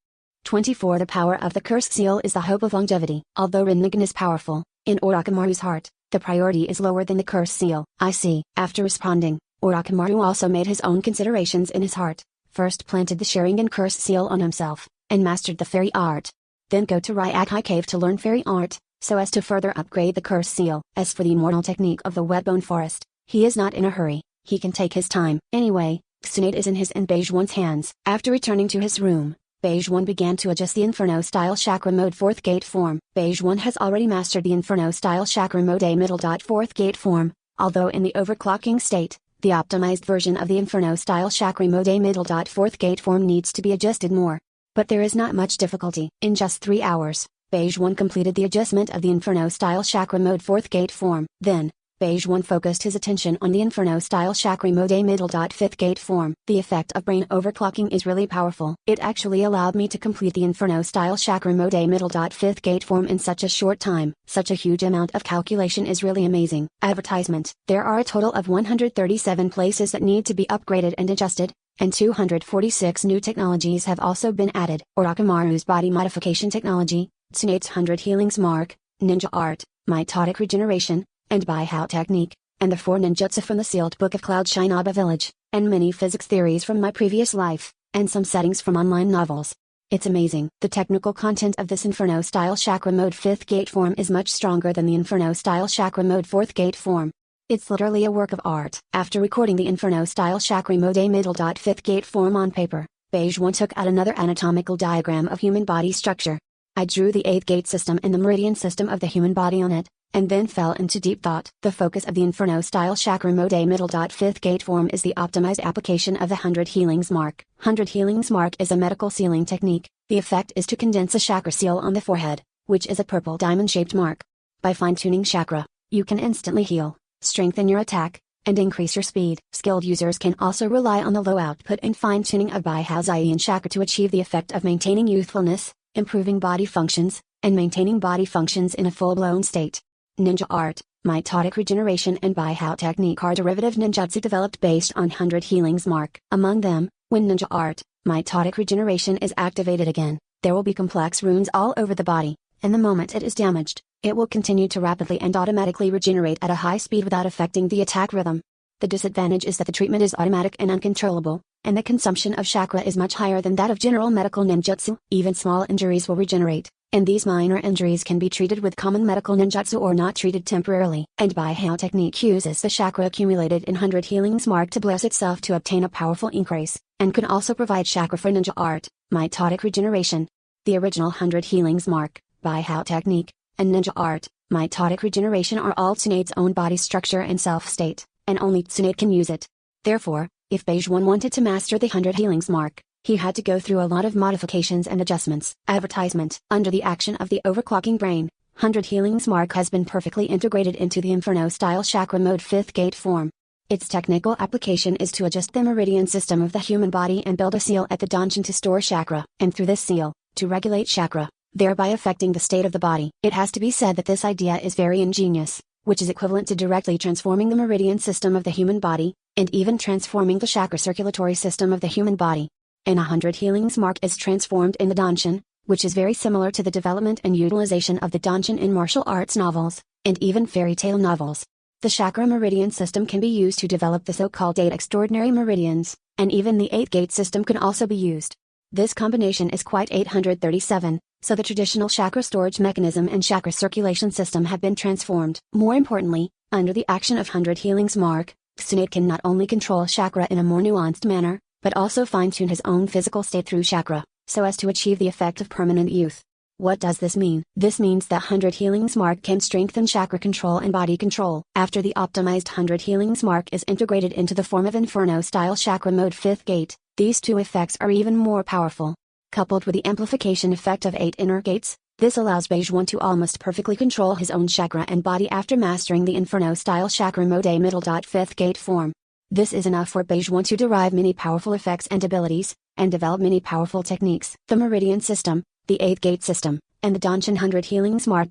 24. The power of the curse seal is the hope of longevity. Although Rinnegan is powerful, in Orochimaru's heart, the priority is lower than the curse seal. I see. After responding, Orochimaru also made his own considerations in his heart. First planted the Sharingan curse seal on himself, and mastered the fairy art. Then go to Ryakai Cave to learn fairy art, so as to further upgrade the curse seal. As for the immortal technique of the Wetbone Forest, he is not in a hurry, he can take his time. Anyway, Tsunade is in his and Beige One's hands. After returning to his room, Beige One began to adjust the Inferno-style chakra mode fourth gate form. Beige One has already mastered the Inferno-style chakra mode middle. Fourth gate form, although in the overclocking state, the optimized version of the Inferno-style chakra mode middle. Fourth gate form needs to be adjusted more. But there is not much difficulty. In just 3 hours, Beige One completed the adjustment of the Inferno-style chakra mode fourth gate form. Then, Beige One focused his attention on the Inferno-style chakra mode middle. Fifth gate form. The effect of brain overclocking is really powerful. It actually allowed me to complete the Inferno-style chakra mode middle. Fifth gate form in such a short time. Such a huge amount of calculation is really amazing. Advertisement. There are a total of 137 places that need to be upgraded and adjusted, and 246 new technologies have also been added. Orochimaru's body modification technology, Tsunade's 100 Healings Mark, Ninja Art, Mitotic Regeneration, and Buy-How Technique, and the 4 ninjutsu from the sealed book of Cloud Shinaba Village, and many physics theories from my previous life, and some settings from online novels. It's amazing. The technical content of this Inferno-style chakra mode 5th gate form is much stronger than the Inferno-style chakra mode 4th gate form. It's literally a work of art. After recording the Inferno-style chakra mode middle. 5th gate form on paper, Beige One took out another anatomical diagram of human body structure. I drew the 8th gate system and the meridian system of the human body on it, and then fell into deep thought. The focus of the Inferno-style chakra mode middle. 5th gate form is the optimized application of the 100 Healings Mark. 100 Healings Mark is a medical sealing technique. The effect is to condense a chakra seal on the forehead, which is a purple diamond-shaped mark. By fine-tuning chakra, you can instantly heal, strengthen your attack, and increase your speed. Skilled users can also rely on the low output and fine-tuning of Buy-How Zaien chakra to achieve the effect of maintaining youthfulness, improving body functions, and maintaining body functions in a full-blown state. Ninja Art. mitotic regeneration and Baihao technique are derivative ninjutsu developed based on 100 healings mark. Among them, when ninja art, mitotic regeneration is activated again, there will be complex runes all over the body, and the moment it is damaged, it will continue to rapidly and automatically regenerate at a high speed without affecting the attack rhythm. The disadvantage is that the treatment is automatic and uncontrollable, and the consumption of chakra is much higher than that of general medical ninjutsu. Even small injuries will regenerate, and these minor injuries can be treated with common medical ninjutsu or not treated temporarily. And Baihao technique uses the chakra accumulated in 100 healings mark to bless itself to obtain a powerful increase, and can also provide chakra for ninja art, mitotic regeneration. The original 100 healings mark, Baihao technique, and ninja art, mitotic regeneration are all Tsunade's own body structure and self-state, and only Tsunade can use it. Therefore, if Beige One wanted to master the 100 healings mark, he had to go through a lot of modifications and adjustments. Advertisement. Under the action of the overclocking brain, 100 healings mark has been perfectly integrated into the Inferno-style chakra mode 5th gate form. Its technical application is to adjust the meridian system of the human body and build a seal at the danshin to store chakra, and through this seal, to regulate chakra, thereby affecting the state of the body. It has to be said that this idea is very ingenious, which is equivalent to directly transforming the meridian system of the human body, and even transforming the chakra circulatory system of the human body. And 100 healings mark is transformed in the danshin, which is very similar to the development and utilization of the danshin in martial arts novels, and even fairy tale novels. The chakra meridian system can be used to develop the so-called 8 extraordinary meridians, and even the 8-gate system can also be used. This combination is quite 837, so the traditional chakra storage mechanism and chakra circulation system have been transformed. More importantly, under the action of 100 healings mark, Tsunade can not only control chakra in a more nuanced manner, but also fine-tune his own physical state through chakra, so as to achieve the effect of permanent youth. What does this mean? This means that 100 healings mark can strengthen chakra control and body control. After the optimized 100 healings mark is integrated into the form of Inferno-style chakra mode 5th gate, these two effects are even more powerful. Coupled with the amplification effect of 8 inner gates, this allows Beige One to almost perfectly control his own chakra and body after mastering the Inferno-style chakra mode A middle. 5th gate form. This is enough for Beige One to derive many powerful effects and abilities, and develop many powerful techniques. The meridian system, the 8th gate system, and the danshin 100 healings mark.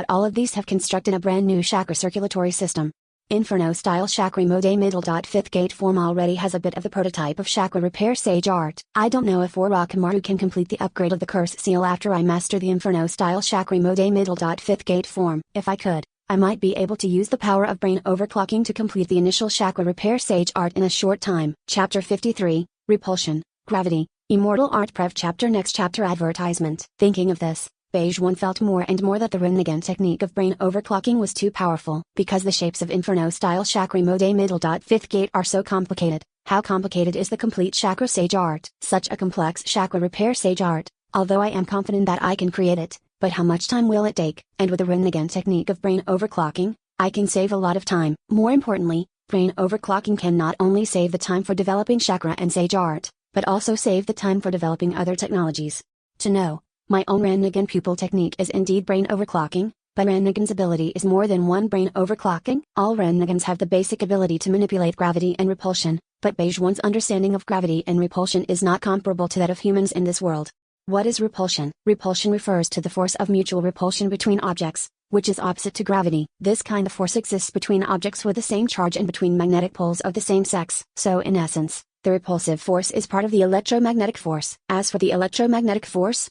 All of these have constructed a brand new chakra circulatory system. Inferno-style chakra mode A middle. 5th gate form already has a bit of the prototype of chakra repair sage art. I don't know if Orochimaru can complete the upgrade of the curse seal after I master the Inferno-style chakra mode A middle. 5th gate form. If I could, I might be able to use the power of brain overclocking to complete the initial chakra repair sage art in a short time. Chapter 53, Repulsion, Gravity, Immortal Art Prev Chapter Next Chapter Advertisement. Thinking of this, Beige One felt more and more that the Rinnegan technique of brain overclocking was too powerful. Because the shapes of Inferno-style chakra mode A middle. 5th gate are so complicated, how complicated is the complete chakra sage art? Such a complex chakra repair sage art, although I am confident that I can create it, but how much time will it take? And with the Rinnegan technique of brain overclocking, I can save a lot of time. More importantly, brain overclocking can not only save the time for developing chakra and sage art, but also save the time for developing other technologies. To know, my own Rinnegan pupil technique is indeed brain overclocking, but Rinnegan's ability is more than one brain overclocking. All Rinnegans have the basic ability to manipulate gravity and repulsion, but Beige One's understanding of gravity and repulsion is not comparable to that of humans in this world. What is repulsion? Repulsion refers to the force of mutual repulsion between objects, which is opposite to gravity. This kind of force exists between objects with the same charge and between magnetic poles of the same sex. So in essence, the repulsive force is part of the electromagnetic force. As for the electromagnetic force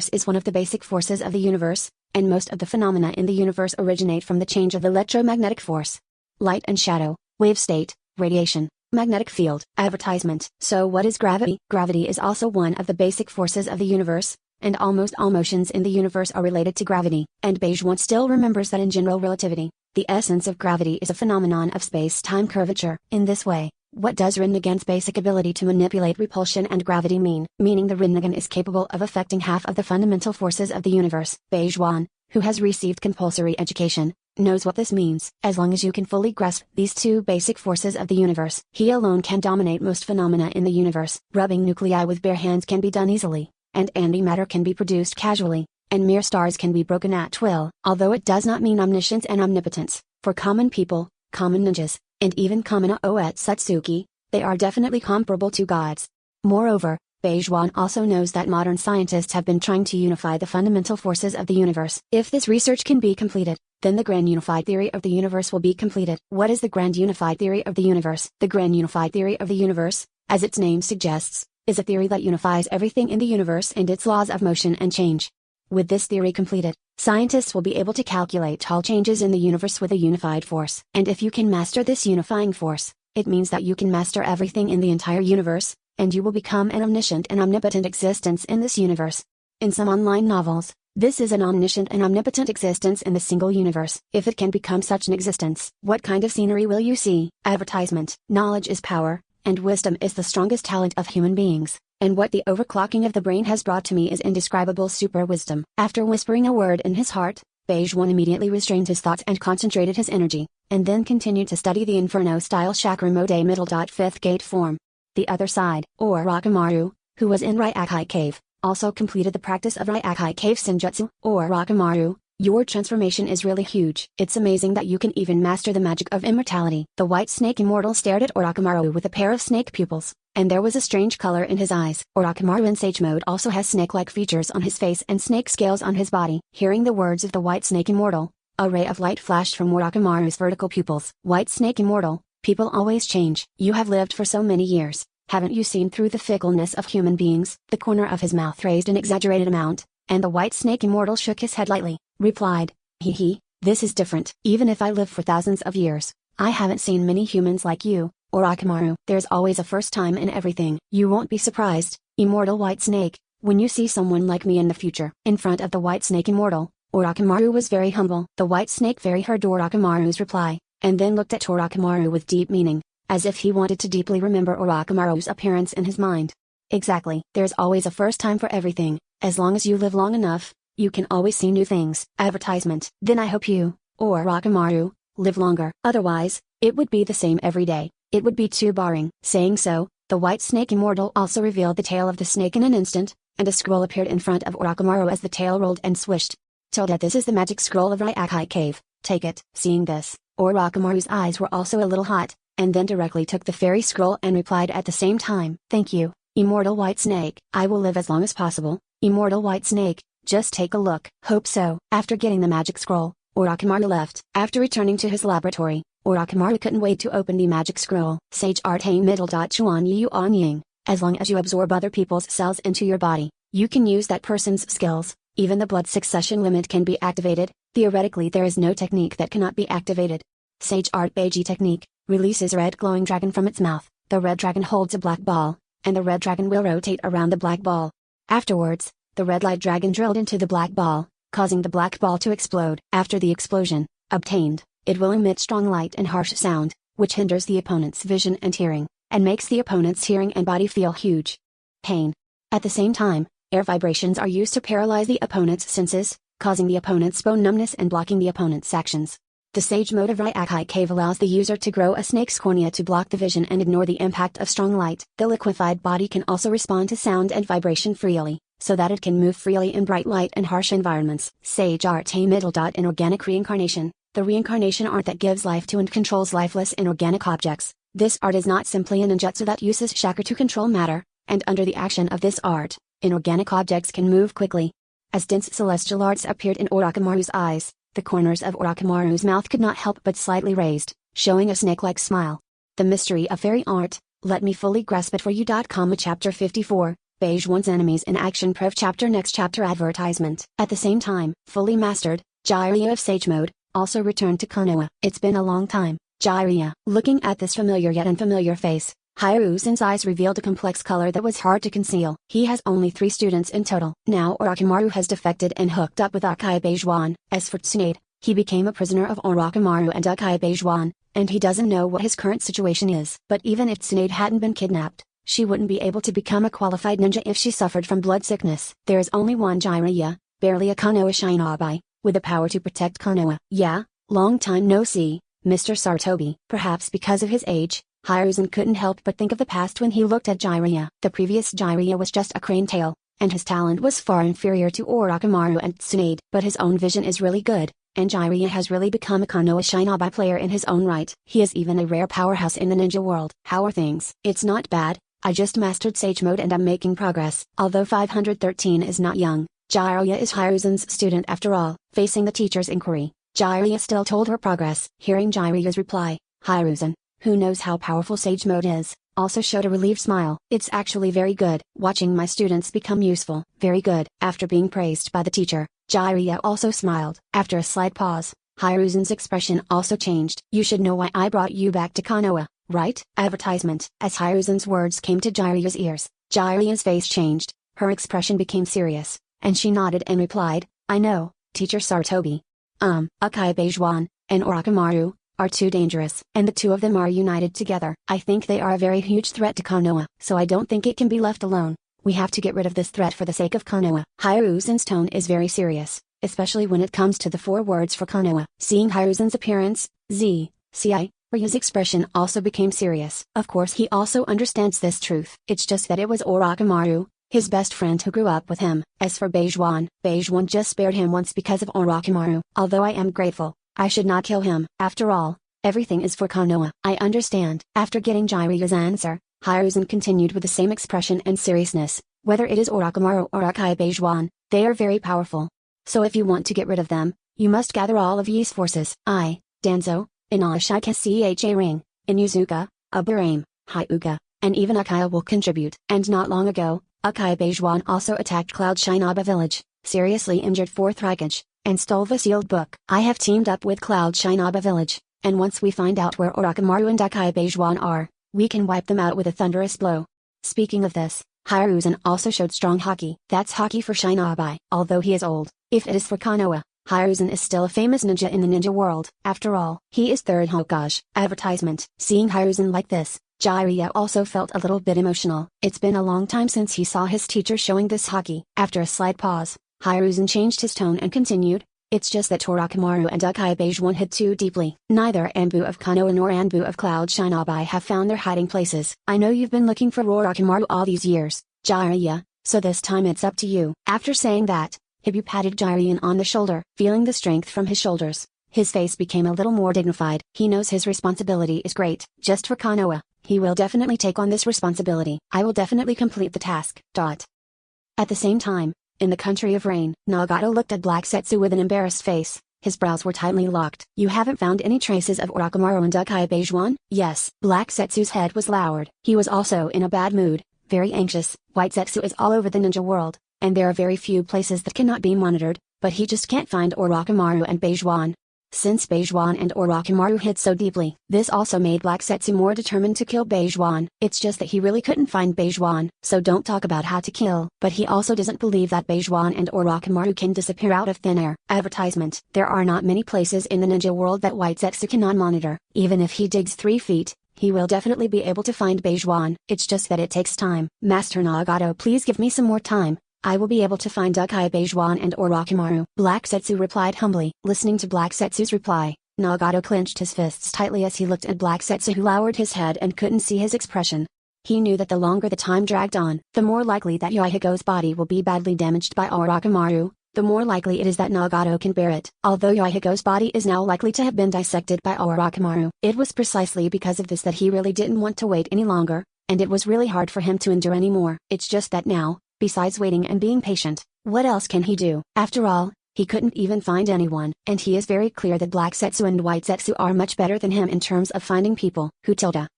is one of the basic forces of the universe, and most of the phenomena in the universe originate from the change of electromagnetic force. Light and shadow, wave state, radiation, magnetic field. Advertisement. So what is gravity? Gravity is also one of the basic forces of the universe, and almost all motions in the universe are related to gravity. And Beige One still remembers that in general relativity, the essence of gravity is a phenomenon of space-time curvature. In this way, what does Rinnegan's basic ability to manipulate repulsion and gravity mean? Meaning the Rinnegan is capable of affecting half of the fundamental forces of the universe. Beige One, who has received compulsory education, knows what this means. As long as you can fully grasp these two basic forces of the universe, he alone can dominate most phenomena in the universe. Rubbing nuclei with bare hands can be done easily, and antimatter can be produced casually, and mere stars can be broken at will. Although it does not mean omniscience and omnipotence, for common people, common ninjas, and even common Oetsutsuki, they are definitely comparable to gods. Moreover, Beige One also knows that modern scientists have been trying to unify the fundamental forces of the universe. If this research can be completed, then the grand unified theory of the universe will be completed. What is the grand unified theory of the universe? The grand unified theory of the universe, as its name suggests, is a theory that unifies everything in the universe and its laws of motion and change. With this theory completed, scientists will be able to calculate all changes in the universe with a unified force. And if you can master this unifying force, it means that you can master everything in the entire universe, and you will become an omniscient and omnipotent existence in this universe. In some online novels, this is an omniscient and omnipotent existence in the single universe. If it can become such an existence, what kind of scenery will you see? Advertisement. Knowledge is power, and wisdom is the strongest talent of human beings. And what the overclocking of the brain has brought to me is indescribable super wisdom. After whispering a word in his heart, Beige One immediately restrained his thoughts and concentrated his energy, and then continued to study the Inferno-style chakra mode A middle. Fifth gate form. The other side. Orochimaru, who was in Ryakai Cave, also completed the practice of Ryakai Cave Senjutsu. Orochimaru, your transformation is really huge. It's amazing that you can even master the magic of immortality. The white snake immortal stared at Orochimaru with a pair of snake pupils, and there was a strange color in his eyes. Orochimaru in Sage Mode also has snake-like features on his face and snake scales on his body. Hearing the words of the white snake immortal, a ray of light flashed from Orochimaru's vertical pupils. White snake immortal, people always change. You have lived for so many years, haven't you seen through the fickleness of human beings? The corner of his mouth raised an exaggerated amount, and the white snake immortal shook his head lightly, replied, Hee, this is different. Even if I live for thousands of years, I haven't seen many humans like you, Orochimaru. There's always a first time in everything. You won't be surprised, immortal white snake, when you see someone like me in the future. In front of the white snake immortal, Orochimaru was very humble. The white snake very heard Orochimaru's reply, and then looked at Orochimaru with deep meaning, as if he wanted to deeply remember Orochimaru's appearance in his mind. Exactly. There's always a first time for everything. As long as you live long enough, you can always see new things. Advertisement. Then I hope you, Orochimaru, live longer. Otherwise, it would be the same every day. It would be too boring. Saying so, the white snake immortal also revealed the tail of the snake in an instant, and a scroll appeared in front of Orochimaru as the tail rolled and swished. Tilda, this is the magic scroll of Ryakai Cave. Take it. Seeing this, Orochimaru's eyes were also a little hot, and then directly took the fairy scroll and replied at the same time. Thank you, immortal white snake. I will live as long as possible, immortal white snake. Just take a look. Hope so. After getting the magic scroll, Orochimaru left. After returning to his laboratory, Orochimaru couldn't wait to open the magic scroll. Sage Art A middle. Chuan Yu On Ying. As long as you absorb other people's cells into your body, you can use that person's skills. Even the blood succession limit can be activated. Theoretically, there is no technique that cannot be activated. Sage Art Beiji technique releases a red glowing dragon from its mouth. The red dragon holds a black ball, and the red dragon will rotate around the black ball. Afterwards, the red light dragon drilled into the black ball, causing the black ball to explode. After the explosion, obtained, it will emit strong light and harsh sound, which hinders the opponent's vision and hearing, and makes the opponent's hearing and body feel huge pain. At the same time, air vibrations are used to paralyze the opponent's senses, causing the opponent's bone numbness and blocking the opponent's actions. The Sage Mode of Ryakai Cave allows the user to grow a snake's cornea to block the vision and ignore the impact of strong light. The liquefied body can also respond to sound and vibration freely, so that it can move freely in bright light and harsh environments. Sage Art A middle. In organic reincarnation, the reincarnation art that gives life to and controls lifeless inorganic objects. This art is not simply a ninjutsu that uses chakra to control matter, and under the action of this art, inorganic objects can move quickly. As dense celestial arts appeared in Orochimaru's eyes, the corners of Orochimaru's mouth could not help but slightly raised, showing a snake-like smile. The mystery of fairy art, let me fully grasp it for you. Chapter 54, Beige One's Enemies in Action. Proof Chapter. Next chapter. Advertisement. At the same time, fully mastered, Jiraiya of Sage Mode also returned to Konoha. It's been a long time, Jiraiya. Looking at this familiar yet unfamiliar face, Hiruzen's eyes revealed a complex color that was hard to conceal. He has only 3 students in total. Now Orochimaru has defected and hooked up with Akai Beige One. As for Tsunade, he became a prisoner of Orochimaru and Akai Beige One, and he doesn't know what his current situation is. But even if Tsunade hadn't been kidnapped, she wouldn't be able to become a qualified ninja if she suffered from blood sickness. There is only one Jiraiya, barely a Konoha shinobi, with the power to protect Konoha. Yeah, long time no see, Mr. Sartobi. Perhaps because of his age, Hiruzen couldn't help but think of the past when he looked at Jiraiya. The previous Jiraiya was just a crane tail, and his talent was far inferior to Orochimaru and Tsunade. But his own vision is really good, and Jiraiya has really become a Konoha shinobi player in his own right. He is even a rare powerhouse in the ninja world. How are things? It's not bad. I just mastered Sage Mode and I'm making progress. Although 513 is not young, Jiraiya is Hiruzen's student after all. Facing the teacher's inquiry, Jiraiya still told her progress. Hearing Jiraiya's reply, Hiruzen, who knows how powerful Sage Mode is, also showed a relieved smile. It's actually very good, watching my students become useful. Very good. After being praised by the teacher, Jiraiya also smiled. After a slight pause, Hiruzen's expression also changed. You should know why I brought you back to Konoha, right? Advertisement. As Hiruzen's words came to Jiraiya's ears, Jiraiya's face changed, her expression became serious, and she nodded and replied, I know, Teacher Sarutobi. Uchiha-Bejuan, and Orochimaru, are too dangerous. And the two of them are united together. I think they are a very huge threat to Konoha, so I don't think it can be left alone. We have to get rid of this threat for the sake of Konoha. Hiruzen's tone is very serious, especially when it comes to the 4 words for Konoha. Seeing Hiruzen's appearance, Ryu's expression also became serious. Of course he also understands this truth. It's just that it was Orochimaru, his best friend who grew up with him. As for Bejuan just spared him once because of Orochimaru. Although I am grateful, I should not kill him. After all, everything is for Konoha. I understand. After getting Jiraiya's answer, Hiruzen continued with the same expression and seriousness. Whether it is Orochimaru or Uchiha-Bejuan, they are very powerful. So if you want to get rid of them, you must gather all of Yi's forces. Danzo, Inashika Ring, Inuzuka, Aburame, Hyuga, and even Uchiha will contribute. And not long ago, Uchiha-Bejuan also attacked Cloud Shinaba village, seriously injured 4th Raikage, and stole the sealed book. I have teamed up with Cloud Shinaba village, and once we find out where Orochimaru and Uchiha-Bejuan are, we can wipe them out with a thunderous blow. Speaking of this, Hiruzen also showed strong haki. That's haki for Shinobi. Although he is old, if it is for Konoha, Hiruzen is still a famous ninja in the ninja world. After all, he is 3rd Hokage. Advertisement. Seeing Hiruzen like this, Jiraiya also felt a little bit emotional. It's been a long time since he saw his teacher showing this haki. After a slight pause, Hiruzen changed his tone and continued, it's just that Orochimaru and Uchiha-Bejuan hid too deeply. Neither Anbu of Konoha nor Anbu of Cloud Shinobi have found their hiding places. I know you've been looking for Orochimaru all these years, Jiraiya, so this time it's up to you. After saying that, Hibu patted Jiraiya on the shoulder. Feeling the strength from his shoulders, his face became a little more dignified. He knows his responsibility is great. Just for Konoha, he will definitely take on this responsibility. I will definitely complete the task. At the same time, in the country of rain, Nagato looked at Black Setsu with an embarrassed face. His brows were tightly locked. You haven't found any traces of Orochimaru and Uchiha-Bejuan? Yes. Black Setsu's head was lowered. He was also in a bad mood, very anxious. White Setsu is all over the ninja world, and there are very few places that cannot be monitored, but he just can't find Orochimaru and Bejuan. Since Bejuan and Orochimaru hid so deeply, this also made Black Setsu more determined to kill Bejuan. It's just that he really couldn't find Bejuan, so don't talk about how to kill. But he also doesn't believe that Bejuan and Orochimaru can disappear out of thin air. Advertisement. There are not many places in the ninja world that White Setsu cannot monitor. Even if he digs 3 feet, he will definitely be able to find Bejuan. It's just that it takes time. Master Nagato, please give me some more time. I will be able to find Uchiha-Bejuan and Orochimaru. Black Setsu replied humbly. Listening to Black Setsu's reply, Nagato clenched his fists tightly as he looked at Black Setsu, who lowered his head and couldn't see his expression. He knew that the longer the time dragged on, the more likely that Yahigo's body will be badly damaged by Orochimaru, the more likely it is that Nagato can bear it. Although Yahigo's body is now likely to have been dissected by Orochimaru, it was precisely because of this that he really didn't want to wait any longer, and it was really hard for him to endure anymore. It's just that now, besides waiting and being patient, what else can he do? After all, he couldn't even find anyone, and he is very clear that Black Setsu and White Setsu are much better than him in terms of finding people.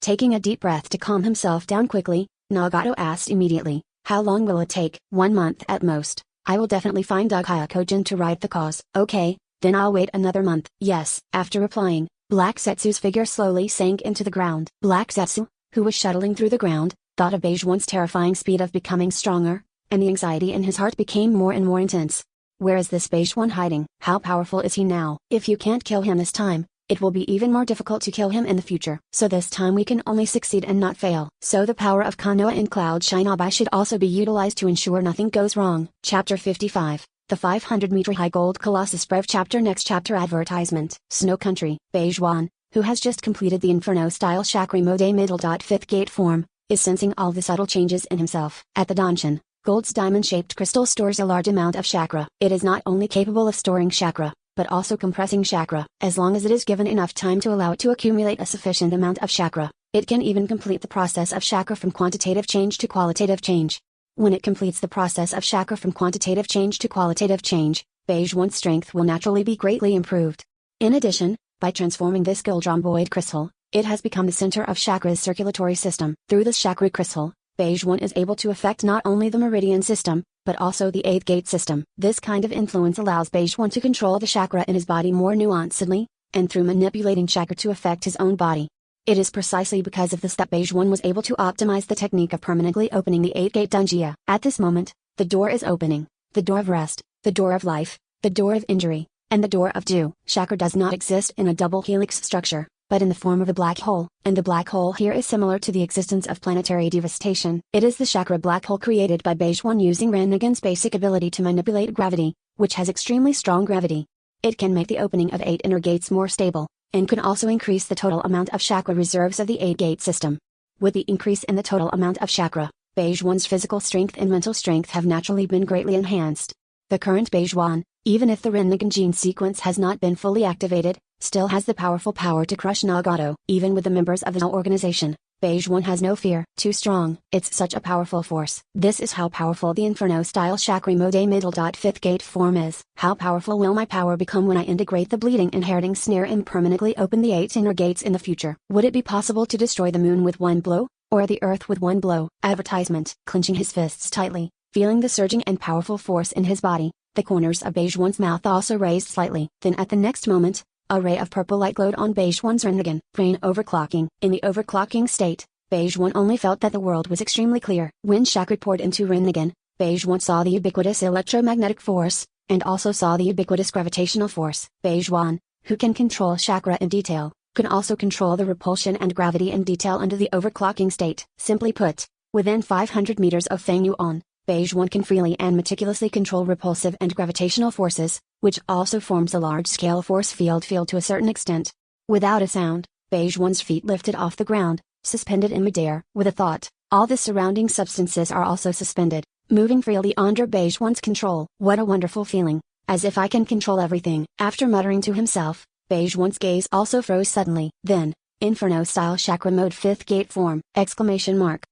Taking a deep breath to calm himself down quickly, Nagato asked immediately, how long will it take? 1 month at most. I will definitely find Uchiha Kojin to write the cause. Okay, then I'll wait another month. Yes. After replying, Black Setsu's figure slowly sank into the ground. Black Setsu, who was shuttling through the ground, thought of Bejuan's terrifying speed of becoming stronger, and the anxiety in his heart became more and more intense. Where is this Bejuan hiding? How powerful is he now? If you can't kill him this time, it will be even more difficult to kill him in the future. So this time we can only succeed and not fail. So the power of Konoha and Cloud Shinobi should also be utilized to ensure nothing goes wrong. Chapter 55. The 500-meter high gold colossus Brev chapter. Next chapter. Advertisement. Snow Country. Bejuan, who has just completed the Inferno-style chakra mode middle. 5th gate form, is sensing all the subtle changes in himself. At the Danshin, Gold's diamond-shaped crystal stores a large amount of chakra. It is not only capable of storing chakra, but also compressing chakra. As long as it is given enough time to allow it to accumulate a sufficient amount of chakra, it can even complete the process of chakra from quantitative change to qualitative change. When it completes the process of chakra from quantitative change to qualitative change, Bejuan's strength will naturally be greatly improved. In addition, by transforming this gold rhomboid crystal, it has become the center of chakra's circulatory system. Through this chakra crystal, Beige One is able to affect not only the meridian system, but also the 8th gate system. This kind of influence allows Beige One to control the chakra in his body more nuancedly, and through manipulating chakra to affect his own body. It is precisely because of this that Beige One was able to optimize the technique of permanently opening the 8th gate Dunjia. At this moment, the door is opening, the door of rest, the door of life, the door of injury, and the door of do. Chakra does not exist in a double helix structure, but in the form of a black hole, and the black hole here is similar to the existence of planetary devastation. It is the chakra black hole created by Beige One using Rinnegan's basic ability to manipulate gravity, which has extremely strong gravity. It can make the opening of 8 inner gates more stable, and can also increase the total amount of chakra reserves of the 8-gate system. With the increase in the total amount of chakra, Beige One's physical strength and mental strength have naturally been greatly enhanced. The current Beige One, even if the Rinnegan gene sequence has not been fully activated, still has the powerful power to crush Nagato. Even with the members of the Now organization, Beige One has no fear. Too strong. It's such a powerful force. This is how powerful the Inferno-style chakra mode middle. 5th gate form is. How powerful will my power become when I integrate the bleeding inheriting snare and permanently open the 8 inner gates in the future? Would it be possible to destroy the moon with one blow, or the earth with one blow? Advertisement. Clenching his fists tightly, feeling the surging and powerful force in his body, the corners of Beige One's mouth also raised slightly. Then at the next moment, a ray of purple light glowed on Beige One's Rinnegan. Brain overclocking. In the overclocking state, Beige One only felt that the world was extremely clear. When chakra poured into Rinnegan, Beige One saw the ubiquitous electromagnetic force, and also saw the ubiquitous gravitational force. Beige One, who can control chakra in detail, can also control the repulsion and gravity in detail under the overclocking state. Simply put, within 500 meters of Feng Yuan, Beige One can freely and meticulously control repulsive and gravitational forces, which also forms a large-scale force field to a certain extent. Without a sound, Beige One's feet lifted off the ground, suspended in midair. With a thought, all the surrounding substances are also suspended, moving freely under Beige One's control. What a wonderful feeling, as if I can control everything. After muttering to himself, Beige One's gaze also froze suddenly. Then, Inferno-style chakra mode 5th gate form! Exclamation mark.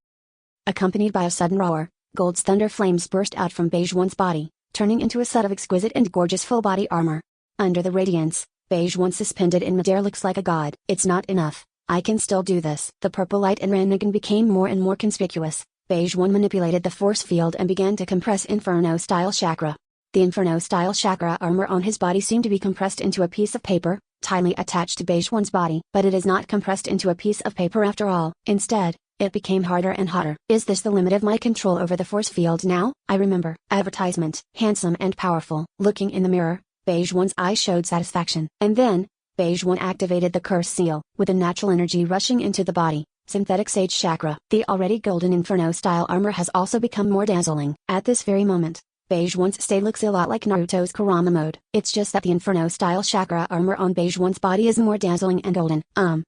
Accompanied by a sudden roar, Gold's thunder flames burst out from Beige One's body, turning into a set of exquisite and gorgeous full-body armor. Under the radiance, Beige One suspended in midair looks like a god. It's not enough. I can still do this. The purple light in Rinnegan became more and more conspicuous. Beige One manipulated the force field and began to compress Inferno-style chakra. The Inferno-style chakra armor on his body seemed to be compressed into a piece of paper, tightly attached to Beige One's body. But it is not compressed into a piece of paper after all. Instead, it became harder and hotter. Is this the limit of my control over the force field now? I remember. Advertisement. Handsome and powerful. Looking in the mirror, Beige One's eyes showed satisfaction. And then, Beige One activated the curse seal. With the natural energy rushing into the body, synthetic sage chakra. The already golden Inferno-style armor has also become more dazzling. At this very moment, Beige One's state looks a lot like Naruto's Kurama mode. It's just that the Inferno-style chakra armor on Beige One's body is more dazzling and golden.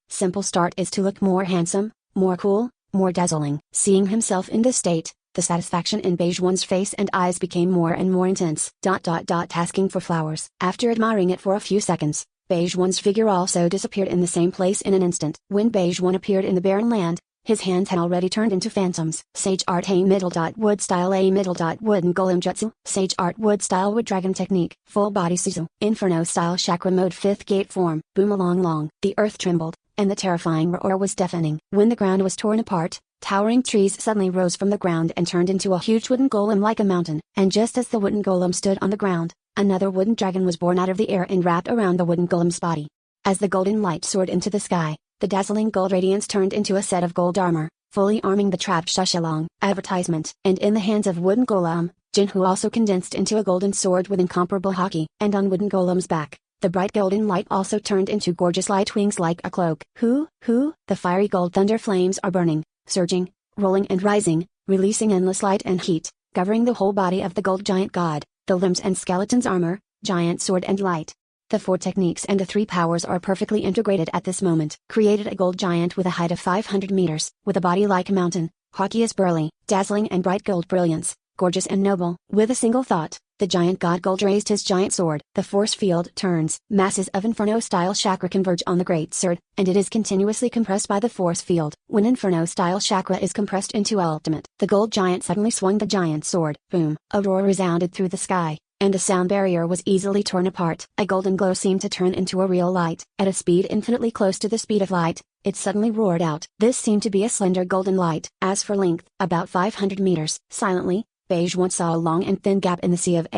Simple start is to look more handsome, more cool, more dazzling. Seeing himself in this state, the satisfaction in Beige One's face and eyes became more and more intense. Asking for flowers. After admiring it for a few seconds, Beige One's figure also disappeared in the same place in an instant. When Beige One appeared in the barren land, his hands had already turned into phantoms. Sage art A middle. Wood style A middle. Wooden golem jutsu. Sage art wood style wood dragon technique. Full body suzu. Inferno style chakra mode 5th gate form. Boom along long. The earth trembled, and the terrifying roar was deafening. When the ground was torn apart, towering trees suddenly rose from the ground and turned into a huge wooden golem like a mountain. And just as the wooden golem stood on the ground, another wooden dragon was born out of the air and wrapped around the wooden golem's body. As the golden light soared into the sky, the dazzling gold radiance turned into a set of gold armor, fully arming the trapped Shushalong. Advertisement. And in the hands of wooden golem, Jinhu also condensed into a golden sword with incomparable haki. And on wooden golem's back, the bright golden light also turned into gorgeous light wings like a cloak. The fiery gold thunder flames are burning, surging, rolling and rising, releasing endless light and heat, covering the whole body of the gold giant god, the limbs and skeleton's armor, giant sword and light. The 4 techniques and the 3 powers are perfectly integrated at this moment. Created a gold giant with a height of 500 meters, with a body like a mountain, haki is burly, dazzling and bright gold brilliance, gorgeous and noble. With a single thought, the giant god gold raised his giant sword. The force field turns. Masses of Inferno-style chakra converge on the great sword, and it is continuously compressed by the force field. When Inferno-style chakra is compressed into ultimate, the gold giant suddenly swung the giant sword. Boom! A roar resounded through the sky. and the sound barrier was easily torn apart. A golden glow seemed to turn into a real light. At a speed infinitely close to the speed of light, it suddenly roared out. This seemed to be a slender golden light. As for length, about 500 meters. Silently, Beige once saw a long and thin gap in the sea of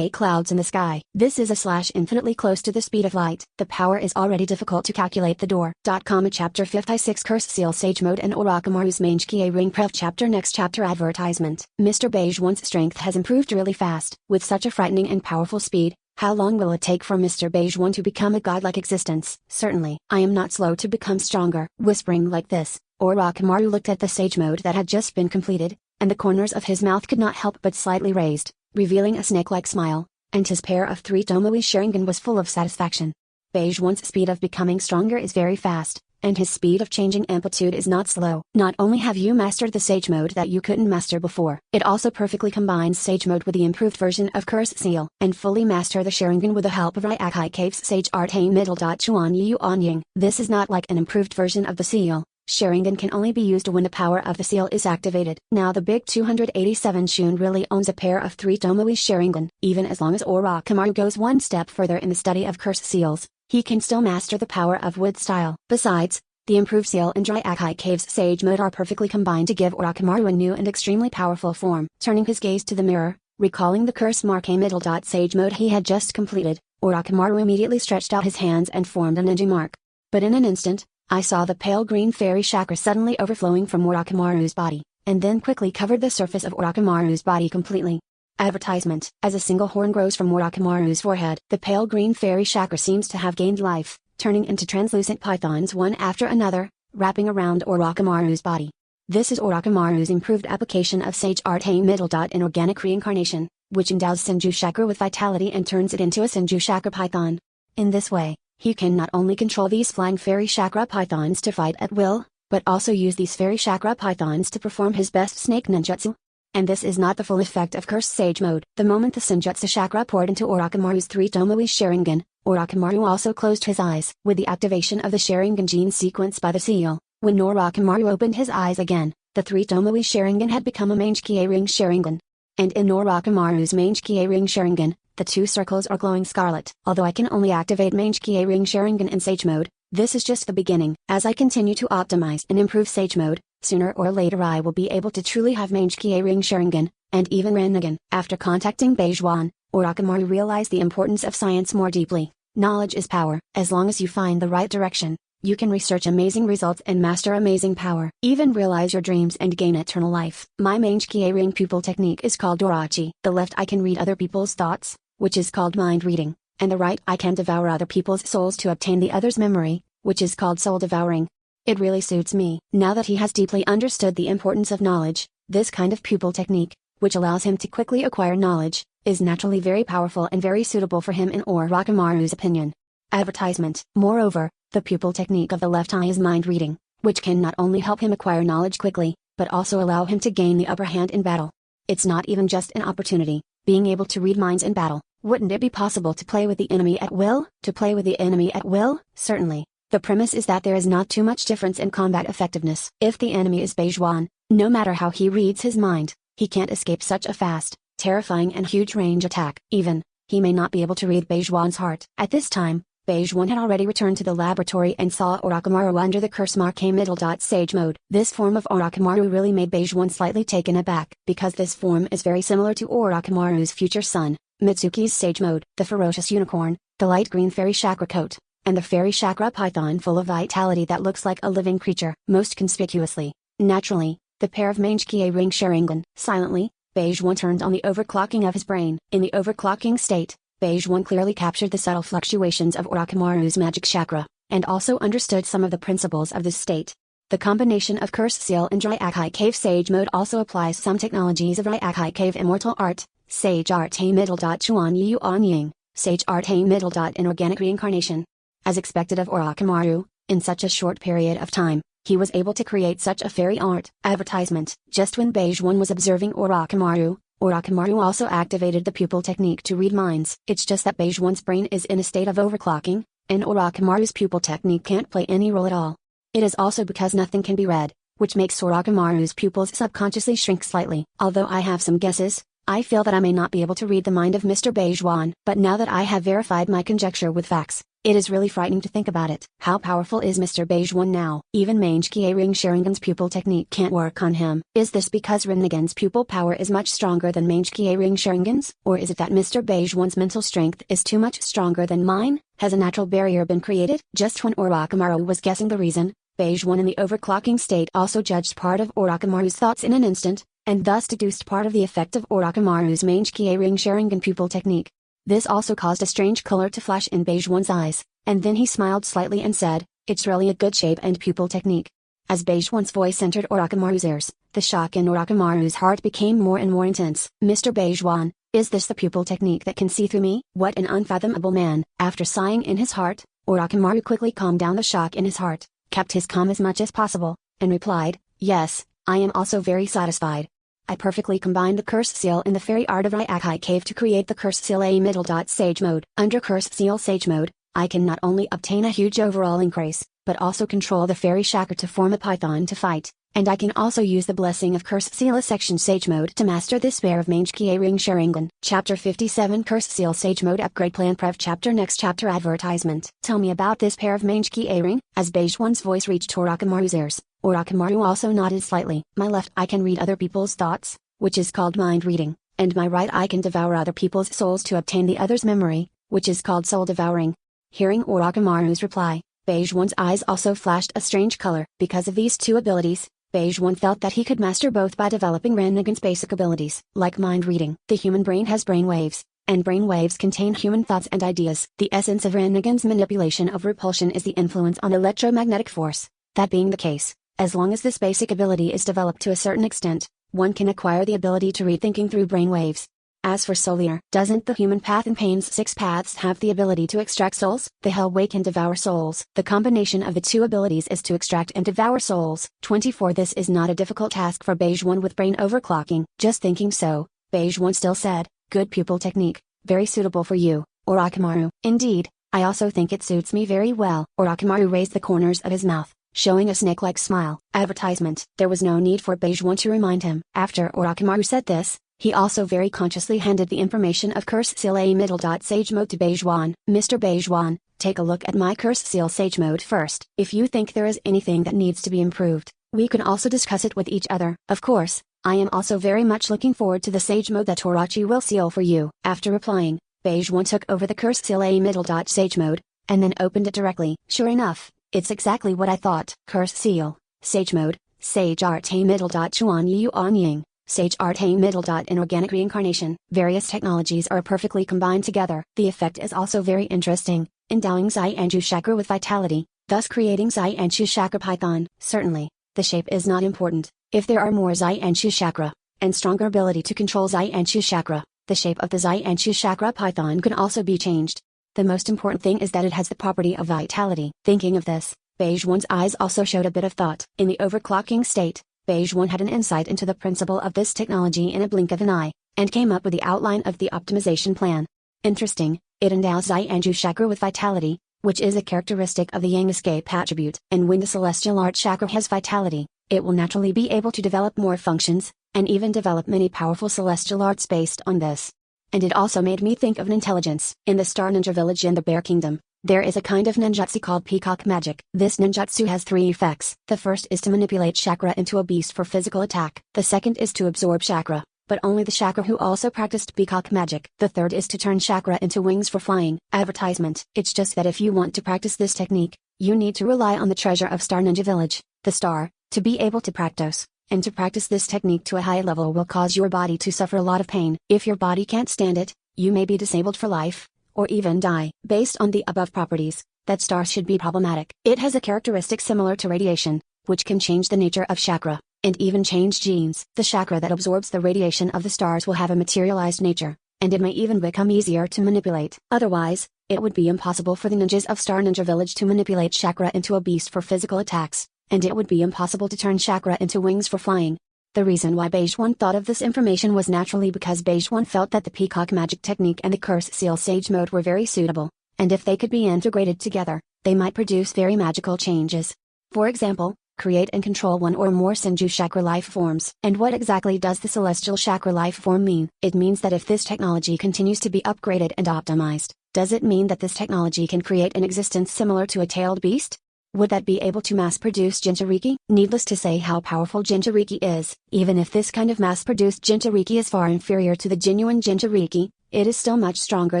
clouds in the sky. This is a slash infinitely close to the speed of light. The power is already difficult to calculate. The door. Chapter 56 Curse Seal Sage Mode and Orochimaru's Mangekyō Ring Pref Chapter Next Chapter Advertisement. Mr. Beige One's strength has improved really fast. With such a frightening and powerful speed, how long will it take for Mr. Beige One to become a godlike existence? Certainly, I am not slow to become stronger. Whispering like this, Orochimaru looked at the sage mode that had just been completed, and the corners of his mouth could not help but slightly raised, revealing a snake-like smile, and his pair of 3 Tomoe Sharingan was full of satisfaction. Beige One's speed of becoming stronger is very fast, and his speed of changing amplitude is not slow. Not only have you mastered the sage mode that you couldn't master before, it also perfectly combines sage mode with the improved version of Curse Seal, and fully master the Sharingan with the help of Ryakai Cave's Sage Art Hey Middle. Chuan Yu Anying. This is not like an improved version of the seal. Sharingan can only be used when the power of the seal is activated. Now the big 287 Shun really owns a pair of 3 Tomoe Sharingan. Even as long as Orochimaru goes one step further in the study of curse seals, he can still master the power of wood style. Besides, the improved seal and Ryakai Cave's Sage Mode are perfectly combined to give Orochimaru a new and extremely powerful form. Turning his gaze to the mirror, recalling the curse mark A Middle. Sage Mode he had just completed, Orochimaru immediately stretched out his hands and formed a ninja mark. But in an instant, I saw the pale green fairy chakra suddenly overflowing from Orochimaru's body, and then quickly covered the surface of Orochimaru's body completely. Advertisement. As a single horn grows from Orochimaru's forehead, the pale green fairy chakra seems to have gained life, turning into translucent pythons one after another, wrapping around Orochimaru's body. This is Orochimaru's improved application of Sage Art Hey Middle. In organic reincarnation, which endows Senju chakra with vitality and turns it into a Senju chakra python. In this way, he can not only control these flying fairy chakra pythons to fight at will, but also use these fairy chakra pythons to perform his best snake ninjutsu. And this is not the full effect of Curse Sage Mode. The moment the Senjutsu chakra poured into Orochimaru's 3 Tomoe Sharingan, Orochimaru also closed his eyes. With the activation of the Sharingan gene sequence by the seal, when Orochimaru opened his eyes again, the 3 Tomoe Sharingan had become a Mangekyō Ring Sharingan. And in Orochimaru's Mangekyō Ring Sharingan, the 2 circles are glowing scarlet. Although I can only activate Mangekyō Ring Sharingan in Sage Mode, this is just the beginning. As I continue to optimize and improve Sage Mode, sooner or later I will be able to truly have Mangekyō Ring Sharingan, and even Rinnegan. After contacting Beige One, Orochimaru realized the importance of science more deeply. Knowledge is power. As long as you find the right direction, you can research amazing results and master amazing power. Even realize your dreams and gain eternal life. My Mangekyō Ring pupil technique is called Dorachi. The left eye can read other people's thoughts, which is called mind reading, and the right eye can devour other people's souls to obtain the other's memory, which is called soul devouring. It really suits me. Now that he has deeply understood the importance of knowledge, this kind of pupil technique, which allows him to quickly acquire knowledge, is naturally very powerful and very suitable for him in Orochimaru's opinion. Advertisement. Moreover, the pupil technique of the left eye is mind reading, which can not only help him acquire knowledge quickly, but also allow him to gain the upper hand in battle. It's not even just an opportunity, being able to read minds in battle. Wouldn't it be possible to play with the enemy at will? To play with the enemy at will? Certainly. The premise is that there is not too much difference in combat effectiveness. If the enemy is Beige One, no matter how he reads his mind, he can't escape such a fast, terrifying and huge range attack. Even, he may not be able to read Beige One's heart. At this time, Beige One had already returned to the laboratory and saw Orochimaru under the curse mark A Middle. Sage Mode. This form of Orochimaru really made Beige One slightly taken aback, because this form is very similar to Orochimaru's future son, Mitsuki's Sage Mode. The ferocious unicorn, the light green fairy chakra coat, and the fairy chakra python full of vitality that looks like a living creature. Most conspicuously, naturally, the pair of Mangekyō Ring Sharingan. Silently, Beige One turned on the overclocking of his brain. In the overclocking state, Beige One clearly captured the subtle fluctuations of Orochimaru's magic chakra, and also understood some of the principles of this state. The combination of Curse Seal and Ryakai Cave Sage Mode also applies some technologies of Ryakai Cave Immortal Art, Sage Art Hey Middle. Chuan Yu Anying, Sage Art Hey Middle. In organic reincarnation. As expected of Orochimaru, in such a short period of time, he was able to create such a fairy art. Advertisement. Just when Beige One was observing Orochimaru, Orochimaru also activated the pupil technique to read minds. It's just that Beige One's brain is in a state of overclocking, and Orochimaru's pupil technique can't play any role at all. It is also because nothing can be read, which makes Orochimaru's pupils subconsciously shrink slightly. Although I have some guesses, I feel that I may not be able to read the mind of Mr. Beijuan, but now that I have verified my conjecture with facts, it is really frightening to think about it. How powerful is Mr. Beijuan now? Even Mangekyō Ring Sharingan's pupil technique can't work on him. Is this because Rinnegan's pupil power is much stronger than Mangekyō Ring Sharingan's? Or is it that Mr. Beijuan's mental strength is too much stronger than mine? Has a natural barrier been created? Just when Orochimaru was guessing the reason, Beijuan in the overclocking state also judged part of Orochimaru's thoughts in an instant, and thus deduced part of the effect of Orochimaru's Mangekyō Ring Sharingan pupil technique. This also caused a strange color to flash in Beijuan's eyes, and then he smiled slightly and said, "It's really a good shape and pupil technique." As Beijuan's voice entered Orochimaru's ears, the shock in Orochimaru's heart became more and more intense. "Mr. Beijuan, is this the pupil technique that can see through me? What an unfathomable man!" After sighing in his heart, Orochimaru quickly calmed down the shock in his heart, kept his calm as much as possible, and replied, "Yes, I am also very satisfied. I perfectly combined the curse seal in the fairy art of Ryakai Cave to create the curse seal A middle. Sage mode. Under curse seal sage mode, I can not only obtain a huge overall increase, but also control the fairy chakra to form a python to fight, and I can also use the blessing of curse seal section sage mode to master this pair of Mangekyō Ring Sharingan." Chapter 57 Curse seal sage mode upgrade plan prep chapter next chapter advertisement. Tell me about this pair of Mangekyō Ring. As Beijuan's voice reached Orochimaru's ears, Orochimaru also nodded slightly. "My left eye can read other people's thoughts, which is called mind reading, and my right eye can devour other people's souls to obtain the other's memory, which is called soul devouring." Hearing Orochimaru's reply, Beijuan's eyes also flashed a strange color. Because of these two abilities, Beijuan felt that he could master both by developing Rinnegan's basic abilities. Like mind reading, the human brain has brain waves, and brain waves contain human thoughts and ideas. The essence of Rinnegan's manipulation of repulsion is the influence on electromagnetic force. That being the case, as long as this basic ability is developed to a certain extent, one can acquire the ability to read thinking through brain waves. As for Solier, doesn't the human path in Pain's 6 paths have the ability to extract souls? The Hellway can devour souls. The combination of the two abilities is to extract and devour souls. 24 This is not a difficult task for Beijuan with brain overclocking. Just thinking so, Beijuan still said, "Good pupil technique, very suitable for you, Orochimaru." "Indeed, I also think it suits me very well." Orochimaru raised the corners of his mouth, showing a snake-like smile. Advertisement. There was no need for Beijuan to remind him. After Orochimaru said this, he also very consciously handed the information of curse seal A middle. Sage mode to Beijuan. "Mr. Beijuan, take a look at my curse seal sage mode first. If you think there is anything that needs to be improved, we can also discuss it with each other. Of course, I am also very much looking forward to the sage mode that Orochi will seal for you." After replying, Beijuan took over the curse seal A middle. Sage mode, and then opened it directly. Sure enough, it's exactly what I thought. Curse seal, sage mode, sage art A middle. Chuan Yu On Ying, sage art A middle. Inorganic reincarnation. Various technologies are perfectly combined together. The effect is also very interesting, endowing Zai Anju chakra with vitality, thus creating Zai Anju chakra python. Certainly, the shape is not important. If there are more Zai Anju chakra, and stronger ability to control Zai Anju chakra, the shape of the Zai Anju chakra python can also be changed. The most important thing is that it has the property of vitality. Thinking of this, Beijuan's eyes also showed a bit of thought. In the overclocking state, Beijuan had an insight into the principle of this technology in a blink of an eye, and came up with the outline of the optimization plan. Interesting, it endows Zai Anju chakra with vitality, which is a characteristic of the Yang escape attribute. And when the celestial art chakra has vitality, it will naturally be able to develop more functions, and even develop many powerful celestial arts based on this. And it also made me think of an intelligence. In the Star Ninja Village in the Bear Kingdom, there is a kind of ninjutsu called peacock magic. This ninjutsu has 3 effects. The first is to manipulate chakra into a beast for physical attack. The second is to absorb chakra, but only the chakra who also practiced peacock magic. The third is to turn chakra into wings for flying. Advertisement. It's just that if you want to practice this technique, you need to rely on the treasure of Star Ninja Village, the star, to be able to practice. And to practice this technique to a high level will cause your body to suffer a lot of pain. If your body can't stand it, you may be disabled for life, or even die. Based on the above properties, that star should be problematic. It has a characteristic similar to radiation, which can change the nature of chakra, and even change genes. The chakra that absorbs the radiation of the stars will have a materialized nature, and it may even become easier to manipulate. Otherwise, it would be impossible for the ninjas of Star Ninja Village to manipulate chakra into a beast for physical attacks, and it would be impossible to turn chakra into wings for flying. The reason why Beijuan thought of this information was naturally because Beijuan felt that the peacock magic technique and the curse seal sage mode were very suitable, and if they could be integrated together, they might produce very magical changes. For example, create and control one or more Senju chakra life forms. And what exactly does the celestial chakra life form mean? It means that if this technology continues to be upgraded and optimized, does it mean that this technology can create an existence similar to a tailed beast? Would that be able to mass-produce Jinchuriki? Needless to say how powerful Jinchuriki is, even if this kind of mass-produced Jinchuriki is far inferior to the genuine Jinchuriki, it is still much stronger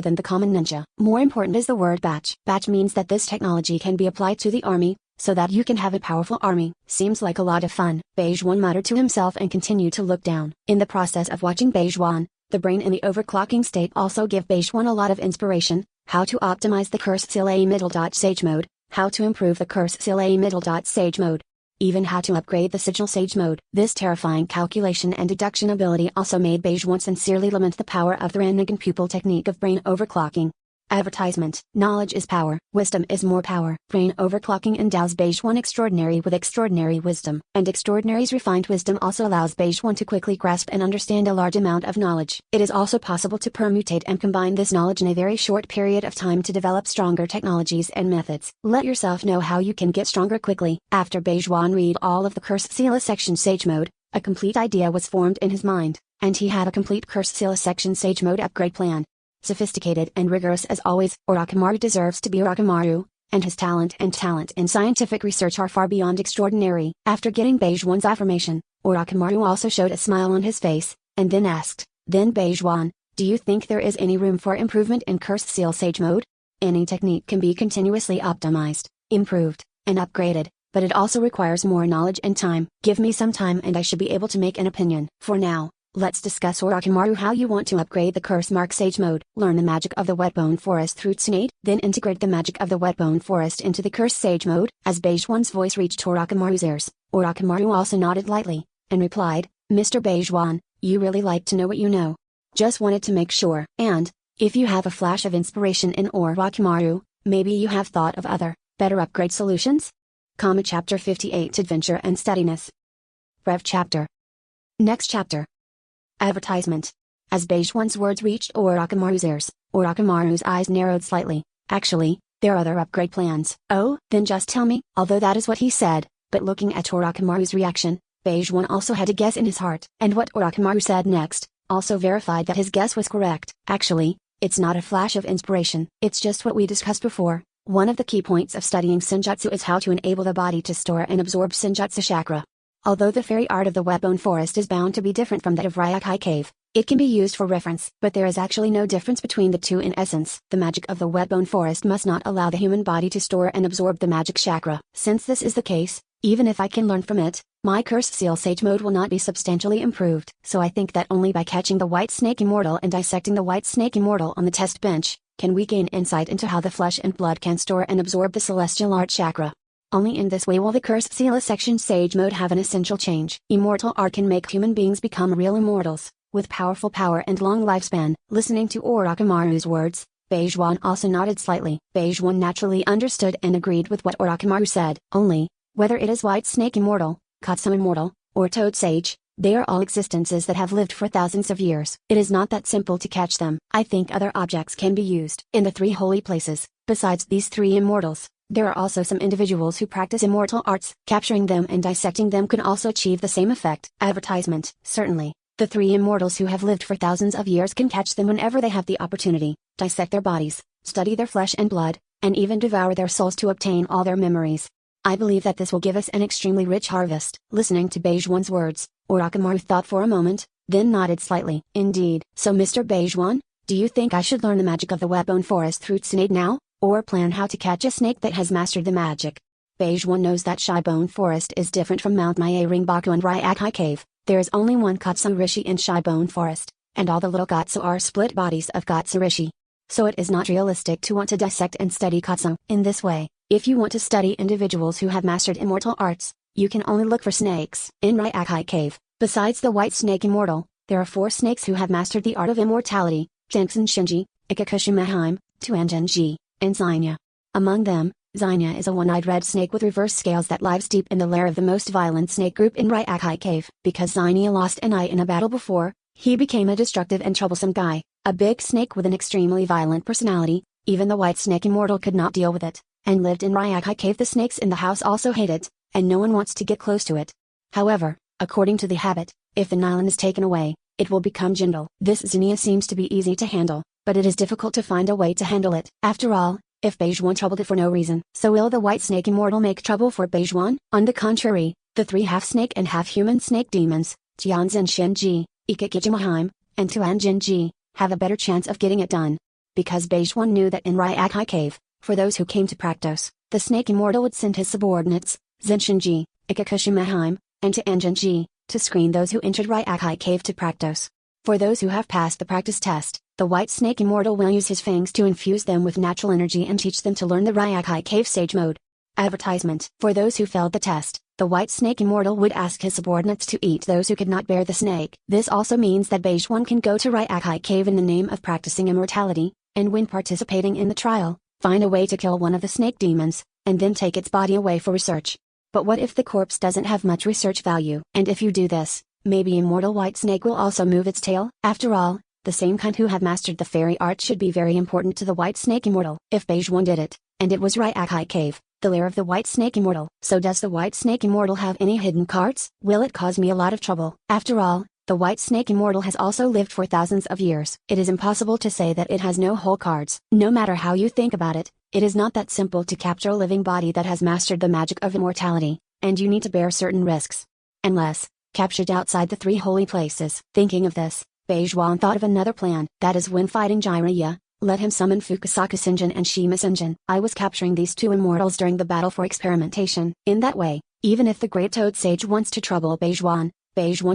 than the common ninja. More important is the word batch. Batch means that this technology can be applied to the army, so that you can have a powerful army. Seems like a lot of fun. Beige-One muttered to himself and continued to look down. In the process of watching Beige-One, the brain in the overclocking state also give Beige-One a lot of inspiration, how to optimize the curse seal A middle. Sage mode, how to improve the curse seal A middle. Sage mode, even how to upgrade the sigil sage mode. This terrifying calculation and deduction ability also made Beige-One sincerely lament the power of the Rannigan pupil technique of brain overclocking. Advertisement. Knowledge is power. Wisdom is more power. Brain overclocking endows Beige-One extraordinary with extraordinary wisdom. And extraordinary's refined wisdom also allows Beige-One to quickly grasp and understand a large amount of knowledge. It is also possible to permutate and combine this knowledge in a very short period of time to develop stronger technologies and methods. Let yourself know how you can get stronger quickly. After Beige-One read all of the Curse Seal section Sage Mode, a complete idea was formed in his mind, and he had a complete Curse Seal section Sage Mode upgrade plan. Sophisticated and rigorous as always, Orochimaru deserves to be Orochimaru, and his talent in scientific research are far beyond extraordinary. After getting Beige-One's affirmation, Orochimaru also showed a smile on his face, and then asked, "Then Beige-One, do you think there is any room for improvement in Cursed Seal Sage Mode? Any technique can be continuously optimized, improved, and upgraded, but it also requires more knowledge and time. Give me some time and I should be able to make an opinion. For now, let's discuss Orochimaru how you want to upgrade the Curse Mark Sage Mode. Learn the magic of the Wetbone Forest through Tsunade, then integrate the magic of the Wetbone Forest into the Curse Sage Mode." As Beige-One's voice reached Orochimaru's ears, Orochimaru also nodded lightly, and replied, "Mr. Beige-One, you really like to know what you know. Just wanted to make sure." And, if you have a flash of inspiration in Orochimaru, maybe you have thought of other, better upgrade solutions? Chapter 58 Adventure and Steadiness. Rev Chapter. Next chapter. Advertisement. As Beige-One's words reached Orochimaru's ears, Orochimaru's eyes narrowed slightly. "Actually, there are other upgrade plans." "Oh, then just tell me." Although that is what he said, but looking at Orochimaru's reaction, Beige-One also had a guess in his heart. And what Orochimaru said next, also verified that his guess was correct. "Actually, it's not a flash of inspiration. It's just what we discussed before. One of the key points of studying Senjutsu is how to enable the body to store and absorb Senjutsu chakra. Although the fairy art of the Wetbone Forest is bound to be different from that of Ryakai Cave, it can be used for reference. But there is actually no difference between the two in essence. The magic of the Wetbone Forest must not allow the human body to store and absorb the magic chakra. Since this is the case, even if I can learn from it, my Cursed Seal Sage Mode will not be substantially improved. So I think that only by catching the White Snake Immortal and dissecting the White Snake Immortal on the test bench, can we gain insight into how the flesh and blood can store and absorb the Celestial Art Chakra. Only in this way will the Cursed Seal Section Sage Mode have an essential change. Immortal art can make human beings become real immortals, with powerful power and long lifespan. Listening to Orochimaru's words, Beige-One also nodded slightly. Beige-One naturally understood and agreed with what Orochimaru said. Only, whether it is White Snake Immortal, Katsu Immortal, or Toad Sage, they are all existences that have lived for thousands of years. It is not that simple to catch them. I think other objects can be used. In the three holy places, besides these three immortals, there are also some individuals who practice immortal arts. Capturing them and dissecting them could also achieve the same effect. Advertisement. Certainly, the three immortals who have lived for thousands of years can catch them whenever they have the opportunity, dissect their bodies, study their flesh and blood, and even devour their souls to obtain all their memories. I believe that this will give us an extremely rich harvest. Listening to Beige-One's words, Orochimaru thought for a moment, then nodded slightly. Indeed. So Mr. Beige-One, do you think I should learn the magic of the Wetbone Forest through Tsunade now? Or plan how to catch a snake that has mastered the magic? Beige-One knows that Shibone Forest is different from Mount Maya Ringbaku and Ryakai Cave. There is only one Katsu Rishi in Shibone Forest, and all the little Katsu are split bodies of Katsu Rishi. So it is not realistic to want to dissect and study Katsu. In this way, if you want to study individuals who have mastered immortal arts, you can only look for snakes. In Ryakai Cave, besides the White Snake Immortal, there are 4 snakes who have mastered the art of immortality: Jensen Shinji, Ikakushimaheim, Tuangenji, and Xinya. Among them, Xinya is a one-eyed red snake with reverse scales that lives deep in the lair of the most violent snake group in Ryakai Cave. Because Xinya lost an eye in a battle before, he became a destructive and troublesome guy, a big snake with an extremely violent personality. Even the White Snake Immortal could not deal with it, and lived in Ryakai Cave. The snakes in the house also hate it, and no one wants to get close to it. However, according to the habit, if the nylon is taken away, it will become gentle. This zinnia seems to be easy to handle, but it is difficult to find a way to handle it. After all, if Beige One troubled it for no reason, so will the White Snake Immortal make trouble for Beige One? On the contrary, the three half-snake and half-human snake demons, Tianzin Shenji, Ikkikijimaheim, and Tuanjinji, have a better chance of getting it done. Because Beige One knew that in Ryakai Cave, for those who came to Praktos, the Snake Immortal would send his subordinates, Zinshinji, Ikkikushimaheim, and Tuanjinji, to screen those who entered Ryakai Cave to Praktos. For those who have passed the practice test, the White Snake Immortal will use his fangs to infuse them with natural energy and teach them to learn the Ryakai Cave Sage Mode. Advertisement. For those who failed the test, the White Snake Immortal would ask his subordinates to eat those who could not bear the snake. This also means that Beige One can go to Ryakai Cave in the name of practicing immortality, and when participating in the trial, find a way to kill one of the snake demons, and then take its body away for research. But what if the corpse doesn't have much research value? And if you do this, maybe Immortal White Snake will also move its tail? After all, the same kind who have mastered the fairy art should be very important to the White Snake Immortal. If Beige One did it, and it was Ryakai Cave, the lair of the White Snake Immortal. So does the White Snake Immortal have any hidden cards? Will it cause me a lot of trouble? After all, the White Snake Immortal has also lived for thousands of years. It is impossible to say that it has no whole cards. No matter how you think about it, it is not that simple to capture a living body that has mastered the magic of immortality, and you need to bear certain risks. Unless captured outside the three holy places. Thinking of this, Beige One thought of another plan. That is, when fighting Jiraiya, let him summon Fukusaka Senjin and Shima Senjin. I was capturing these two immortals during the battle for experimentation. In that way, even if the Great Toad Sage wants to trouble Beige One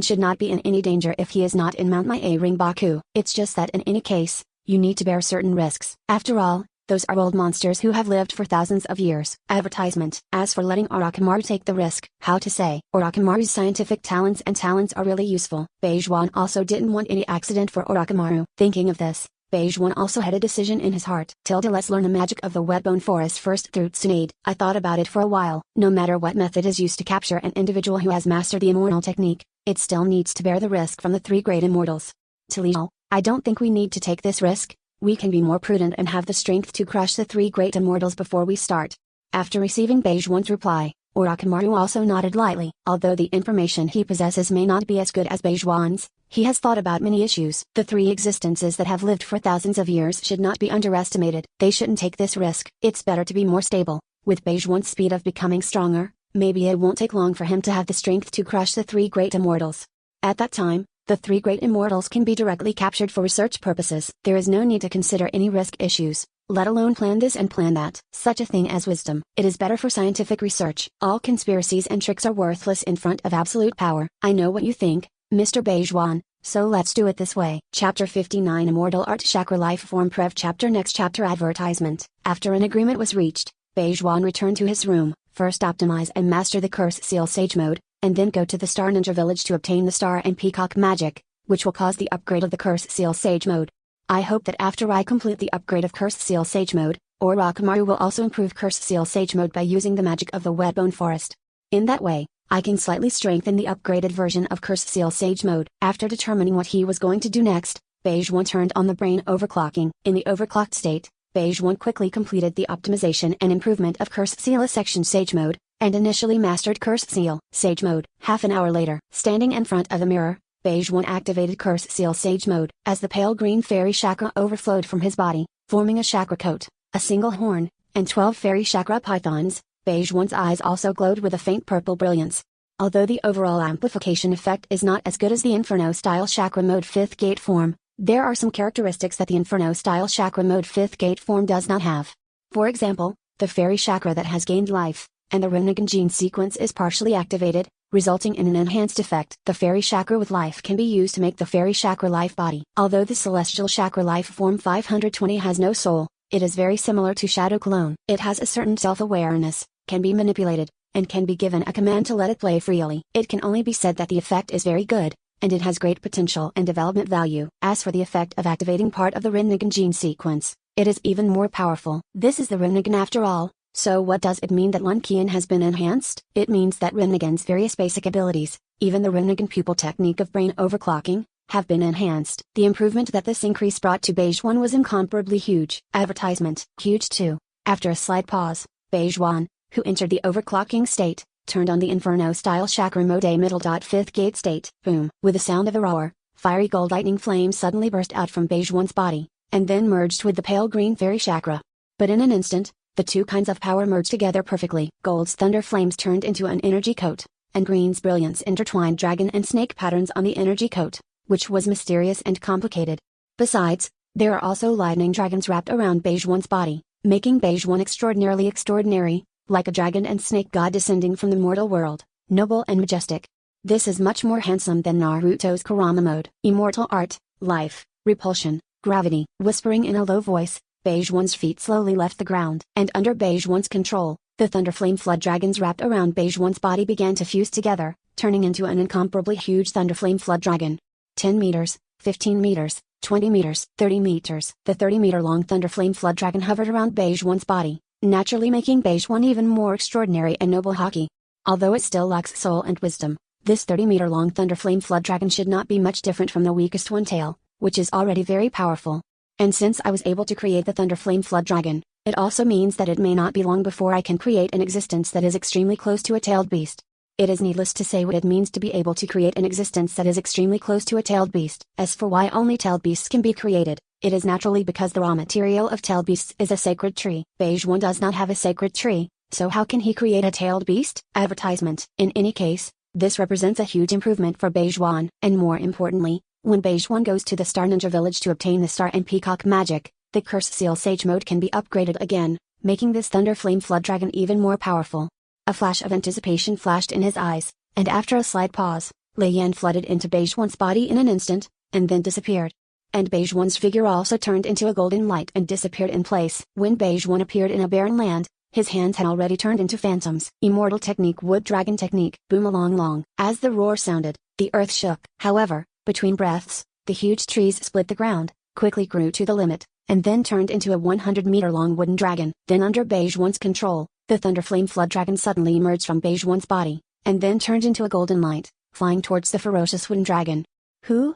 should not be in any danger if he is not in Mount Mae Ringbaku. It's just that in any case, you need to bear certain risks. After all, those are old monsters who have lived for thousands of years. Advertisement. As for letting Orochimaru take the risk, how to say, Orochimaru's scientific talents are really useful. Beige One also didn't want any accident for Orochimaru. Thinking of this, Beige One also had a decision in his heart. Let's learn the magic of the Wetbone Forest first through Tsunade. I thought about it for a while. No matter what method is used to capture an individual who has mastered the immortal technique, it still needs to bear the risk from the three great immortals. Liao, I don't think we need to take this risk. We can be more prudent and have the strength to crush the three great immortals before we start. After receiving Beige One's reply, Orochimaru also nodded lightly. Although the information he possesses may not be as good as Beige One's, he has thought about many issues. The three existences that have lived for thousands of years should not be underestimated. They shouldn't take this risk. It's better to be more stable. With Beige One's speed of becoming stronger, maybe it won't take long for him to have the strength to crush the three great immortals. At that time, the three great immortals can be directly captured for research purposes. There is no need to consider any risk issues, let alone plan this and plan that. Such a thing as wisdom. It is better for scientific research. All conspiracies and tricks are worthless in front of absolute power. I know what you think, Mr. Beige One, so let's do it this way. Chapter 59 Immortal Art Chakra Life Form Prev Chapter Next Chapter Advertisement. After an agreement was reached, Beige One returned to his room. First optimize and master the Curse Seal Sage Mode, and then go to the Star Ninja Village to obtain the Star and Peacock Magic, which will cause the upgrade of the Curse Seal Sage Mode. I hope that after I complete the upgrade of Curse Seal Sage Mode, Orochimaru will also improve Curse Seal Sage Mode by using the magic of the Wetbone Forest. In that way, I can slightly strengthen the upgraded version of Curse Seal Sage Mode. After determining what he was going to do next, Beige One turned on the brain overclocking. In the overclocked state, Beige One quickly completed the optimization and improvement of Curse Seal Section Sage Mode, and initially mastered Curse Seal Sage Mode. Half an hour later, standing in front of the mirror, Beige One activated Curse Seal Sage Mode. As the pale green fairy chakra overflowed from his body, forming a chakra coat, a single horn, and 12 fairy chakra pythons, Beige One's eyes also glowed with a faint purple brilliance. Although the overall amplification effect is not as good as the Inferno-style chakra mode 5th gate form, there are some characteristics that the Inferno-style chakra mode 5th gate form does not have. For example, the fairy chakra that has gained life, and the Rinnegan gene sequence is partially activated, resulting in an enhanced effect. The fairy chakra with life can be used to make the fairy chakra life body. Although the celestial chakra life form 520 has no soul, it is very similar to Shadow Clone. It has a certain self-awareness, can be manipulated, and can be given a command to let it play freely. It can only be said that the effect is very good, and it has great potential and development value. As for the effect of activating part of the Rinnegan gene sequence, it is even more powerful. This is the Rinnegan after all. So what does it mean that Lun Qian has been enhanced? It means that Rinnegan's various basic abilities, even the Rinnegan pupil technique of brain overclocking, have been enhanced. The improvement that this increase brought to Beige One was incomparably huge. Advertisement. Huge too. After a slight pause, Beige One, who entered the overclocking state, turned on the Inferno-style chakra mode A middle. Fifth gate state. Boom. With the sound of a roar, fiery gold lightning flames suddenly burst out from Beige One's body, and then merged with the pale green fairy chakra. But in an instant, the two kinds of power merged together perfectly. Gold's thunder flames turned into an energy coat, and green's brilliance intertwined dragon and snake patterns on the energy coat, which was mysterious and complicated. Besides, there are also lightning dragons wrapped around Beige One's body, making Beige One extraordinarily extraordinary, like a dragon and snake god descending from the mortal world, noble and majestic. This is much more handsome than Naruto's Kurama mode. Immortal art, life, repulsion, gravity. Whispering in a low voice, Beige One's feet slowly left the ground. And under Beige One's control, the Thunderflame Flood Dragons wrapped around Beige One's body began to fuse together, turning into an incomparably huge Thunderflame Flood Dragon. 10 meters, 15 meters, 20 meters, 30 meters. The 30-meter-long Thunderflame Flood Dragon hovered around Beige One's body, naturally making Beige One even more extraordinary and noble Haki. Although it still lacks soul and wisdom, this 30-meter-long Thunderflame Flood Dragon should not be much different from the weakest one tail, which is already very powerful. And since I was able to create the Thunderflame Flood Dragon, it also means that it may not be long before I can create an existence that is extremely close to a tailed beast. It is needless to say what it means to be able to create an existence that is extremely close to a tailed beast. As for why only tailed beasts can be created, it is naturally because the raw material of tailed beasts is a sacred tree. Beige One does not have a sacred tree, so how can he create a tailed beast? Advertisement. In any case, this represents a huge improvement for Beige One, and more importantly, when Beige One goes to the Star Ninja Village to obtain the Star and Peacock magic, the Curse Seal Sage mode can be upgraded again, making this Thunderflame Flood Dragon even more powerful. A flash of anticipation flashed in his eyes, and after a slight pause, Lei Yan flooded into Beige One's body in an instant, and then disappeared. And Beige One's figure also turned into a golden light and disappeared in place. When Beige One appeared in a barren land, his hands had already turned into phantoms. Immortal technique, wood dragon technique. Boom along long. As the roar sounded, the earth shook. However, between breaths, the huge trees split the ground, quickly grew to the limit, and then turned into a 100-meter-long wooden dragon. Then under Beige One's control, the Thunderflame Flood Dragon suddenly emerged from Beige One's body, and then turned into a golden light, flying towards the ferocious wooden dragon. Who?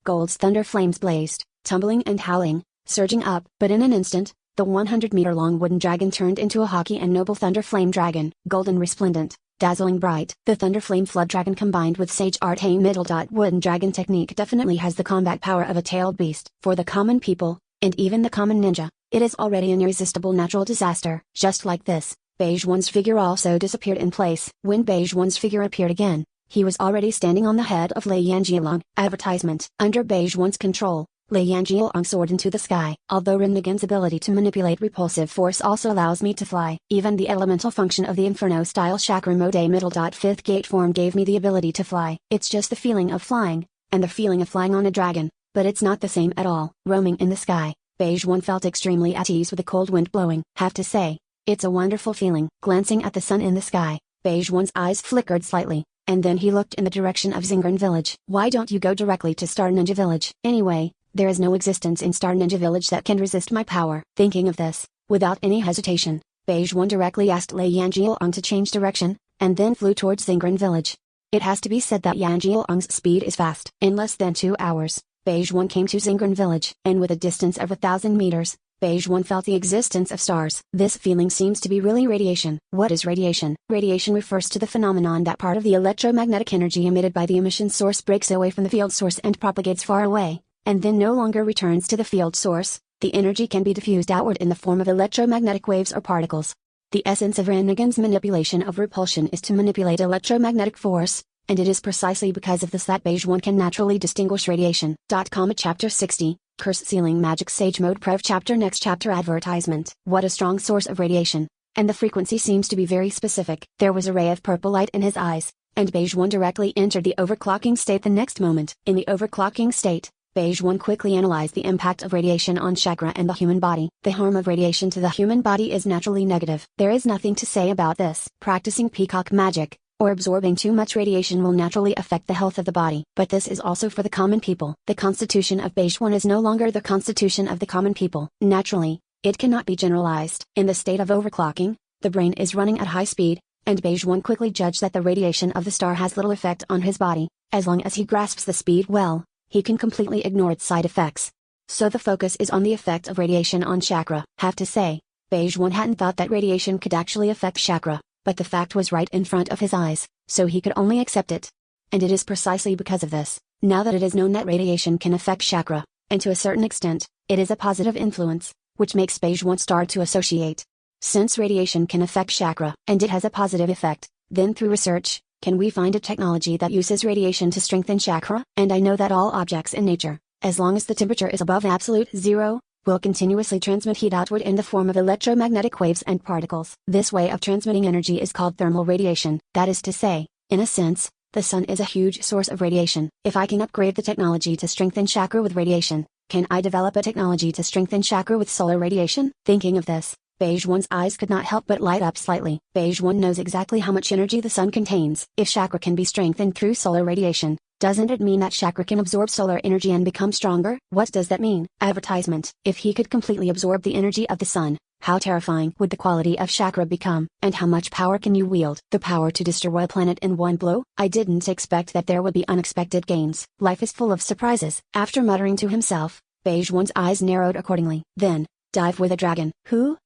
Gold's thunder flames blazed, tumbling and howling, surging up. But in an instant, the 100-meter-long wooden dragon turned into a haughty and noble Thunder Flame Dragon. Golden resplendent, dazzling bright. The Thunderflame Flood Dragon combined with Sage Art A middle. Wooden dragon technique definitely has the combat power of a tailed beast. For the common people, and even the common ninja, it is already an irresistible natural disaster. Just like this, Beige One's figure also disappeared in place. When Beige One's figure appeared again, he was already standing on the head of Lei Yanjialong. Advertisement. Under Beige One's control, Lei Yanjialong soared into the sky. Although Rinnegan's ability to manipulate repulsive force also allows me to fly, even the elemental function of the Inferno-style chakra mode A middle. Fifth gate form gave me the ability to fly. It's just the feeling of flying, and the feeling of flying on a dragon, but it's not the same at all. Roaming in the sky, Beige One felt extremely at ease with the cold wind blowing. Have to say, it's a wonderful feeling. Glancing at the sun in the sky, Beige One's eyes flickered slightly, and then he looked in the direction of Zingern Village. Why don't you go directly to Star Ninja Village? Anyway, there is no existence in Star Ninja Village that can resist my power. Thinking of this, without any hesitation, Beige One directly asked Lei Yanjialong to change direction, and then flew towards Zingern Village. It has to be said that Yanjialong's speed is fast. In less than 2 hours, Beige One came to Zingern Village, and with a distance of 1,000 meters, Beige One felt the existence of stars. This feeling seems to be really radiation. What is radiation? Radiation refers to the phenomenon that part of the electromagnetic energy emitted by the emission source breaks away from the field source and propagates far away, and then no longer returns to the field source. The energy can be diffused outward in the form of electromagnetic waves or particles. The essence of Rinnegan's manipulation of repulsion is to manipulate electromagnetic force, and it is precisely because of this that Beige One can naturally distinguish radiation. Chapter 60, Curse Sealing Magic Sage Mode Prev Chapter Next Chapter Advertisement. What a strong source of radiation, and the frequency seems to be very specific. There was a ray of purple light in his eyes, and Beige One directly entered the overclocking state the next moment. In the overclocking state, Beige One quickly analyzed the impact of radiation on chakra and the human body. The harm of radiation to the human body is naturally negative. There is nothing to say about this. Practicing peacock magic, or absorbing too much radiation will naturally affect the health of the body. But this is also for the common people. The constitution of Beige One is no longer the constitution of the common people. Naturally, it cannot be generalized. In the state of overclocking, the brain is running at high speed, and Beige One quickly judged that the radiation of the star has little effect on his body. As long as he grasps the speed well, he can completely ignore its side effects. So the focus is on the effect of radiation on chakra. Have to say, Beige One hadn't thought that radiation could actually affect chakra. but the fact was right in front of his eyes, so he could only accept it. And it is precisely because of this, now that it is known that radiation can affect chakra, and to a certain extent, it is a positive influence, which makes Beige One start to associate. Since radiation can affect chakra, and it has a positive effect, then through research, can we find a technology that uses radiation to strengthen chakra? And I know that all objects in nature, as long as the temperature is above absolute zero, will continuously transmit heat outward in the form of electromagnetic waves and particles. This way of transmitting energy is called thermal radiation. That is to say, in a sense, the sun is a huge source of radiation. If I can upgrade the technology to strengthen chakra with radiation, can I develop a technology to strengthen chakra with solar radiation? Thinking of this, Beige One's eyes could not help but light up slightly. Beige One knows exactly how much energy the sun contains. If chakra can be strengthened through solar radiation, doesn't it mean that chakra can absorb solar energy and become stronger? What does that mean? Advertisement. If he could completely absorb the energy of the sun, how terrifying would the quality of chakra become? And how much power can you wield? The power to destroy a planet in one blow? I didn't expect that there would be unexpected gains. Life is full of surprises. After muttering to himself, Beige One's eyes narrowed accordingly. Then, dive with a dragon. Who?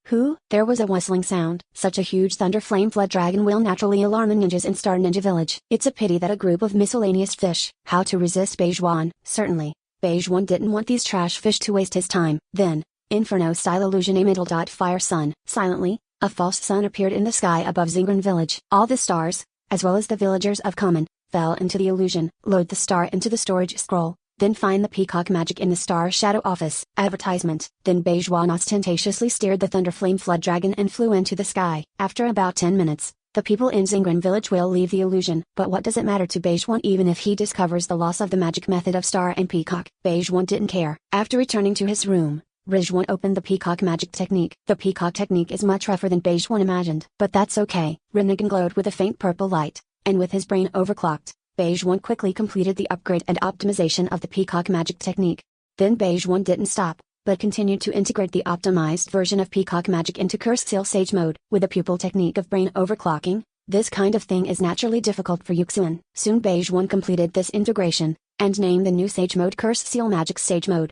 There was a whistling sound. Such a huge thunder flame flood dragon will naturally alarm the ninjas in Star Ninja Village. It's a pity that a group of miscellaneous fish. How to resist Beige One? Certainly, Beige One didn't want these trash fish to waste his time. Then, Inferno-style illusion. A middle-fire sun. Silently, a false sun appeared in the sky above Zingran Village. All the stars, as well as the villagers of Common, fell into the illusion. Load the star into the storage scroll, then find the peacock magic in the star shadow office. Advertisement. Then Beige One ostentatiously steered the thunder flame flood dragon and flew into the sky. After about 10 minutes, the people in Zingran Village will leave the illusion. But what does it matter to Beige One even if he discovers the loss of the magic method of star and peacock? Beige One didn't care. After returning to his room, Beige One opened the peacock magic technique. The peacock technique is much rougher than Beige One imagined. But that's okay. Rinnegan glowed with a faint purple light, and with his brain overclocked, Beige One quickly completed the upgrade and optimization of the peacock magic technique. Then Beige One didn't stop, but continued to integrate the optimized version of peacock magic into Curse Seal Sage mode. With the pupil technique of brain overclocking, this kind of thing is naturally difficult for Yuxuan. Soon Beige One completed this integration, and named the new Sage mode Curse Seal Magic Sage mode.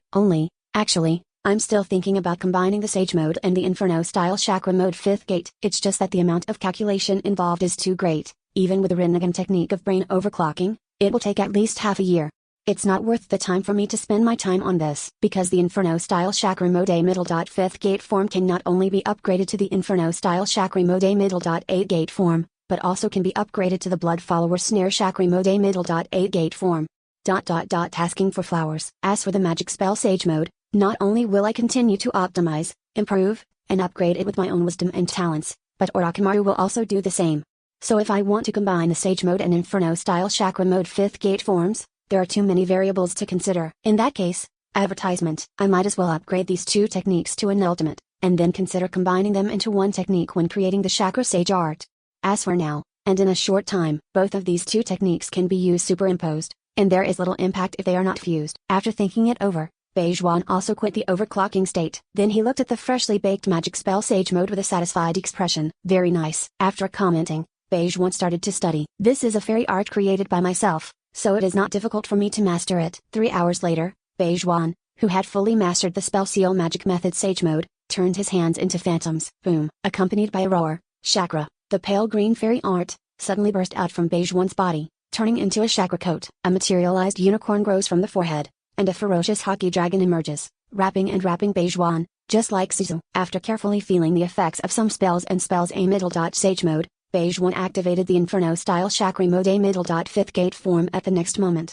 Actually, I'm still thinking about combining the Sage mode and the Inferno-style Chakra mode 5th gate. It's just that the amount of calculation involved is too great. Even with the Rinnegan technique of brain overclocking, it will take at least half a year. It's not worth the time for me to spend my time on this, because the Inferno-style Chakra mode A middle.5th gate form can not only be upgraded to the Inferno-style Chakra mode A middle.8 gate form, but also can be upgraded to the Blood Follower Snare Chakra mode A middle.8 gate form. Tasking for flowers. As for the magic spell Sage mode, not only will I continue to optimize, improve, and upgrade it with my own wisdom and talents, but Orochimaru will also do the same. So if I want to combine the Sage mode and Inferno-style Chakra mode 5th gate forms, there are too many variables to consider. In that case, advertisement. I might as well upgrade these two techniques to an ultimate, and then consider combining them into one technique when creating the Chakra Sage art. As for now, and in a short time, both of these two techniques can be used superimposed, and there is little impact if they are not fused. After thinking it over, Beige One also quit the overclocking state. Then he looked at the freshly baked magic spell Sage mode with a satisfied expression. Very nice. After commenting, Beige One started to study. This is a fairy art created by myself, so it is not difficult for me to master it. 3 hours later, Beige One, who had fully mastered the spell seal magic method Sage mode, turned his hands into phantoms. Boom! Accompanied by a roar, chakra, the pale green fairy art, suddenly burst out from Beige One's body, turning into a chakra coat. A materialized unicorn grows from the forehead, and a ferocious hockey dragon emerges, wrapping Beige One, just like Suzu. After carefully feeling the effects of some spells and spells A middle.Sage mode, Beige One activated the Inferno-style Chakra mode A middle.5th gate form at the next moment.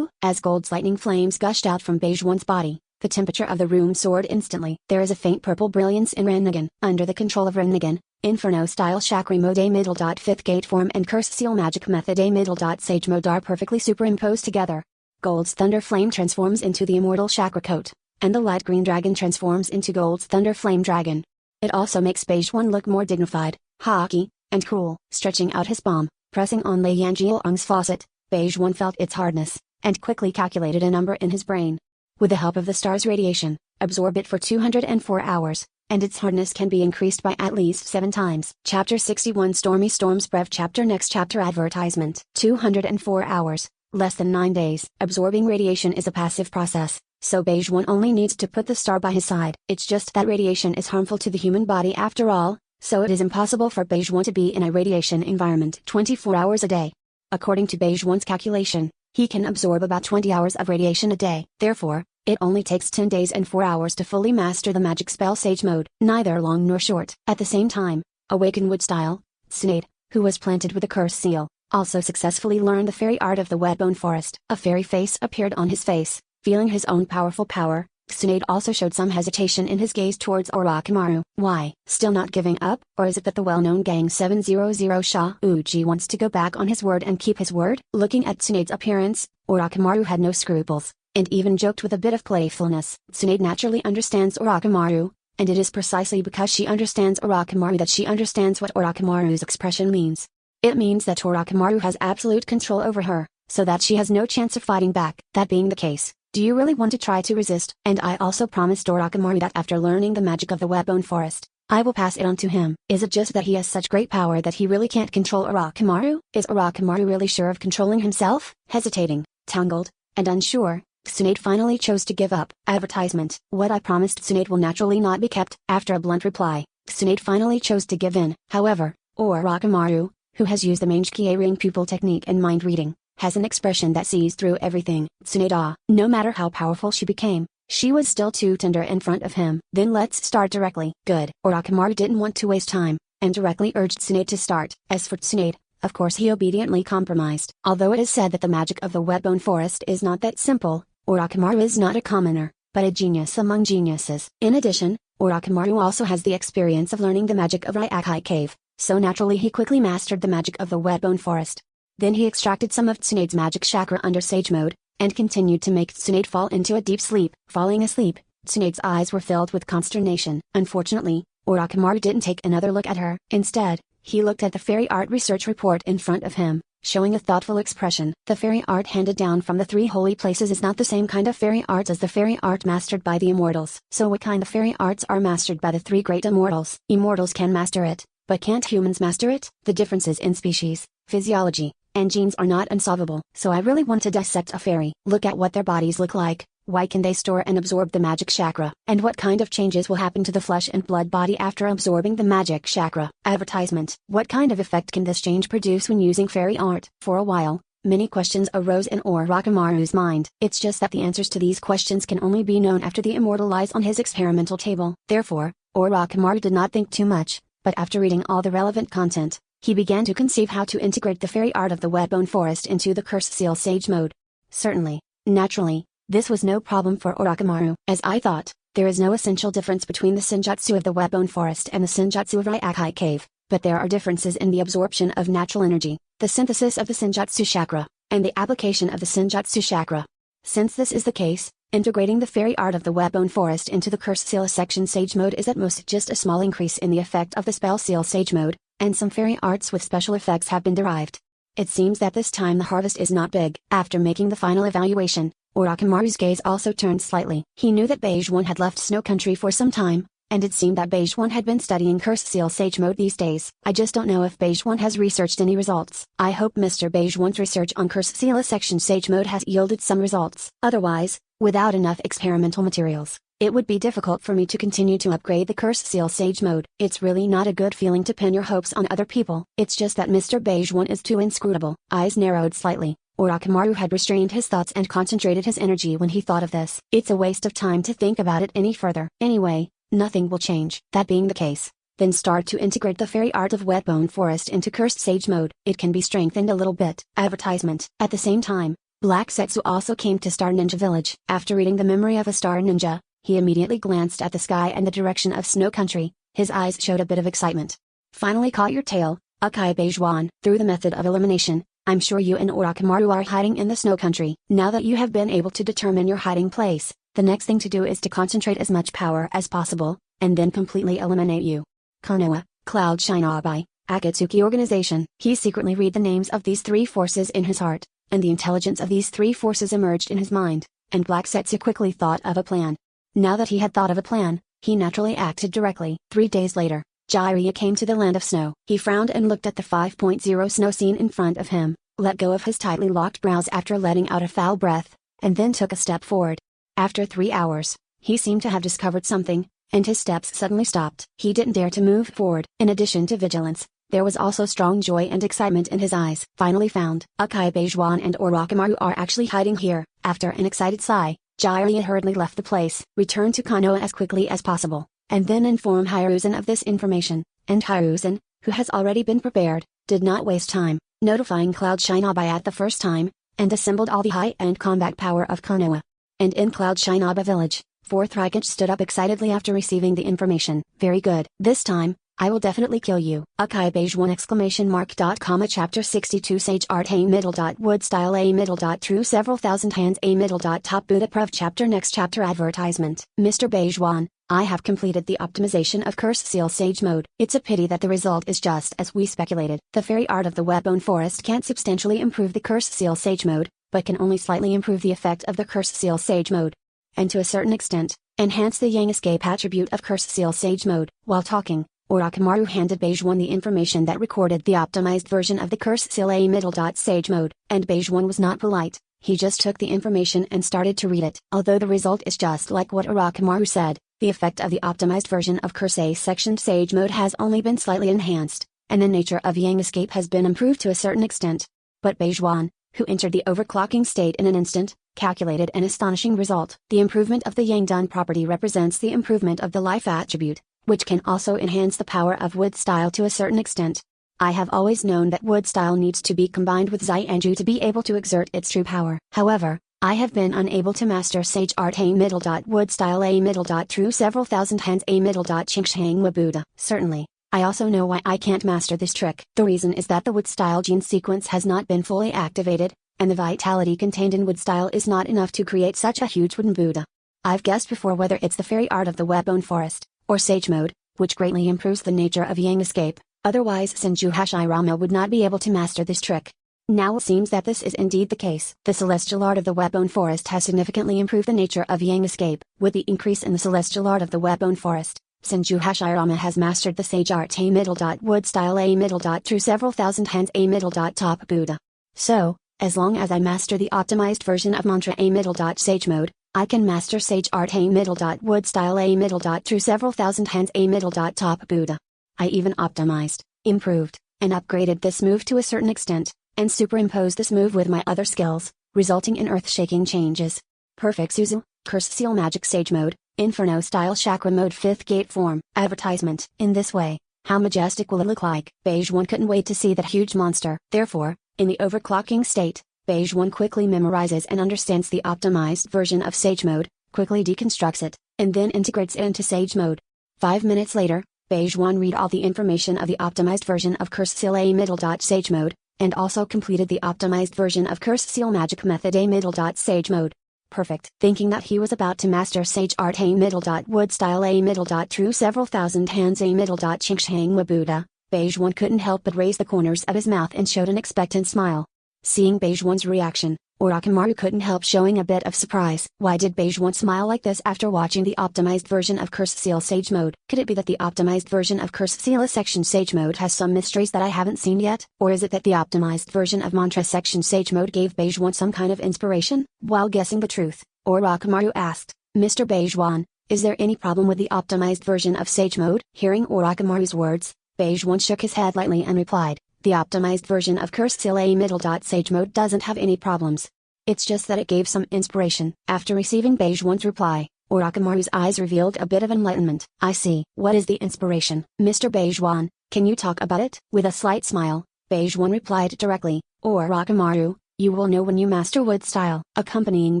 As Gold's lightning flames gushed out from Beige One's body, the temperature of the room soared instantly. There is a faint purple brilliance in Rinnegan. Under the control of Rinnegan, Inferno-style Chakra mode A middle.5th gate form and Curse Seal magic method A middle.Sage mode are perfectly superimposed together. Gold's thunder flame transforms into the immortal chakra coat, and the light green dragon transforms into Gold's thunder flame dragon. It also makes Beige One look more dignified, haughty, and cool. Stretching out his palm, pressing on Lei Yanjiang's faucet, Beige One felt its hardness, and quickly calculated a number in his brain. With the help of the star's radiation, absorb it for 204 hours, and its hardness can be increased by at least 7 times. Chapter 61 Stormy Storms Brev Chapter Next Chapter Advertisement 204 hours. Less than 9 days. Absorbing radiation is a passive process, so Beige One only needs to put the star by his side. It's just that radiation is harmful to the human body after all, so it is impossible for Beige 1 to be in a radiation environment 24 hours a day. According to Beige 1's calculation, he can absorb about 20 hours of radiation a day. Therefore, it only takes 10 days and 4 hours to fully master the magic spell Sage Mode, neither long nor short. At the same time, Awakened Wood Style, Tsunade, who was planted with a curse seal, also successfully learned the fairy art of the Wetbone Forest. A fairy face appeared on his face, feeling his own powerful power. Tsunade also showed some hesitation in his gaze towards Orochimaru. Why? Still not giving up? Or is it that the well-known Gang 700 Sha Uji wants to go back on his word and keep his word? Looking at Tsunade's appearance, Orochimaru had no scruples, and even joked with a bit of playfulness. Tsunade naturally understands Orochimaru, and it is precisely because she understands Orochimaru that she understands what Orochimaru's expression means. It means that Orochimaru has absolute control over her, so that she has no chance of fighting back. That being the case, do you really want to try to resist? And I also promised Orochimaru that after learning the magic of the Wetbone Forest, I will pass it on to him. Is it just that he has such great power that he really can't control Orochimaru? Is Orochimaru really sure of controlling himself? Hesitating, tangled, and unsure, Tsunade finally chose to give up. Advertisement. What I promised Tsunade will naturally not be kept. After a blunt reply, Tsunade finally chose to give in. However, Orochimaru, who has used the Mangekyō ring pupil technique and mind reading, has an expression that sees through everything. Tsunade, no matter how powerful she became, she was still too tender in front of him. Then let's start directly. Good. Orochimaru didn't want to waste time, and directly urged Tsunade to start. As for Tsunade, of course he obediently compromised. Although it is said that the magic of the Wetbone Forest is not that simple, Orochimaru is not a commoner, but a genius among geniuses. In addition, Orochimaru also has the experience of learning the magic of Ryakai Cave, so naturally he quickly mastered the magic of the Wetbone Forest. Then he extracted some of Tsunade's magic chakra under Sage Mode, and continued to make Tsunade fall into a deep sleep. Falling asleep, Tsunade's eyes were filled with consternation. Unfortunately, Orochimaru didn't take another look at her. Instead, he looked at the fairy art research report in front of him, showing a thoughtful expression. The fairy art handed down from the three holy places is not the same kind of fairy arts as the fairy art mastered by the immortals. So what kind of fairy arts are mastered by the three great immortals? Immortals can master it, but can't humans master it? The differences in species, physiology, and genes are not unsolvable. So I really want to dissect a fairy. Look at what their bodies look like. Why can they store and absorb the magic chakra? And what kind of changes will happen to the flesh and blood body after absorbing the magic chakra? Advertisement. What kind of effect can this change produce when using fairy art? For a while, many questions arose in Orochimaru's mind. It's just that the answers to these questions can only be known after the immortal lies on his experimental table. Therefore, Orochimaru did not think too much, but after reading all the relevant content, he began to conceive how to integrate the fairy art of the Wetbone Forest into the Curse Seal Sage Mode. Certainly, naturally, this was no problem for Orochimaru. As I thought, there is no essential difference between the Senjutsu of the Wetbone Forest and the Senjutsu of Ryakai Cave, but there are differences in the absorption of natural energy, the synthesis of the Senjutsu chakra, and the application of the Senjutsu chakra. Since this is the case, integrating the fairy art of the Wetbone Forest into the Curse Seal Section Sage Mode is at most just a small increase in the effect of the Spell Seal Sage Mode, and some fairy arts with special effects have been derived. It seems that this time the harvest is not big. After making the final evaluation, Orochimaru's gaze also turned slightly. He knew that Beige One had left Snow Country for some time, and it seemed that Beige One had been studying Curse Seal Sage Mode these days. I just don't know if Beige One has researched any results. I hope Mr. Beige One's research on Curse Seal Section Sage Mode has yielded some results. Otherwise, without enough experimental materials, it would be difficult for me to continue to upgrade the Curse Seal Sage Mode. It's really not a good feeling to pin your hopes on other people. It's just that Mr. Beige One is too inscrutable. Eyes narrowed slightly. Orochimaru had restrained his thoughts and concentrated his energy when he thought of this. It's a waste of time to think about it any further. Anyway, nothing will change. That being the case, then start to integrate the fairy art of Wetbone Forest into Cursed Sage Mode. It can be strengthened a little bit. Advertisement. At the same time, Black Setsu also came to Star Ninja Village. After reading the memory of a Star Ninja, he immediately glanced at the sky and the direction of Snow Country. His eyes showed a bit of excitement. Finally caught your tail, Akai Beijuan. Through the method of elimination, I'm sure you and Orochimaru are hiding in the Snow Country. Now that you have been able to determine your hiding place, the next thing to do is to concentrate as much power as possible, and then completely eliminate you. Konoha, Cloud Shinobi, Akatsuki Organization. He secretly read the names of these three forces in his heart, and the intelligence of these three forces emerged in his mind, and Black Setsu quickly thought of a plan. Now that he had thought of a plan, he naturally acted directly. 3 days later, Jiraiya came to the land of snow. He frowned and looked at the 5.0 snow scene in front of him, let go of his tightly locked brows after letting out a foul breath, and then took a step forward. After 3 hours, he seemed to have discovered something. and his steps suddenly stopped. He didn't dare to move forward. In addition to vigilance, there was also strong joy and excitement in his eyes. Finally found. Okay, Beijuan and Orochimaru are actually hiding here. After an excited sigh, Jiraiya hurriedly left the place. Return to Konoha as quickly as possible, and then inform Hiruzen of this information. And Hiruzen, who has already been prepared, did not waste time, notifying Cloud Shinobi at the first time, and assembled all the high-end combat power of Konoha. And in Cloud Shinobi village, Fourth Raikage stood up excitedly after receiving the information. Very good. This time, I will definitely kill you. Okay, Beijuan exclamation mark. Chapter 62 Sage Art A middle. Wood style A middle. True several thousand hands A middle. Top Buddha Prov chapter. Next chapter advertisement. Mr. Beijuan, I have completed the optimization of Curse Seal Sage Mode. It's a pity that the result is just as we speculated. The fairy art of the Wetbone Forest can't substantially improve the Curse Seal Sage Mode, but can only slightly improve the effect of the Curse Seal Sage Mode. And to a certain extent, enhance the Yang Escape attribute of Curse Seal Sage Mode. While talking, Orochimaru handed Beijuan the information that recorded the optimized version of the Curse Seal A middle. Sage Mode, and Beijuan was not polite. He just took the information and started to read it. Although the result is just like what Orochimaru said, the effect of the optimized version of Curse A sectioned Sage Mode has only been slightly enhanced, and the nature of Yang Escape has been improved to a certain extent. But Beijuan, who entered the overclocking state in an instant, calculated an astonishing result. The improvement of the Yang Dun property represents the improvement of the life attribute, which can also enhance the power of wood style to a certain extent. I have always known that wood style needs to be combined with Xianju to be able to exert its true power. However, I have been unable to master Sage Art A middle. Wood style A middle. True several thousand hands A middle. Chingshang Wabuda. Certainly, I also know why I can't master this trick. The reason is that the wood style gene sequence has not been fully activated, and the vitality contained in wood style is not enough to create such a huge wooden Buddha. I've guessed before whether it's the fairy art of the Wetbone Forest, or Sage Mode, which greatly improves the nature of Yang Escape, otherwise Senju Hashirama would not be able to master this trick. Now it seems that this is indeed the case. The celestial art of the Wetbone Forest has significantly improved the nature of Yang Escape. With the increase in the celestial art of the Wetbone Forest, Senju Hashirama has mastered the Sage Art A middle. Wood style A middle. True several thousand hands A middle. Top Buddha. So, as long as I master the optimized version of Mantra A middle. Sage Mode, I can master Sage Art A middle. Wood style A middle. True several thousand hands A middle. Top Buddha. I even optimized, improved, and upgraded this move to a certain extent, and superimposed this move with my other skills, resulting in earth-shaking changes. Perfect Suzu, Curse Seal Magic Sage Mode, Inferno Style Chakra Mode 5th Gate Form. Advertisement. In this way, how majestic will it look like? Beijuan couldn't wait to see that huge monster. Therefore, in the overclocking state, Beijuan quickly memorizes and understands the optimized version of Sage Mode, quickly deconstructs it, and then integrates it into Sage Mode. 5 minutes later, Beijuan read all the information of the optimized version of Curse Seal A middle. Sage Mode, and also completed the optimized version of Curse Seal Magic Method A middle. Sage Mode. Perfect. Thinking that he was about to master Sage Art A middle. Wood style A middle. True several thousand hands A middle. Chingshang Wabuda, Beijuan couldn't help but raise the corners of his mouth and showed an expectant smile. Seeing Beijuan's reaction, Orochimaru couldn't help showing a bit of surprise. Why did Beijuan smile like this after watching the optimized version of Curse Seal Sage Mode? Could it be that the optimized version of Curse Seal Section Sage Mode has some mysteries that I haven't seen yet? Or is it that the optimized version of Mantra Section Sage Mode gave Beijuan some kind of inspiration? While guessing the truth, Orochimaru asked, Mr. Beijuan, is there any problem with the optimized version of Sage Mode? Hearing Orochimaru's words, Beijuan shook his head lightly and replied, the optimized version of Curse Seal A middle. Sage Mode doesn't have any problems. It's just that it gave some inspiration. After receiving Beijuan's reply, Orochimaru's eyes revealed a bit of enlightenment. I see. What is the inspiration? Mr. Beijuan, can you talk about it? With a slight smile, Beijuan replied directly, Orochimaru, you will know when you master wood style. Accompanying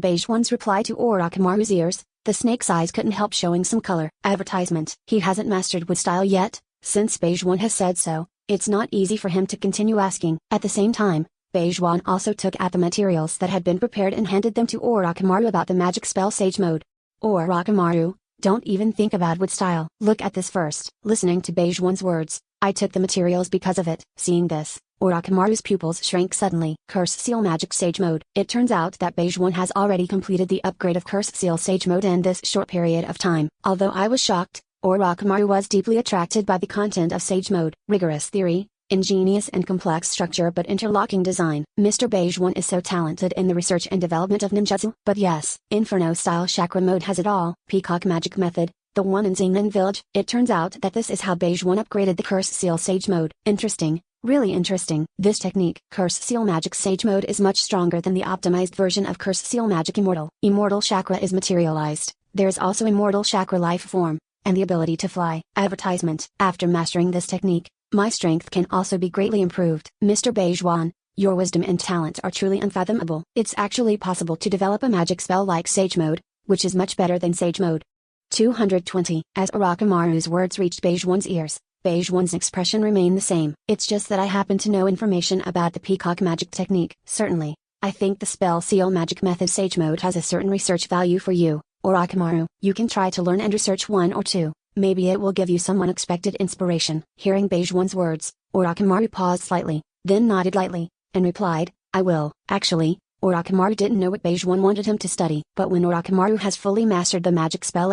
Beijuan's reply to Orochimaru's ears, the snake's eyes couldn't help showing some color. Advertisement. He hasn't mastered wood style yet. Since Beijuan has said so, it's not easy for him to continue asking. At the same time, Beijuan also took out the materials that had been prepared and handed them to Orochimaru about the magic spell Sage Mode. Orochimaru, don't even think about wood style. Look at this first. Listening to Beijuan's words, I took the materials because of it. Seeing this, Orochimaru's pupils shrank suddenly. Curse Seal Magic Sage Mode. It turns out that Beijuan has already completed the upgrade of Curse Seal Sage Mode in this short period of time. Although I was shocked, Orochimaru was deeply attracted by the content of Sage Mode. Rigorous theory, ingenious and complex structure but interlocking design. Mr. Beijuan is so talented in the research and development of ninjutsu. But yes, Inferno Style Chakra Mode has it all. Peacock Magic Method, The one in Zingnan village. It turns out that this is how Beige One upgraded the Curse Seal Sage mode. Interesting. Really interesting. This technique, Curse Seal Magic Sage mode, is much stronger than the optimized version of Curse Seal Magic Immortal. Immortal Chakra is materialized. There is also Immortal Chakra Life Form, and the ability to fly. Advertisement. After mastering this technique, my strength can also be greatly improved. Mr. Beige One, your wisdom and talent are truly unfathomable. It's actually possible to develop a magic spell like Sage mode, which is much better than Sage mode. 220. As Orochimaru's words reached Beige One's ears, Beige One's expression remained the same. It's just that I happen to know information about the peacock magic technique. Certainly, I think the spell seal magic method Sage mode has a certain research value for you, Orochimaru. You can try to learn and research one or two. Maybe it will give you some unexpected inspiration. Hearing Beige One's words, Orochimaru paused slightly, then nodded lightly, and replied, I will. Actually, Orochimaru didn't know what Beige One wanted him to study. But when Orochimaru has fully mastered the magic spell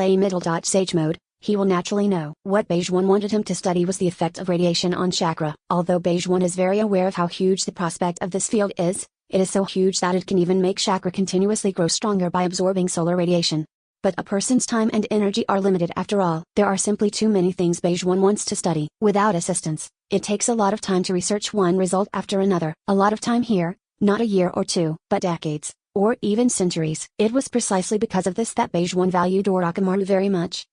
Sage mode, he will naturally know. What Beige One wanted him to study was the effect of radiation on chakra. Although Beige One is very aware of how huge the prospect of this field is, it is so huge that it can even make chakra continuously grow stronger by absorbing solar radiation. But a person's time and energy are limited after all. There are simply too many things Beige One wants to study. Without assistance, it takes a lot of time to research one result after another. A lot of time here, not a year or two, but decades, or even centuries. It was precisely because of this that Beige One valued Orochimaru very much.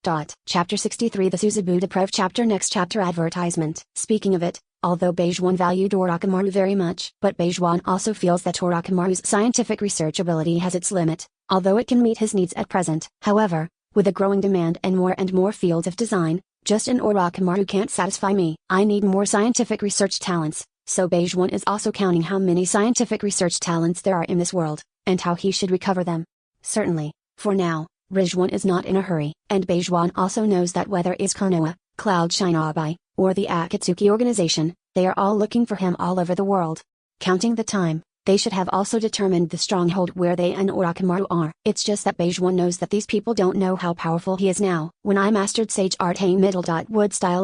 Chapter 63 The Suzubu Deprived Chapter Next Chapter Advertisement. Speaking of it, although Beige One valued Orochimaru very much, but Beige One also feels that Orochimaru's scientific research ability has its limit, although it can meet his needs at present. However, with a growing demand and more fields of design, just an Orochimaru can't satisfy me. I need more scientific research talents. So Beige One is also counting how many scientific research talents there are in this world, and how he should recover them. Certainly, for now, Beige One is not in a hurry. And Beige One also knows that whether it's Konoha, Cloud Shinobi, or the Akatsuki organization, they are all looking for him all over the world. Counting the time, they should have also determined the stronghold where they and Orochimaru are. It's just that Beige One knows that these people don't know how powerful he is now. When I mastered Sage Art wood style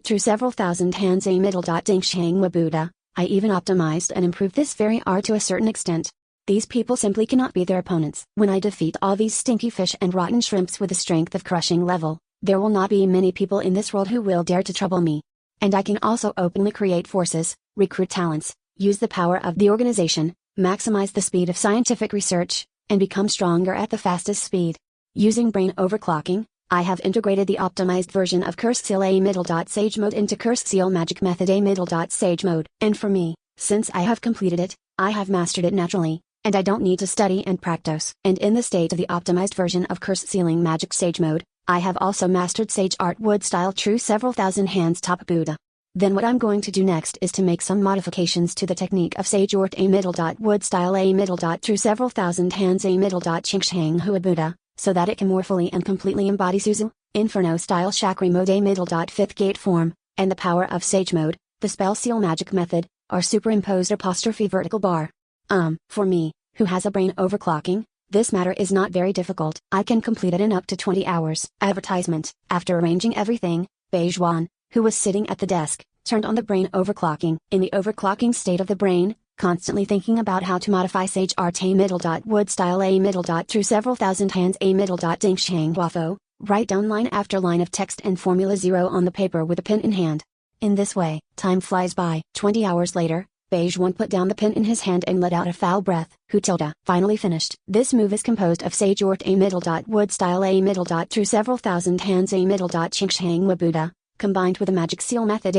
through several thousand hands Dingshang Wabuda, I even optimized and improved this very art to a certain extent. These people simply cannot be their opponents. When I defeat all these stinky fish and rotten shrimps with a strength of crushing level, there will not be many people in this world who will dare to trouble me. And I can also openly create forces, recruit talents, use the power of the organization, maximize the speed of scientific research, and become stronger at the fastest speed. Using brain overclocking, I have integrated the optimized version of Curse Seal Sage mode into Curse Seal Magic Method Sage mode. And for me, since I have completed it, I have mastered it naturally, and I don't need to study and practice. And in the state of the optimized version of Curse Sealing Magic Sage mode, I have also mastered Sage Art wood style true several thousand hands top Buddha. Then what I'm going to do next is to make some modifications to the technique of Sage Art wood style through several thousand hands Chingshang Hua Buddha, so that it can more fully and completely embody Suzu, Inferno style Chakra mode fifth gate form, and the power of Sage mode, the spell seal magic method, or superimposed apostrophe vertical bar. For me, who has a brain overclocking, this matter is not very difficult. I can complete it in up to 20 hours. Advertisement. After arranging everything, Beige One, who was sitting at the desk, turned on the brain overclocking. In the overclocking state of the brain, constantly thinking about how to modify Sage Art wood style through several thousand hands Dingshang Huafo, write down line after line of text and formula 0 on the paper with a pen in hand. In this way, time flies by. 20 hours later, Beige One put down the pen in his hand and let out a foul breath. Finally finished. This move is composed of Sage Art wood style through several thousand hands Chingshang Wabuda, combined with the magic seal method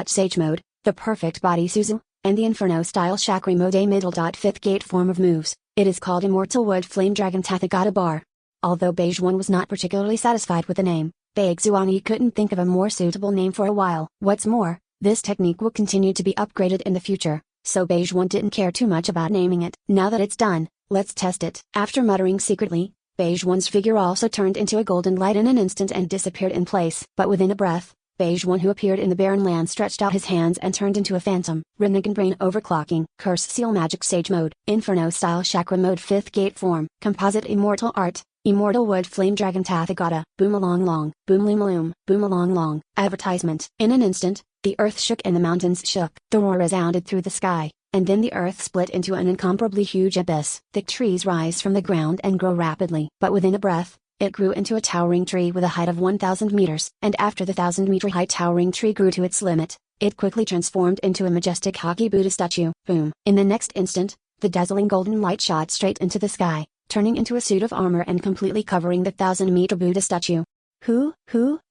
Sage mode, the perfect body Suzu, and the Inferno style Chakra mode fifth gate form of moves. It is called Immortal Wood Flame Dragon Tathagata Bar. Although Beige One was not particularly satisfied with the name, Baigzuani couldn't think of a more suitable name for a while. What's more, this technique will continue to be upgraded in the future, so Beige One didn't care too much about naming it. Now that it's done, let's test it. After muttering secretly, Beige One's figure also turned into a golden light in an instant and disappeared in place. But within a breath, Beige One who appeared in the barren land stretched out his hands and turned into a phantom. Rinnegan brain overclocking. Curse seal magic sage mode. Inferno style chakra mode 5th gate form. Composite immortal art. Immortal wood flame dragon Tathagata. Boom along long. Boom limaloom. Boom along long. Advertisement. In an instant, the earth shook and the mountains shook. The roar resounded through the sky, and then the earth split into an incomparably huge abyss. Thick trees rise from the ground and grow rapidly. But within a breath, It grew into a towering tree with a height of 1,000 meters, and after the 1,000-meter high towering tree grew to its limit, it quickly transformed into a majestic Haki Buddha statue. Boom! In the next instant, the dazzling golden light shot straight into the sky, turning into a suit of armor and completely covering the 1,000-meter Buddha statue. Hoo!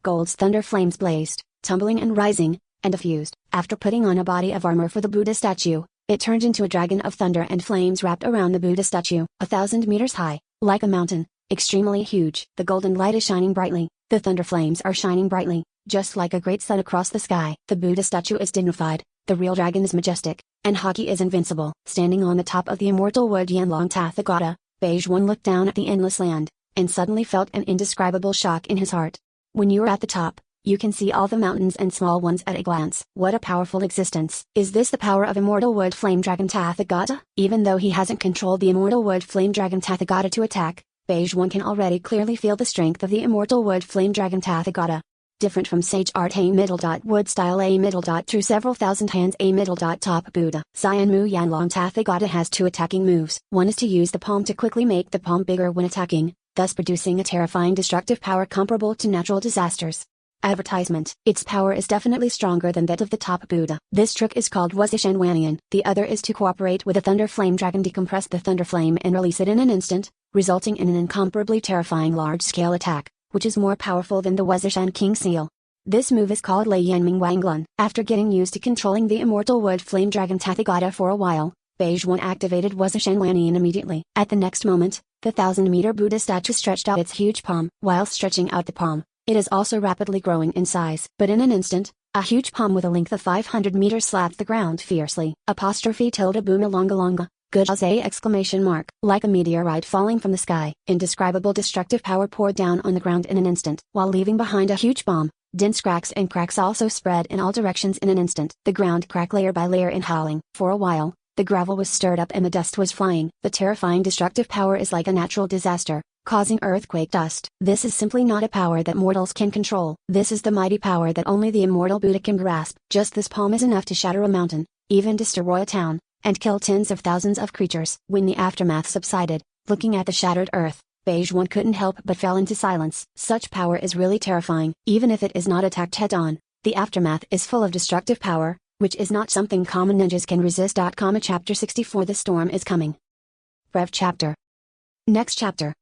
Gold's thunder flames blazed, tumbling and rising, and diffused. After putting on a body of armor for the Buddha statue, it turned into a dragon of thunder and flames wrapped around the Buddha statue. 1,000 meters high, like a mountain, extremely huge. The golden light is shining brightly, the thunder flames are shining brightly, just like a great sun across the sky. The Buddha statue is dignified, the real dragon is majestic, and Haki is invincible. Standing on the top of the immortal wood Yanlong Tathagata, Beige One looked down at the endless land, and suddenly felt an indescribable shock in his heart. When you are at the top, you can see all the mountains and small ones at a glance. What a powerful existence. Is this the power of Immortal Wood Flame Dragon Tathagata? Even though he hasn't controlled the Immortal Wood Flame Dragon Tathagata to attack, Beige One can already clearly feel the strength of the Immortal Wood Flame Dragon Tathagata. Different from Sage Art A middle dot wood style A middle dot through several thousand hands A middle dot top Buddha. Cyan Mu Yanlong Tathagata has two attacking moves. One is to use the palm to quickly make the palm bigger when attacking, thus producing a terrifying destructive power comparable to natural disasters. Advertisement. Its power is definitely stronger than that of the top Buddha. This trick is called Wuzishan Wanian. The other is to cooperate with a Thunder Flame Dragon, decompress the Thunder Flame and release it in an instant, resulting in an incomparably terrifying large-scale attack, which is more powerful than the Wuzishan King Seal. This move is called Lei Yanming Wanglun. After getting used to controlling the Immortal Wood Flame Dragon Tathagata for a while, Beige One activated Wuzishan Wanian immediately. At the next moment, the 1,000-meter Buddha statue stretched out its huge palm. While stretching out the palm, it is also rapidly growing in size. But in an instant, a huge palm with a length of 500 meters slapped the ground fiercely. Apostrophe tilde boom longa longa. Good as a exclamation mark. Like a meteorite falling from the sky, indescribable destructive power poured down on the ground in an instant. While leaving behind a huge bomb, dense cracks and cracks also spread in all directions in an instant. The ground cracked layer by layer in howling. For a while, the gravel was stirred up and the dust was flying. The terrifying destructive power is like a natural disaster, causing earthquake dust. This is simply not a power that mortals can control. This is the mighty power that only the immortal Buddha can grasp. Just this palm is enough to shatter a mountain, even destroy a town, and kill tens of thousands of creatures. When the aftermath subsided, looking at the shattered earth, Beige One couldn't help but fell into silence. Such power is really terrifying. Even if it is not attacked head-on, the aftermath is full of destructive power, which is not something common ninjas can resist. Chapter 64 The Storm is Coming. Rev Chapter. Next chapter.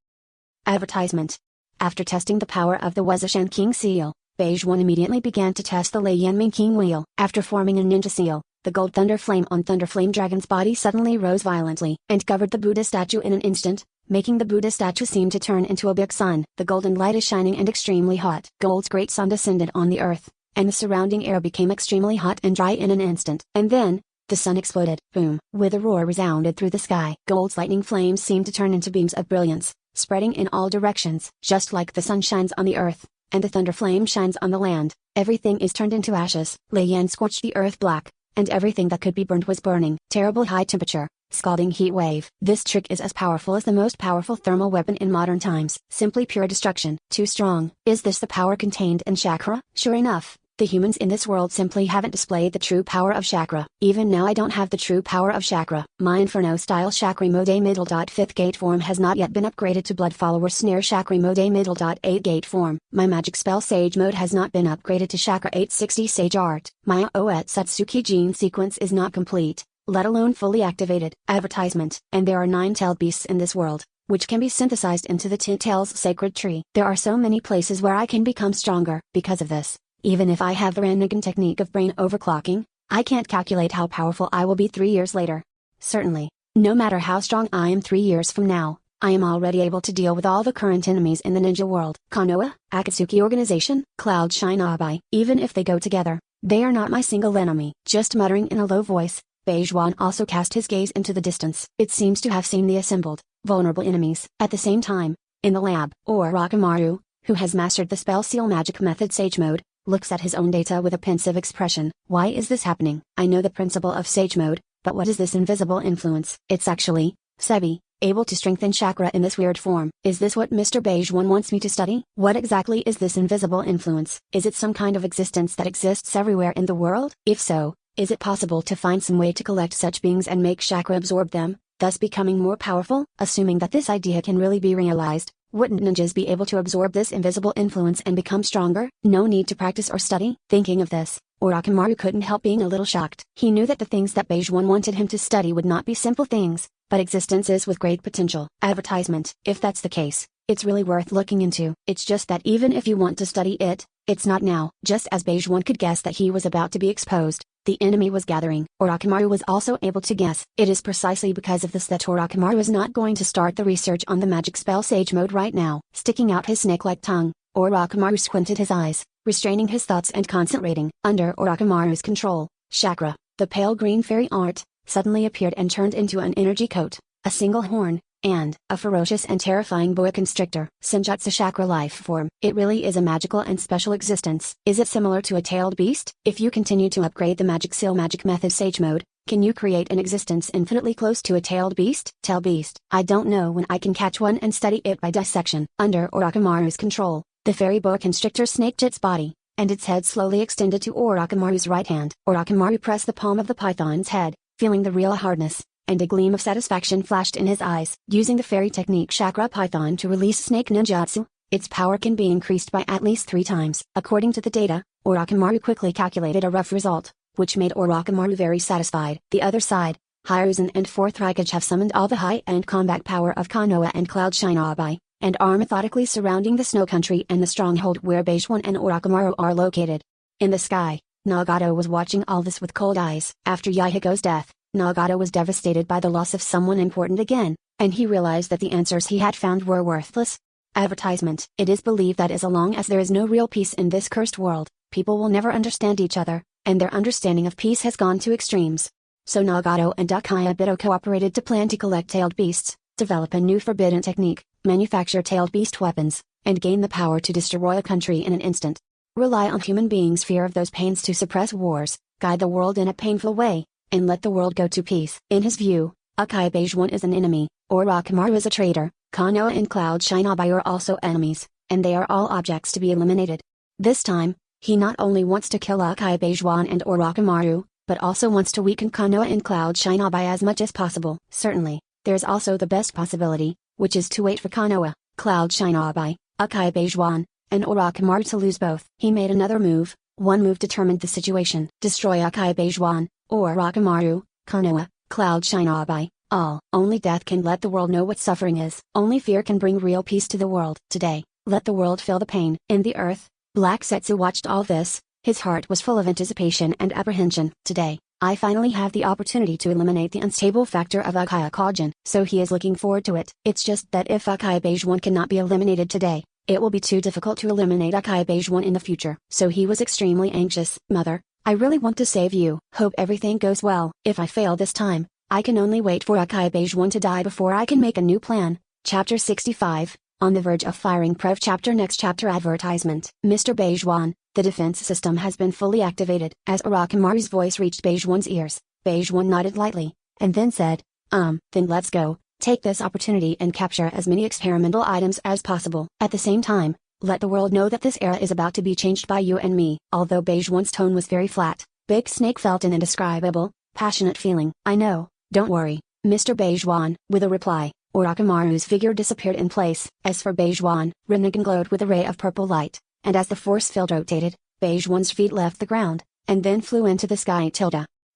Advertisement. After testing the power of the Wuzishan King Seal, Beige One immediately began to test the Lei Yanming King Wheel. After forming a ninja seal, the gold thunder flame on Thunder Flame Dragon's body suddenly rose violently and covered the Buddha statue in an instant, making the Buddha statue seem to turn into a big sun. The golden light is shining and extremely hot. Gold's great sun descended on the earth, and the surrounding air became extremely hot and dry in an instant. And then, the sun exploded. Boom! With a roar resounded through the sky. Gold's lightning flames seemed to turn into beams of brilliance, spreading in all directions. Just like the sun shines on the earth, and the thunder flame shines on the land, everything is turned into ashes. Lei Yan scorched the earth black, and everything that could be burned was burning. Terrible high temperature, scalding heat wave. This trick is as powerful as the most powerful thermal weapon in modern times. Simply pure destruction. Too strong. Is this the power contained in chakra? Sure enough, the humans in this world simply haven't displayed the true power of chakra. Even now I don't have the true power of chakra. My Inferno-style Chakra Mode A middle. 5th gate form has not yet been upgraded to Blood Follower Snare Chakra Mode A middle. 8 gate form. My Magic Spell Sage Mode has not been upgraded to Chakra 860 Sage Art. My Oet Satsuki Gene sequence is not complete, let alone fully activated. Advertisement. And there are 9-tailed beasts in this world, which can be synthesized into the 10 Tails Sacred Tree. There are so many places where I can become stronger. Because of this, even if I have the Rannigan technique of brain overclocking, I can't calculate how powerful I will be 3 years later. Certainly, no matter how strong I am 3 years from now, I am already able to deal with all the current enemies in the ninja world. Konoha, Akatsuki Organization, Cloud Shine Abai. Even if they go together, they are not my single enemy. Just muttering in a low voice, Beige One also cast his gaze into the distance. It seems to have seen the assembled, vulnerable enemies. At the same time, in the lab, Rakamaru, who has mastered the spell seal magic method Sage Mode, looks at his own data with a pensive expression. Why is this happening? I know the principle of Sage Mode, but what is this invisible influence? It's actually, Sebi, able to strengthen chakra in this weird form. Is this what Mr. Beige One wants me to study? What exactly is this invisible influence? Is it some kind of existence that exists everywhere in the world? If so, is it possible to find some way to collect such beings and make chakra absorb them, thus becoming more powerful? Assuming that this idea can really be realized, Wouldn't ninjas be able to absorb this invisible influence and become stronger? No need to practice or study? Thinking of this, Orochimaru couldn't help being a little shocked. He knew that the things that Beige One wanted him to study would not be simple things, but existences with great potential. Advertisement. If that's the case, it's really worth looking into. It's just that even if you want to study it, it's not now. Just as Beige One could guess that he was about to be exposed, the enemy was gathering. Orochimaru was also able to guess. It is precisely because of this that Orochimaru is not going to start the research on the magic spell Sage Mode right now. Sticking out his snake-like tongue, Orochimaru squinted his eyes, restraining his thoughts and concentrating. Under Orochimaru's control, Chakra, the pale green fairy art, suddenly appeared and turned into an energy coat, a single horn, and a ferocious and terrifying boa constrictor. Senjutsu Chakra life form. It really is a magical and special existence. Is it similar to a tailed beast? If you continue to upgrade the magic seal magic method Sage Mode, can you create an existence infinitely close to a tailed beast? Tail beast. I don't know when I can catch one and study it by dissection. Under Orochimaru's control, the fairy boa constrictor snaked its body, and its head slowly extended to Orochimaru's right hand. Orochimaru pressed the palm of the python's head, feeling the real hardness, and a gleam of satisfaction flashed in his eyes. Using the fairy technique Chakra Python to release snake ninjutsu, its power can be increased by at least 3 times. According to the data, Orochimaru quickly calculated a rough result, which made Orochimaru very satisfied. The other side, Hiruzen and Fourth Raikage have summoned all the high-end combat power of Konoha and Cloud Shinobi, and are methodically surrounding the snow country and the stronghold where Beige One and Orochimaru are located. In the sky, Nagato was watching all this with cold eyes. After Yahiko's death, Nagato was devastated by the loss of someone important again, and he realized that the answers he had found were worthless. Advertisement. It is believed that as long as there is no real peace in this cursed world, people will never understand each other, and their understanding of peace has gone to extremes. So Nagato and Akayabito cooperated to plan to collect tailed beasts, develop a new forbidden technique, manufacture tailed beast weapons, and gain the power to destroy a country in an instant. Rely on human beings' fear of those pains to suppress wars, guide the world in a painful way, and let the world go to peace. In his view, Akai Beige One is an enemy, Orochimaru is a traitor, Konoha and Cloud Shinobi are also enemies, and they are all objects to be eliminated. This time, he not only wants to kill Akai Beige One and Orochimaru, but also wants to weaken Konoha and Cloud Shinobi as much as possible. Certainly, there's also the best possibility, which is to wait for Konoha, Cloud Shinobi, Akai Beige One, and Orochimaru to lose both. He made another move. One move determined the situation. Destroy Akai Beige One, Orochimaru, Konoha, Cloud Shinobi, all. Only death can let the world know what suffering is. Only fear can bring real peace to the world. Today, let the world feel the pain. In the earth, Black Setsu watched all this. His heart was full of anticipation and apprehension. Today, I finally have the opportunity to eliminate the unstable factor of Akai Kajin. So he is looking forward to it. It's just that if Akai Beige One cannot be eliminated today, it will be too difficult to eliminate Akai Beige One in the future. So he was extremely anxious. Mother, I really want to save you. Hope everything goes well. If I fail this time, I can only wait for Akai Beige One to die before I can make a new plan. Chapter 65, on the verge of firing Prev Chapter Next Chapter Advertisement. Mr. Beige One, the defense system has been fully activated. As Orochimaru's voice reached Beige One's ears, Beige One nodded lightly, and then said, then let's go. Take this opportunity and capture as many experimental items as possible. At the same time, let the world know that this era is about to be changed by you and me. Although Beige One's tone was very flat, Big Snake felt an indescribable, passionate feeling. I know, don't worry, Mr. Beige One. With a reply, Orochimaru's figure disappeared in place. As for Beige One, Rinnegan glowed with a ray of purple light, and as the force field rotated, Beige One's feet left the ground, and then flew into the sky.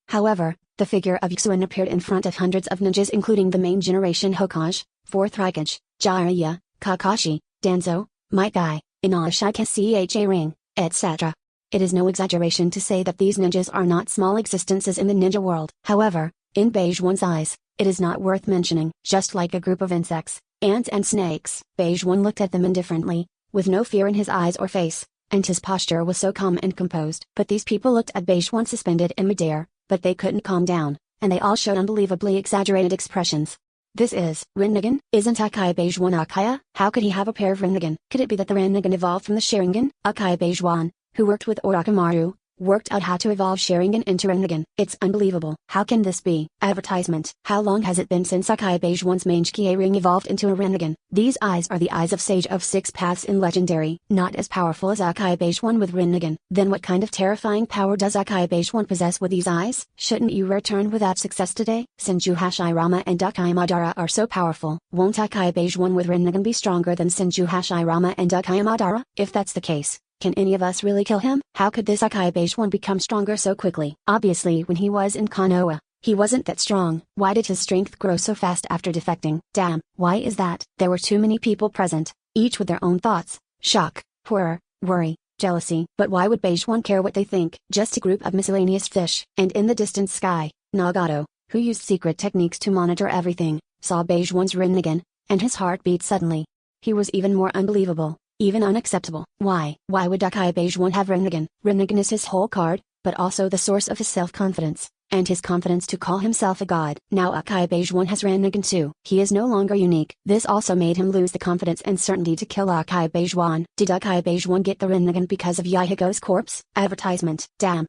However, the figure of Yuxuan appeared in front of hundreds of ninjas including the main generation Hokage, Fourth Raikage, Jiraiya, Kakashi, Danzo, Might Guy, Inuyasha Cha Ring, etc. It is no exaggeration to say that these ninjas are not small existences in the ninja world. However, in Beige One's eyes, it is not worth mentioning. Just like a group of insects, ants and snakes, Beige One looked at them indifferently, with no fear in his eyes or face, and his posture was so calm and composed. But these people looked at Beige One suspended in midair, but they couldn't calm down, and they all showed unbelievably exaggerated expressions. This is Rinnegan. Isn't Akai Beige One Akaya? How could he have a pair of Rinnegan? Could it be that the Rinnegan evolved from the Sharingan? Akai Beige One, who worked with Orochimaru, worked out how to evolve Sharingan into Rinnegan. It's unbelievable. How can this be? Advertisement. How long has it been since Akai Beige One's Mangekyō ring evolved into a Rinnegan? These eyes are the eyes of Sage of Six Paths in Legendary. Not as powerful as Akai Beige One with Rinnegan. Then what kind of terrifying power does Akai Beige One possess with these eyes? Shouldn't you return without success today? Senju Hashirama and Akai Madara are so powerful. Won't Akai Beige One with Rinnegan be stronger than Senju Hashirama and Akai Madara? If that's the case, can any of us really kill him? How could this Akai Beige One become stronger so quickly? Obviously when he was in Konoha, he wasn't that strong. Why did his strength grow so fast after defecting? Damn, why is that? There were too many people present, each with their own thoughts, shock, horror, worry, jealousy. But why would Beige One care what they think? Just a group of miscellaneous fish. And in the distant sky, Nagato, who used secret techniques to monitor everything, saw Beige One's Rinnegan, and his heart beat suddenly. He was even more unbelievable. Even unacceptable. Why would Akai Beige One have Rinnegan? Rinnegan is his whole card, but also the source of his self-confidence, and his confidence to call himself a god. Now Akai Beige One has Rinnegan too. He is no longer unique. This also made him lose the confidence and certainty to kill Akai Beige One. Did Akai Beige One get the Rinnegan because of Yahigo's corpse? Advertisement. Damn.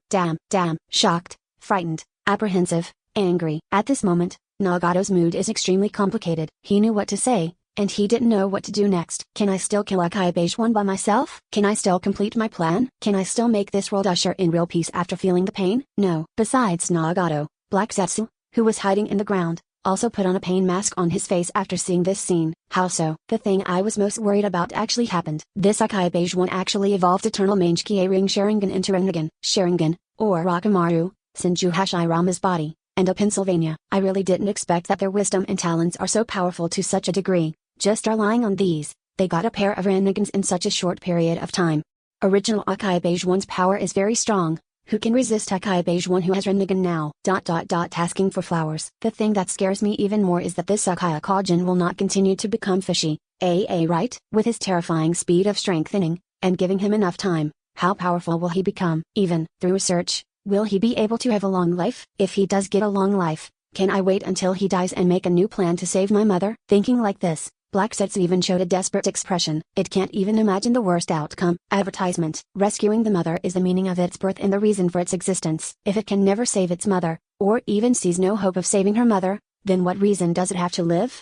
Shocked, frightened, apprehensive, angry. At this moment, Nagato's mood is extremely complicated. He knew what to say, and he didn't know what to do next. Can I still kill Akai Beige One by myself? Can I still complete my plan? Can I still make this world usher in real peace after feeling the pain? No. Besides Nagato, Black Zetsu, who was hiding in the ground, also put on a pain mask on his face after seeing this scene. How so? The thing I was most worried about actually happened. This Akai Beige One actually evolved Eternal Mangekyō Ring Sharingan into Rinnegan. Sharingan, or Rakamaru, Senju Hashirama's body, and a Pennsylvania. I really didn't expect that their wisdom and talents are so powerful to such a degree. Just relying on these, they got a pair of Rinnegans in such a short period of time. Original Akai Beige One's power is very strong. Who can resist Akai Beige One who has Rinnegan now? Asking for flowers. The thing that scares me even more is that this Akai Akajin will not continue to become fishy. Right? With his terrifying speed of strengthening, and giving him enough time, how powerful will he become? Even through research, will he be able to have a long life? If he does get a long life, can I wait until he dies and make a new plan to save my mother? Thinking like this, Black Zetsu even showed a desperate expression. It can't even imagine the worst outcome. Advertisement. Rescuing the mother is the meaning of its birth and the reason for its existence. If it can never save its mother, or even sees no hope of saving her mother, then what reason does it have to live?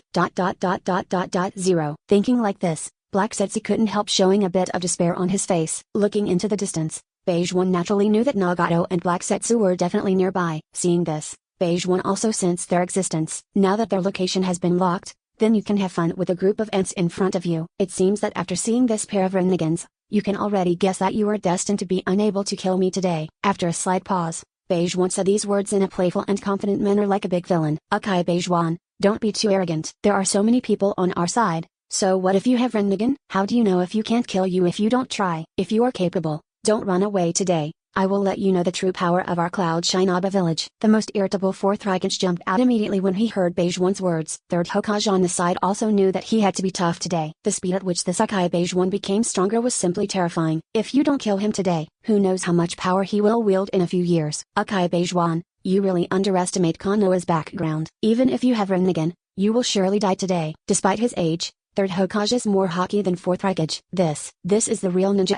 0. Thinking like this, Black Zetsu couldn't help showing a bit of despair on his face. Looking into the distance, Beige One naturally knew that Nagato and Black Zetsu were definitely nearby. Seeing this, Beige One also sensed their existence. Now that their location has been locked, then you can have fun with a group of ants in front of you. It seems that after seeing this pair of Rinnegans, you can already guess that you are destined to be unable to kill me today. After a slight pause, Beige One said these words in a playful and confident manner like a big villain. Akai Beige One, don't be too arrogant. There are so many people on our side, so what if you have Rinnegan? How do you know if you can't kill you if you don't try? If you are capable, don't run away today. I will let you know the true power of our Cloud Shinaba village. The most irritable fourth Raikage jumped out immediately when he heard Beige One's words. Third Hokage on the side also knew that he had to be tough today. The speed at which the Akai Beige One became stronger was simply terrifying. If you don't kill him today, who knows how much power he will wield in a few years. Akai Beige One, you really underestimate Konoha's background. Even if you have Rinnegan, you will surely die today. Despite his age, Third Hokage is more haki than fourth Raikage. This is the real ninja!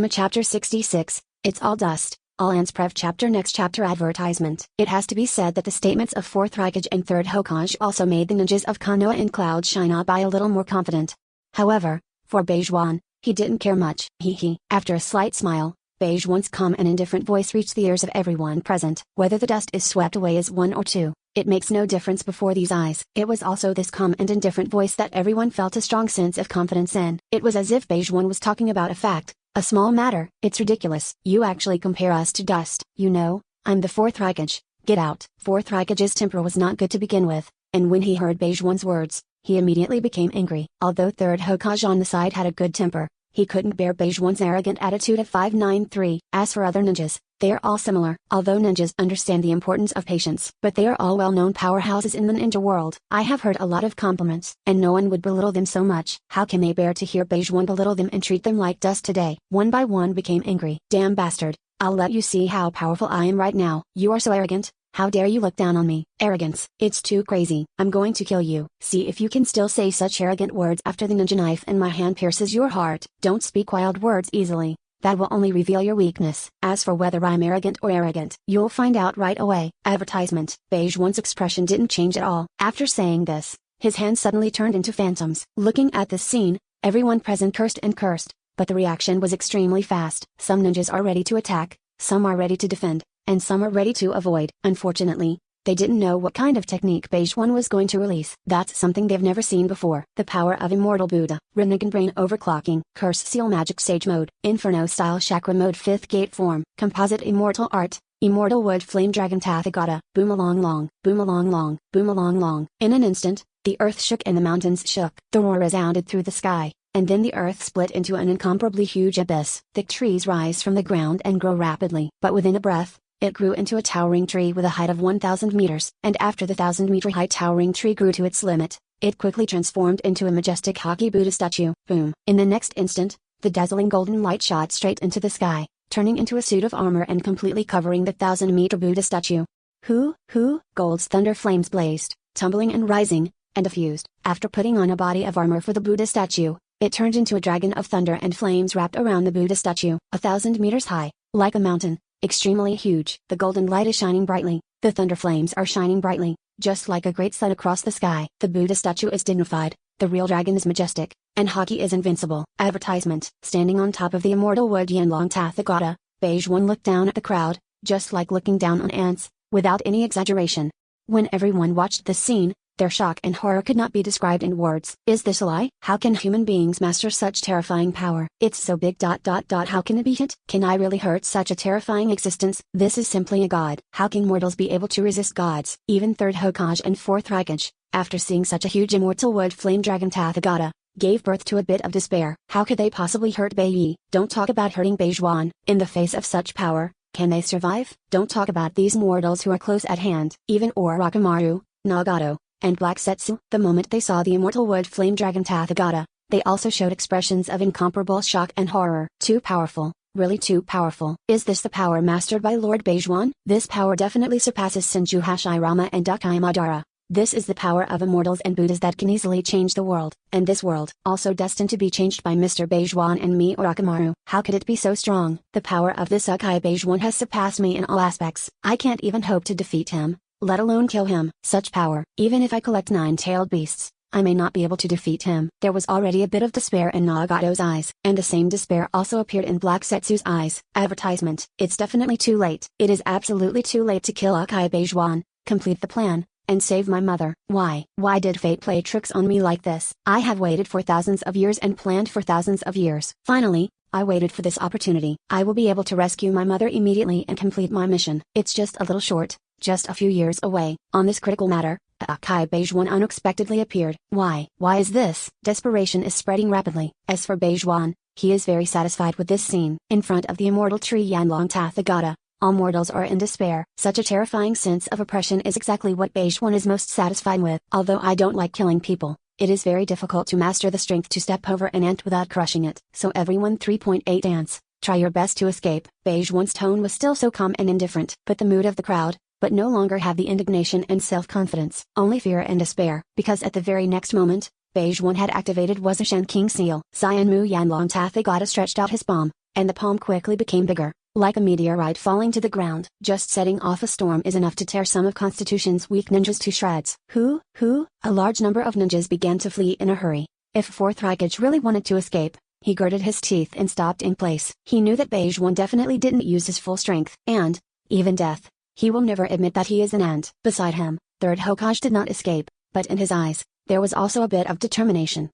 Chapter 66. It's all dust, all ants. Prev chapter. Next chapter. Advertisement. It has to be said that the statements of fourth Raikage and third Hokage also made the ninjas of Konoha and Cloud Shinaba a little more confident. However, for Beige One, he didn't care much. After a slight smile, Beige One's calm and indifferent voice reached the ears of everyone present. Whether the dust is swept away as one or two, it makes no difference before these eyes. It was also this calm and indifferent voice that everyone felt a strong sense of confidence in. It was as if Beige One was talking about a fact. A small matter. It's ridiculous. You actually compare us to dust. You know, I'm the fourth Raikage. Get out. Fourth Raikage's temper was not good to begin with, and when he heard Beige One's words, he immediately became angry. Although third Hokage on the side had a good temper, he couldn't bear Beige One's arrogant attitude of 593. As for other ninjas, they are all similar. Although ninjas understand the importance of patience, but they are all well-known powerhouses in the ninja world. I have heard a lot of compliments, and no one would belittle them so much. How can they bear to hear Beige One belittle them and treat them like dust today? One by one became angry. Damn bastard, I'll let you see how powerful I am right now. You are so arrogant. How dare you look down on me? Arrogance. It's too crazy. I'm going to kill you. See if you can still say such arrogant words after the ninja knife in my hand pierces your heart. Don't speak wild words easily. That will only reveal your weakness. As for whether I'm arrogant or arrogant, you'll find out right away. Advertisement. Beige One's expression didn't change at all. After saying this, his hands suddenly turned into phantoms. Looking at this scene, everyone present cursed and cursed, but the reaction was extremely fast. Some ninjas are ready to attack, some are ready to defend, and some are ready to avoid. Unfortunately, they didn't know what kind of technique Beige One was going to release. That's something they've never seen before. The power of Immortal Buddha. Rinnegan Brain Overclocking. Curse Seal Magic Sage Mode. Inferno Style Chakra Mode 5th Gate Form. Composite Immortal Art. Immortal Wood Flame Dragon Tathagata. Boom along long. Boom along long. Boom along long. In an instant, the earth shook and the mountains shook. The roar resounded through the sky, and then the earth split into an incomparably huge abyss. Thick trees rise from the ground and grow rapidly. But within a breath, it grew into a towering tree with a height of 1,000 meters. And after the 1,000-meter high towering tree grew to its limit, it quickly transformed into a majestic Haki Buddha statue. Boom! In the next instant, the dazzling golden light shot straight into the sky, turning into a suit of armor and completely covering the 1,000-meter Buddha statue. Gold's thunder flames blazed, tumbling and rising, and diffused. After putting on a body of armor for the Buddha statue, it turned into a dragon of thunder and flames wrapped around the Buddha statue. 1,000 meters high, like a mountain. Extremely huge. The golden light is shining brightly, the thunder flames are shining brightly, just like a great sun across the sky. The Buddha statue is dignified, the real dragon is majestic, and Haki is invincible. Advertisement. Standing on top of the immortal wood Yanlong Tathagata, Beige One looked down at the crowd, just like looking down on ants, without any exaggeration. When everyone watched this scene, their shock and horror could not be described in words. Is this a lie? How can human beings master such terrifying power? It's so big. How can it be hit? Can I really hurt such a terrifying existence? This is simply a god. How can mortals be able to resist gods? Even third Hokage and fourth Raikage, after seeing such a huge immortal wood flame dragon Tathagata, gave birth to a bit of despair. How could they possibly hurt Bai? Don't talk about hurting Beige One. In the face of such power, can they survive? Don't talk about these mortals who are close at hand. Even Orochimaru, Nagato, and Black Setsu. The moment they saw the immortal wood flame dragon Tathagata, they also showed expressions of incomparable shock and horror. Too powerful, really too powerful. Is this the power mastered by Lord Beige One? This power definitely surpasses Senju Hashirama and Dakai Madara. This is the power of immortals and Buddhas that can easily change the world, and this world, also destined to be changed by Mr. Beige One and me Orochimaru. How could it be so strong? The power of this Ukai Beige One has surpassed me in all aspects. I can't even hope to defeat him, let alone kill him. Such power. Even if I collect 9-tailed beasts, I may not be able to defeat him. There was already a bit of despair in Nagato's eyes, and the same despair also appeared in Black Setsu's eyes. Advertisement. It's definitely too late. It is absolutely too late to kill Ukai Beige One, complete the plan, and save my mother. Why? Why did fate play tricks on me like this? I have waited for thousands of years and planned for thousands of years. Finally, I waited for this opportunity. I will be able to rescue my mother immediately and complete my mission. It's just a little short, just a few years away. On this critical matter, Ukai Beige One unexpectedly appeared. Why? Why is this? Desperation is spreading rapidly. As for Beige One, he is very satisfied with this scene. In front of the immortal tree Yanlong Tathagata, all mortals are in despair. Such a terrifying sense of oppression is exactly what Beige One is most satisfied with. Although I don't like killing people, it is very difficult to master the strength to step over an ant without crushing it. So everyone 3.8 ants, try your best to escape. Beige One's tone was still so calm and indifferent. But the mood of the crowd, but no longer have the indignation and self-confidence. Only fear and despair. Because at the very next moment, Beige One had activated was a Shan King seal. Xianmu Yanlong Tathagata stretched out his palm, and the palm quickly became bigger, like a meteorite falling to the ground. Just setting off a storm is enough to tear some of Constitution's weak ninjas to shreds. A large number of ninjas began to flee in a hurry. If fourth Raikage really wanted to escape, he gritted his teeth and stopped in place. He knew that Beige One definitely didn't use his full strength. And, even death, he will never admit that he is an ant. Beside him, third Hokage did not escape, but in his eyes, there was also a bit of determination.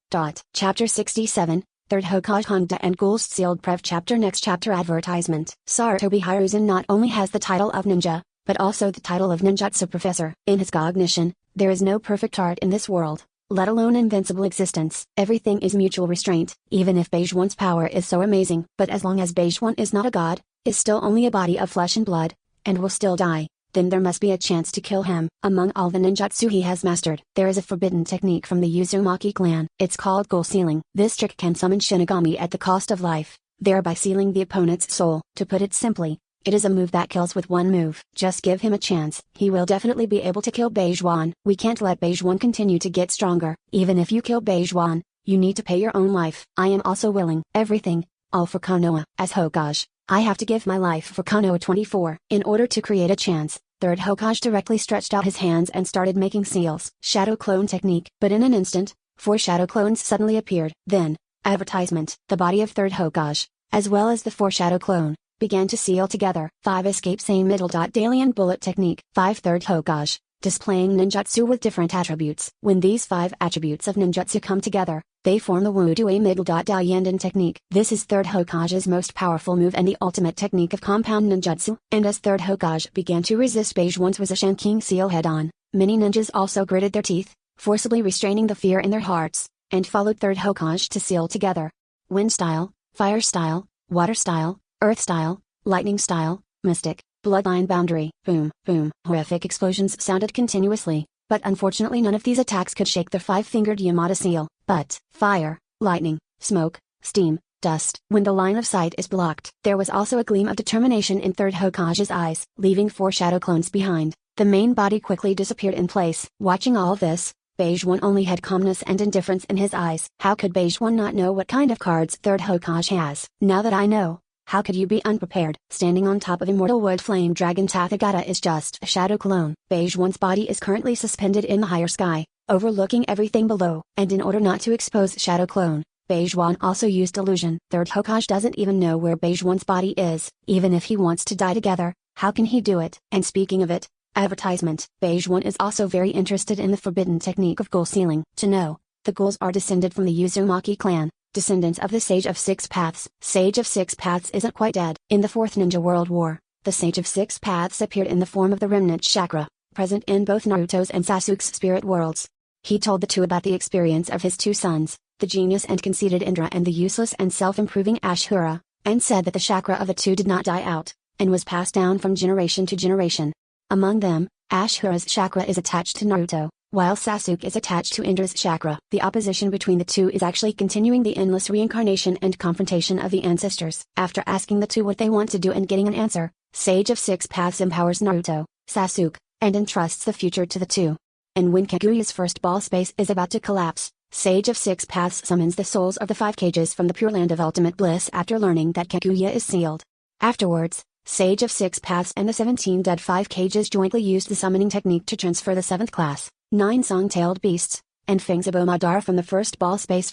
Chapter 67, Third Hokage Honda and Ghoul's Sealed Prev Chapter. Next chapter. Advertisement. Sarutobi Hiruzen not only has the title of ninja, but also the title of ninjutsu professor. In his cognition, there is no perfect art in this world, let alone invincible existence. Everything is mutual restraint. Even if Beige One's power is so amazing, but as long as Beige One is not a god, is still only a body of flesh and blood, and will still die, then there must be a chance to kill him. Among all the ninjutsu he has mastered, there is a forbidden technique from the Uzumaki clan. It's called Ghoul Sealing. This trick can summon Shinigami at the cost of life, thereby sealing the opponent's soul. To put it simply, it is a move that kills with one move. Just give him a chance. He will definitely be able to kill Beige One. We can't let Beige One continue to get stronger. Even if you kill Beige One, you need to pay your own life. I am also willing. Everything, All for Konoha. As Hokage, I have to give my life for Konoha 24. In order to create a chance, third Hokage directly stretched out his hands and started making seals. Shadow clone technique. But in an instant, 4 shadow clones suddenly appeared. Then, advertisement. The body of third Hokage, as well as the 4 shadow clone, began to seal together. 5 escape same middle. Dalian bullet technique. 5 third Hokage, displaying ninjutsu with different attributes. When these 5 attributes of ninjutsu come together, they form the Wudui middle. Daiyanden technique. This is third Hokage's most powerful move and the ultimate technique of compound ninjutsu. And as third Hokage began to resist Beige One's was a Shanking seal head-on, many ninjas also gritted their teeth, forcibly restraining the fear in their hearts, and followed third Hokage to seal together. Wind style, fire style, water style, earth style, lightning style, mystic, bloodline boundary. Boom, boom. Horrific explosions sounded continuously, but unfortunately none of these attacks could shake the 5-fingered Yamada seal. But, fire, lightning, smoke, steam, dust. When the line of sight is blocked. There was also a gleam of determination in third Hokage's eyes. Leaving 4 shadow clones behind, the main body quickly disappeared in place. Watching all this, Beige One only had calmness and indifference in his eyes. How could Beige One not know what kind of cards third Hokage has? Now that I know, how could you be unprepared? Standing on top of Immortal Wood Flame Dragon Tathagata is just a shadow clone. Beige One's body is currently suspended in the higher sky, overlooking everything below. And in order not to expose shadow clone, Beige One also used illusion. Third Hokage doesn't even know where Beige One's body is. Even if he wants to die together, how can he do it? And speaking of it, advertisement. Beige One is also very interested in the forbidden technique of ghoul sealing. To know, the ghouls are descended from the Uzumaki clan, descendants of the Sage of Six Paths. Sage of Six Paths isn't quite dead. In the 4th Ninja World War, the Sage of Six Paths appeared in the form of the remnant chakra, present in both Naruto's and Sasuke's spirit worlds. He told the 2 about the experience of his 2 sons, the genius and conceited Indra and the useless and self-improving Ashura, and said that the chakra of the 2 did not die out, and was passed down from generation to generation. Among them, Ashura's chakra is attached to Naruto, while Sasuke is attached to Indra's chakra. The opposition between the 2 is actually continuing the endless reincarnation and confrontation of the ancestors. After asking the 2 what they want to do and getting an answer, Sage of Six Paths empowers Naruto, Sasuke, and entrusts the future to the 2. And when Kaguya's first ball space is about to collapse, Sage of Six Paths summons the souls of the 5 cages from the Pure Land of Ultimate Bliss after learning that Kaguya is sealed. Afterwards, Sage of Six Paths and the 17 dead 5 cages jointly used the summoning technique to transfer the 7th class, 9 song-tailed beasts, and Fangs of Omadara from the first ball space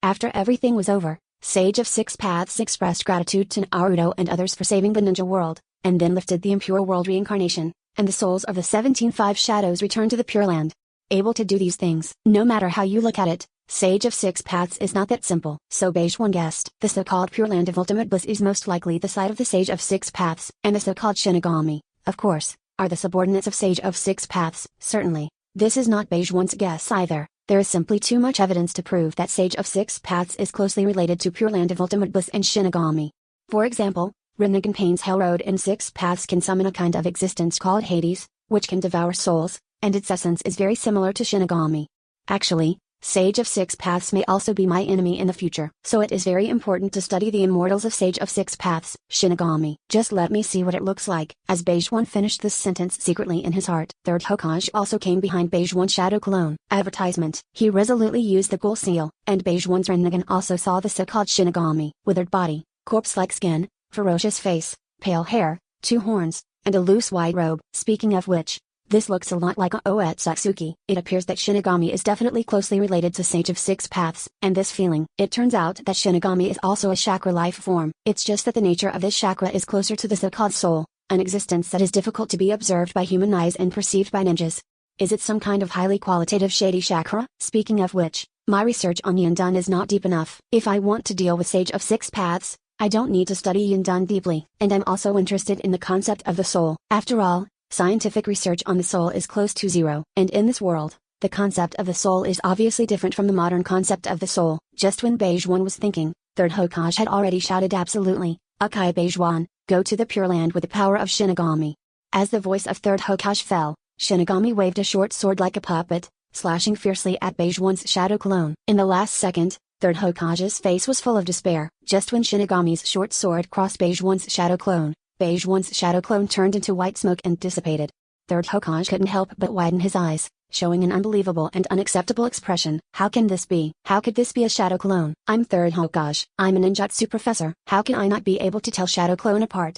After everything was over, Sage of Six Paths expressed gratitude to Naruto and others for saving the ninja world, and then lifted the impure world reincarnation, and the souls of the 17 5 shadows returned to the Pure Land. Able to do these things. No matter how you look at it, Sage of Six Paths is not that simple. So Beige One guessed. The so-called Pure Land of Ultimate Bliss is most likely the site of the Sage of Six Paths, and the so-called Shinigami, of course, are the subordinates of Sage of Six Paths. Certainly, this is not Beige One's guess either. There is simply too much evidence to prove that Sage of Six Paths is closely related to Pure Land of Ultimate Bliss and Shinigami. For example, Rinnegan Pain's Hell Road in Six Paths can summon a kind of existence called Hades, which can devour souls, and its essence is very similar to Shinigami. Actually, Sage of Six Paths may also be my enemy in the future. So it is very important to study the immortals of Sage of Six Paths, Shinigami. Just let me see what it looks like. As Beige One finished this sentence secretly in his heart, third Hokage also came behind Beige One's shadow clone. Advertisement. He resolutely used the ghoul seal, and Beige One's Rinnegan also saw the so-called Shinigami. Withered body, corpse-like skin, ferocious face, pale hair, 2 horns, and a loose white robe. Speaking of which, this looks a lot like Oetsutsuki. It appears that Shinigami is definitely closely related to Sage of Six Paths, and this feeling. It turns out that Shinigami is also a chakra life form. It's just that the nature of this chakra is closer to the so-called soul, an existence that is difficult to be observed by human eyes and perceived by ninjas. Is it some kind of highly qualitative shady chakra? Speaking of which, my research on Yundun is not deep enough. If I want to deal with Sage of Six Paths, I don't need to study Yundun deeply, and I'm also interested in the concept of the soul. After all, scientific research on the soul is close to zero. And in this world, the concept of the soul is obviously different from the modern concept of the soul. Just when Beige One was thinking, third Hokage had already shouted absolutely, "Akai Beige One, go to the Pure Land with the power of Shinigami." As the voice of third Hokage fell, Shinigami waved a short sword like a puppet, slashing fiercely at Beige One's shadow clone. In the last second, third Hokage's face was full of despair. Just when Shinigami's short sword crossed Beige One's shadow clone, Beige One's shadow clone turned into white smoke and dissipated. Third Hokage couldn't help but widen his eyes. showing an unbelievable and unacceptable expression. How can this be? How could this be a shadow clone? I'm third Hokage. I'm a ninjutsu professor. How can I not be able to tell shadow clone apart?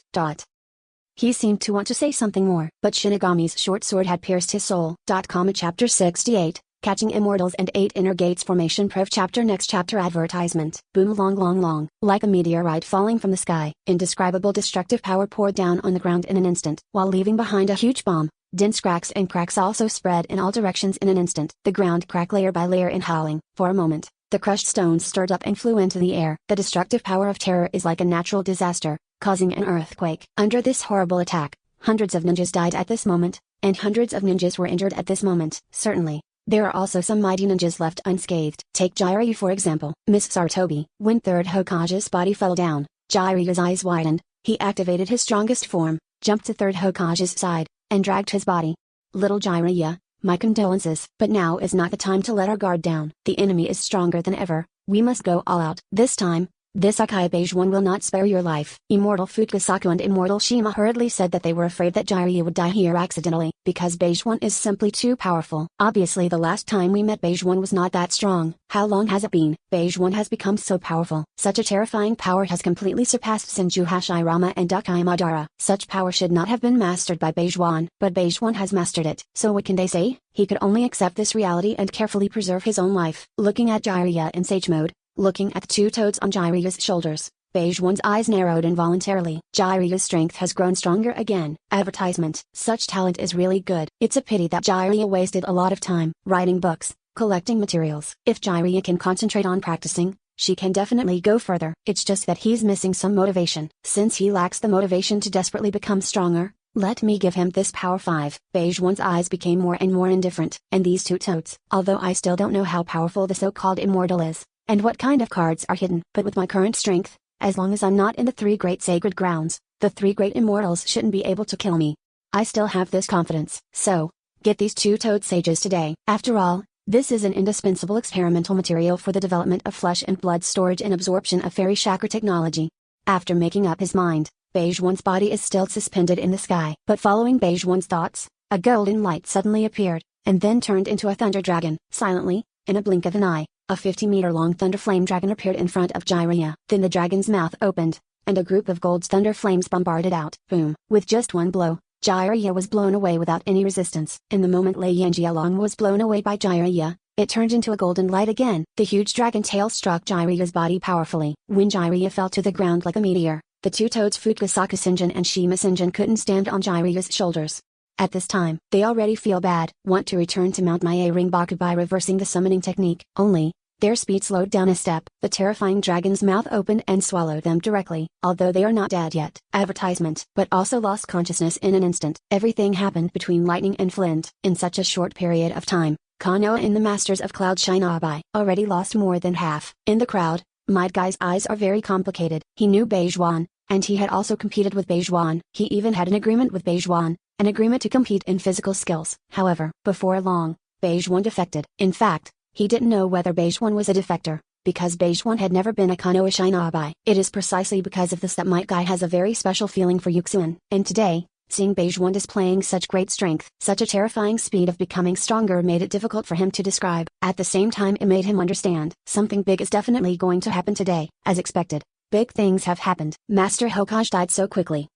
He seemed to want to say something more, but Shinigami's short sword had pierced his soul. Chapter 68, Catching Immortals and 8 Inner Gates Formation Proof Chapter Next Chapter Advertisement. Boom long. Like a meteorite falling from the sky, indescribable destructive power poured down on the ground in an instant, while leaving behind a huge bomb. Dense cracks and cracks also spread in all directions in an instant. The ground cracked layer by layer in howling. For a moment, the crushed stones stirred up and flew into the air. The destructive power of terror is like a natural disaster, causing an earthquake. Under this horrible attack, hundreds of ninjas died at this moment, and hundreds of ninjas were injured at this moment. Certainly, there are also some mighty ninjas left unscathed. Take Jiraiya for example. Miss Sarutobi. When third Hokage's body fell down, Jiraiya's eyes widened. He activated his strongest form, jumped to third Hokage's side, and dragged his body. Little Jiraiya, my condolences. But now is not the time to let our guard down. The enemy is stronger than ever. We must go all out. This time, this Akai Beige One will not spare your life. Immortal Fukasaku and Immortal Shima hurriedly said that they were afraid that Jiraiya would die here accidentally, because Beige One is simply too powerful. Obviously the last time we met Beige One was not that strong. How long has it been? Beige One has become so powerful. Such a terrifying power has completely surpassed Senju Hashirama and Dakai Madara. Such power should not have been mastered by Beige One, but Beige One has mastered it. So what can they say? He could only accept this reality and carefully preserve his own life. Looking at Jiraiya in sage mode, looking at the two toads on Jiraiya's shoulders, Beige One's eyes narrowed involuntarily. Jiraiya's strength has grown stronger again. Advertisement. Such talent is really good. It's a pity that Jiraiya wasted a lot of time writing books, collecting materials. If Jiraiya can concentrate on practicing, she can definitely go further. It's just that he's missing some motivation. Since he lacks the motivation to desperately become stronger, let me give him this power 5. Beige One's eyes became more and more indifferent. And these two toads. Although I still don't know how powerful the so-called immortal is, and what kind of cards are hidden. But with my current strength, as long as I'm not in the 3 great sacred grounds, the 3 great immortals shouldn't be able to kill me. I still have this confidence. So, get these 2 toad sages today. After all, this is an indispensable experimental material for the development of flesh and blood storage and absorption of fairy chakra technology. After making up his mind, Beige One's body is still suspended in the sky. But following Beige One's thoughts, a golden light suddenly appeared, and then turned into a thunder dragon. Silently, in a blink of an eye, a 50-meter-long thunder flame dragon appeared in front of Jiraiya. Then the dragon's mouth opened, and a group of gold thunder flames bombarded out. Boom! With just one blow, Jiraiya was blown away without any resistance. In the moment Lei Yanjialong was blown away by Jiraiya, it turned into a golden light again. The huge dragon tail struck Jiraiya's body powerfully. When Jiraiya fell to the ground like a meteor, the 2 toads Fukasaku Senjin and Shima Senjin couldn't stand on Jiraiya's shoulders. At this time, they already feel bad. Want to return to Mount Maya Ringbaku by reversing the summoning technique. Only, their speed slowed down a step. The terrifying dragon's mouth opened and swallowed them directly. Although they are not dead yet. Advertisement. But also lost consciousness in an instant. Everything happened between lightning and flint. In such a short period of time, Konoha and the Masters of Cloud Shinobi already lost more than half. In the crowd, Might Guy's eyes are very complicated. He knew Beige One, and he had also competed with Beige One. He even had an agreement with Beige One, an agreement to compete in physical skills. However, before long, Beige One defected. In fact, he didn't know whether Beige One was a defector, because Beige One had never been a Konoha Shinobi. It is precisely because of this that Might Guy has a very special feeling for Yuxuan. And today, seeing Beige One displaying such great strength, such a terrifying speed of becoming stronger made it difficult for him to describe. At the same time it made him understand, something big is definitely going to happen today. As expected, big things have happened. Master Hokage died so quickly.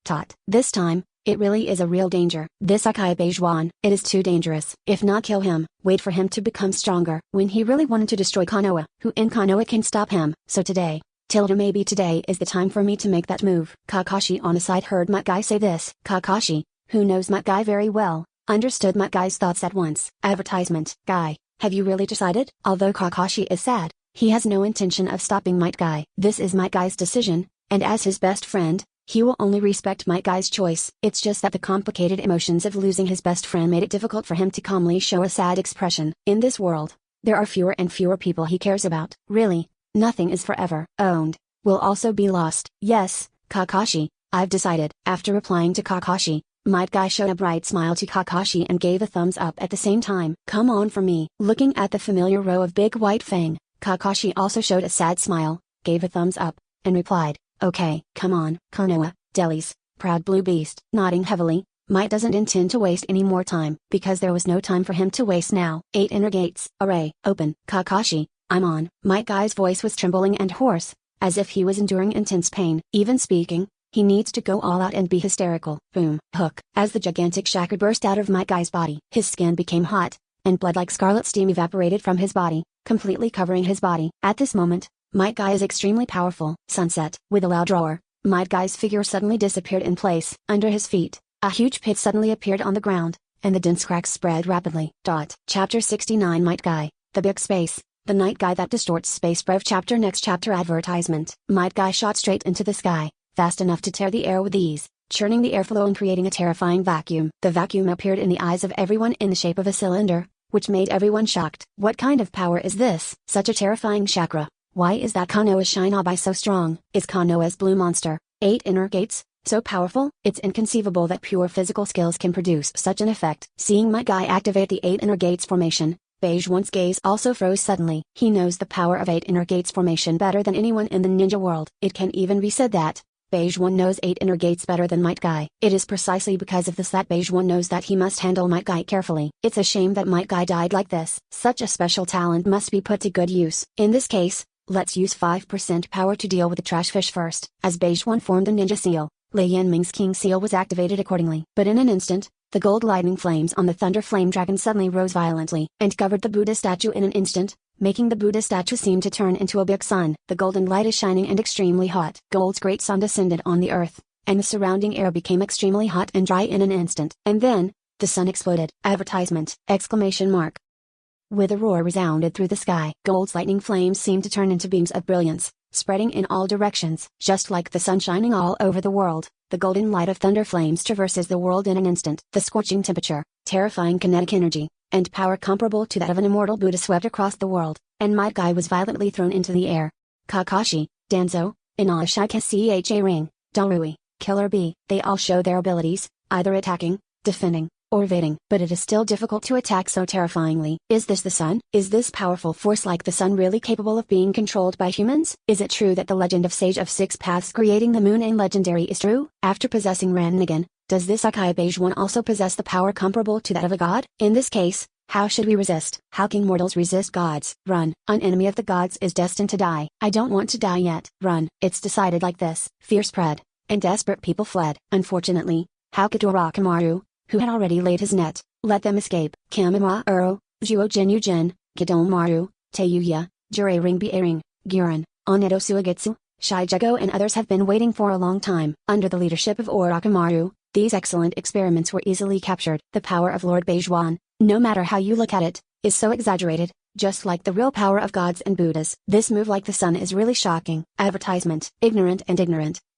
This time, it really is a real danger. This Akai Beige One, it is too dangerous. If not kill him, wait for him to become stronger. When he really wanted to destroy Konoha, who in Konoha can stop him? So today, maybe today is the time for me to make that move. Kakashi on the side heard Might Guy say this. Kakashi, who knows Might Guy very well, understood Might Guy's thoughts at once. Advertisement. Guy, have you really decided? Although Kakashi is sad, he has no intention of stopping Might Guy. This is Might Guy's decision, and as his best friend, he will only respect Might Guy's choice. It's just that the complicated emotions of losing his best friend made it difficult for him to calmly show a sad expression. In this world, there are fewer and fewer people he cares about. Really, nothing is forever. Owned, will also be lost. Yes, Kakashi, I've decided. After replying to Kakashi, Might Guy showed a bright smile to Kakashi and gave a thumbs up at the same time. Come on for me. Looking at the familiar row of big white fang, Kakashi also showed a sad smile, gave a thumbs up, and replied, okay, come on. Konoha, Delhi's proud blue beast. Nodding heavily, Might doesn't intend to waste any more time, because there was no time for him to waste now. 8 inner gates. Array, open. Kakashi, I'm on. Might Guy's voice was trembling and hoarse, as if he was enduring intense pain. Even speaking, he needs to go all out and be hysterical. Boom. Hook. As the gigantic chakra burst out of Might Guy's body, his skin became hot, and blood like scarlet steam evaporated from his body, completely covering his body. At this moment, Might Guy is extremely powerful. Sunset. With a loud roar, Might Guy's figure suddenly disappeared in place. Under his feet, a huge pit suddenly appeared on the ground, and the dense cracks spread rapidly. Chapter 69 Might Guy, the Big Space, the Night Guy that distorts space. Chapter next chapter advertisement. Might Guy shot straight into the sky, fast enough to tear the air with ease, churning the airflow and creating a terrifying vacuum. The vacuum appeared in the eyes of everyone in the shape of a cylinder, which made everyone shocked. What kind of power is this? Such a terrifying chakra. Why is that Konoha's Shinobi so strong? Is Konoha's blue monster, 8 inner gates, so powerful? It's inconceivable that pure physical skills can produce such an effect. Seeing Might Guy activate the 8 inner gates formation, Beige One's gaze also froze suddenly. He knows the power of 8 inner gates formation better than anyone in the ninja world. It can even be said that Beige One knows 8 inner gates better than Might Guy. It is precisely because of this that Beige One knows that he must handle Might Guy carefully. It's a shame that Might Guy died like this. Such a special talent must be put to good use. In this case, let's use 5% power to deal with the trash fish first. As Beige One formed the ninja seal, Lei Yanming's King Seal was activated accordingly. But in an instant, the gold lightning flames on the Thunder Flame Dragon suddenly rose violently and covered the Buddha statue in an instant, making the Buddha statue seem to turn into a big sun. The golden light is shining and extremely hot. Gold's great sun descended on the earth, and the surrounding air became extremely hot and dry in an instant. And then, the sun exploded. Advertisement! Exclamation mark. With a roar resounded through the sky. Gold's lightning flames seemed to turn into beams of brilliance, spreading in all directions. Just like the sun shining all over the world, the golden light of thunder flames traverses the world in an instant. The scorching temperature, terrifying kinetic energy, and power comparable to that of an immortal Buddha swept across the world, and Might Guy was violently thrown into the air. Kakashi, Danzo, Inuyasha Cha Ring, Darui, Killer Bee, they all show their abilities, either attacking, defending, or evading. But it is still difficult to attack so terrifyingly. Is this the sun? Is this powerful force like the sun really capable of being controlled by humans? Is it true that the legend of Sage of Six Paths creating the moon and legendary is true? After possessing Rinnegan, does this Akai Beige One also possess the power comparable to that of a god? In this case, how should we resist? How can mortals resist gods? Run. An enemy of the gods is destined to die. I don't want to die yet. Run. It's decided like this. Fear spread, and desperate people fled. Unfortunately, how could Orochimaru, who had already laid his net, let them escape? Kamimaru, Juojin, Kidomaru, Teyuya, Jurei Bearing, Guren, Onedo Suigetsu, Shijugo and others have been waiting for a long time. Under the leadership of Orochimaru, these excellent experiments were easily captured. The power of Lord Beige One, no matter how you look at it, is so exaggerated, just like the real power of gods and Buddhas. This move like the sun is really shocking. Advertisement. Ignorant,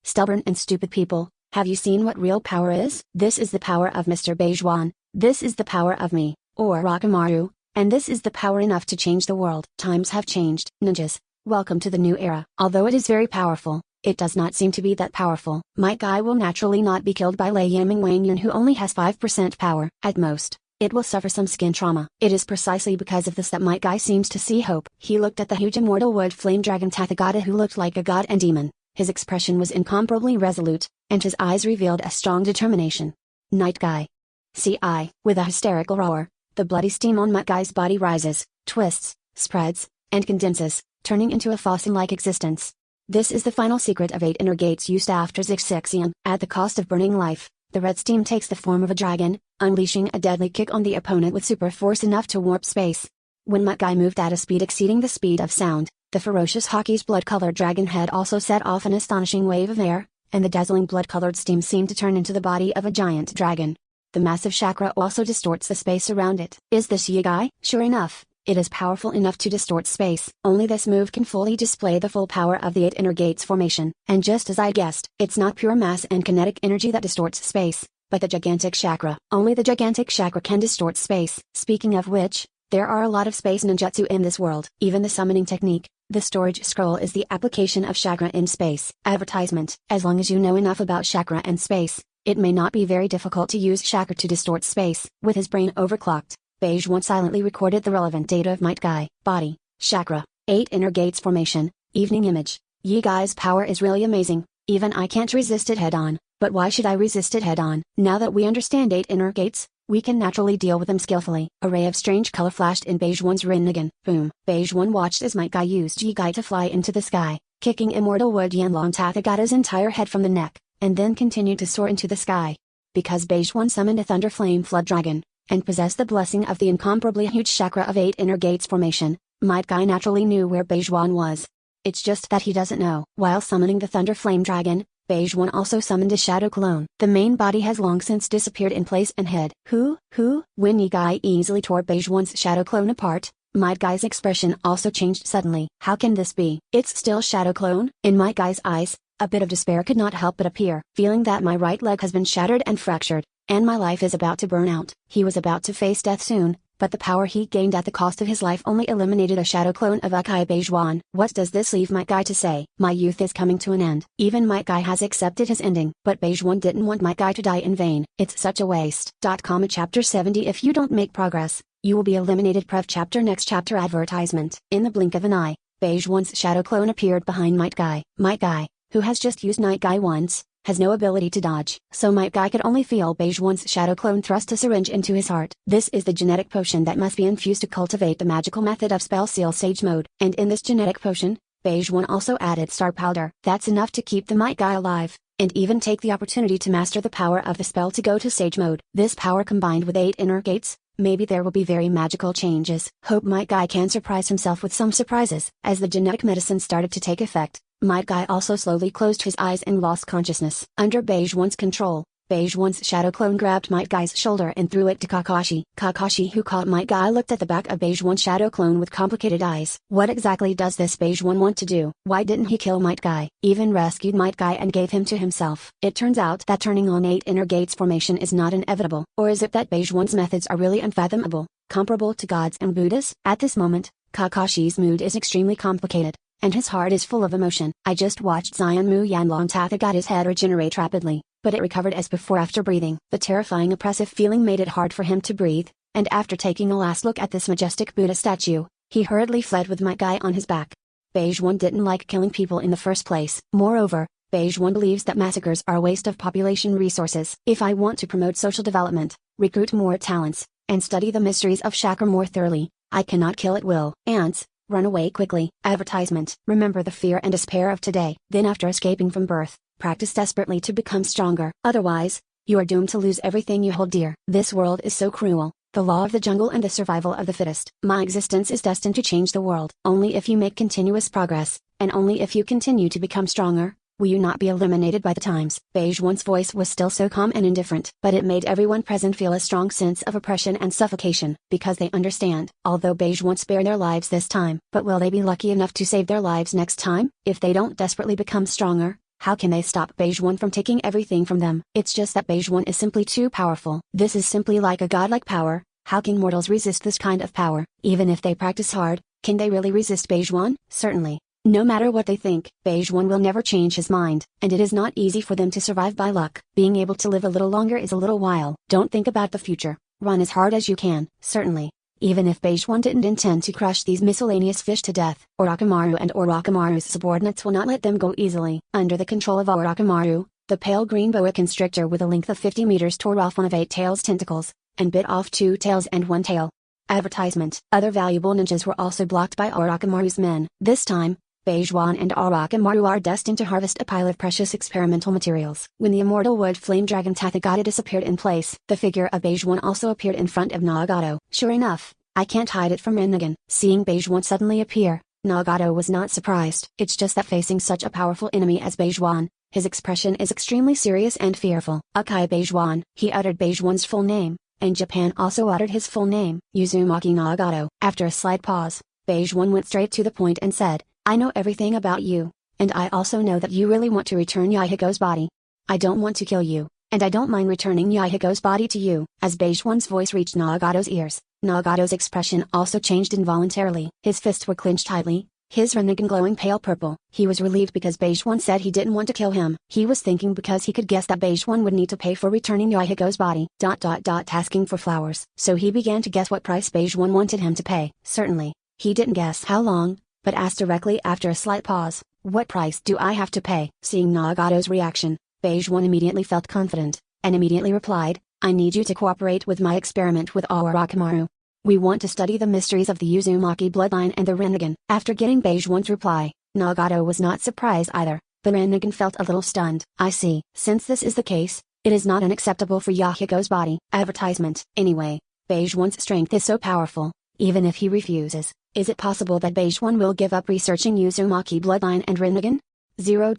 stubborn and stupid people, have you seen what real power is? This is the power of Mr. Beige One, this is the power of me, Orochimaru, and this is the power enough to change the world. Times have changed. Ninjas, welcome to the new era. Although it is very powerful, it does not seem to be that powerful. Might Guy will naturally not be killed by Lei Yanming Wangyun, who only has 5% power. At most, it will suffer some skin trauma. It is precisely because of this that Might Guy seems to see hope. He looked at the huge immortal wood flame dragon Tathagata, who looked like a god and demon. His expression was incomparably resolute, and his eyes revealed a strong determination. Night Guy. C.I. With a hysterical roar, the bloody steam on Might Guy's body rises, twists, spreads, and condenses, turning into a faucet-like existence. This is the final secret of 8 inner gates used after Zixxian. At the cost of burning life, the red steam takes the form of a dragon, unleashing a deadly kick on the opponent with super force enough to warp space. When Might Guy moved at a speed exceeding the speed of sound, the ferocious Hoki's blood-colored dragon head also set off an astonishing wave of air, and the dazzling blood-colored steam seemed to turn into the body of a giant dragon. The massive chakra also distorts the space around it. Is this Yagai? Sure enough, it is powerful enough to distort space. Only this move can fully display the full power of the 8 inner gates formation. And just as I guessed, it's not pure mass and kinetic energy that distorts space, but the gigantic chakra. Only the gigantic chakra can distort space. Speaking of which, there are a lot of space ninjutsu in this world. Even the summoning technique, the storage scroll, is the application of chakra in space. Advertisement. As long as you know enough about chakra and space, it may not be very difficult to use chakra to distort space. With his brain overclocked, Beige One silently recorded the relevant data of Might Guy. Body, chakra, 8 inner gates formation, evening image. Ye Guy's power is really amazing, even I can't resist it head on. But why should I resist it head-on? Now that we understand 8 inner gates, we can naturally deal with them skillfully. A ray of strange color flashed in Beige One's Rinnegan. Boom. Beige One watched as Might Guy used Ji-Guy to fly into the sky, kicking Immortal Wood Yanlong Tathagata's entire head from the neck, and then continued to soar into the sky. Because Beige One summoned a Thunder Flame Flood Dragon, and possessed the blessing of the incomparably huge chakra of 8 inner gates formation, Might Guy naturally knew where Beige One was. It's just that he doesn't know. While summoning the Thunder Flame Dragon, Beige One also summoned a shadow clone. The main body has long since disappeared in place and hid. When Yi-Guy easily tore Beige One's shadow clone apart, Might Guy's expression also changed suddenly. How can this be? It's still shadow clone? In Might Guy's eyes, a bit of despair could not help but appear. Feeling that my right leg has been shattered and fractured, and my life is about to burn out. He was about to face death soon, but the power he gained at the cost of his life only eliminated a shadow clone of Akai Beige One. What does this leave Might Guy to say? My youth is coming to an end. Even Might Guy has accepted his ending. But Beige One didn't want Might Guy to die in vain. It's such a waste. Chapter 70. If you don't make progress, you will be eliminated. Prev chapter. Next chapter. Advertisement. In the blink of an eye, Beige One's shadow clone appeared behind Might Guy. Might Guy, who has just used Night Guy once, has no ability to dodge. So Might Guy could only feel Beige One's shadow clone thrust a syringe into his heart. This is the genetic potion that must be infused to cultivate the magical method of Spell Seal Sage Mode. And in this genetic potion, Beige One also added star powder. That's enough to keep the Might Guy alive, and even take the opportunity to master the power of the spell to go to Sage Mode. This power combined with 8 inner gates, maybe there will be very magical changes. Hope Might Guy can surprise himself with some surprises. As the genetic medicine started to take effect, Might Guy also slowly closed his eyes and lost consciousness. Under Beige One's control, Beige One's shadow clone grabbed Might Guy's shoulder and threw it to Kakashi. Kakashi, who caught Might Guy, looked at the back of Beige One's shadow clone with complicated eyes. What exactly does this Beige One want to do? Why didn't he kill Might Guy? Even rescued Might Guy and gave him to himself. It turns out that turning on 8 inner gates formation is not inevitable. Or is it that Beige One's methods are really unfathomable, comparable to gods and Buddhas? At this moment, Kakashi's mood is extremely complicated, and his heart is full of emotion. I just watched Zion Mu Yanlong Tathagata's head regenerate rapidly, but it recovered as before after breathing. The terrifying oppressive feeling made it hard for him to breathe, and after taking a last look at this majestic Buddha statue, he hurriedly fled with Might Guy on his back. Beige One didn't like killing people in the first place. Moreover, Beige One believes that massacres are a waste of population resources. If I want to promote social development, recruit more talents, and study the mysteries of chakra more thoroughly, I cannot kill at will. Ants, run away quickly. Advertisement. Remember the fear and despair of today. Then after escaping from birth, practice desperately to become stronger. Otherwise, you are doomed to lose everything you hold dear. This world is so cruel. The law of the jungle and the survival of the fittest. My existence is destined to change the world. Only if you make continuous progress, and only if you continue to become stronger, will you not be eliminated by the times. Beige One's voice was still so calm and indifferent, but it made everyone present feel a strong sense of oppression and suffocation, because they understand. Although Beige won't spare their lives this time, but will they be lucky enough to save their lives next time? If they don't desperately become stronger, how can they stop Beige One from taking everything from them? It's just that Beige One is simply too powerful. This is simply like a godlike power. How can mortals resist this kind of power? Even if they practice hard, can they really resist Beige One? Certainly. No matter what they think, Beige One will never change his mind, and it is not easy for them to survive by luck. Being able to live a little longer is a little while. Don't think about the future. Run as hard as you can. Certainly. Even if Beige One didn't intend to crush these miscellaneous fish to death, Orochimaru and Orochimaru's subordinates will not let them go easily. Under the control of Orochimaru, the pale green boa constrictor with a length of 50 meters tore off one of 8 tails' tentacles, and bit off 2 tails and 1 tail. Advertisement. Other valuable ninjas were also blocked by Orochimaru's men. This time, Beige One and Orochimaru are destined to harvest a pile of precious experimental materials. When the immortal wood flame dragon Tathagata disappeared in place, the figure of Beige One also appeared in front of Nagato. Sure enough, I can't hide it from Rinnegan. Seeing Beige One suddenly appear, Nagato was not surprised. It's just that facing such a powerful enemy as Beige One, his expression is extremely serious and fearful. Akai Beige One. He uttered Beige One's full name, and Japan also uttered his full name. Uzumaki Nagato. After a slight pause, Beige One went straight to the point and said, I know everything about you, and I also know that you really want to return Yahigo's body. I don't want to kill you, and I don't mind returning Yahigo's body to you. As Beige One's voice reached Nagato's ears, Nagato's expression also changed involuntarily. His fists were clenched tightly, his Rinnegan glowing pale purple. He was relieved because Beige One said he didn't want to kill him. He was thinking because he could guess that Beige One would need to pay for returning Yahigo's body. Asking for flowers. So he began to guess what price Beige One wanted him to pay. Certainly, he didn't guess how long, but asked directly after a slight pause, what price do I have to pay? Seeing Nagato's reaction, Beige 1 immediately felt confident, and immediately replied, I need you to cooperate with my experiment with Orochimaru. We want to study the mysteries of the Uzumaki bloodline and the Rinnegan. After getting Beige 1's reply, Nagato was not surprised either. The Rinnegan felt a little stunned. I see. Since this is the case, it is not unacceptable for Yahigo's body. Advertisement. Anyway, Beige 1's strength is so powerful, even if he refuses, is it possible that Beige 1 will give up researching Uzumaki bloodline and Rinnegan? 0.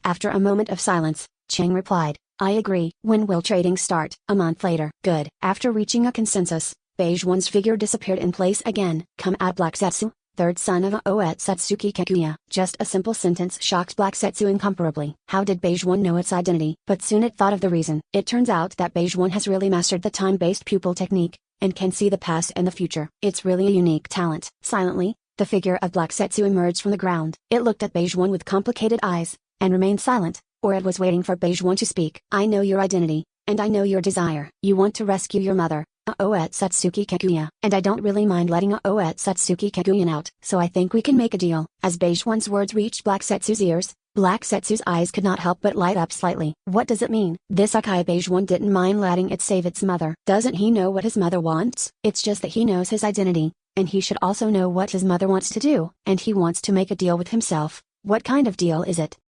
After a moment of silence, Chang replied, I agree. When will trading start? A month later. Good. After reaching a consensus, Beige 1's figure disappeared in place again. Come out Black Setsu, third son of Oetsutsuki Kekuya. Just a simple sentence shocked Black Setsu incomparably. How did Beige 1 know its identity? But soon it thought of the reason. It turns out that Beige 1 has really mastered the time-based pupil technique, and can see the past and the future. It's really a unique talent. Silently, the figure of Black Setsu emerged from the ground. It looked at Beige 1 with complicated eyes, and remained silent, or it was waiting for Beige 1 to speak. I know your identity, and I know your desire. You want to rescue your mother, Oetsutsuki Kekuya, and I don't really mind letting Oetsutsuki Kekuya out. So I think we can make a deal. As Beige 1's words reached Black Setsu's ears, Black Setsu's eyes could not help but light up slightly. What does it mean? This Akai Beige 1 didn't mind letting it save its mother. Doesn't he know what his mother wants? It's just that he knows his identity, and he should also know what his mother wants to do. And he wants to make a deal with himself. What kind of deal is it?